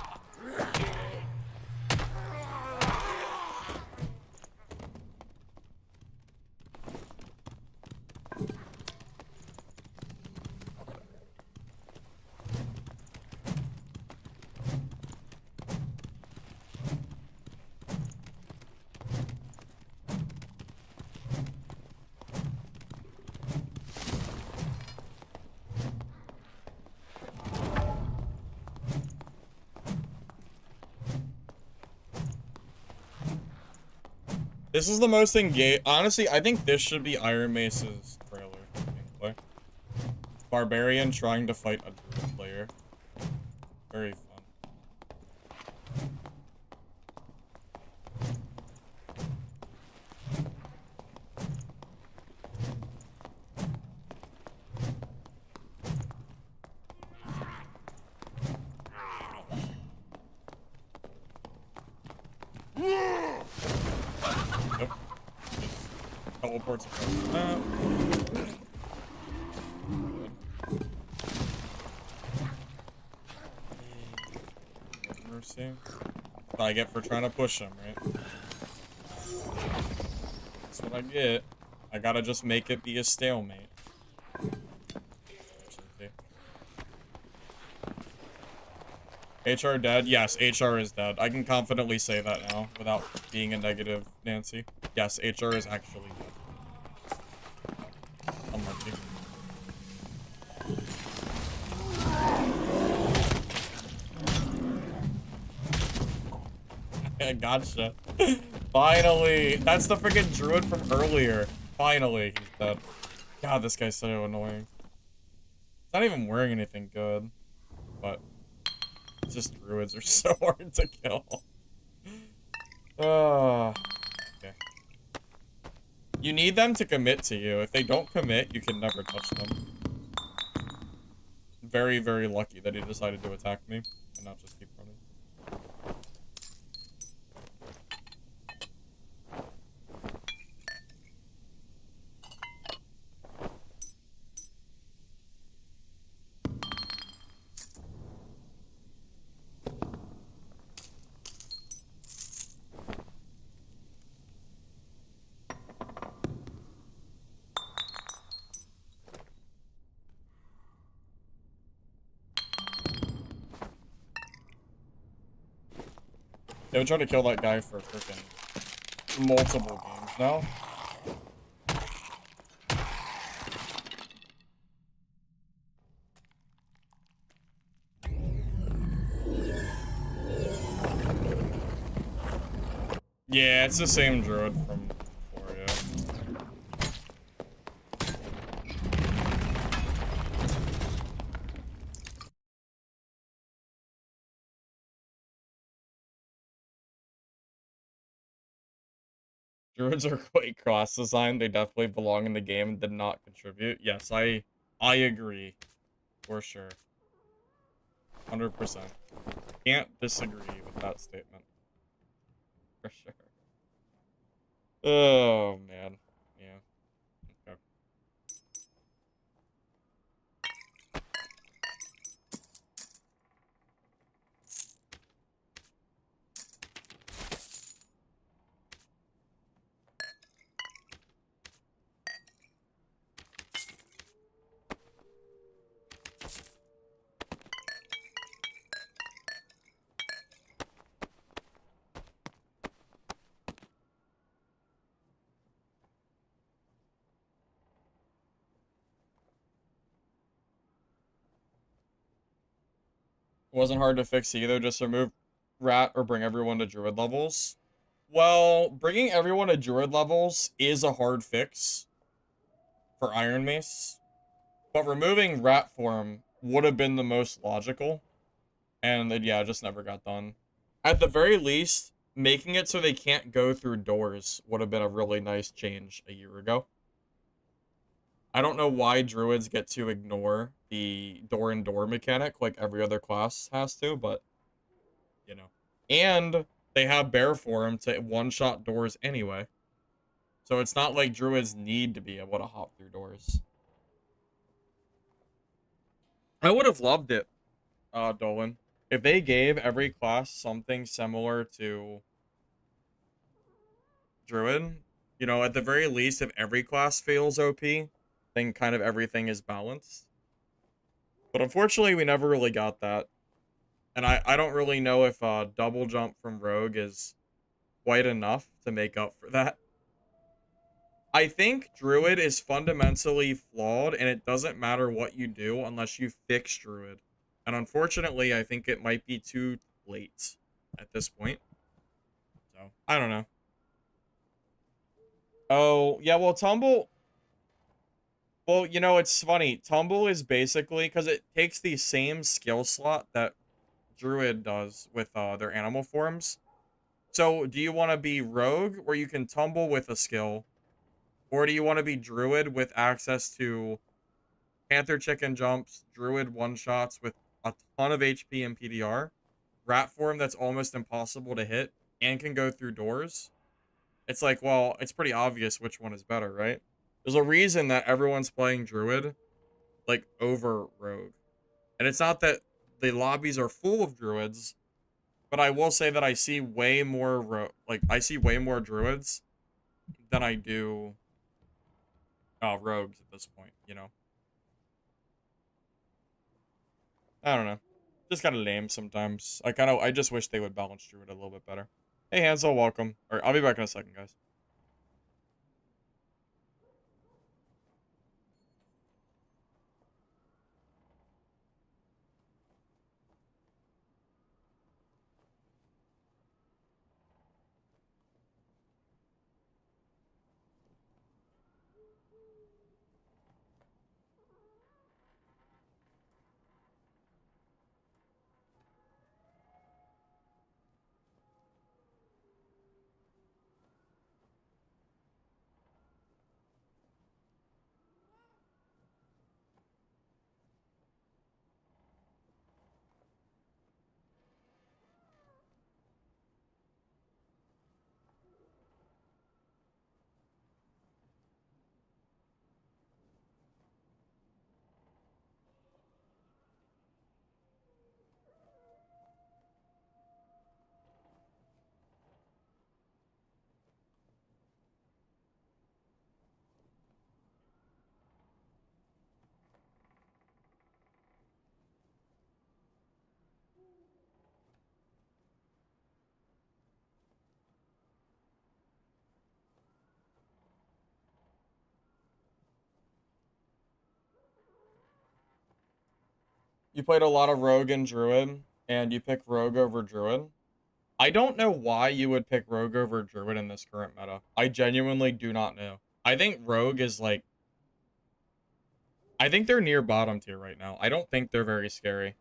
This is the most engaged. Honestly, I think this should be Iron Mace's trailer gameplay. Barbarian trying to fight a druid player. Very fun. Yep. Just teleports across the map. Mercy. That's what I get for trying to push him, right? That's what I get. I gotta just make it be a stalemate. HR dead? Yes, HR is dead. I can confidently say that now without being a negative Nancy. Yes, HR is actually dead. Unlucky. I gotcha. Finally! That's the freaking druid from earlier. Finally, he's dead. God, this guy's so annoying. He's not even wearing anything good. But it's just druids are so hard to kill. Okay. You need them to commit to you. If they don't commit, you can never touch them. Very, very lucky that he decided to attack me and not just keep running. They've been trying to kill that guy for freaking multiple games now. Yeah, it's the same druid from before, yeah. Druids are quite cross-designed. They definitely belong in the game and did not contribute. Yes, I agree. For sure. 100%. Can't disagree with that statement. For sure. Oh, man. Yeah. Okay. It wasn't hard to fix either. Just remove rat or bring everyone to druid levels. Well, bringing everyone to druid levels is a hard fix for Iron Mace, but removing rat form would have been the most logical, and it, yeah, just never got done. At the very least, making it so they can't go through doors would have been a really nice change a year ago. I don't know why druids get to ignore the door-and-door mechanic like every other class has to, but you know. And they have bear form to one-shot doors anyway. So it's not like druids need to be able to hop through doors. I would have loved it, Dolan, if they gave every class something similar to druid. You know, at the very least, if every class feels OP, then kind of everything is balanced. But unfortunately, we never really got that. And I don't really know if double jump from rogue is quite enough to make up for that. I think druid is fundamentally flawed, and it doesn't matter what you do unless you fix druid. And unfortunately, I think it might be too late at this point. So, I don't know. Oh, yeah, well, tumble... Well, you know, it's funny. Tumble is basically... Because it takes the same skill slot that druid does with their animal forms. So, do you want to be rogue, where you can tumble with a skill? Or do you want to be druid with access to panther chicken jumps, druid one-shots with a ton of HP and PDR, rat form that's almost impossible to hit, and can go through doors? It's like, well, it's pretty obvious which one is better, right? There's a reason that everyone's playing druid, like, over rogue. And it's not that the lobbies are full of druids, but I will say that I see way more, I see way more druids than I do rogues at this point, you know? I don't know. Just kind of lame sometimes. I just wish they would balance Druid a little bit better. Hey, Hansel, welcome. Or I'll be back in a second, guys. You played a lot of Rogue and Druid, and you pick Rogue over Druid. I don't know why you would pick Rogue over Druid in this current meta. I genuinely do not know. I think Rogue is like... I think they're near bottom tier right now. I don't think they're very scary.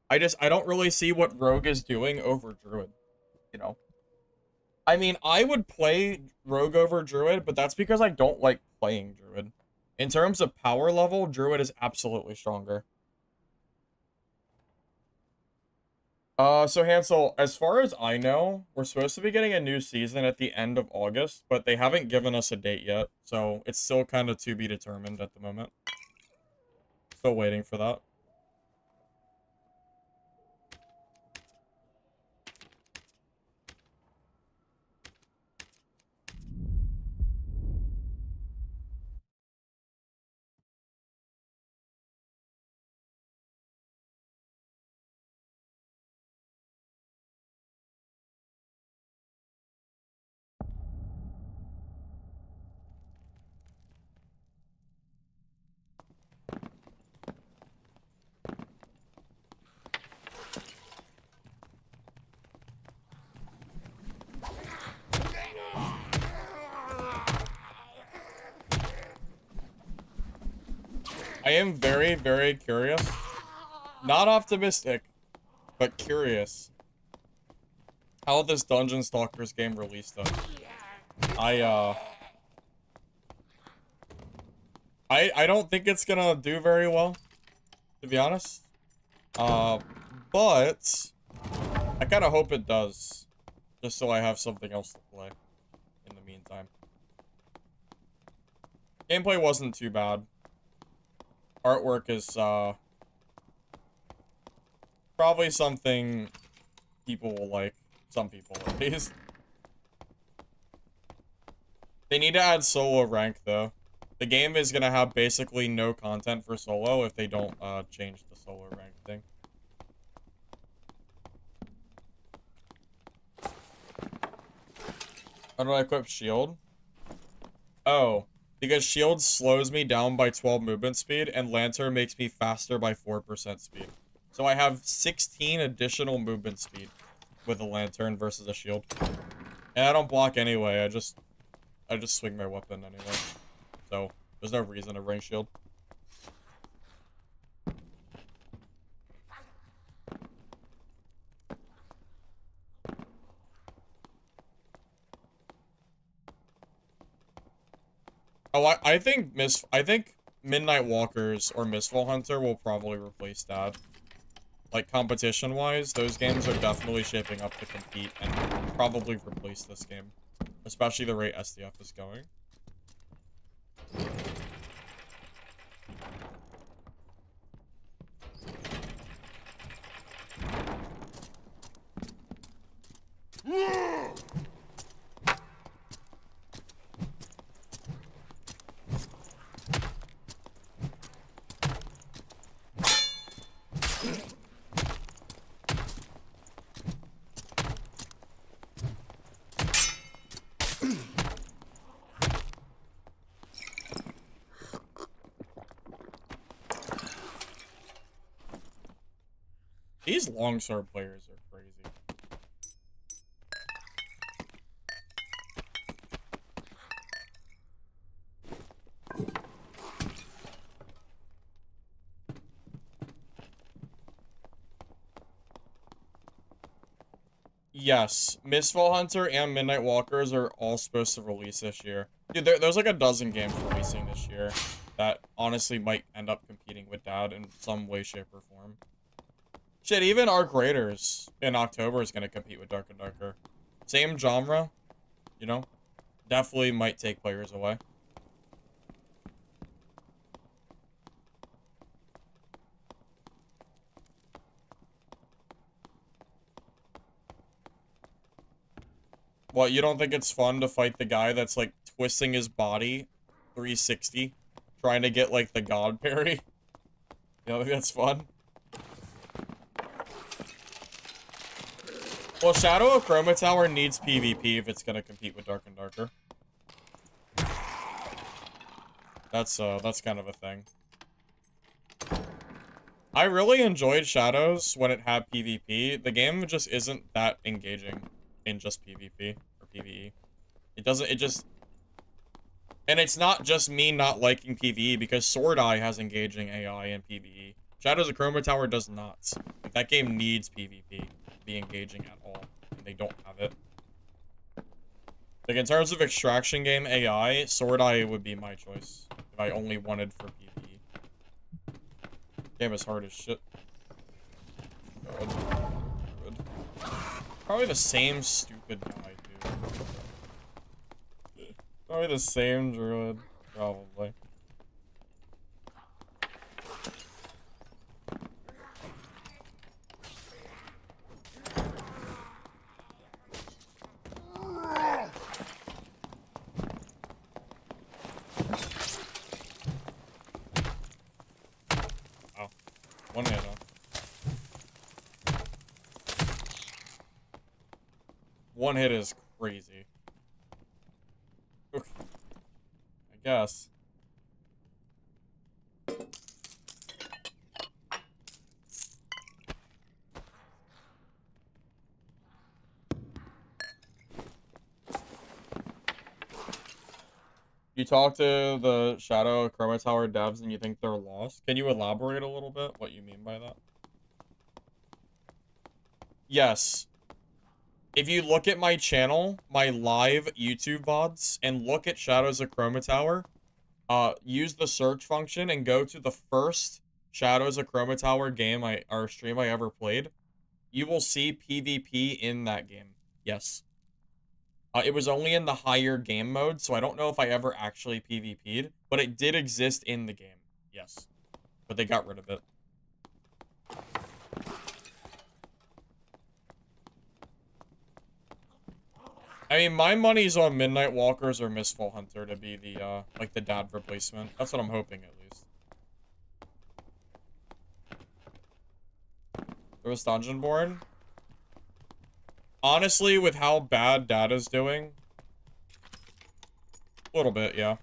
I don't really see what Rogue is doing over Druid, you know? I mean, I would play Rogue over Druid, but that's because I don't like playing Druid. In terms of power level, Druid is absolutely stronger. So Hansel, as far as I know, we're supposed to be getting a new season at the end of August, but they haven't given us a date yet, so it's still kind of to be determined at the moment. Still waiting for that. I am very, very curious. Not optimistic, but curious. How this Dungeon Stalkers game released though. I don't think it's gonna do very well, to be honest. But I kind of hope it does, just so I have something else to play in the meantime. Gameplay wasn't too bad. Artwork is, probably something people will like. Some people, at least. They need to add solo rank, though. The game is gonna have basically no content for solo if they don't, change the solo rank thing. How do I equip shield? Oh, because shield slows me down by 12 movement speed, and lantern makes me faster by 4% speed. So I have 16 additional movement speed with a lantern versus a shield. And I don't block anyway, I just swing my weapon anyway. So there's no reason to ring shield. Oh, I think Midnight Walkers or Mistfall Hunter will probably replace that. Like, competition-wise, those games are definitely shaping up to compete and probably replace this game. Especially the rate SDF is going. These longsword players are crazy. Yes, Mistfall Hunter and Midnight Walkers are all supposed to release this year. Dude, there's like a dozen games releasing this year that honestly might end up competing with that in some way, shape, or form. Shit, even Arc Raiders in October is going to compete with Dark and Darker. Same genre, you know? Definitely might take players away. What, you don't think it's fun to fight the guy that's, like, twisting his body 360? Trying to get, like, the God parry? You don't think that's fun? Well, Shadow of Chroma Tower needs PvP if it's gonna compete with Dark and Darker. That's kind of a thing. I really enjoyed Shadows when it had PvP. The game just isn't that engaging in just PvP or PvE. And it's not just me not liking PvE, because Sword Eye has engaging AI in PvE. Shadows of Chroma Tower does not. Like, that game needs PvP to be engaging at all, and they don't have it. Like, in terms of extraction game AI, Sword Eye would be my choice if I only wanted for PvE. Game is hard as shit. Good. Good. Probably the same stupid guy, dude. Probably the same druid. Probably. Wow. One hit, huh? One hit is crazy. Okay. I guess. You talk to the Shadow Chroma Tower devs and you think they're lost? Can you elaborate a little bit what you mean by that? Yes. If you look at my channel, my live YouTube VODs, and look at Shadows of Chroma Tower, use the search function and go to the first Shadows of Chroma Tower game or stream I ever played, you will see PvP in that game. Yes. It was only in the higher game mode, so I don't know if I ever actually PvP'd, but it did exist in the game. Yes. But they got rid of it. I mean, my money's on Midnight Walkers or Mistfall Hunter to be the, like, the dad replacement. That's what I'm hoping, at least. There was Dungeonborn. Honestly, with how bad Data's doing... A little bit, yeah.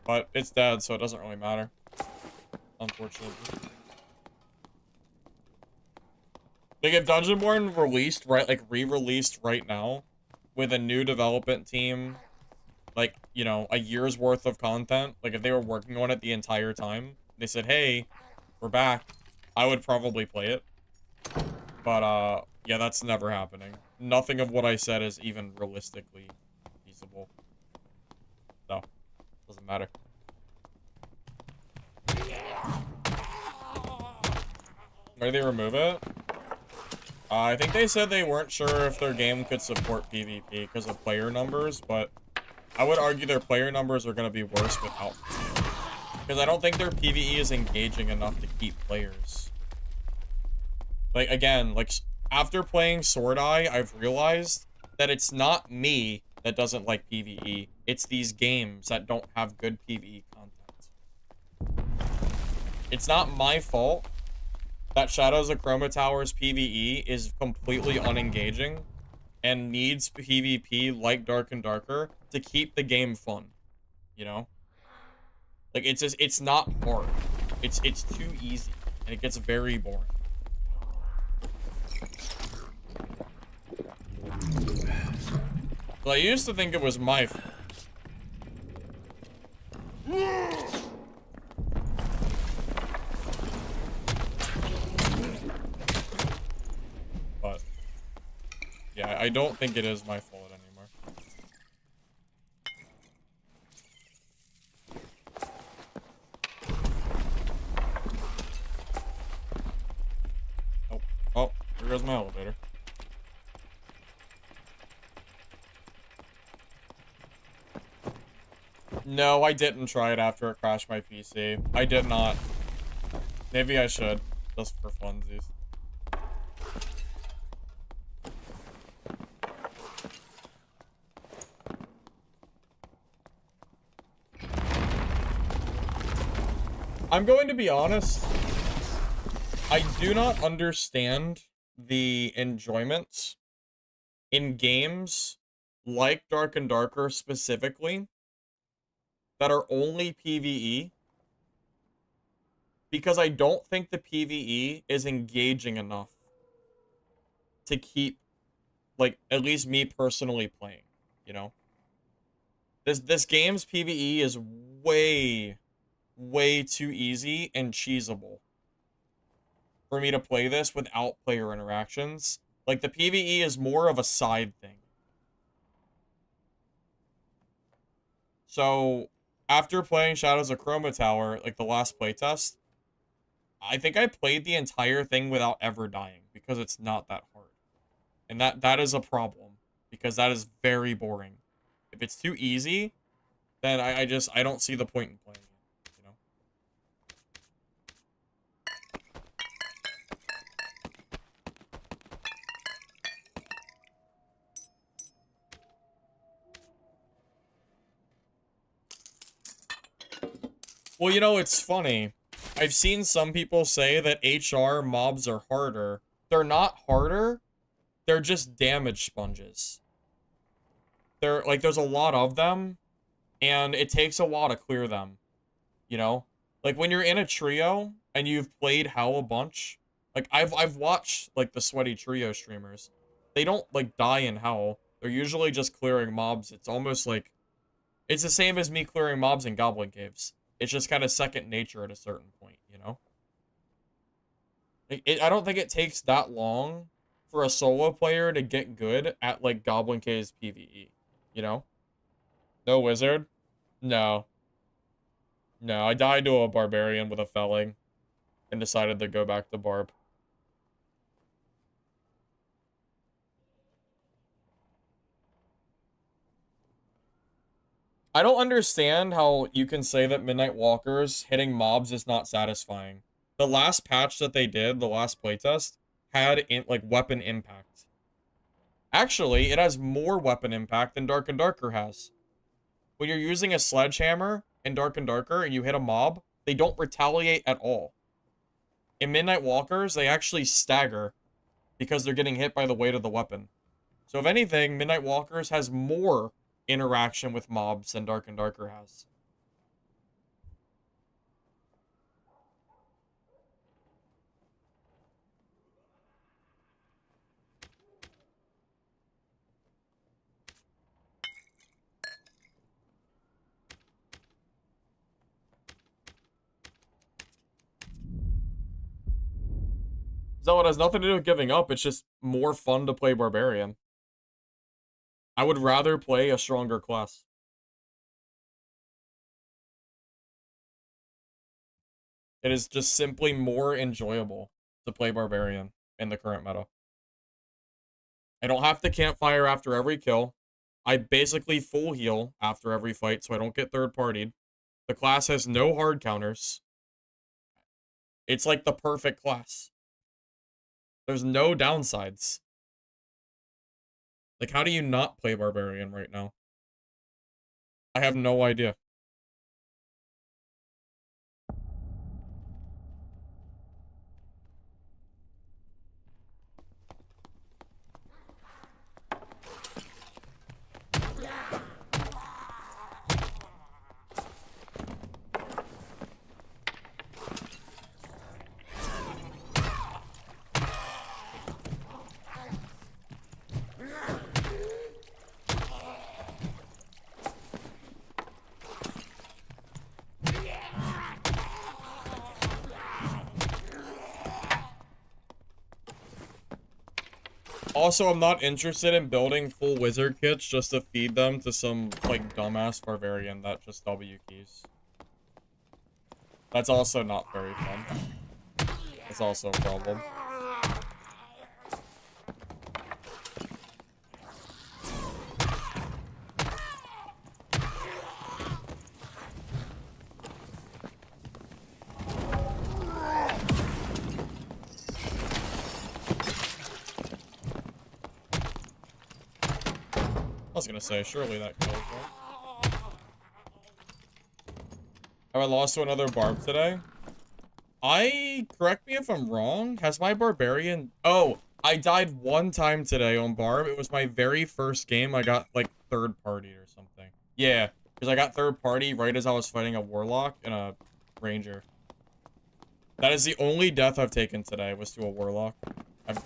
But it's dead, so it doesn't really matter. Unfortunately. Like, if Dungeonborn released, right, like, re-released right now, with a new development team, like, you know, a year's worth of content, like, if they were working on it the entire time, they said, hey, we're back, I would probably play it. But, yeah, that's never happening. Nothing of what I said is even realistically feasible. So, doesn't matter. Where did they remove it? I think they said they weren't sure if their game could support PvP because of player numbers, but I would argue their player numbers are going to be worse without PvE. Because I don't think their PvE is engaging enough to keep players. Like, again, like, after playing Sword Eye, I've realized that it's not me that doesn't like PvE. It's these games that don't have good PvE content. It's not my fault that Shadows of Chroma Tower's PvE is completely unengaging and needs PvP like Dark and Darker to keep the game fun, you know? Like, it's just, it's not hard. It's too easy, and it gets very boring. Well, I used to think it was my fault. But yeah, I don't think it is my fault anymore. Oh, oh, there goes my elevator. No, I didn't try it after it crashed my PC. I did not. Maybe I should, just for funsies. I'm going to be honest. I do not understand the enjoyment in games like Dark and Darker specifically that are only PvE, because I don't think the PvE is engaging enough to keep, like, at least me personally playing, you know? This game's PvE is way too easy and cheesable for me to play this without player interactions. Like, the PvE is more of a side thing. So, after playing Shadows of Chroma Tower, like the last playtest, I think I played the entire thing without ever dying, because it's not that hard. And that is a problem, because that is very boring. If it's too easy, then I don't see the point in playing it, you know? Well, you know, it's funny. I've seen some people say that HR mobs are harder. They're not harder. They're just damage sponges. They're, like, there's a lot of them, and it takes a while to clear them, you know? Like, when you're in a trio, and you've played Hell a bunch, like, I've watched, like, the sweaty trio streamers. They don't, like, die in Hell. They're usually just clearing mobs. It's almost like, it's the same as me clearing mobs in Goblin Caves. It's just kind of second nature at a certain point, you know? I don't think it takes that long for a solo player to get good at, like, Goblin Caves PvE, you know? No wizard? No. No, I died to a barbarian with a felling. and decided to go back to Barb. I don't understand how you can say that Midnight Walkers hitting mobs is not satisfying. The last patch that they did, the last playtest, had like weapon impact. Actually, it has more weapon impact than Dark and Darker has. When you're using a sledgehammer in Dark and Darker and you hit a mob, they don't retaliate at all. In Midnight Walkers, they actually stagger because they're getting hit by the weight of the weapon. So if anything, Midnight Walkers has more interaction with mobs than Dark and Darker has. So it has nothing to do with giving up, it's just more fun to play Barbarian. I would rather play a stronger class. It is just simply more enjoyable to play Barbarian in the current meta. I don't have to campfire after every kill. I basically full heal after every fight so I don't get third-partied. The class has no hard counters. It's like the perfect class. There's no downsides. Like, how do you not play Barbarian right now? I have no idea. Also, I'm not interested in building full wizard kits just to feed them to some, like, dumbass barbarian that just W keys. That's also not very fun. That's also a problem. I was gonna say, surely that kills one. Have I lost to another Barb today? Correct me if I'm wrong, has my Barbarian... Oh, I died one time today on Barb. It was my very first game. I got, like, third party or something. Yeah, because I got third party right as I was fighting a Warlock and a Ranger. That is the only death I've taken today, was to a Warlock.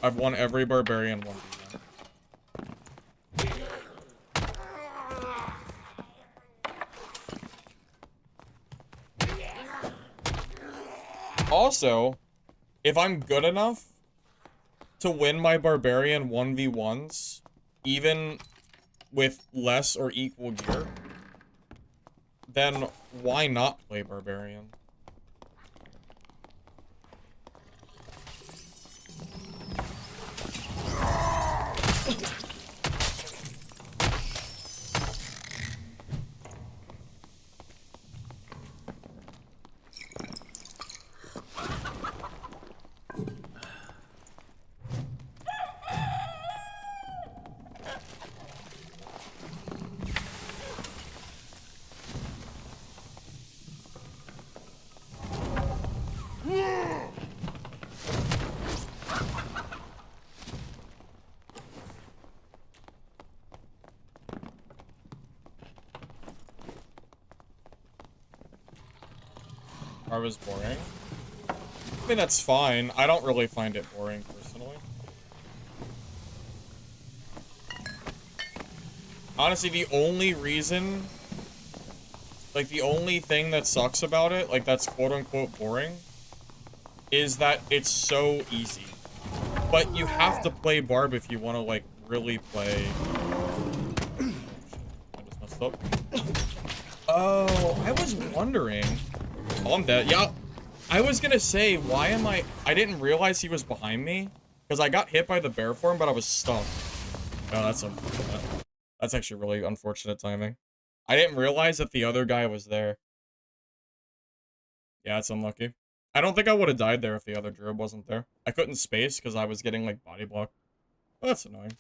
I've won every Barbarian 1v1. Also, if I'm good enough to win my Barbarian 1v1s, even with less or equal gear, then why not play Barbarian? I was boring. I mean, that's fine. I don't really find it boring, personally. Honestly, the only reason... Like, the only thing that sucks about it, like, that's quote-unquote boring, is that it's so easy. But you have to play Barb if you want to, like, really play... I just messed up. Oh, I was wondering... Oh, I'm dead. Yeah. I was gonna say, why am I didn't realize he was behind me. Because I got hit by the bear form, but I was stuck. Oh, that's unfortunate. That's actually really unfortunate timing. I didn't realize that the other guy was there. Yeah, it's unlucky. I don't think I would have died there if the other druid wasn't there. I couldn't space because I was getting, like, body blocked. Oh, that's annoying.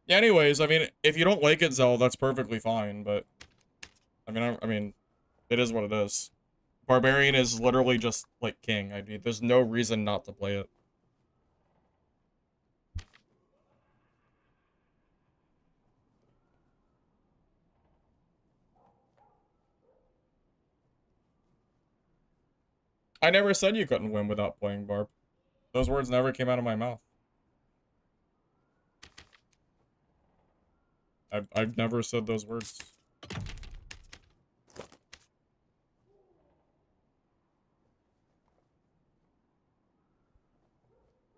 Yeah, anyways, I mean, if you don't like it, Zell, that's perfectly fine, but... I mean, it is what it is. Barbarian is literally just, like, king. I mean, there's no reason not to play it. I never said you couldn't win without playing Barb. Those words never came out of my mouth. I've never said those words.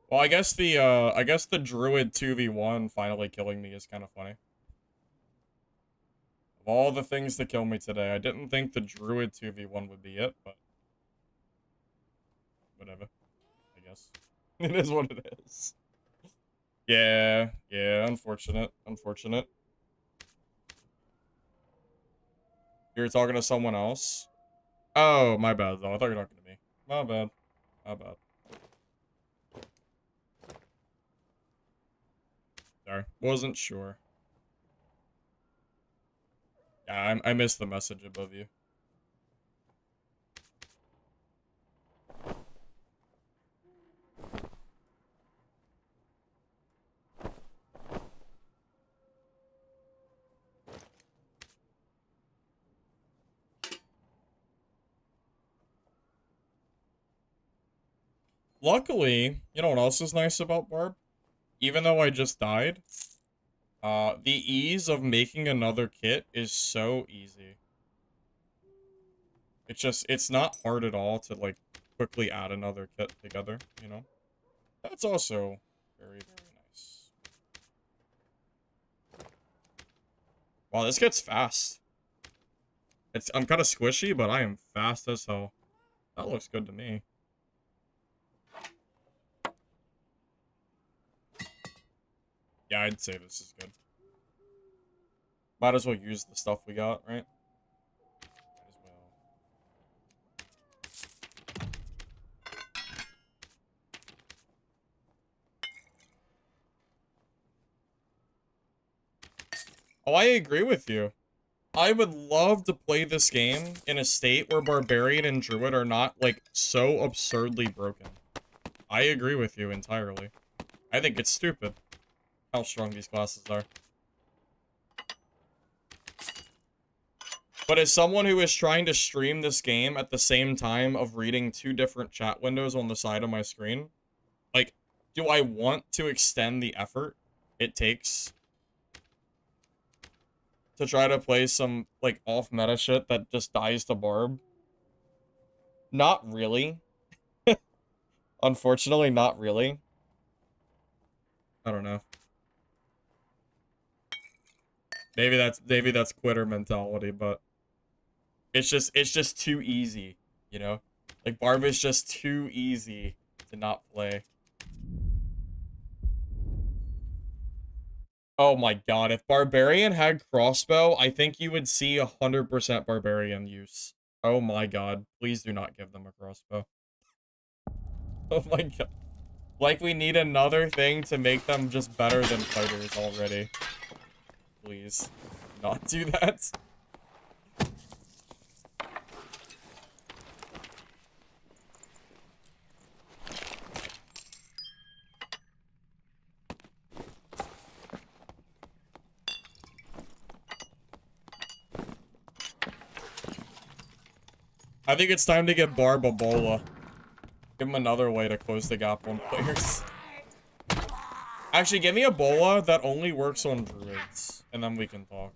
Well, I guess the druid 2v1 finally killing me is kind of funny. Of all the things to kill me today, I didn't think the druid 2v1 would be it, but whatever. I guess. It is what it is. Yeah, unfortunate. Unfortunate. You're talking to someone else? Oh, my bad, though. I thought you were talking to me. My bad. My bad. Sorry. Wasn't sure. Yeah, I missed the message above you. Luckily, you know what else is nice about Barb? Even though I just died, the ease of making another kit is so easy. It's not hard at all to, like, quickly add another kit together, you know? That's also very, very nice. Wow, this gets fast. I'm kind of squishy, but I am fast as hell. That looks good to me. Yeah, I'd say this is good. Might as well use the stuff we got, right? Might as well. Oh, I agree with you. I would love to play this game in a state where Barbarian and Druid are not, like, so absurdly broken. I agree with you entirely. I think it's stupid how strong these classes are. But as someone who is trying to stream this game at the same time of reading 2 different chat windows on the side of my screen, like, do I want to extend the effort it takes to try to play some, like, off-meta shit that just dies to Barb? Not really. Unfortunately, not really. I don't know. Maybe that's quitter mentality, but it's just too easy, you know? Like, Barb is just too easy to not play. Oh my god, if Barbarian had crossbow, I think you would see 100% Barbarian use. Oh my god, please do not give them a crossbow. Oh my god. Like, we need another thing to make them just better than fighters already. Please, not do that. I think it's time to get Barb a bola. Give him another way to close the gap on players. Actually, give me a bola that only works on druids, and then we can talk.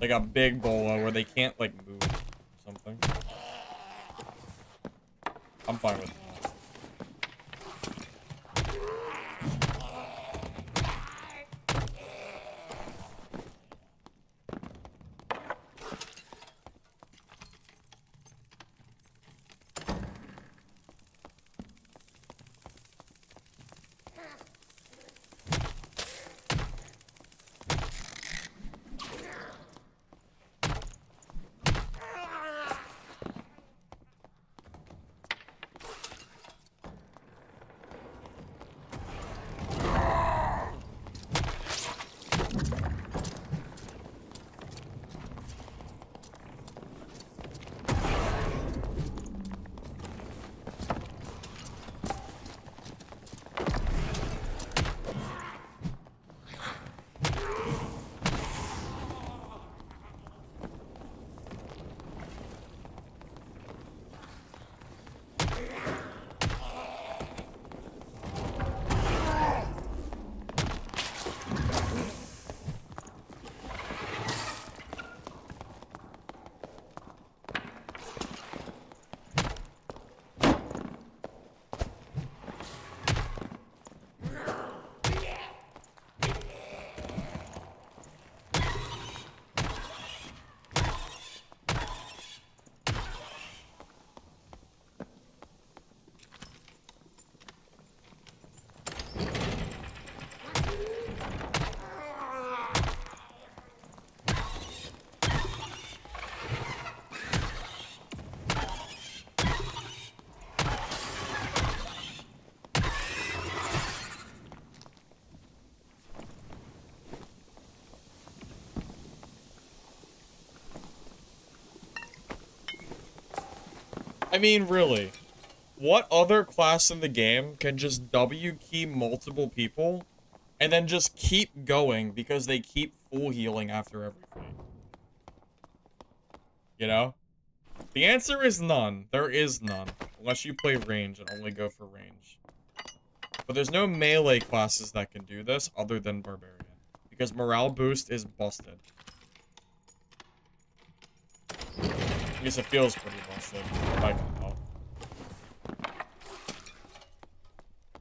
Like a big bola where they can't, like, move or something. I'm fine with that. mean, really. What other class in the game can just W key multiple people and then just keep going because they keep full healing after every fight? You know? The answer is none. There is none. Unless you play range and only go for range. But there's no melee classes that can do this other than Barbarian. Because morale boost is busted. I guess it feels pretty busted, if I can tell.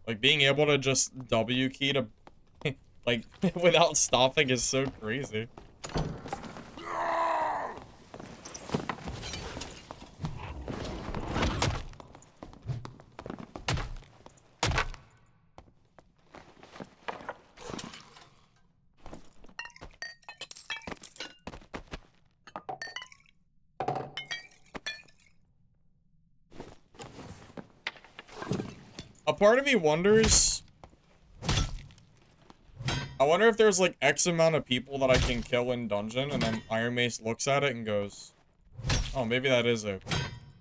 Like, being able to just W key to, like, without stopping is so crazy. A part of me wonders... I wonder if there's, like, X amount of people that I can kill in dungeon, and then Iron Mace looks at it and goes, oh, maybe that is OP.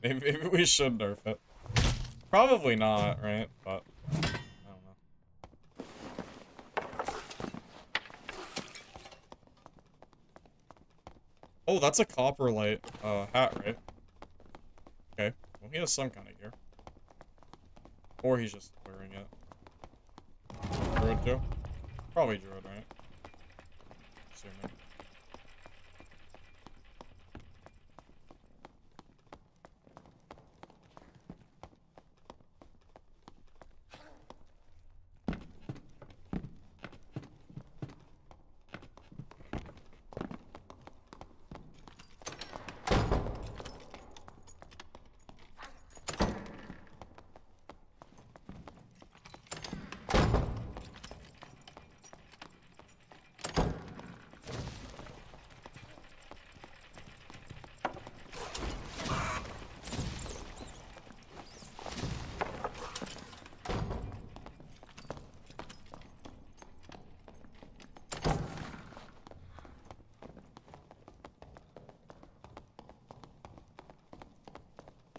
Maybe we should nerf it. Probably not, right? But, I don't know. Oh, that's a copper light, hat, right? Okay. Well, he has some kind of gear. Or he's just wearing it. Druid too? Probably Druid, right? Assuming.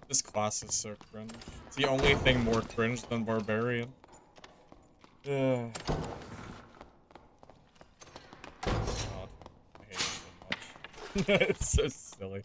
This class is so cringe. It's the only thing more cringe than Barbarian. God, I hate it so much. It's so silly.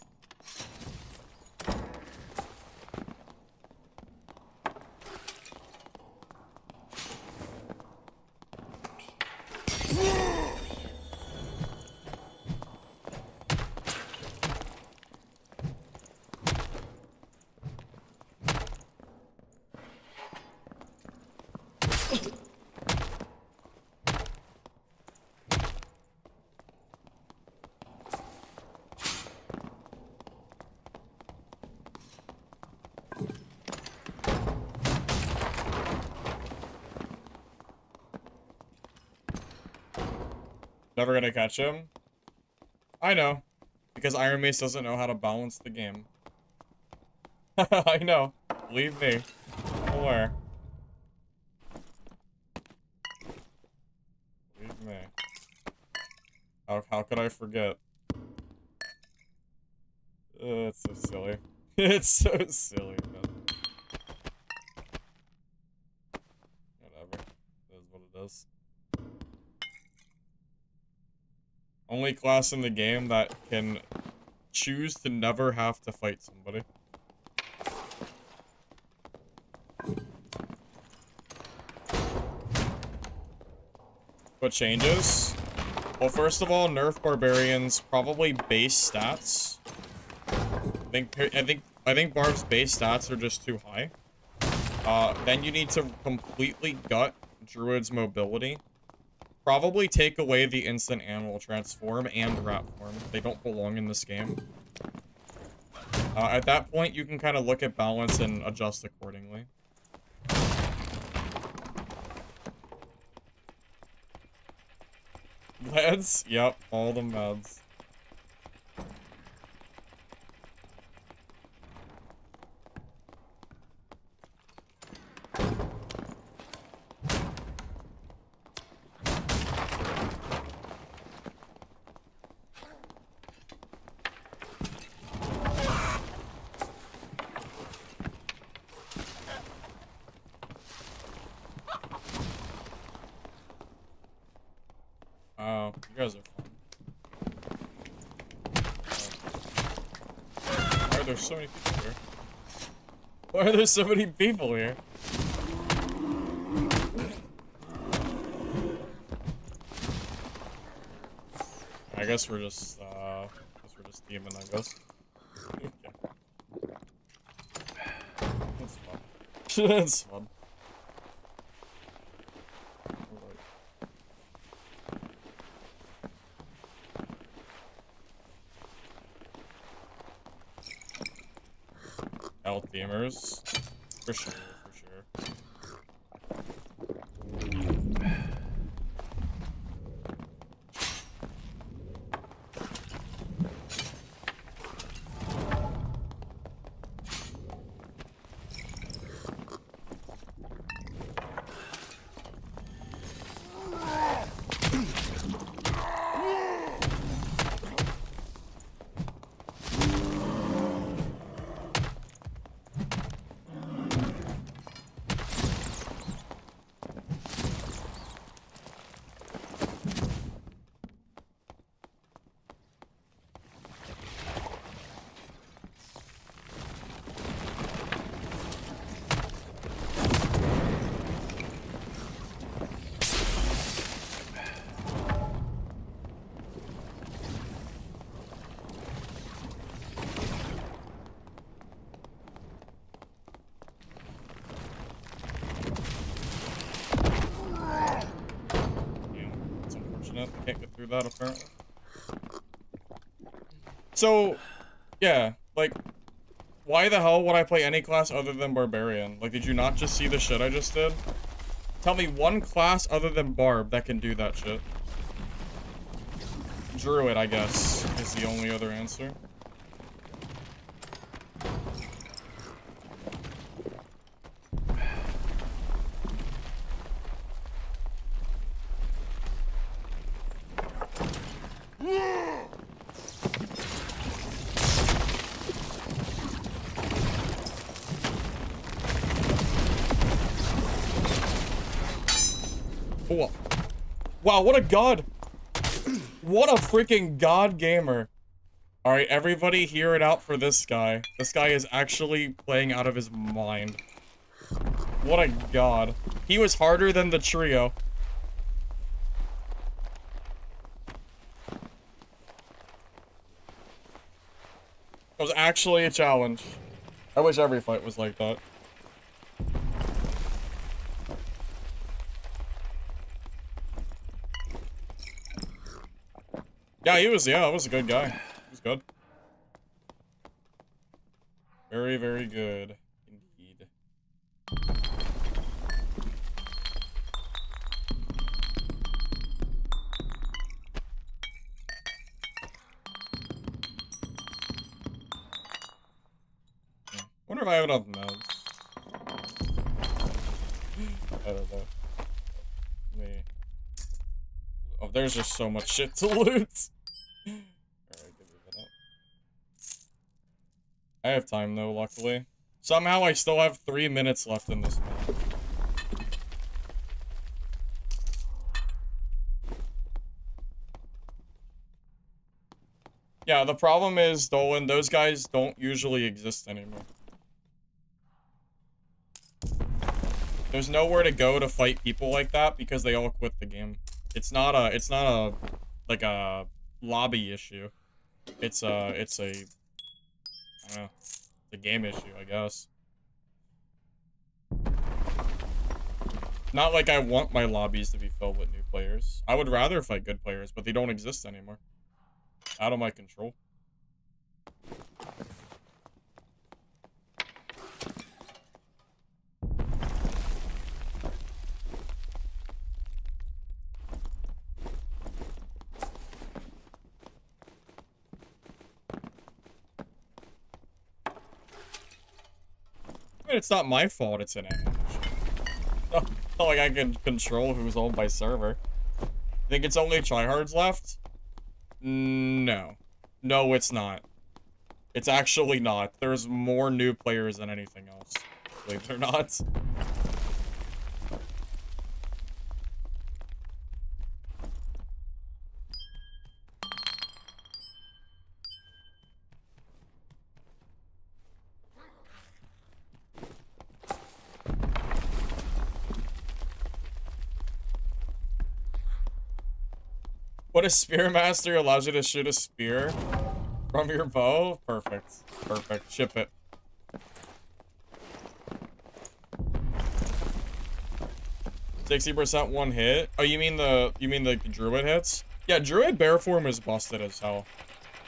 Never gonna catch him? I know. Because Iron Mace doesn't know how to balance the game. I know. Believe me. I'm aware. Believe me. How could I forget? It's so silly. It's so silly, man. Whatever. It is what it is. Only class in the game that can choose to never have to fight somebody. What changes? Well, first of all, nerf Barbarians probably base stats. I think Barb's base stats are just too high. Then you need to completely gut Druid's mobility. Probably take away the instant animal transform and rat form. They don't belong in this game. At that point, you can kind of look at balance and adjust accordingly. Meds? Yep, all the meds. you guys are fun. Why are there so many people here? Why are there so many people here? I guess we're just teaming, I guess. Okay. That's fun. That's fun. Health gamers. For sure, for sure. Can't get through that apparently. So, yeah, like, why the hell would I play any class other than Barbarian? Like, did you not just see the shit I just did? Tell me one class other than Barb that can do that shit. Druid, I guess, is the only other answer. Wow, what a god! What a freaking god gamer. Alright, everybody hear it out for this guy. This guy is actually playing out of his mind. What a god. He was harder than the trio. It was actually a challenge. I wish every fight was like that. Yeah, it was a good guy. He was good. Very, very good. Indeed. Wonder if I have enough meds. I don't know. Oh, there's just so much shit to loot. Alright, give me a minute. I have time though, luckily. Somehow I still have 3 minutes left in this map. Yeah, the problem is, Dolan, those guys don't usually exist anymore. There's nowhere to go to fight people like that because they all quit the game. It's not a like a lobby issue. It's a I don't know, it's a game issue, I guess. Not like I want my lobbies to be filled with new players. I would rather fight good players, but they don't exist anymore. Out of my control. I mean, it's not my fault it's an animation. Not like I can control who's owned by server. Think it's only tryhards left? No. No, it's not. It's actually not. There's more new players than anything else. Believe it or not. What a Spearmaster allows you to shoot a spear from your bow? Perfect. Perfect. Ship it. %60 one hit. Oh, you mean the druid hits? Yeah, druid bear form is busted as hell.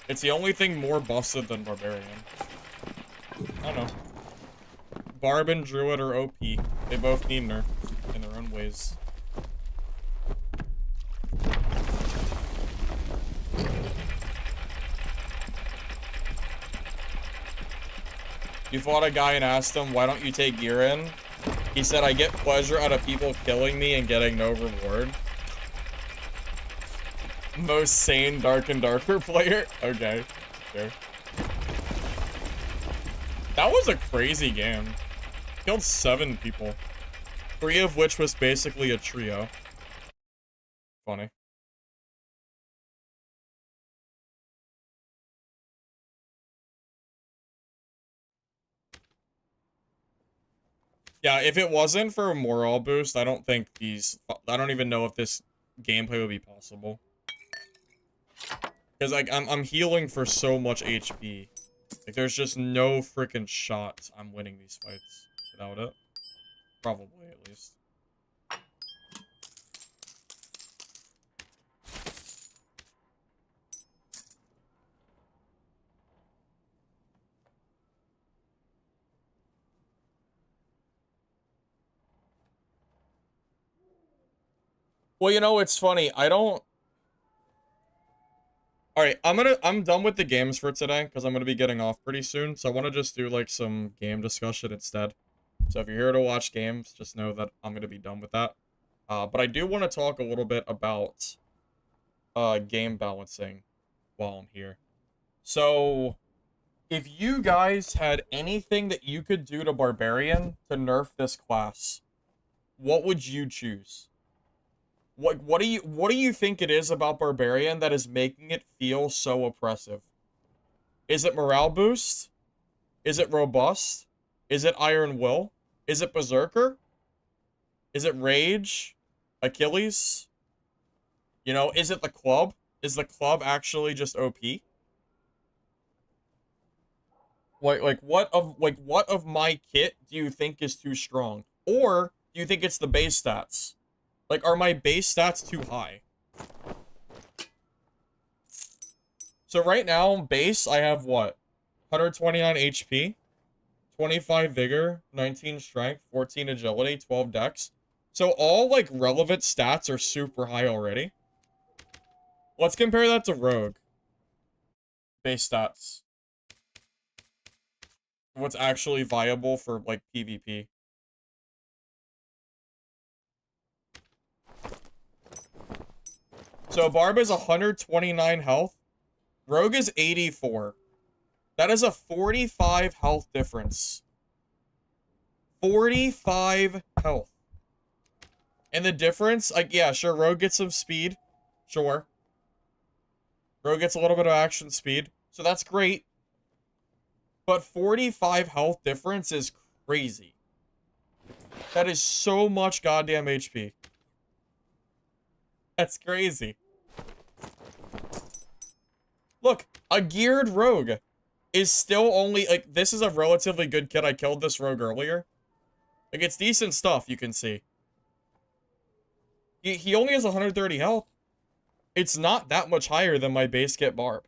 It's the only thing more busted than barbarian. I don't know. Barb and druid are OP. They both need nerf in their own ways. You fought a guy and asked him, why don't you take gear in? He said, I get pleasure out of people killing me and getting no reward. Most sane Dark and Darker player? Okay, sure. That was a crazy game. Killed 7 people. 3 of which was basically a trio. Funny. Yeah, if it wasn't for a morale boost, I don't even know if this gameplay would be possible. Because, like, I'm healing for so much HP. Like, there's just no freaking shot I'm winning these fights without it. Probably, at least. Well, you know, it's funny. Alright, I'm done with the games for today, because I'm gonna be getting off pretty soon, so I want to just do, like, some game discussion instead. So if you're here to watch games, just know that I'm gonna be done with that. But I do want to talk a little bit about, game balancing while I'm here. So, if you guys had anything that you could do to Barbarian to nerf this class, what would you choose? What do you think it is about Barbarian that is making it feel so oppressive? Is it morale boost? Is it robust? Is it Iron Will? Is it Berserker? Is it Rage? Achilles? You know, is it the club? Is the club actually just OP? What of my kit do you think is too strong? Or do you think it's the base stats? Like, are my base stats too high? So right now, base, I have what? 129 HP, 25 vigor, 19 strength, 14 agility, 12 dex. So all, like, relevant stats are super high already. Let's compare that to Rogue. Base stats. What's actually viable for, like, PvP. So Barb is 129 health. Rogue is 84. That is a 45 health difference. 45 health. And the difference, like, yeah, sure, Rogue gets some speed. Sure. Rogue gets a little bit of action speed. So that's great. But 45 health difference is crazy. That is so much goddamn HP. That's crazy. Look, a geared rogue is still only, like, this is a relatively good kit. I killed this rogue earlier. Like, it's decent stuff, you can see. He only has 130 health. It's not that much higher than my base kit Barb.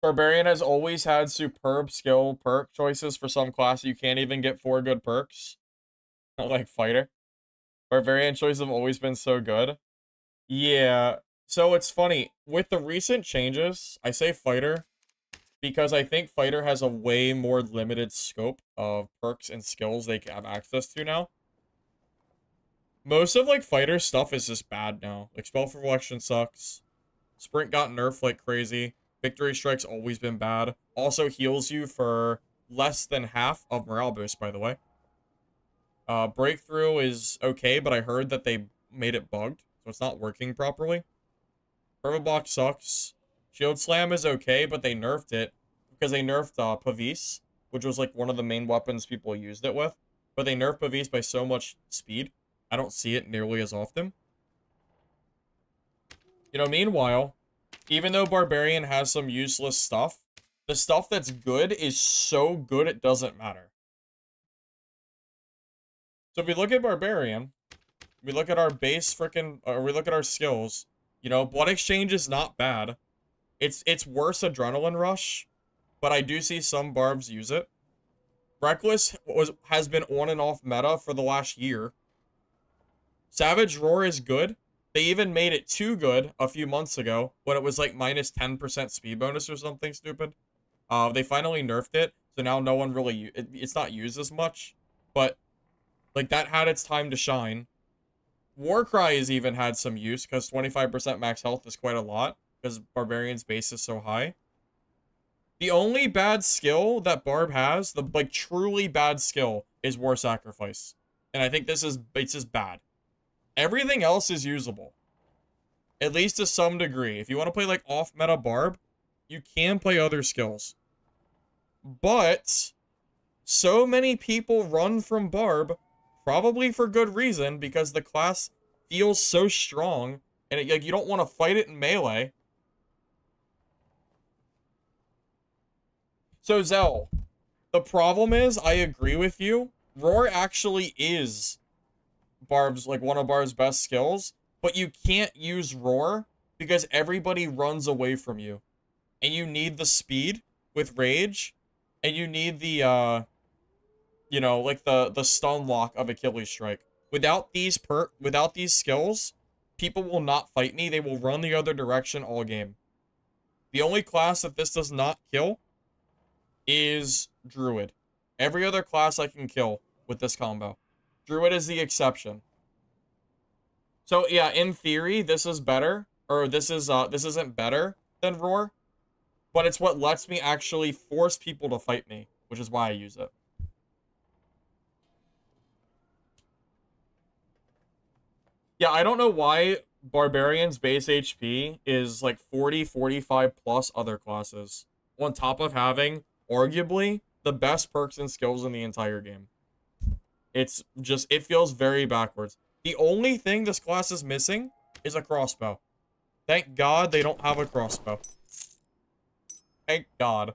Barbarian has always had superb skill perk choices for some classes. You can't even get 4 good perks. Not like Fighter. Barbarian choices have always been so good. Yeah. So it's funny. With the recent changes, I say Fighter because I think Fighter has a way more limited scope of perks and skills they have access to now. Most of, like, Fighter stuff is just bad now. Like, Spell for Reflection sucks. Sprint got nerfed like crazy. Victory Strike's always been bad. Also heals you for less than half of morale boost, by the way. Breakthrough is okay, but I heard that they made it bugged, so it's not working properly. Permablock sucks. Shield Slam is okay, but they nerfed it because they nerfed Pavis. which was like one of the main weapons people used it with. But they nerfed Pavise by so much speed, I don't see it nearly as often. You know, meanwhile, even though Barbarian has some useless stuff, the stuff that's good is so good it doesn't matter. So if we look at Barbarian, we look at our base freaking, or we look at our skills, you know, Blood Exchange is not bad. It's worse Adrenaline Rush, but I do see some barbs use it. Reckless has been on and off meta for the last year. Savage Roar is good. They even made it too good a few months ago when it was like minus 10% speed bonus or something stupid. They finally nerfed it, so now no one really, it's not used as much. But, like, that had its time to shine. Warcry has even had some use, because 25% max health is quite a lot, because Barbarian's base is so high. The only bad skill that Barb has, the, like, truly bad skill, is War Sacrifice. And I think it's just bad. Everything else is usable. At least to some degree. If you want to play, like, off-meta Barb, you can play other skills. But so many people run from Barb, probably for good reason, because the class feels so strong, and it, like, you don't want to fight it in melee. So, Zell, the problem is, I agree with you, Roar actually is Barb's, like, one of Barb's best skills, but you can't use Roar because everybody runs away from you. And you need the speed with Rage, and you need the, you know, like the stun lock of Achilles Strike. Without these skills, people will not fight me. They will run the other direction all game. The only class that this does not kill is Druid. Every other class I can kill with this combo. Druid is the exception. So yeah, in theory, this is better, or this isn't better than Roar, but it's what lets me actually force people to fight me, which is why I use it. Yeah, I don't know why Barbarian's base HP is like 40, 45 plus other classes, on top of having, arguably, the best perks and skills in the entire game. It's just, it feels very backwards. The only thing this class is missing is a crossbow. Thank God they don't have a crossbow. Thank God.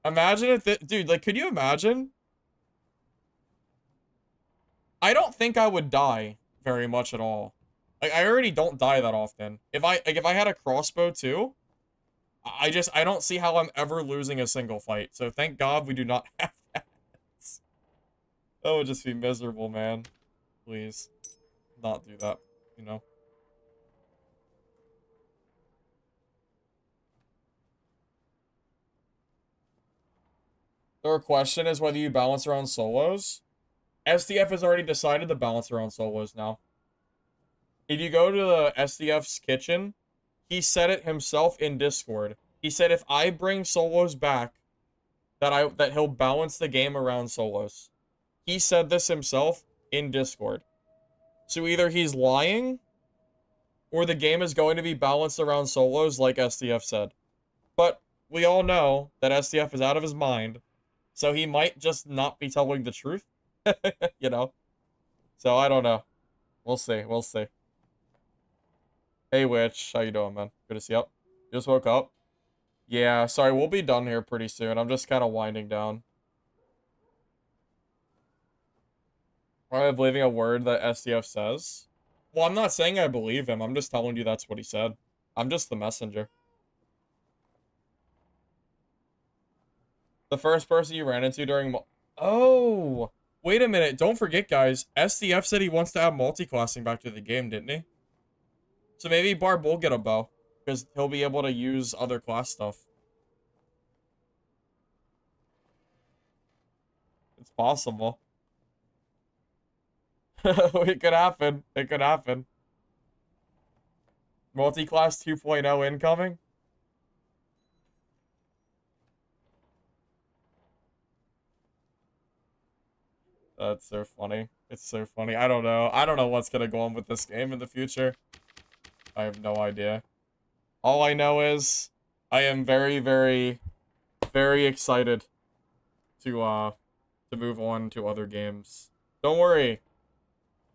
Imagine if dude, like, could you imagine? I don't think I would die very much at all. Like, I already don't die that often. If I had a crossbow too, I don't see how I'm ever losing a single fight. So thank God we do not have that. That would just be miserable, man. Please, not do that, you know? The question is whether you balance around solos. SDF has already decided to balance around solos now. If you go to the SDF's kitchen, he said it himself in Discord. He said if I bring solos back, that he'll balance the game around solos. He said this himself in Discord. So either he's lying, or the game is going to be balanced around solos like SDF said. But we all know that SDF is out of his mind, so he might just not be telling the truth. You know? So I don't know. We'll see. We'll see. Hey, Witch. How you doing, man? Good to see you. Just woke up? Yeah, sorry. We'll be done here pretty soon. I'm just kind of winding down. Am I believing a word that SDF says? Well, I'm not saying I believe him. I'm just telling you that's what he said. I'm just the messenger. The first person you ran into during... Oh! Wait a minute. Don't forget, guys. SDF said he wants to add multi-classing back to the game, didn't he? So maybe Barb will get a bow, because he'll be able to use other class stuff. It's possible. It could happen. It could happen. Multi-class 2.0 incoming? That's so funny. It's so funny. I don't know. I don't know what's gonna go on with this game in the future. I have no idea. All I know is I am very, very, very excited to move on to other games. Don't worry.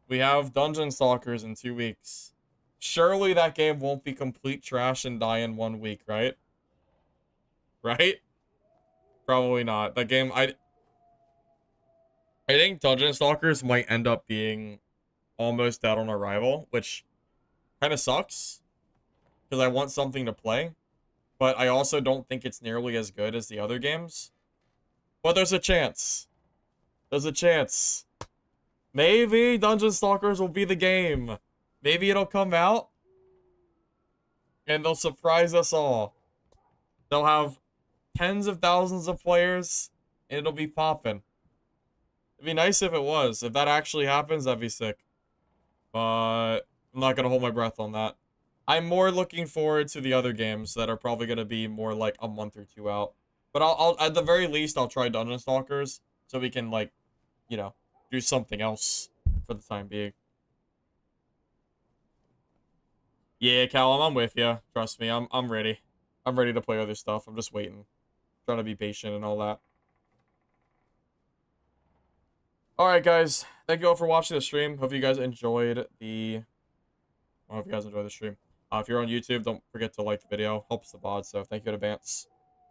We have Dungeon Stalkers in 2 weeks. Surely that game won't be complete trash and die in 1 week, right? Right? Probably not. That game, I think Dungeon Stalkers might end up being almost dead on arrival, which kind of sucks because I want something to play, but I also don't think it's nearly as good as the other games. But there's a chance. There's a chance. Maybe Dungeon Stalkers will be the game. Maybe it'll come out and they'll surprise us all. They'll have tens of thousands of players and it'll be popping. It'd be nice if it was. If that actually happens, that'd be sick. But I'm not gonna hold my breath on that. I'm more looking forward to the other games that are probably gonna be more like a month or two out. But I'll at the very least I'll try Dungeon Stalkers so we can like, you know, do something else for the time being. Yeah, Callum, I'm with you. Trust me, I'm ready. I'm ready to play other stuff. I'm just waiting, trying to be patient and all that. All right, guys. Thank you all for watching the stream. Hope you guys enjoyed the. I hope you guys enjoyed the stream. If you're on YouTube, don't forget to like the video. Helps the VOD, so thank you in advance.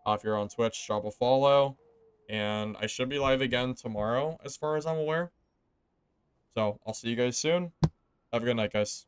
If you're on Twitch, drop a follow. And I should be live again tomorrow, as far as I'm aware. So, I'll see you guys soon. Have a good night, guys.